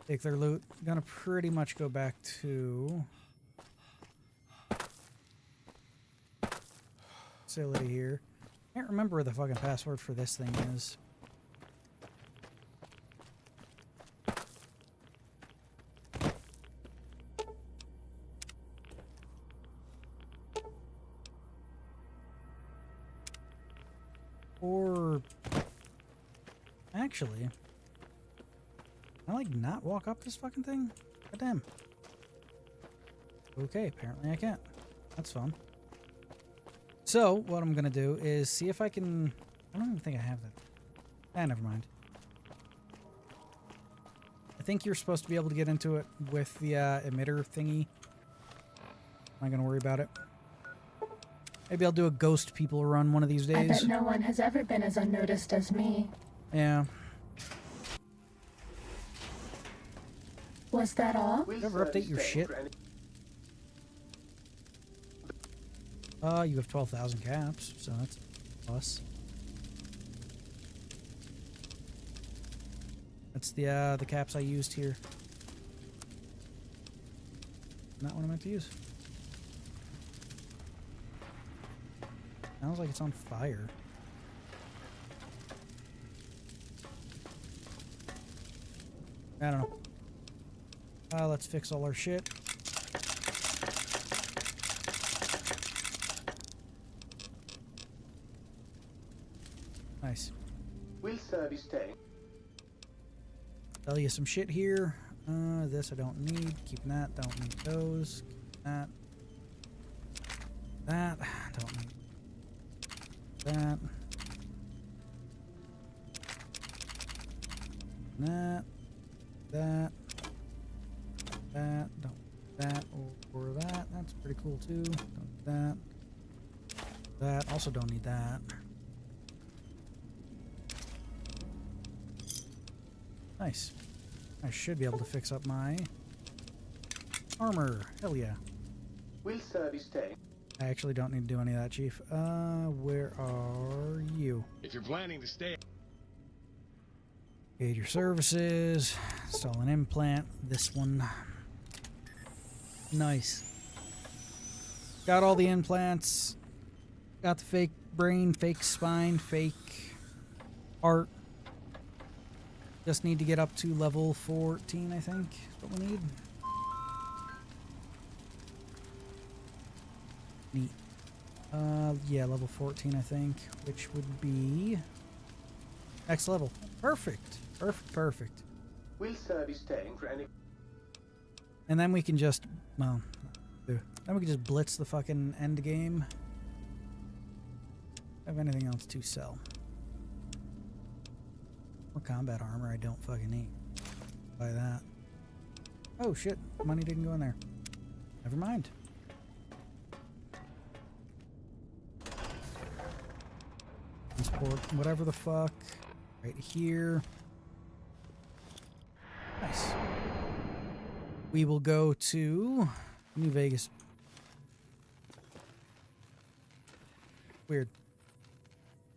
Take their loot. Gonna pretty much go back to... facility here. Can't remember where the fucking password for this thing is. Or actually, can I like not walk up this fucking thing? God damn. Okay, apparently I can't. That's fun. So what I'm gonna do is see if I can. I don't even think I have that. Ah, never mind. I think you're supposed to be able to get into it with the emitter thingy. I'm not gonna worry about it. Maybe I'll do a ghost people run one of these days. I bet no one has ever been as unnoticed as me. Yeah. Was that all? You ever update your shit? You have 12,000 caps, so that's a plus. That's the caps I used here. Not what I meant to use. Sounds like it's on fire. I don't know. Let's fix all our shit. Nice. Will Sir be staying? Tell you some shit here. This I don't need. Keeping that. Don't need those. Keep that. That. Don't need that. That. That. That. Don't that or that. That's pretty cool too. Don't need that. That. Also don't need that. Nice. I should be able to fix up my armor. Hell yeah. Will Sir be staying? I actually don't need to do any of that, Chief. Where are you? If you're planning to stay... Engage your services. Install an implant. This one. Nice. Got all the implants. Got the fake brain, fake spine, fake heart. Just need to get up to level 14, I think, is what we need. Neat. Yeah, level 14, I think, which would be next level. Perfect. Perfect, perfect. Will Sir be staying for any... And then we can just, well, then we can just blitz the fucking end game. Have anything else to sell? More combat armor I don't fucking need. Buy that. Oh shit, money didn't go in there. Never mind. Transport whatever the fuck. Right here. Nice. We will go to New Vegas. Weird.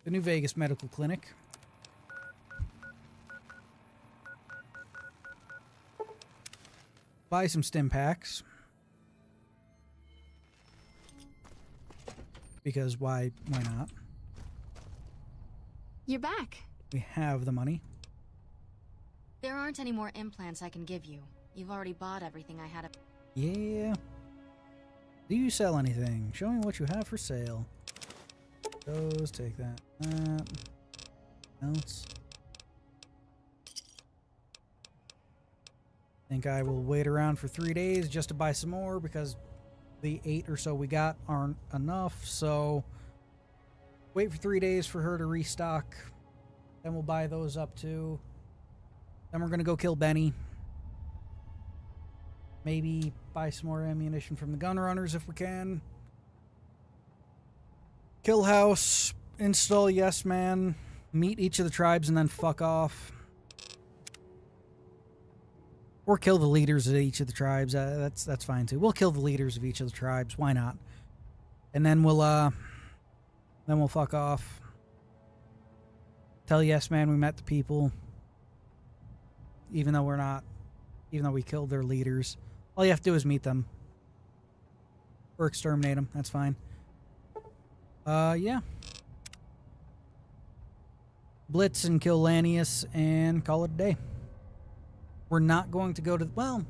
The New Vegas Medical Clinic. Buy some stim packs. Because why not? You're back. We have the money. There aren't any more implants I can give you. You've already bought everything I had. Yeah. Do you sell anything? Show me what you have for sale. Those, take that. That. Else. Think I will wait around for 3 days just to buy some more because the 8 or so we got aren't enough. So wait for 3 days for her to restock. Then we'll buy those up too. Then we're gonna go kill Benny. Maybe buy some more ammunition from the gun runners if we can. Kill House. Install Yes Man. Meet each of the tribes and then fuck off. Or kill the leaders of each of the tribes. That's fine too. We'll kill the leaders of each of the tribes. Why not? And then we'll fuck off. Tell Yes Man we met the people. Even though we killed their leaders. All you have to do is meet them. Or exterminate them. That's fine. Yeah. Blitz and kill Lanius and call it a day. We're not going to go to... Well,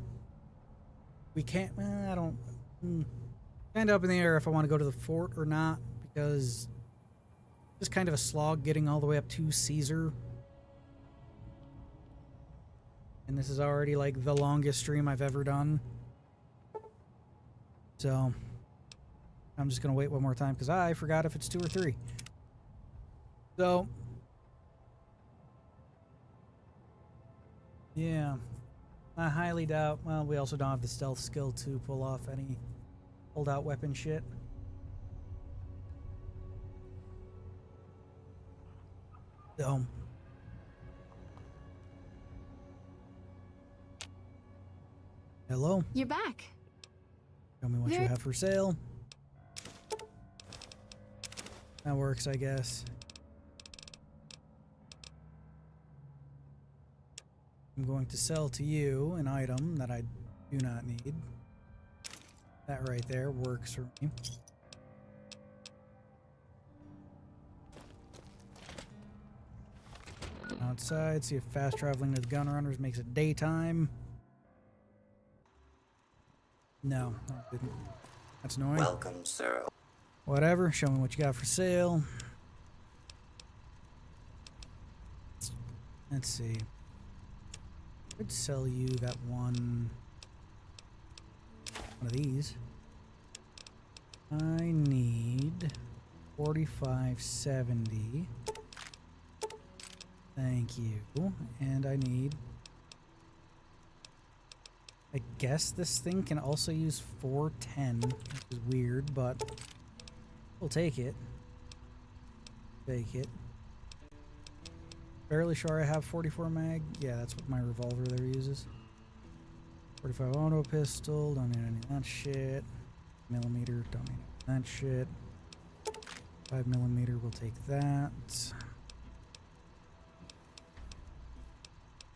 we can't... I don't... Kind of up in the air if I want to go to the fort or not, because it's kind of a slog getting all the way up to Caesar. And this is already like the longest stream I've ever done. So I'm just going to wait one more time because I forgot if it's 2 or 3. So yeah, I highly doubt. Well, we also don't have the stealth skill to pull off any hold-out weapon shit. So hello. You're back. Show me what you have for sale. That works, I guess. I'm going to sell to you an item that I do not need. That right there works for me. Outside, see if fast traveling to the gun runners makes it daytime. No, that didn't. That's annoying. Welcome, sir. Whatever, show me what you got for sale. Let's see. I could sell you that one of these. I need 4570. Thank you. And I need... I guess this thing can also use 410, which is weird, but we'll take it. Take it. Fairly sure I have 44 mag. Yeah, that's what my revolver there uses. 45 auto pistol, don't need any of that shit. Millimeter, don't need any of that shit. 5mm, we'll take that.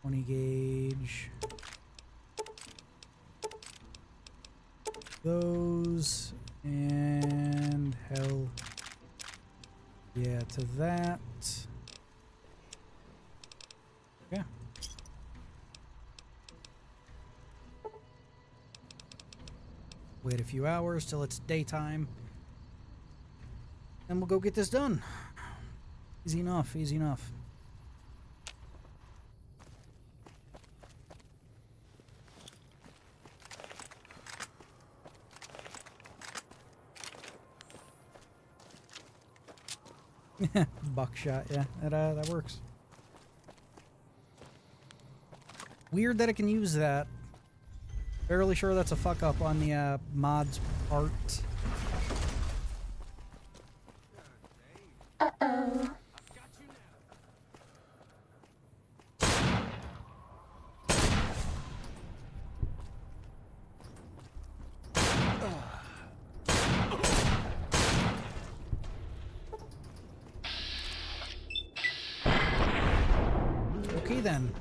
20 gauge. Those, and hell yeah to that. Yeah. Wait a few hours till it's daytime, and we'll go get this done. Easy enough, easy enough. Buckshot, yeah, that works. Weird that it can use that. Fairly sure that's a fuck up on the mod's part. Uh-oh. Okay then.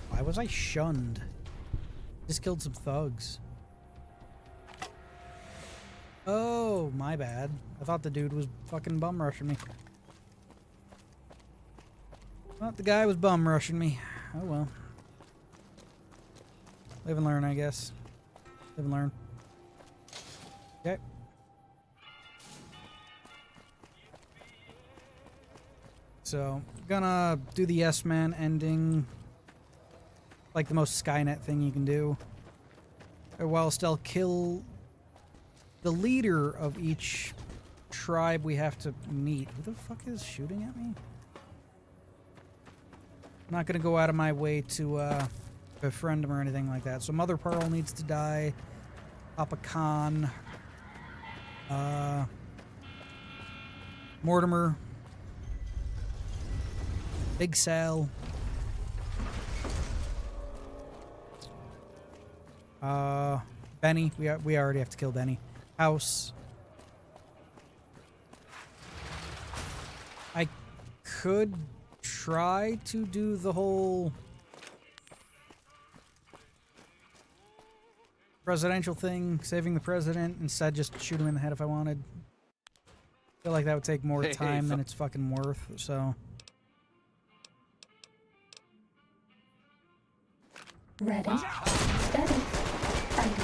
Why was I shunned? Just killed some thugs. Oh, my bad. I thought the dude was fucking bum rushing me. Thought the guy was bum rushing me. Oh well. Live and learn, I guess. Live and learn. Okay. So, gonna do the Yes Man ending. Like the most Skynet thing you can do. While still kill the leader of each tribe we have to meet. Who the fuck is shooting at me? I'm not gonna go out of my way to befriend him or anything like that. So Mother Pearl needs to die. Papa Khan. Mortimer. Big Sal. Benny. We already have to kill Benny. House. I could try to do the whole presidential thing, saving the president, instead just shoot him in the head if I wanted. I feel like that would take more time than it's fucking worth, so. Ready, steady, fight.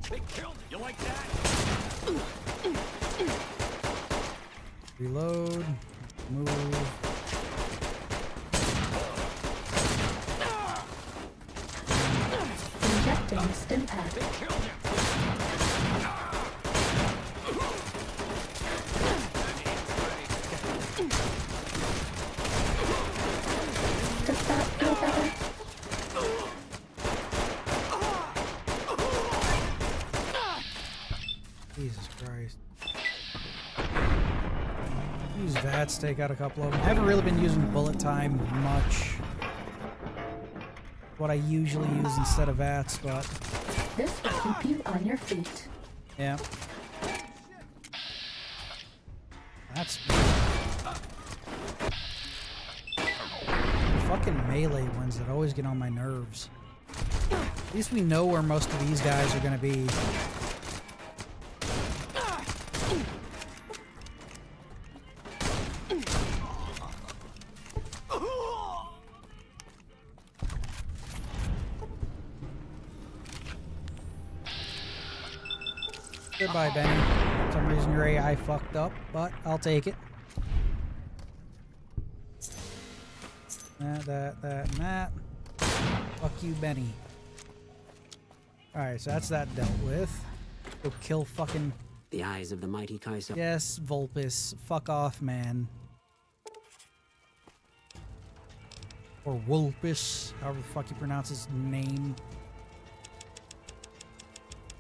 They killed it. You like that? Reload, move. Injecting Stimpack. They killed him. Does that feel better? Jesus Christ. Use VATS, take out a couple of them. I haven't really been using bullet time much. What I usually use instead of VATS, but... This will keep you on your feet. Yeah. That's... Fucking melee ones that always get on my nerves. At least we know where most of these guys are gonna be. Goodbye, Benny. For some reason your AI fucked up, but I'll take it. That, and that. Fuck you, Benny. Alright, so that's that dealt with. Go kill fucking... The eyes of the mighty Kaiser. Yes, Vulpes. Fuck off, man. Or Wulpus, however the fuck you pronounce his name.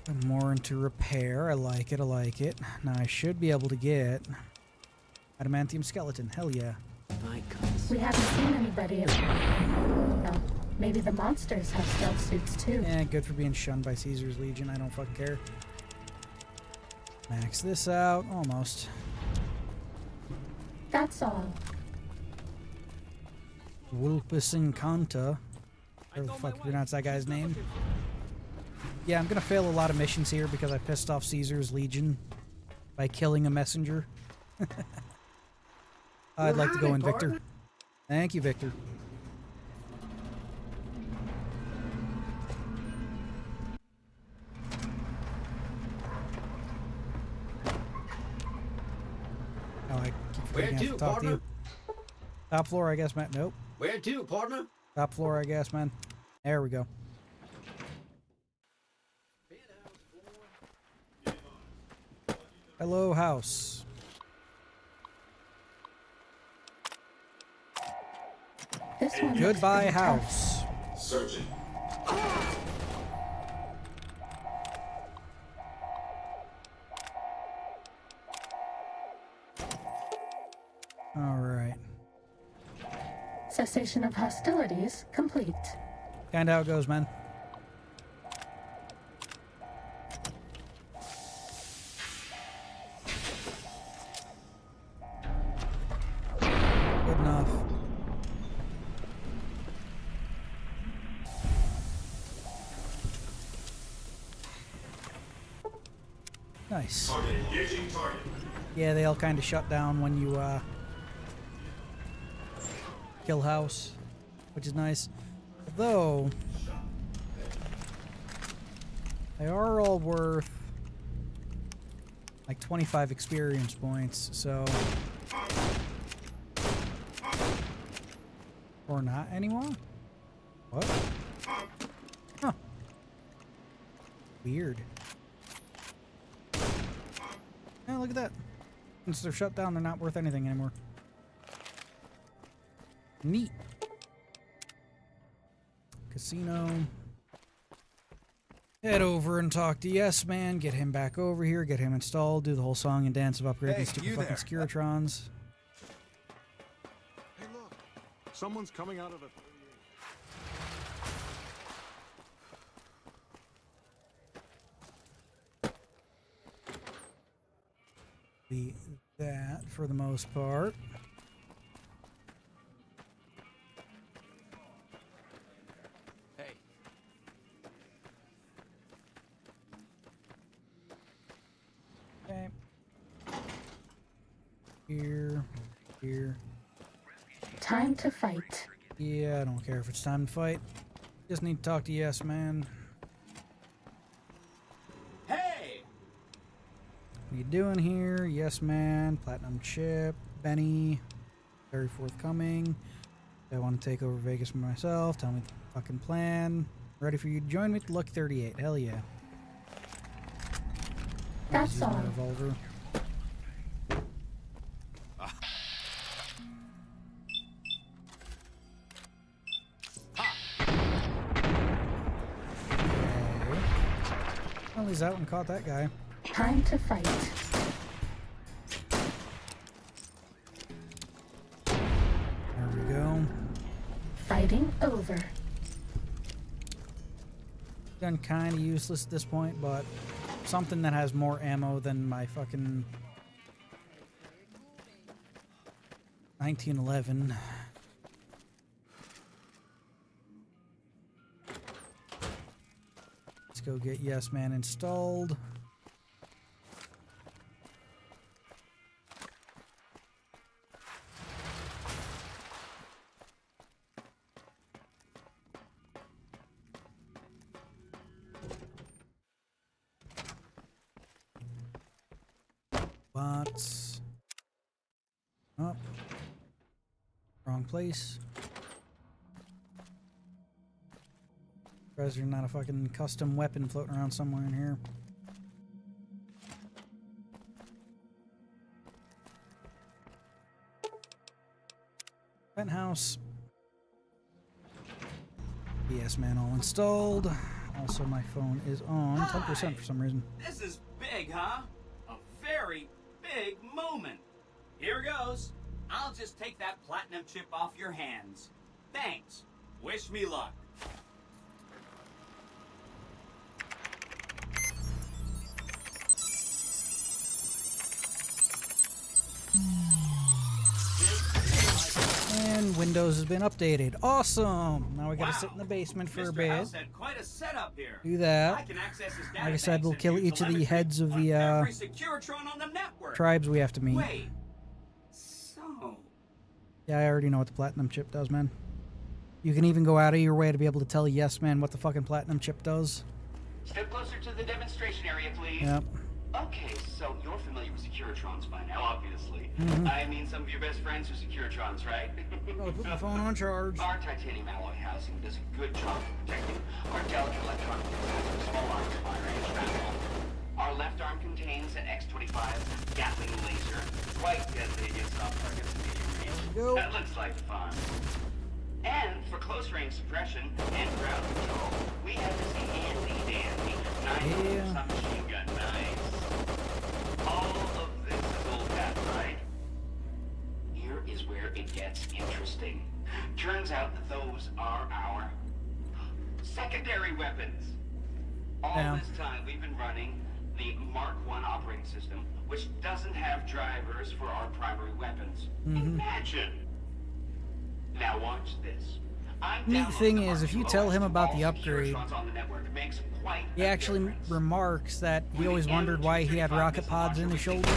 I'm more into repair. I like it, I like it. Now I should be able to get... Adamantium skeleton, hell yeah. We haven't seen anybody. Well, maybe the monsters have stealth suits too. Yeah, good for being shunned by Caesar's Legion. I don't fucking care. Max this out, almost. That's all. Wulpus Incanta. Whatever the fuck you pronounce that guy's name. Yeah, I'm gonna fail a lot of missions here because I pissed off Caesar's Legion by killing a messenger. I'd like to go in, Victor. Thank you, Victor. Oh, I keep forgetting I have to talk to you. Top floor, I guess, man. Nope. Where to, partner? Top floor, I guess, man. There we go. Hello, house. This one Goodbye, house. Searching. All right. Cessation of hostilities complete. Kinda how it goes, man. Good enough. Nice. Engaging target. Yeah, they all kind of shut down when you kill house, which is nice. Though they are all worth like 25 experience points, so or not anymore. What? Huh. Weird. Yeah, look at that. Since they're shut down, they're not worth anything anymore. Neat. Casino. Head over and talk to Yes Man. Get him back over here. Get him installed. Do the whole song and dance of upgrading these stupid fucking Securitrons. Hey, look. Someone's coming out of the... Be that for the most part. Here. Here. Time to fight. Yeah, I don't care if it's time to fight. Just need to talk to Yes Man. Hey! What are you doing here? Yes Man, Platinum Chip, Benny, very forthcoming. I want to take over Vegas for myself. Tell me the fucking plan. Ready for you to join me? Lucky 38. Hell yeah. That's all. Revolver. Well, he's out and caught that guy. Time to fight. There we go. Fighting over. Gun kind of useless at this point, but something that has more ammo than my fucking 1911. Let's go get Yes Man installed. Bots. Up. Wrong place. Surprised there's not a fucking custom weapon floating around somewhere in here. Penthouse. Yes Man all installed. Also my phone is on 10% for some reason. This is big, huh? A very big moment. Here goes. I'll just take that platinum chip off your hands. Thanks. Wish me luck. And Windows has been updated. Awesome! Now we gotta sit in the basement for a bit. House had quite a setup here. Do that. I can access his Like I said, we'll kill each of the heads of the every Securitron on the network. tribes we have to meet. Wait. So. Yeah, I already know what the platinum chip does, man. You can even go out of your way to be able to tell Yes Man what the fucking platinum chip does. Step closer to the demonstration area, please. Yep. Okay, so you're familiar with Securitrons by now, obviously. Mhm. I mean, some of your best friends are Securitrons, right? Oh, put my phone on charge. Our titanium alloy housing does a good job of protecting our delicate electronic devices with small arms and long-range shrapnel. Our left arm contains an X-25 Gatling laser, quite deadly against soft targets in medium range. That looks like fun. And for close-range suppression and ground control, we have this handy-dandy 9mm submachine gun. Nice. All of this is old hat, right? Here is where it gets interesting. Turns out that those are our secondary weapons. All this time we've been running the Mark I operating system, which doesn't have drivers for our primary weapons. Imagine. Now watch this. Neat thing is, if you tell him about the upgrade, he actually remarks that he always wondered why he had rocket pods in his shoulders.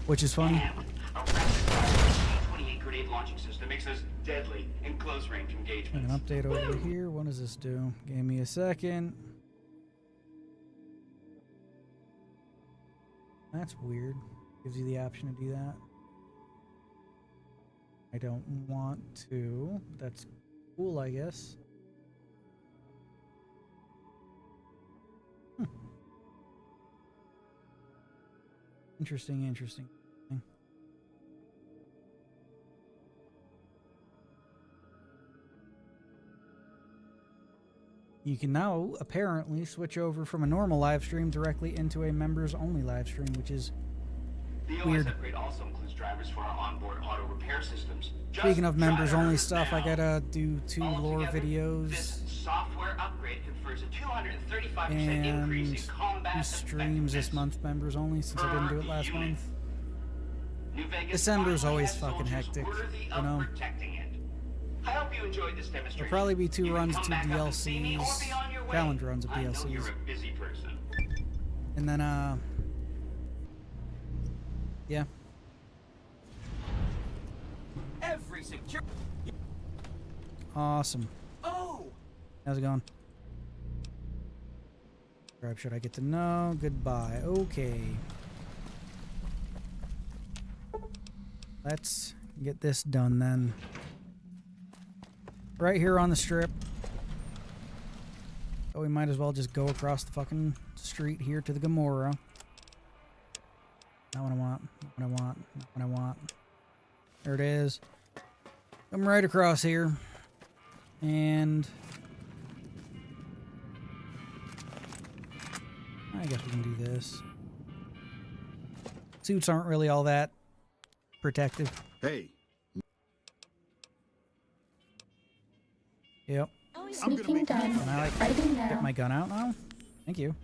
Which is funny. A rapid-fire 28 grenade launching system makes us deadly in close-range engagements. An update over here. What does this do? Give me a second. That's weird. Gives you the option to do that. I don't want to. That's cool, I guess. Interesting. You can now apparently switch over from a normal live stream directly into a members only live stream, which is weird. The OS upgrade also includes drivers for our onboard auto repair systems. Speaking of members only stuff, I gotta do 2 lore videos. This software upgrade confers a 235% And increase in combat who streams this month members only, since I didn't do it last month. New Vegas December's finally always has fucking soldiers hectic, worthy you of know. protecting it. I hope you enjoyed this demonstration. There'll probably be 2 You can runs, come 2 back up and see me or DLCs, be on your way. challenge runs of I know DLCs. you're a busy person. And then, Yeah. Every secure. Awesome. Oh! How's it going? Grab, should I get to know? Goodbye. Okay. Let's get this done then. Right here on the strip. So we might as well just go across the fucking street here to the Gamora. Not what I want. Not what I want. Not what I want. There it is. Come right across here. And I guess we can do this. Suits aren't really all that protective. Hey. Yep. Sneaking done. Can I, like, Fighting now. get my gun out now? Thank you.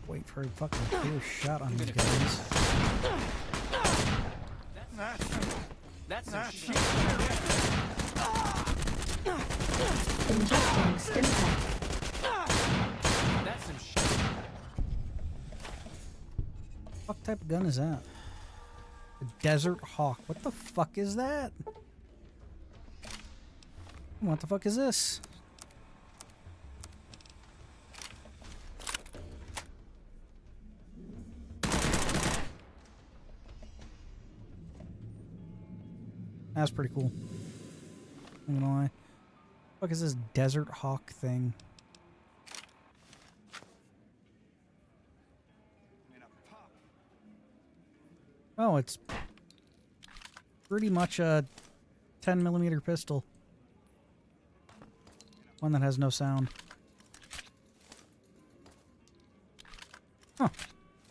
Wait for a fucking clear shot on these guys. That's some shit. Injecting stim pack. That's some shit. What type of gun is that? A Desert Hawk. What the fuck is that? What the fuck is this? That's pretty cool. I'm gonna lie. What the fuck is this Desert Hawk thing? Oh, it's pretty much a 10mm pistol. One that has no sound. Huh.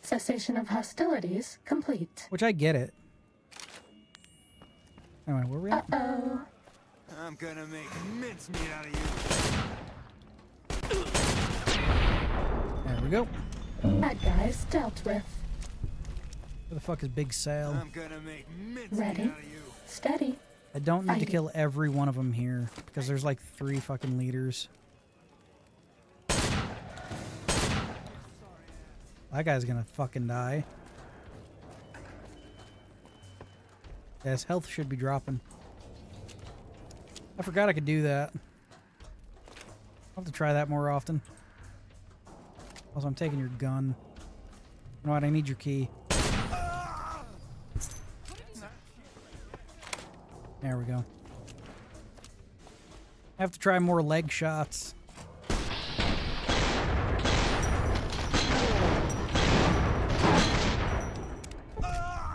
Cessation of hostilities complete. Which I get it. Anyway, where are we at? Uh-oh. I'm gonna make mincemeat out of you. There we go. Bad guys dealt with. Where the fuck is Big Sal? I'm gonna make mincemeat Ready? out of you. Steady. I don't need to Fighting. kill every one of them here because there's like 3 fucking leaders. That guy's gonna fucking die. Yeah, his health should be dropping. I forgot I could do that. I'll have to try that more often. Also, I'm taking your gun. You know what? I need your key. There we go. I have to try more leg shots.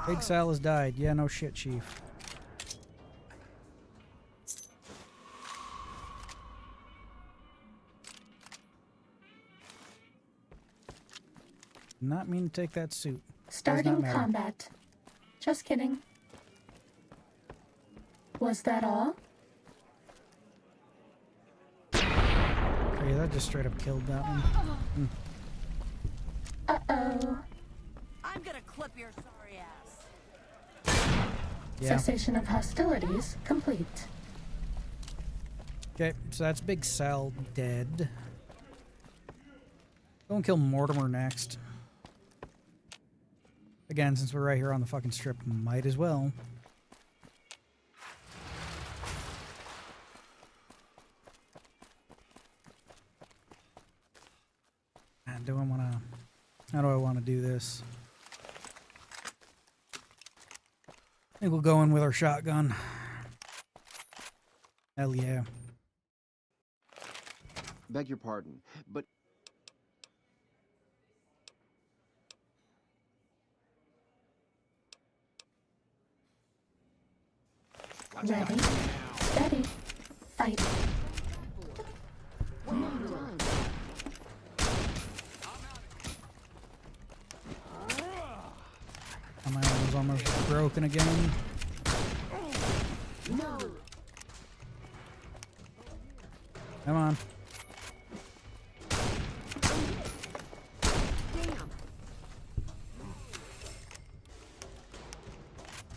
Big Sal has died. Yeah, no shit, Chief. Not mean to take that suit. Does not Starting matter. combat. Just kidding. Was that all? Okay, that just straight up killed that one. Hmm. Uh-oh. I'm gonna clip your sorry ass. Yeah. Cessation of hostilities complete. Okay, so that's Big Sal dead. Go and kill Mortimer next. Again, since we're right here on the fucking strip, might as well. And do I want to... How do I want to do this? I think we'll go in with our shotgun. Hell yeah. Beg your pardon, but Ready. Steady. Fight. My arm was almost broken again. Come on.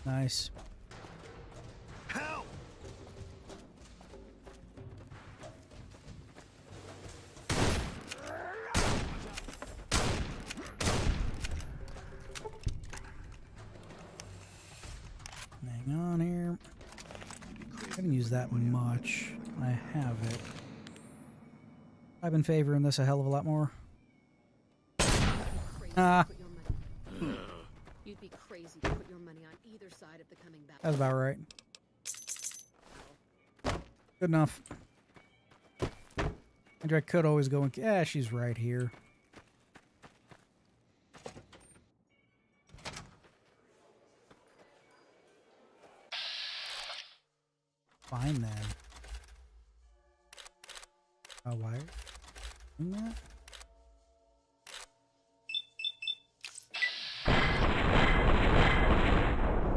Nice. Help! Hang on here. I didn't use that much. I have it. I've been favoring this a hell of a lot more. Ah. You'd be crazy to put your money on either side of the coming battle. That's about right. Good enough. I could always go and... Yeah, she's right here. Fine then. Why? Doing that?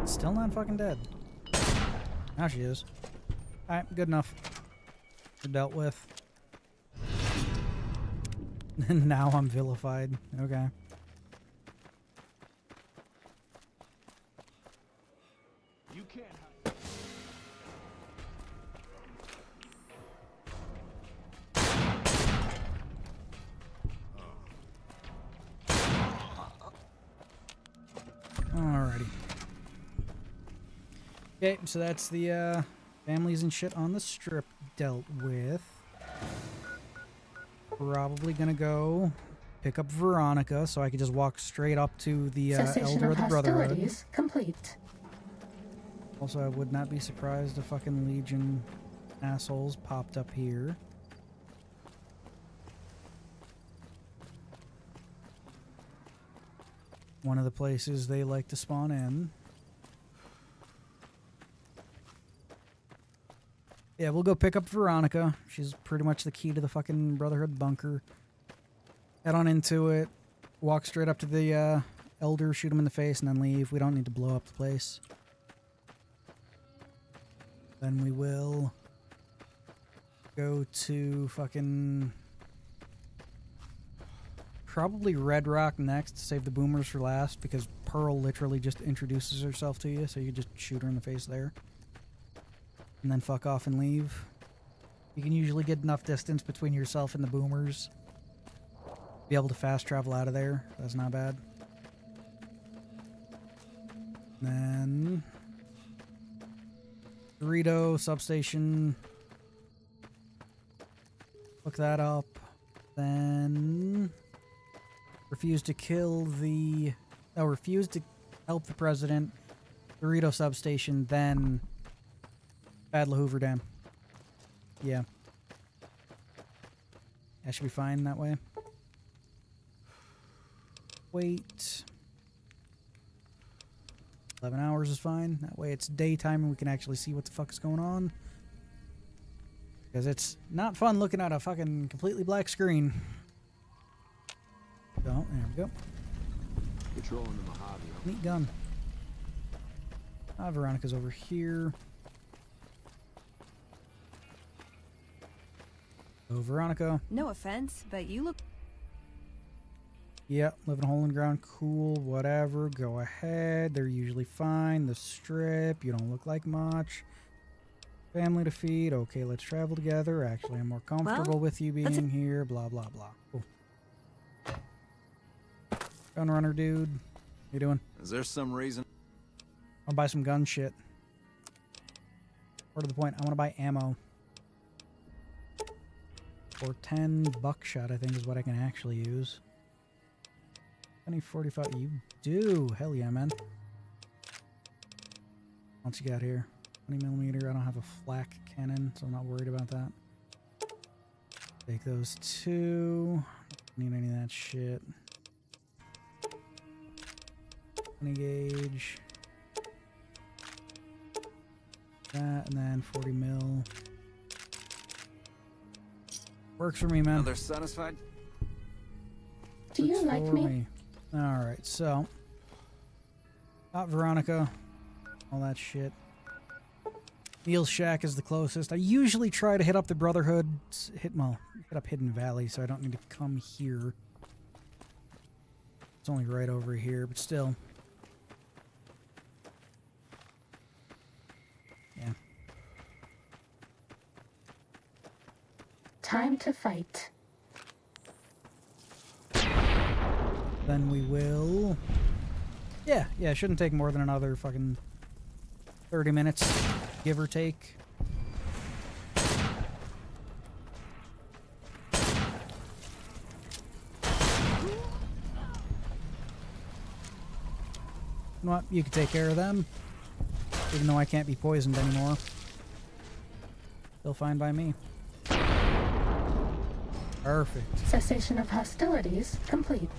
Still not fucking dead. Now she is. Alright, good enough. We're dealt with. And now I'm vilified. Okay. You can't hide. Alrighty. Okay, so that's the families and shit on the strip dealt with. Probably gonna go pick up Veronica so I can just walk straight up to the Elder of the Brotherhood. Hostilities complete. Also, I would not be surprised if fucking Legion assholes popped up here. One of the places they like to spawn in. Yeah, we'll go pick up Veronica. She's pretty much the key to the fucking Brotherhood bunker. Head on into it. Walk straight up to the Elder, shoot him in the face, and then leave. We don't need to blow up the place. Then we will go to fucking... probably Red Rock next. Save the boomers for last, because Pearl literally just introduces herself to you, so you just shoot her in the face there. And then fuck off and leave. You can usually get enough distance between yourself and the boomers. Be able to fast travel out of there. That's not bad. Then... Dorito substation. Look that up. Then... refuse to kill the... oh, refuse to help the president. Dorito substation, then... Battle of Hoover Dam. Yeah. That should be fine that way. Wait. 11 hours is fine. That way it's daytime and we can actually see what the fuck is going on. Because it's not fun looking at a fucking completely black screen. So, there we go. Controlling the Mojave. Neat gun. Veronica's over here. Oh, Veronica. No offense, but you look... Yeah, living a hole in the ground. Cool, whatever. Go ahead. They're usually fine. The strip. You don't look like much. Family to feed. Okay, let's travel together. Actually, I'm more comfortable with you being here. Blah, blah, blah. Cool. Gun runner, dude. How you doing? Is there some reason? I'll buy some gun shit. More to the point, I want to buy ammo. For 10 buckshot, I think, is what I can actually use. 2045. You do. Hell yeah, man. What else you got here? 20mm. I don't have a flak cannon, so I'm not worried about that. Take those two. Don't need any of that shit. 20 gauge. That, and then 40 mil. Works for me, man. Now they're satisfied? Do you like me? Alright, so. Got Veronica. All that shit. Neil's shack is the closest. I usually try to hit up the Brotherhood. Hit up Hidden Valley, so I don't need to come here. It's only right over here, but still. Time to fight. Then we will... Yeah, it shouldn't take more than another fucking 30 minutes, give or take. You know what? You can take care of them. Even though I can't be poisoned anymore. Still fine by me. Perfect. Cessation of hostilities complete.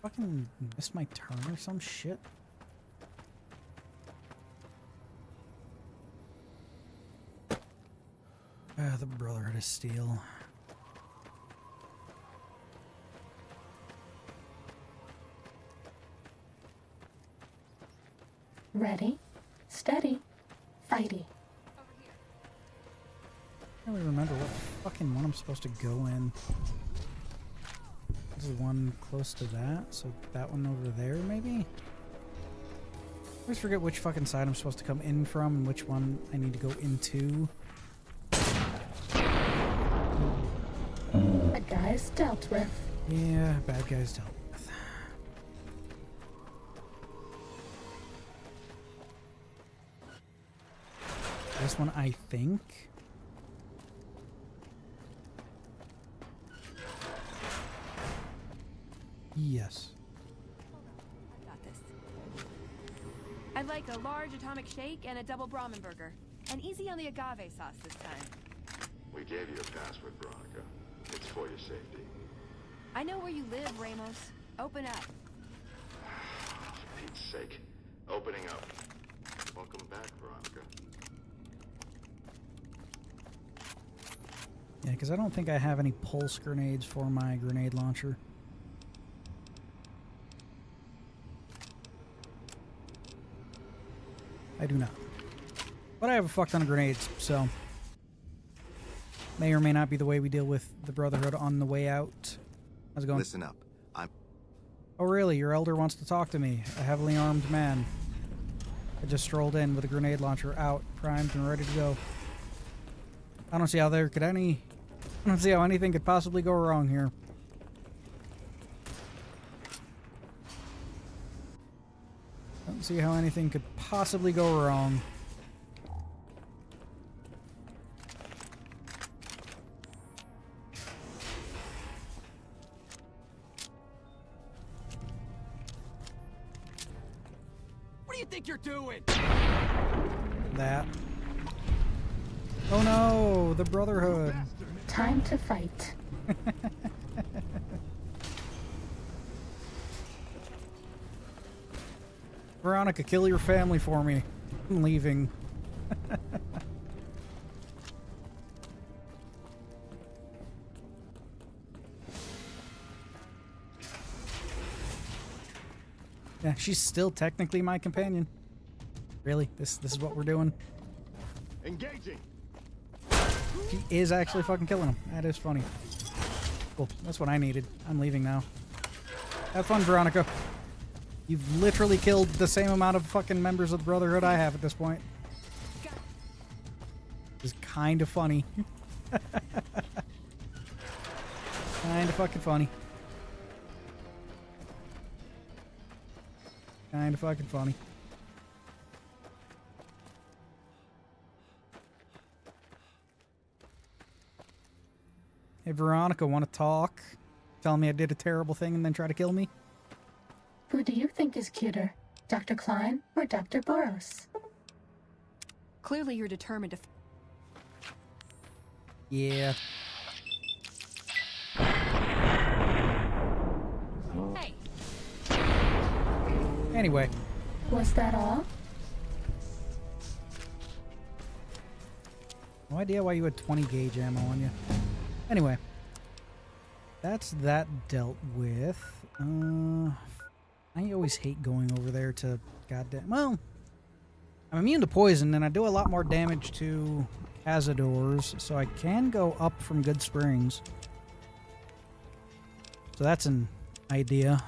Fucking missed my turn or some shit. The Brotherhood of Steel. Ready, steady, fighty. I don't really remember what fucking one I'm supposed to go in. This is one close to that, so that one over there, maybe? I always forget which fucking side I'm supposed to come in from and which one I need to go into. Bad guys dealt with. Yeah, bad guys dealt with. This one, I think. Yes. Got this. I'd like a large atomic shake and a double Brahmin burger. And easy on the agave sauce this time. We gave you a password, Veronica. It's for your safety. I know where you live, Ramos. Open up. For Pete's sake. Opening up. Welcome back, Veronica. Yeah, because I don't think I have any pulse grenades for my grenade launcher. I do not. But I have a fuck ton of grenades, so... May or may not be the way we deal with the Brotherhood on the way out. How's it going? Listen up. Oh really? Your elder wants to talk to me. A heavily armed man. I just strolled in with a grenade launcher out, primed and ready to go. I don't see how there could any... I don't see how anything could possibly go wrong here. Don't see how anything could possibly go wrong. What do you think you're doing? That. Oh no, the Brotherhood. Time to fight. Veronica, kill your family for me. I'm leaving. Yeah, she's still technically my companion. Really? This is what we're doing? Engaging. She is actually fucking killing him. That is funny. Cool. That's what I needed. I'm leaving now. Have fun, Veronica. You've literally killed the same amount of fucking members of the Brotherhood I have at this point. It's kind of funny. Kind of fucking funny. Kind of fucking funny. Hey, Veronica, want to talk? Tell me I did a terrible thing and then try to kill me? Who do you think is cuter, Dr. Klein or Dr. Boros? Clearly you're determined to... Yeah. Hey! Anyway. Was that all? No idea why you had 20 gauge ammo on you. Anyway. That's that dealt with. I always hate going over there to goddamn. Well, I'm immune to poison, and I do a lot more damage to cazadors, so I can go up from Good Springs. So that's an idea.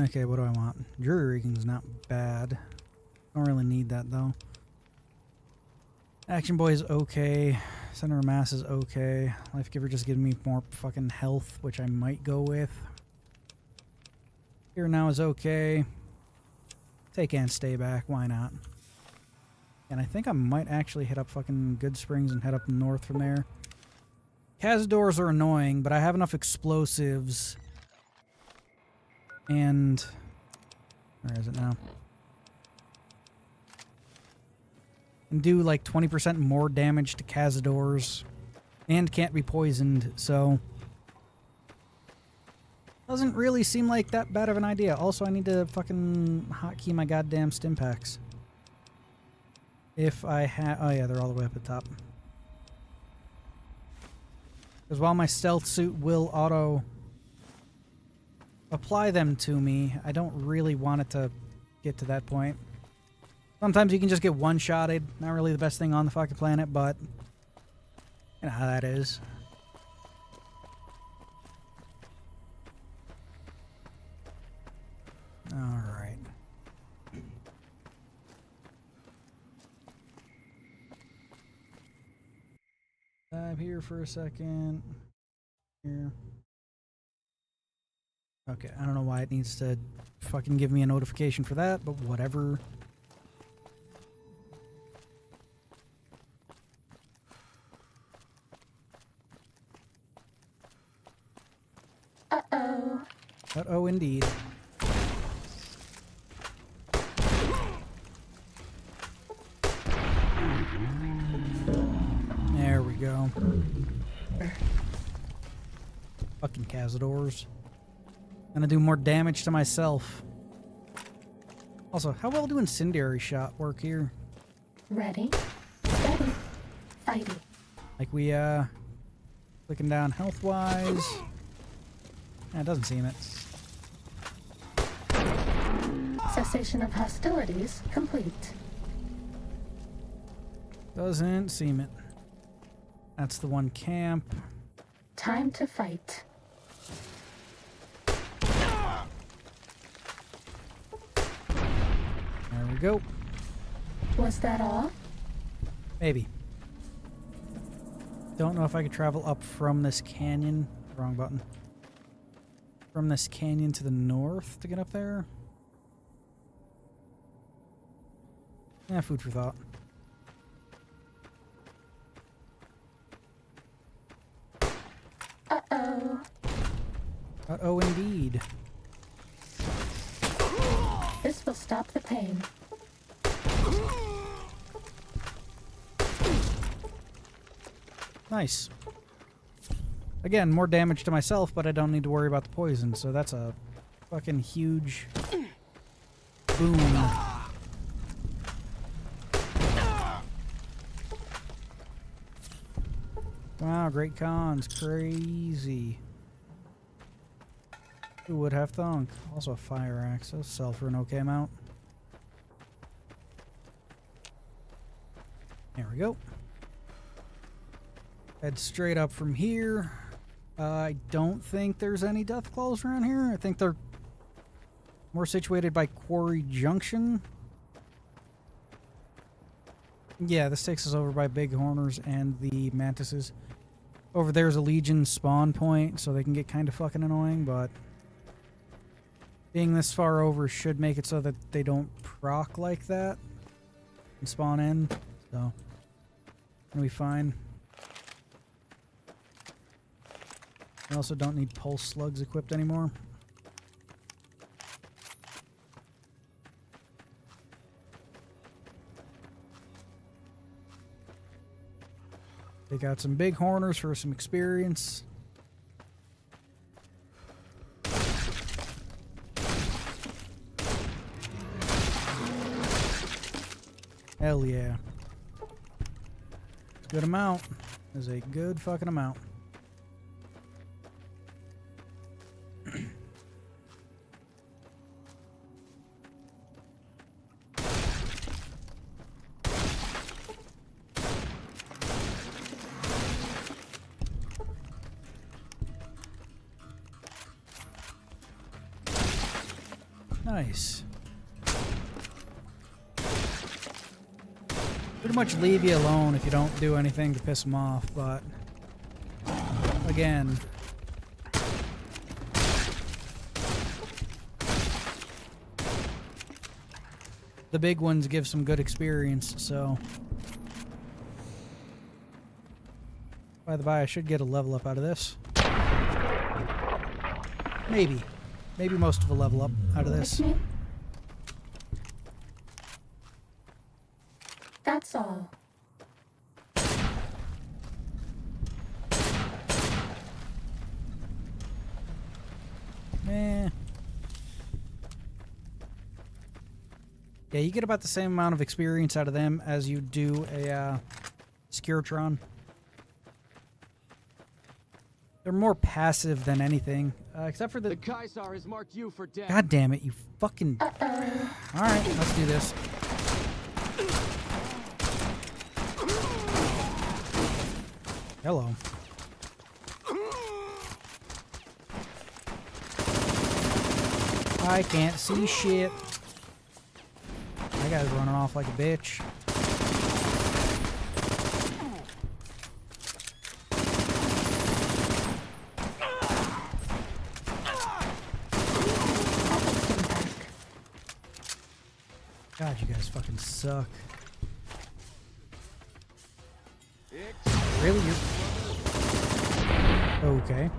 Okay, what do I want? Jury rigging's not bad. Don't really need that though. Action Boy is okay. Center of Mass is okay. Life Giver just gives me more fucking health, which I might go with. Here Now is okay. Take and stay back. Why not? And I think I might actually hit up fucking Good Springs and head up north from there. Cazadors are annoying, but I have enough explosives. And where is it now? And do like 20% more damage to cazadors and can't be poisoned, so doesn't really seem like that bad of an idea. Also, I need to fucking hotkey my goddamn stim packs. If I have, oh yeah, they're all the way up at the top. Because while my stealth suit will auto apply them to me, I don't really want it to get to that point. Sometimes you can just get one-shotted. Not really the best thing on the fucking planet, but you know how that is. Alright. Dive here for a second. Here. Okay, I don't know why it needs to fucking give me a notification for that, but whatever. Uh-oh. Uh-oh, indeed. There we go. Fucking cazadors. Gonna do more damage to myself. Also, how well do incendiary shot work here? Ready, steady, fighting. Like we, clicking down health-wise. Yeah, it doesn't seem it. Cessation of hostilities complete. Doesn't seem it. That's the one camp. Time to fight. There we go. Was that all? Maybe. Don't know if I could travel up from this canyon. Wrong button. From this canyon to the north to get up there. Yeah, food for thought. Uh-oh. Uh-oh, indeed. This will stop the pain. Nice. Again, more damage to myself, but I don't need to worry about the poison, so that's a fucking huge boom. Wow, Great Khan's crazy. Who would have thunk? Also a fire axe. I'll sell for an okay amount. There we go. Head straight up from here. I don't think there's any death claws around here. I think they're more situated by Quarry Junction. Yeah, this takes us over by Bighorners and the Mantises. Over there's a Legion spawn point, so they can get kind of fucking annoying, but being this far over should make it so that they don't proc like that and spawn in, so it'll be fine. I also don't need pulse slugs equipped anymore. They got some Bighorners for some experience. Hell yeah. Good amount. Is a good fucking amount. Nice. Pretty much leave you alone if you don't do anything to piss them off, but again, the big ones give some good experience, so. By the by, I should get a level up out of this. Maybe. Maybe most of a level up out of this. That's all. Eh. Yeah, you get about the same amount of experience out of them as you do a Securitron. They're more passive than anything, except for the Kaisar has marked you for death. God damn it, you fucking... Alright, let's do this. Hello. I can't see shit. That guy's running off like a bitch. God, you guys fucking suck. Really? Okay.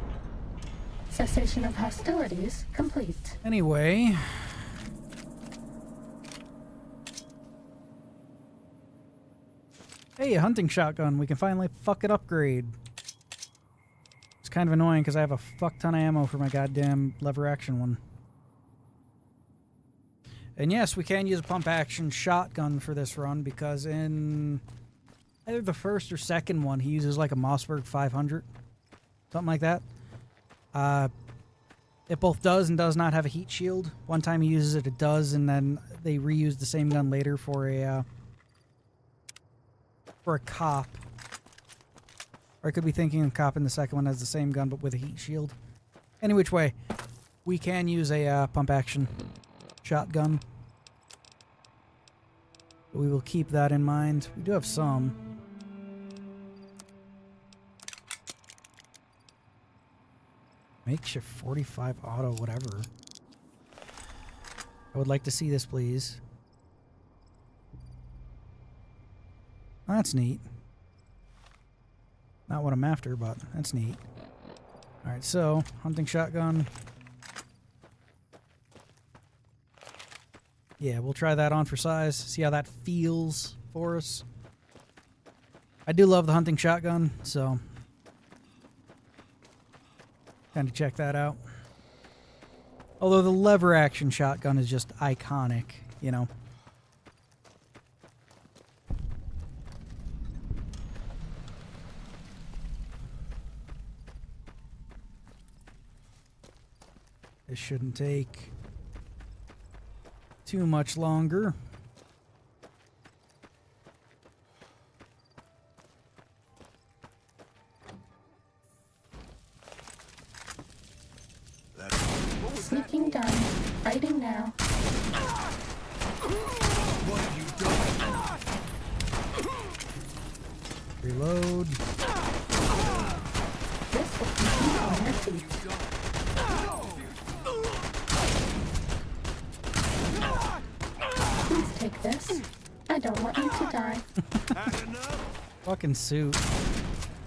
Cessation of hostilities complete. Anyway. Hey, a hunting shotgun. We can finally fucking upgrade. It's kind of annoying because I have a fuck ton of ammo for my goddamn lever action one. And yes, we can use a pump action shotgun for this run because in either the first or second one, he uses like a Mossberg 500. Something like that. It both does and does not have a heat shield. One time he uses it, it does, and then they reuse the same gun later for a cop. Or I could be thinking of cop in the second one has the same gun but with a heat shield. Any which way, we can use a pump action shotgun. We will keep that in mind. We do have some. Makeshift 45 auto, whatever. I would like to see this, please. That's neat. Not what I'm after, but that's neat. Alright, so, hunting shotgun. Yeah, we'll try that on for size. See how that feels for us. I do love the hunting shotgun, so kind of check that out. Although the lever action shotgun is just iconic, you know. This shouldn't take too much longer. Sneaking done. Fighting now. What have you done? Reload. This will keep you on your feet. Please take this. I don't want you to die. Fucking suit.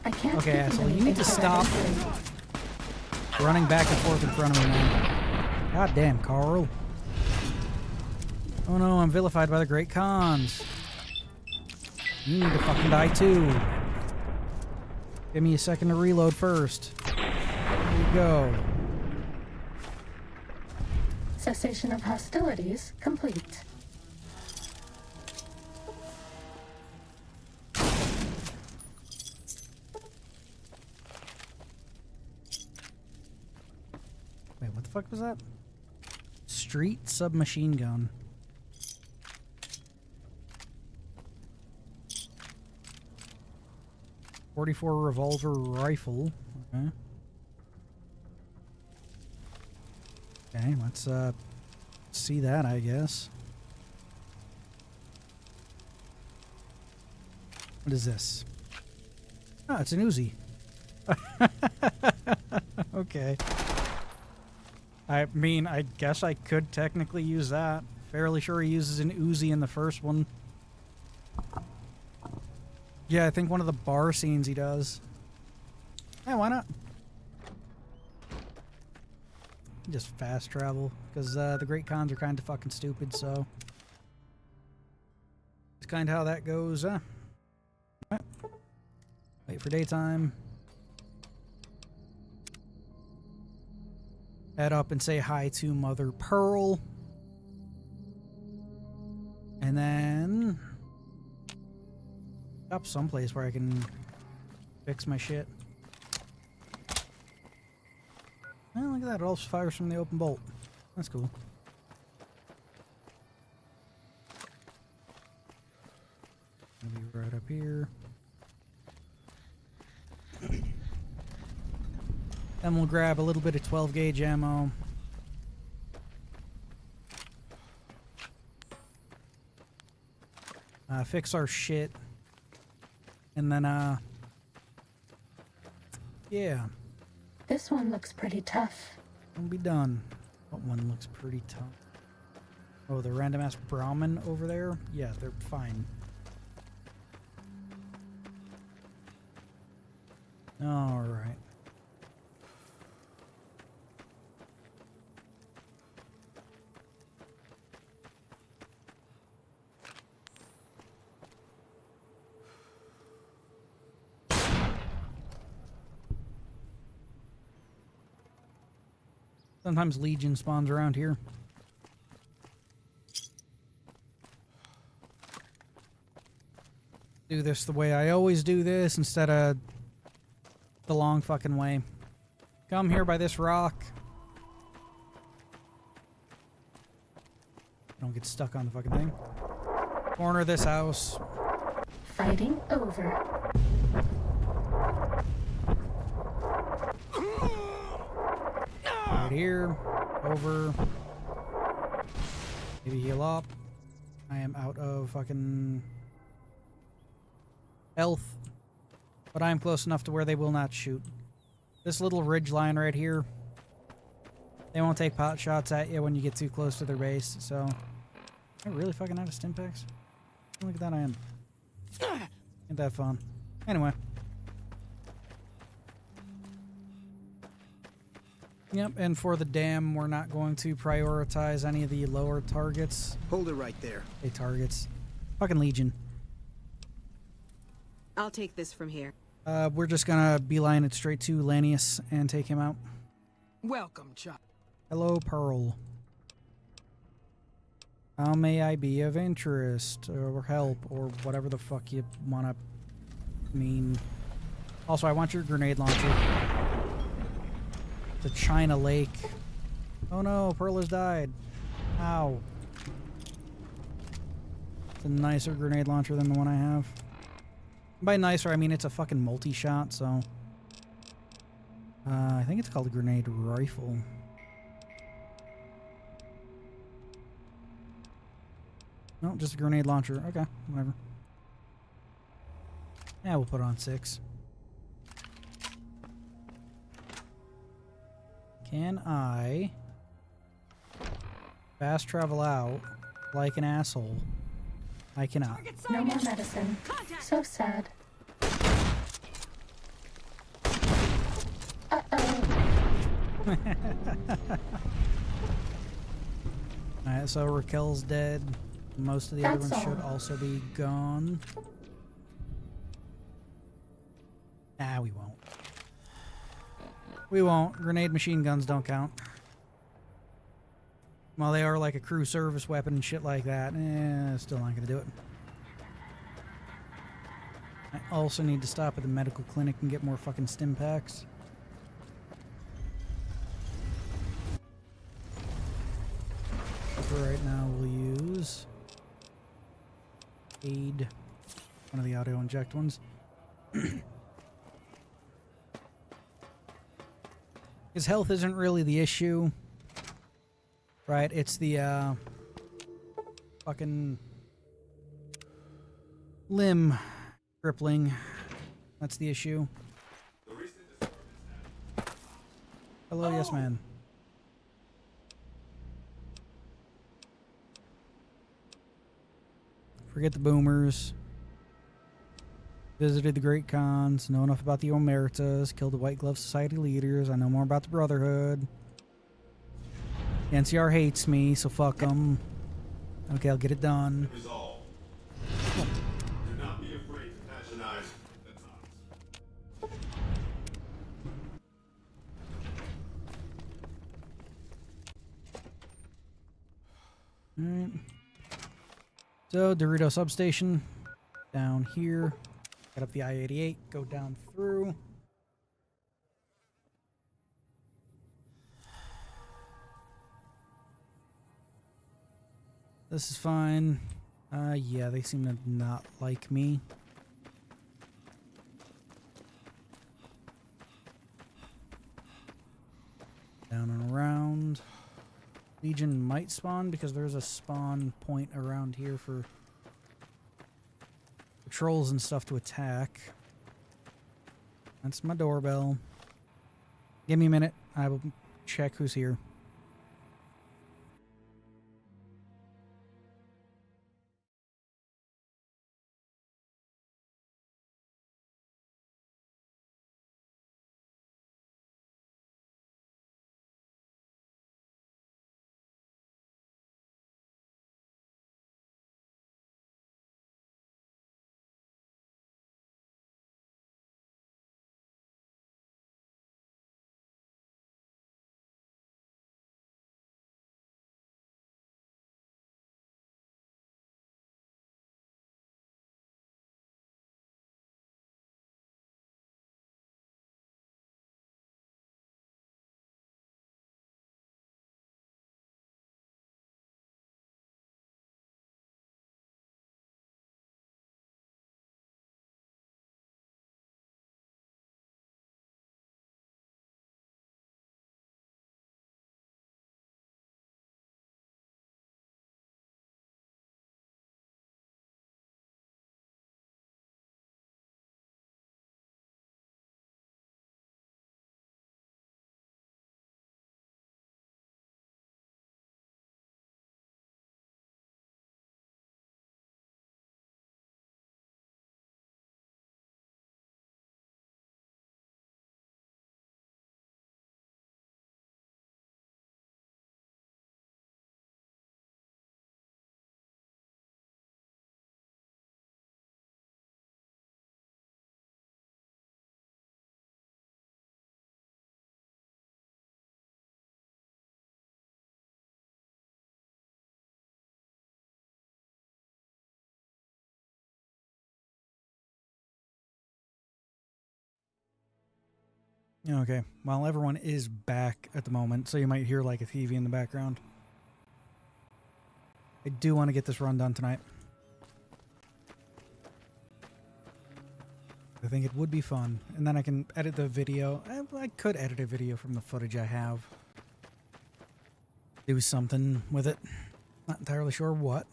I can't. Okay, asshole, you need to stop running back and forth in front of me, man. God damn, Carl. Oh no, I'm vilified by the Great Khans. You need to fucking die too. Give me a second to reload first. There you go. Cessation of hostilities complete. Wait, what the fuck was that? Street submachine gun. .44 revolver rifle. Okay. Okay, let's See that, I guess. What is this? Oh, it's an Uzi. Okay. I mean, I guess I could technically use that. Fairly sure he uses an Uzi in the first one. Yeah, I think one of the bar scenes he does. Yeah, why not? Just fast travel, because the Great Khans are kind of fucking stupid, so... It's kind of how that goes, Right. Wait for daytime. Head up and say hi to Mother Pearl. And then... Up someplace where I can fix my shit. Oh, look at that. It also fires from the open bolt. That's cool. Gonna be right up here. Then we'll grab a little bit of 12 gauge ammo. Fix our shit. And then, yeah. This one looks pretty tough. We'll be done. What one looks pretty tough? Oh, the random ass Brahmin over there? Yeah, they're fine. Alright. Sometimes Legion spawns around here. Do this the way I always do this instead of the long fucking way. Come here by this rock. Don't get stuck on the fucking thing. Corner this house. Fighting over. Right here. Over. Maybe heal up. I am out of fucking health. But I am close enough to where they will not shoot. This little ridge line right here. They won't take pot shots at you when you get too close to their base, so... Am I really fucking out of stim packs? Look at that, I am. Ain't that fun. Anyway. Yep, and for the dam, we're not going to prioritize any of the lower targets. Hold it right there. Hey, targets. Fucking Legion. I'll take this from here. We're just gonna beeline it straight to Lanius and take him out. Welcome, child. Hello, Pearl. How may I be of interest or help or whatever the fuck you wanna mean? Also, I want your grenade launcher. The China Lake. Oh no, Pearl has died. Ow. It's a nicer grenade launcher than the one I have. By nicer, I mean it's a fucking multi-shot, so... I think it's called a grenade rifle. No, just a grenade launcher. Okay, whatever. Yeah, we'll put it on 6. Can I fast travel out like an asshole? I cannot. No more medicine. So sad. Alright, so Raquel's dead. Most of the other That's ones all. should also be gone. Nah, we won't. We won't. Grenade machine guns don't count. While they are like a crew service weapon and shit like that, still not gonna do it. I also need to stop at the medical clinic and get more fucking stim packs. For right now, we'll use aid, one of the auto inject ones. His health isn't really the issue. Right, it's the fucking limb crippling. That's the issue. Hello, yes, man. Forget the boomers. Visited the Great Khans. Know enough about the Omertas. Killed the White Glove Society leaders. I know more about the Brotherhood. The NCR hates me, so fuck them. Okay, I'll get it done. Resolve. Do not be afraid to patronize the tops. Alright. So, Dorito substation. Down here. Get up the I-88. Go down through. This is fine. Yeah, they seem to not like me. Down and around. Legion might spawn because there's a spawn point around here for patrols and stuff to attack. That's my doorbell. Give me a minute. I will check who's here. Okay, well, everyone is back at the moment, so you might hear like a TV in the background. I do want to get this run done tonight. I think it would be fun, and then I can edit the video. I could edit a video from the footage I have. Do something with it. Not entirely sure what.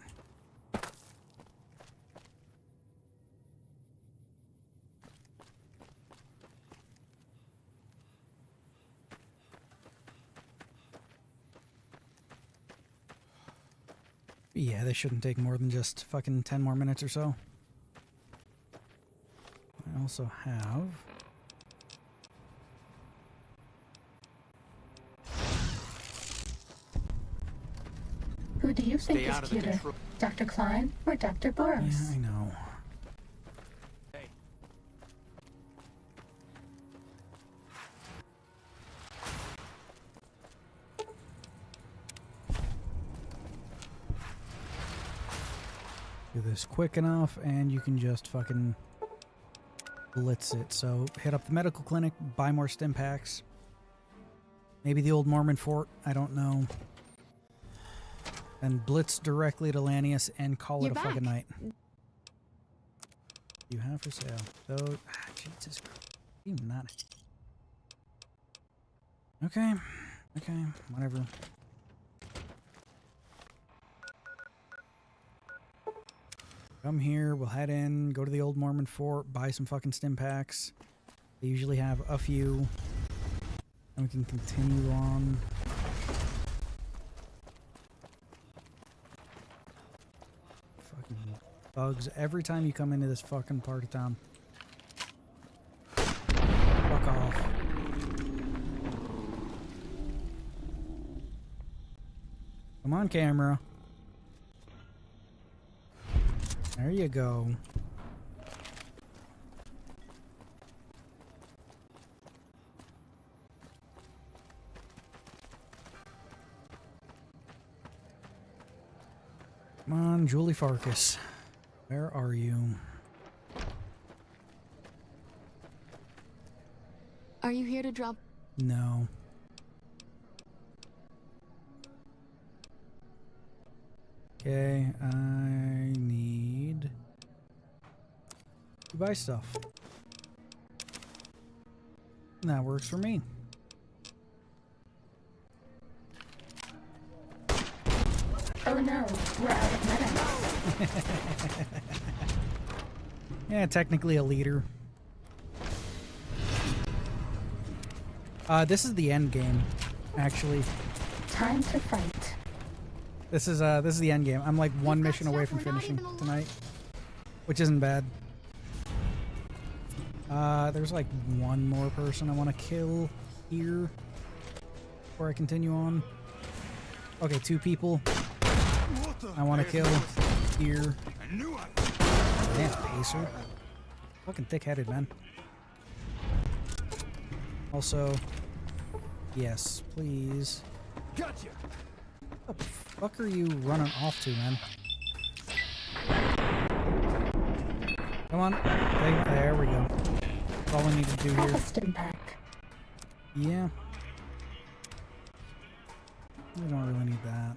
Yeah, they shouldn't take more than just fucking 10 more minutes or so. I also have... Who do you think Stay is out of the cuter, control. Dr. Klein or Dr. Boros? Yeah, I know. Hey. Do this quick enough, and you can just fucking blitz it. So hit up the medical clinic, buy more stim packs. Maybe the old Mormon fort, I don't know. And blitz directly to Lanius and call You're it a fucking back. night. You have for sale. So, Jesus Christ. You not. Okay. Okay, whatever. Come here, we'll head in, go to the old Mormon fort, buy some fucking stim packs. They usually have a few. And we can continue on. Fucking bugs every time you come into this fucking part of town. Fuck off. Come on, camera. There you go. Come on, Julie Farkas. Where are you? Are you here to drop? No. Okay, I need to buy stuff. And that works for me. Oh no, we're out of meta. Yeah, technically a leader. This is the end game, actually. Time to fight. This is the end game. I'm like one mission away from finishing tonight, which isn't bad. There's like one more person I want to kill here before I continue on. Okay, 2 people I want to kill here. Damn, Pacer. Fucking thick-headed, man. Also, yes, please. Gotcha. What the fuck are you running off to, man? Come on. There we go. That's all we need to do here. Yeah. We don't really need that.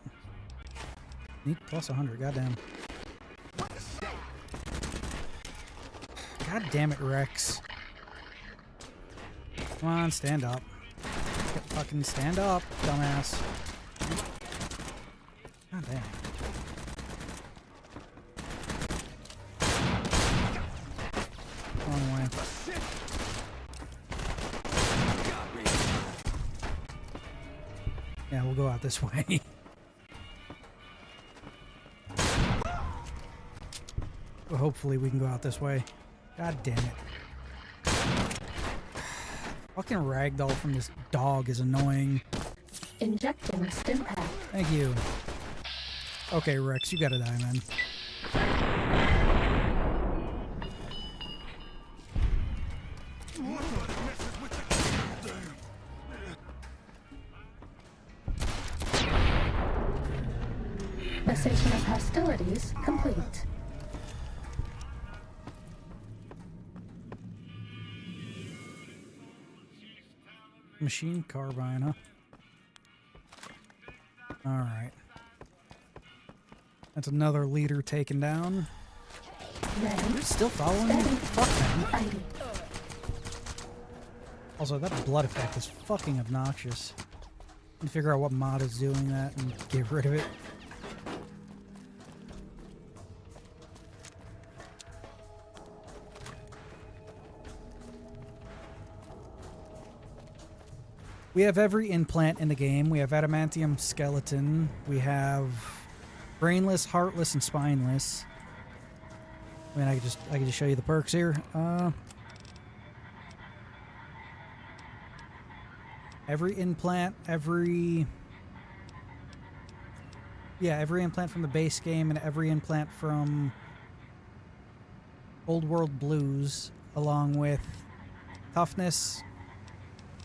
Need plus 100, goddamn. God damn it, Rex. Come on, stand up. Fucking stand up, dumbass. God damn. Wrong way. Yeah, we'll go out this way. Well, hopefully we can go out this way. God damn it. Fucking ragdoll from this dog is annoying. Injecting stim pack. Thank you. Okay, Rex, you gotta die, man. Cessation of hostilities complete. Machine carbine, huh? Alright. That's another leader taken down. You're still following me? Fuck, man. Also, that blood effect is fucking obnoxious. I can figure out what mod is doing that and get rid of it. We have every implant in the game. We have adamantium skeleton. We have brainless, heartless, and spineless. I mean, I can just show you the perks here. Every implant, every implant from the base game and every implant from Old World Blues, along with toughness.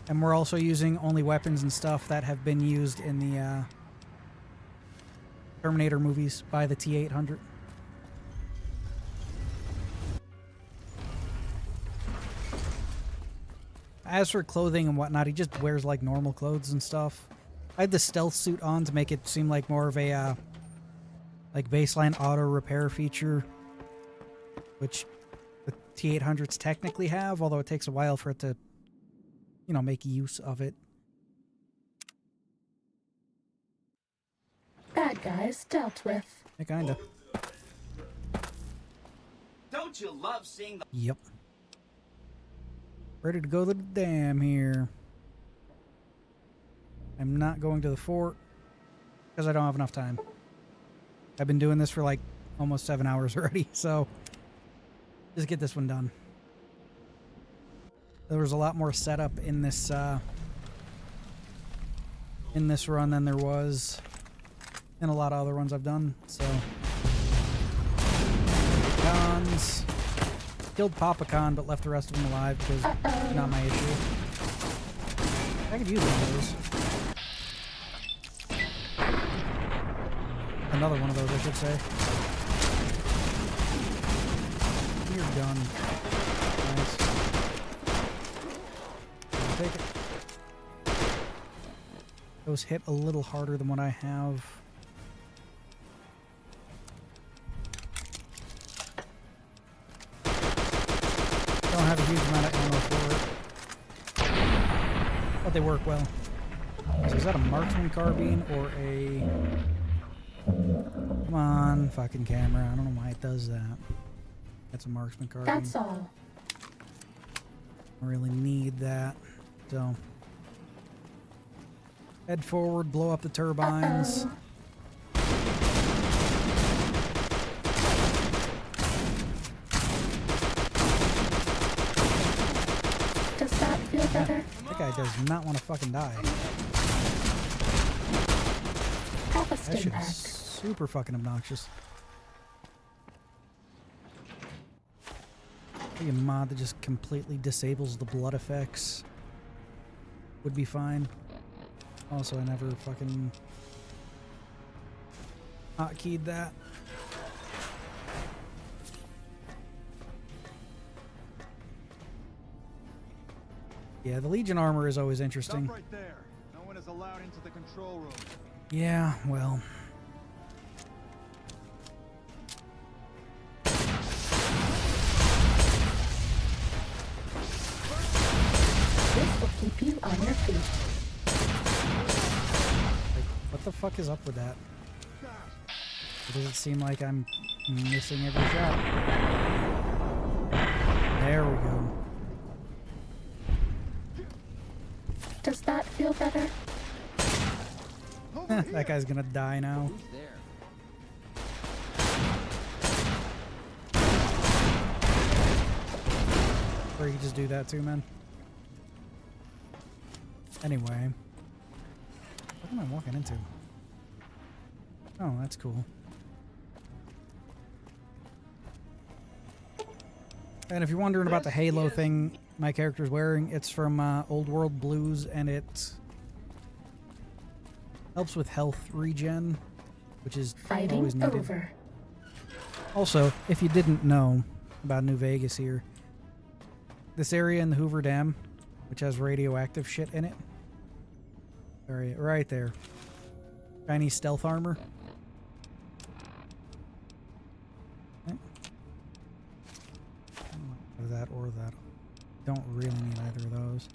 And we're also using only weapons and stuff that have been used in the Terminator movies by the T-800. As for clothing and whatnot, he just wears like normal clothes and stuff. I had the stealth suit on to make it seem like more of a like baseline auto repair feature, which the T-800s technically have, although it takes a while for it to, you know, make use of it. Bad guys dealt with. Yeah, kinda. Don't you love seeing the... Yep. Ready to go to the dam here. I'm not going to the fort because I don't have enough time. I've been doing this for like almost 7 hours already, so just get this one done. There was a lot more setup in this run than there was in a lot of other ones I've done, so. Cons. Killed Papa Con, but left the rest of them alive because not my issue. I could use one of those. Another one of those, I should say. You're done. Nice. I'll take it. Those hit a little harder than what I have. Don't have a huge amount of ammo for it. But they work well. So is that a marksman carbine or a... Come on, fucking camera. I don't know why it does that. That's a marksman carbine. That's all. I really need that. So... Head forward, blow up the turbines. Does that feel better? That guy does not want to fucking die. That shit is super fucking obnoxious. Maybe a mod that just completely disables the blood effects would be fine. Also, I never fucking hotkeyed that. Yeah, the Legion armor is always interesting. Stop right there. No one is allowed into the control room. Yeah, well. This will keep you on your feet. What the fuck is up with that? Does it seem like I'm missing every shot? There we go. Does that feel better? That guy's gonna die now. Or you just do that too, man. Anyway. What am I walking into? Oh, that's cool. And if you're wondering about the Halo thing my character's wearing, it's from Old World Blues, and it helps with health regen, which is always needed. Over. Also, if you didn't know about New Vegas here, this area in the Hoover Dam, which has radioactive shit in it, right there. Chinese stealth armor. Okay. Or that or that. Don't really need either of those.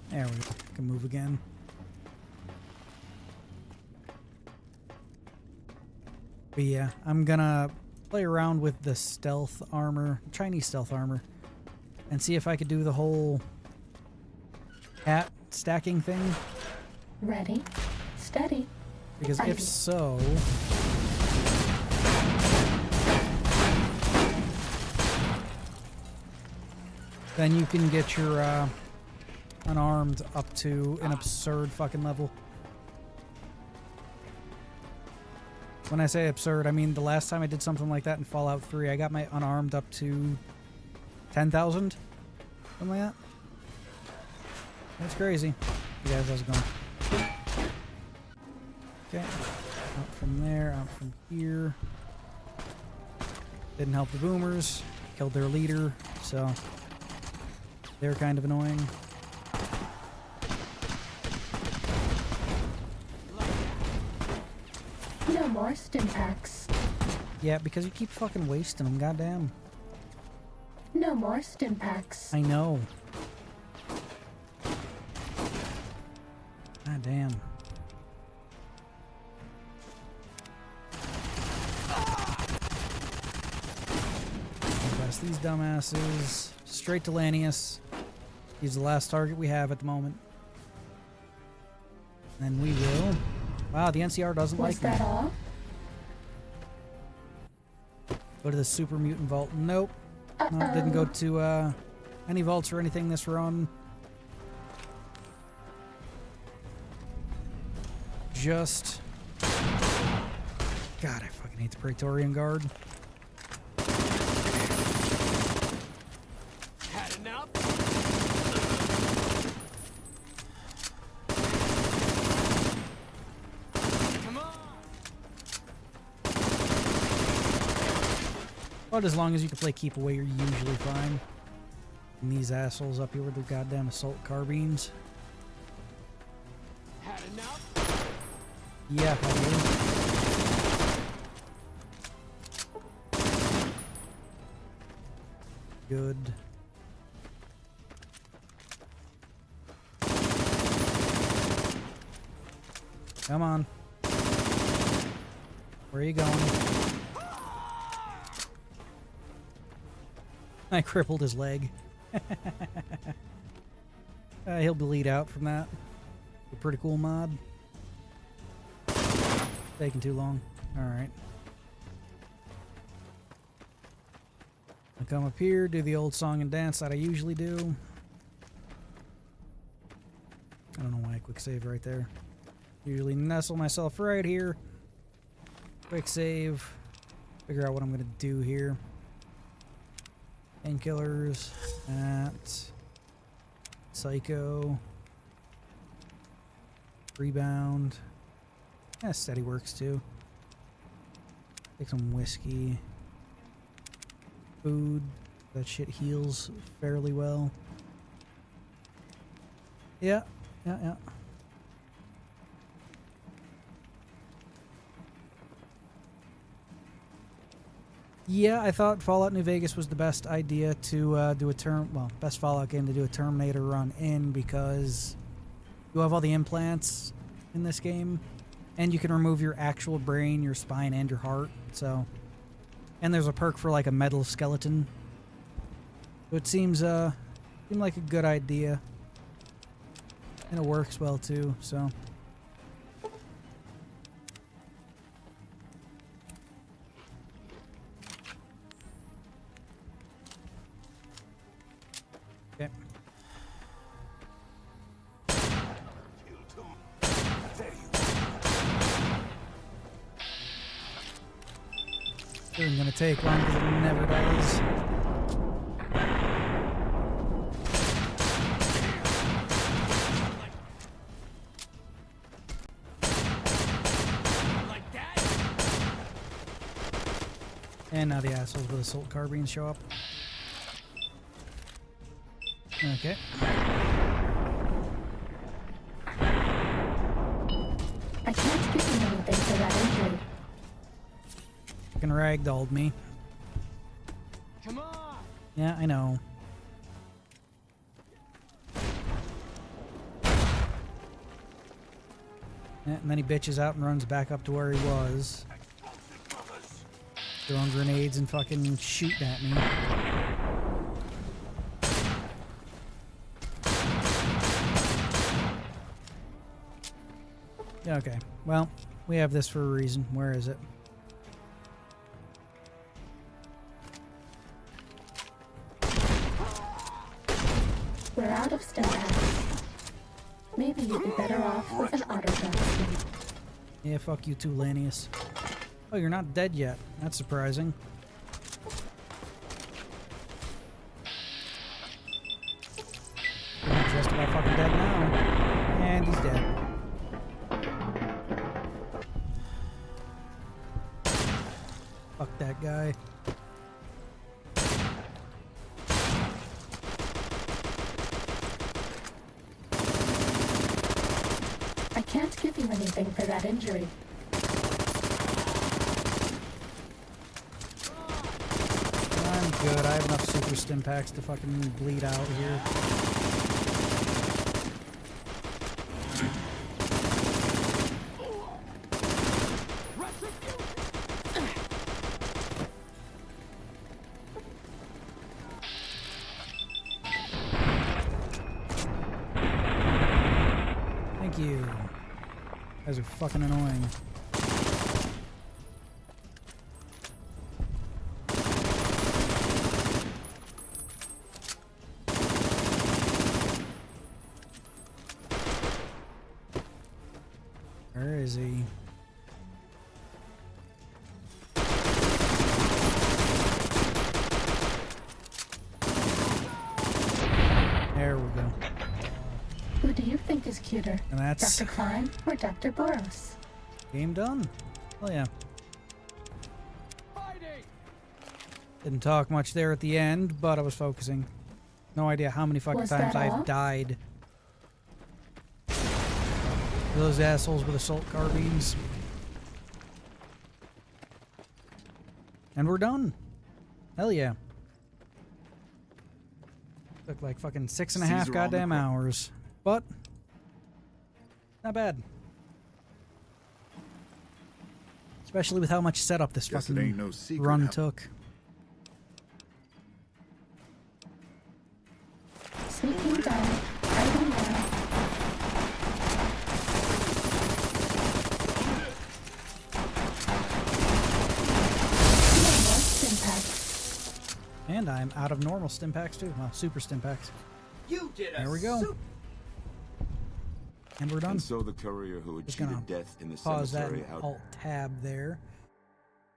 There we go. Can move again. But yeah, I'm gonna play around with the stealth armor, Chinese stealth armor, and see if I could do the whole hat stacking thing. Ready, steady. Because Ready. if so, then you can get your unarmed up to an absurd fucking level. When I say absurd, I mean the last time I did something like that in Fallout 3, I got my unarmed up to 10,000. Something like that. That's crazy. You guys, how's it going? Okay. Out from there, out from here. Didn't help the boomers. Killed their leader, so they're kind of annoying. No more stim packs. Yeah, because you keep fucking wasting them, goddamn. No more stim packs. I know. God damn. Blast these dumbasses. Straight to Lanius. He's the last target we have at the moment. And then we will... Wow, the NCR doesn't like me. Was that all? Go to the Super Mutant Vault. Nope. No, didn't go to any vaults or anything this run. Just... God, I fucking hate the Praetorian Guard. Had enough? Come on! But as long as you can play keep away, you're usually fine. And these assholes up here with their goddamn assault carbines. Had enough? Yeah, I do. Good. Come on. Where are you going? I crippled his leg. He'll bleed out from that. A pretty cool mod. Taking too long. Alright. I come up here, do the old song and dance that I usually do. I don't know why I quick save right there. Usually nestle myself right here. Quick save. Figure out what I'm going to do here. Painkillers. That. Psycho. Rebound. Yeah, steady works too. Take some whiskey. Food. That shit heals fairly well. Yeah. Yeah, I thought Fallout New Vegas was the best idea to do a best Fallout game to do a Terminator run in, because you have all the implants in this game, and you can remove your actual brain, your spine, and your heart. So, and there's a perk for like a metal skeleton. So it seemed like a good idea, and it works well too. So. Okay. This isn't gonna take long because it never does. And now the assholes with assault carbines show up. Okay. I can't give you anything for that injury. Fucking ragdolled me. Come on! Yeah, I know. Yeah, and then he bitches out and runs back up to where he was. Throwing grenades and fucking shooting at me. Yeah, okay. Well, we have this for a reason. Where is it? We're out of stimulants. Maybe you'd be better off with an auto-drop. Yeah, fuck you too, Lanius. Oh, you're not dead yet. That's surprising. You're just about fucking dead now. And he's dead. Fuck that guy. I can't give you anything for that injury. I'm good. I have enough super stim packs to fucking bleed out here. you. Guys are fucking annoying. Where is he? There we go. Who do you think is cuter? And that's Dr. Klein or Dr. Boros? game done. Oh yeah. Didn't talk much there at the end, but I was focusing. No idea how many fucking times I've died. Those assholes with assault carbines. And we're done. Hell yeah. Took like fucking 6.5 goddamn hours. But not bad. Especially with how much setup this fucking run took. Sneaking down, hiding down. And I'm out of normal stim packs too. Well, super stim packs. You did There we go. And we're done. And so the courier who Just achieved death in the pause that cemetery and out. alt tab there.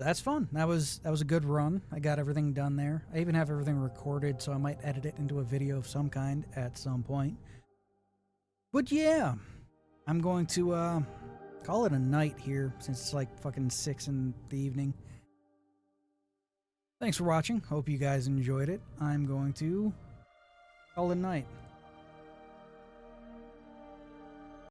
That's fun. That was a good run. I got everything done there. I even have everything recorded, so I might edit it into a video of some kind at some point. But yeah, I'm going to call it a night here since it's like fucking 6 in the evening. Thanks for watching. Hope you guys enjoyed it. I'm going to call it a night.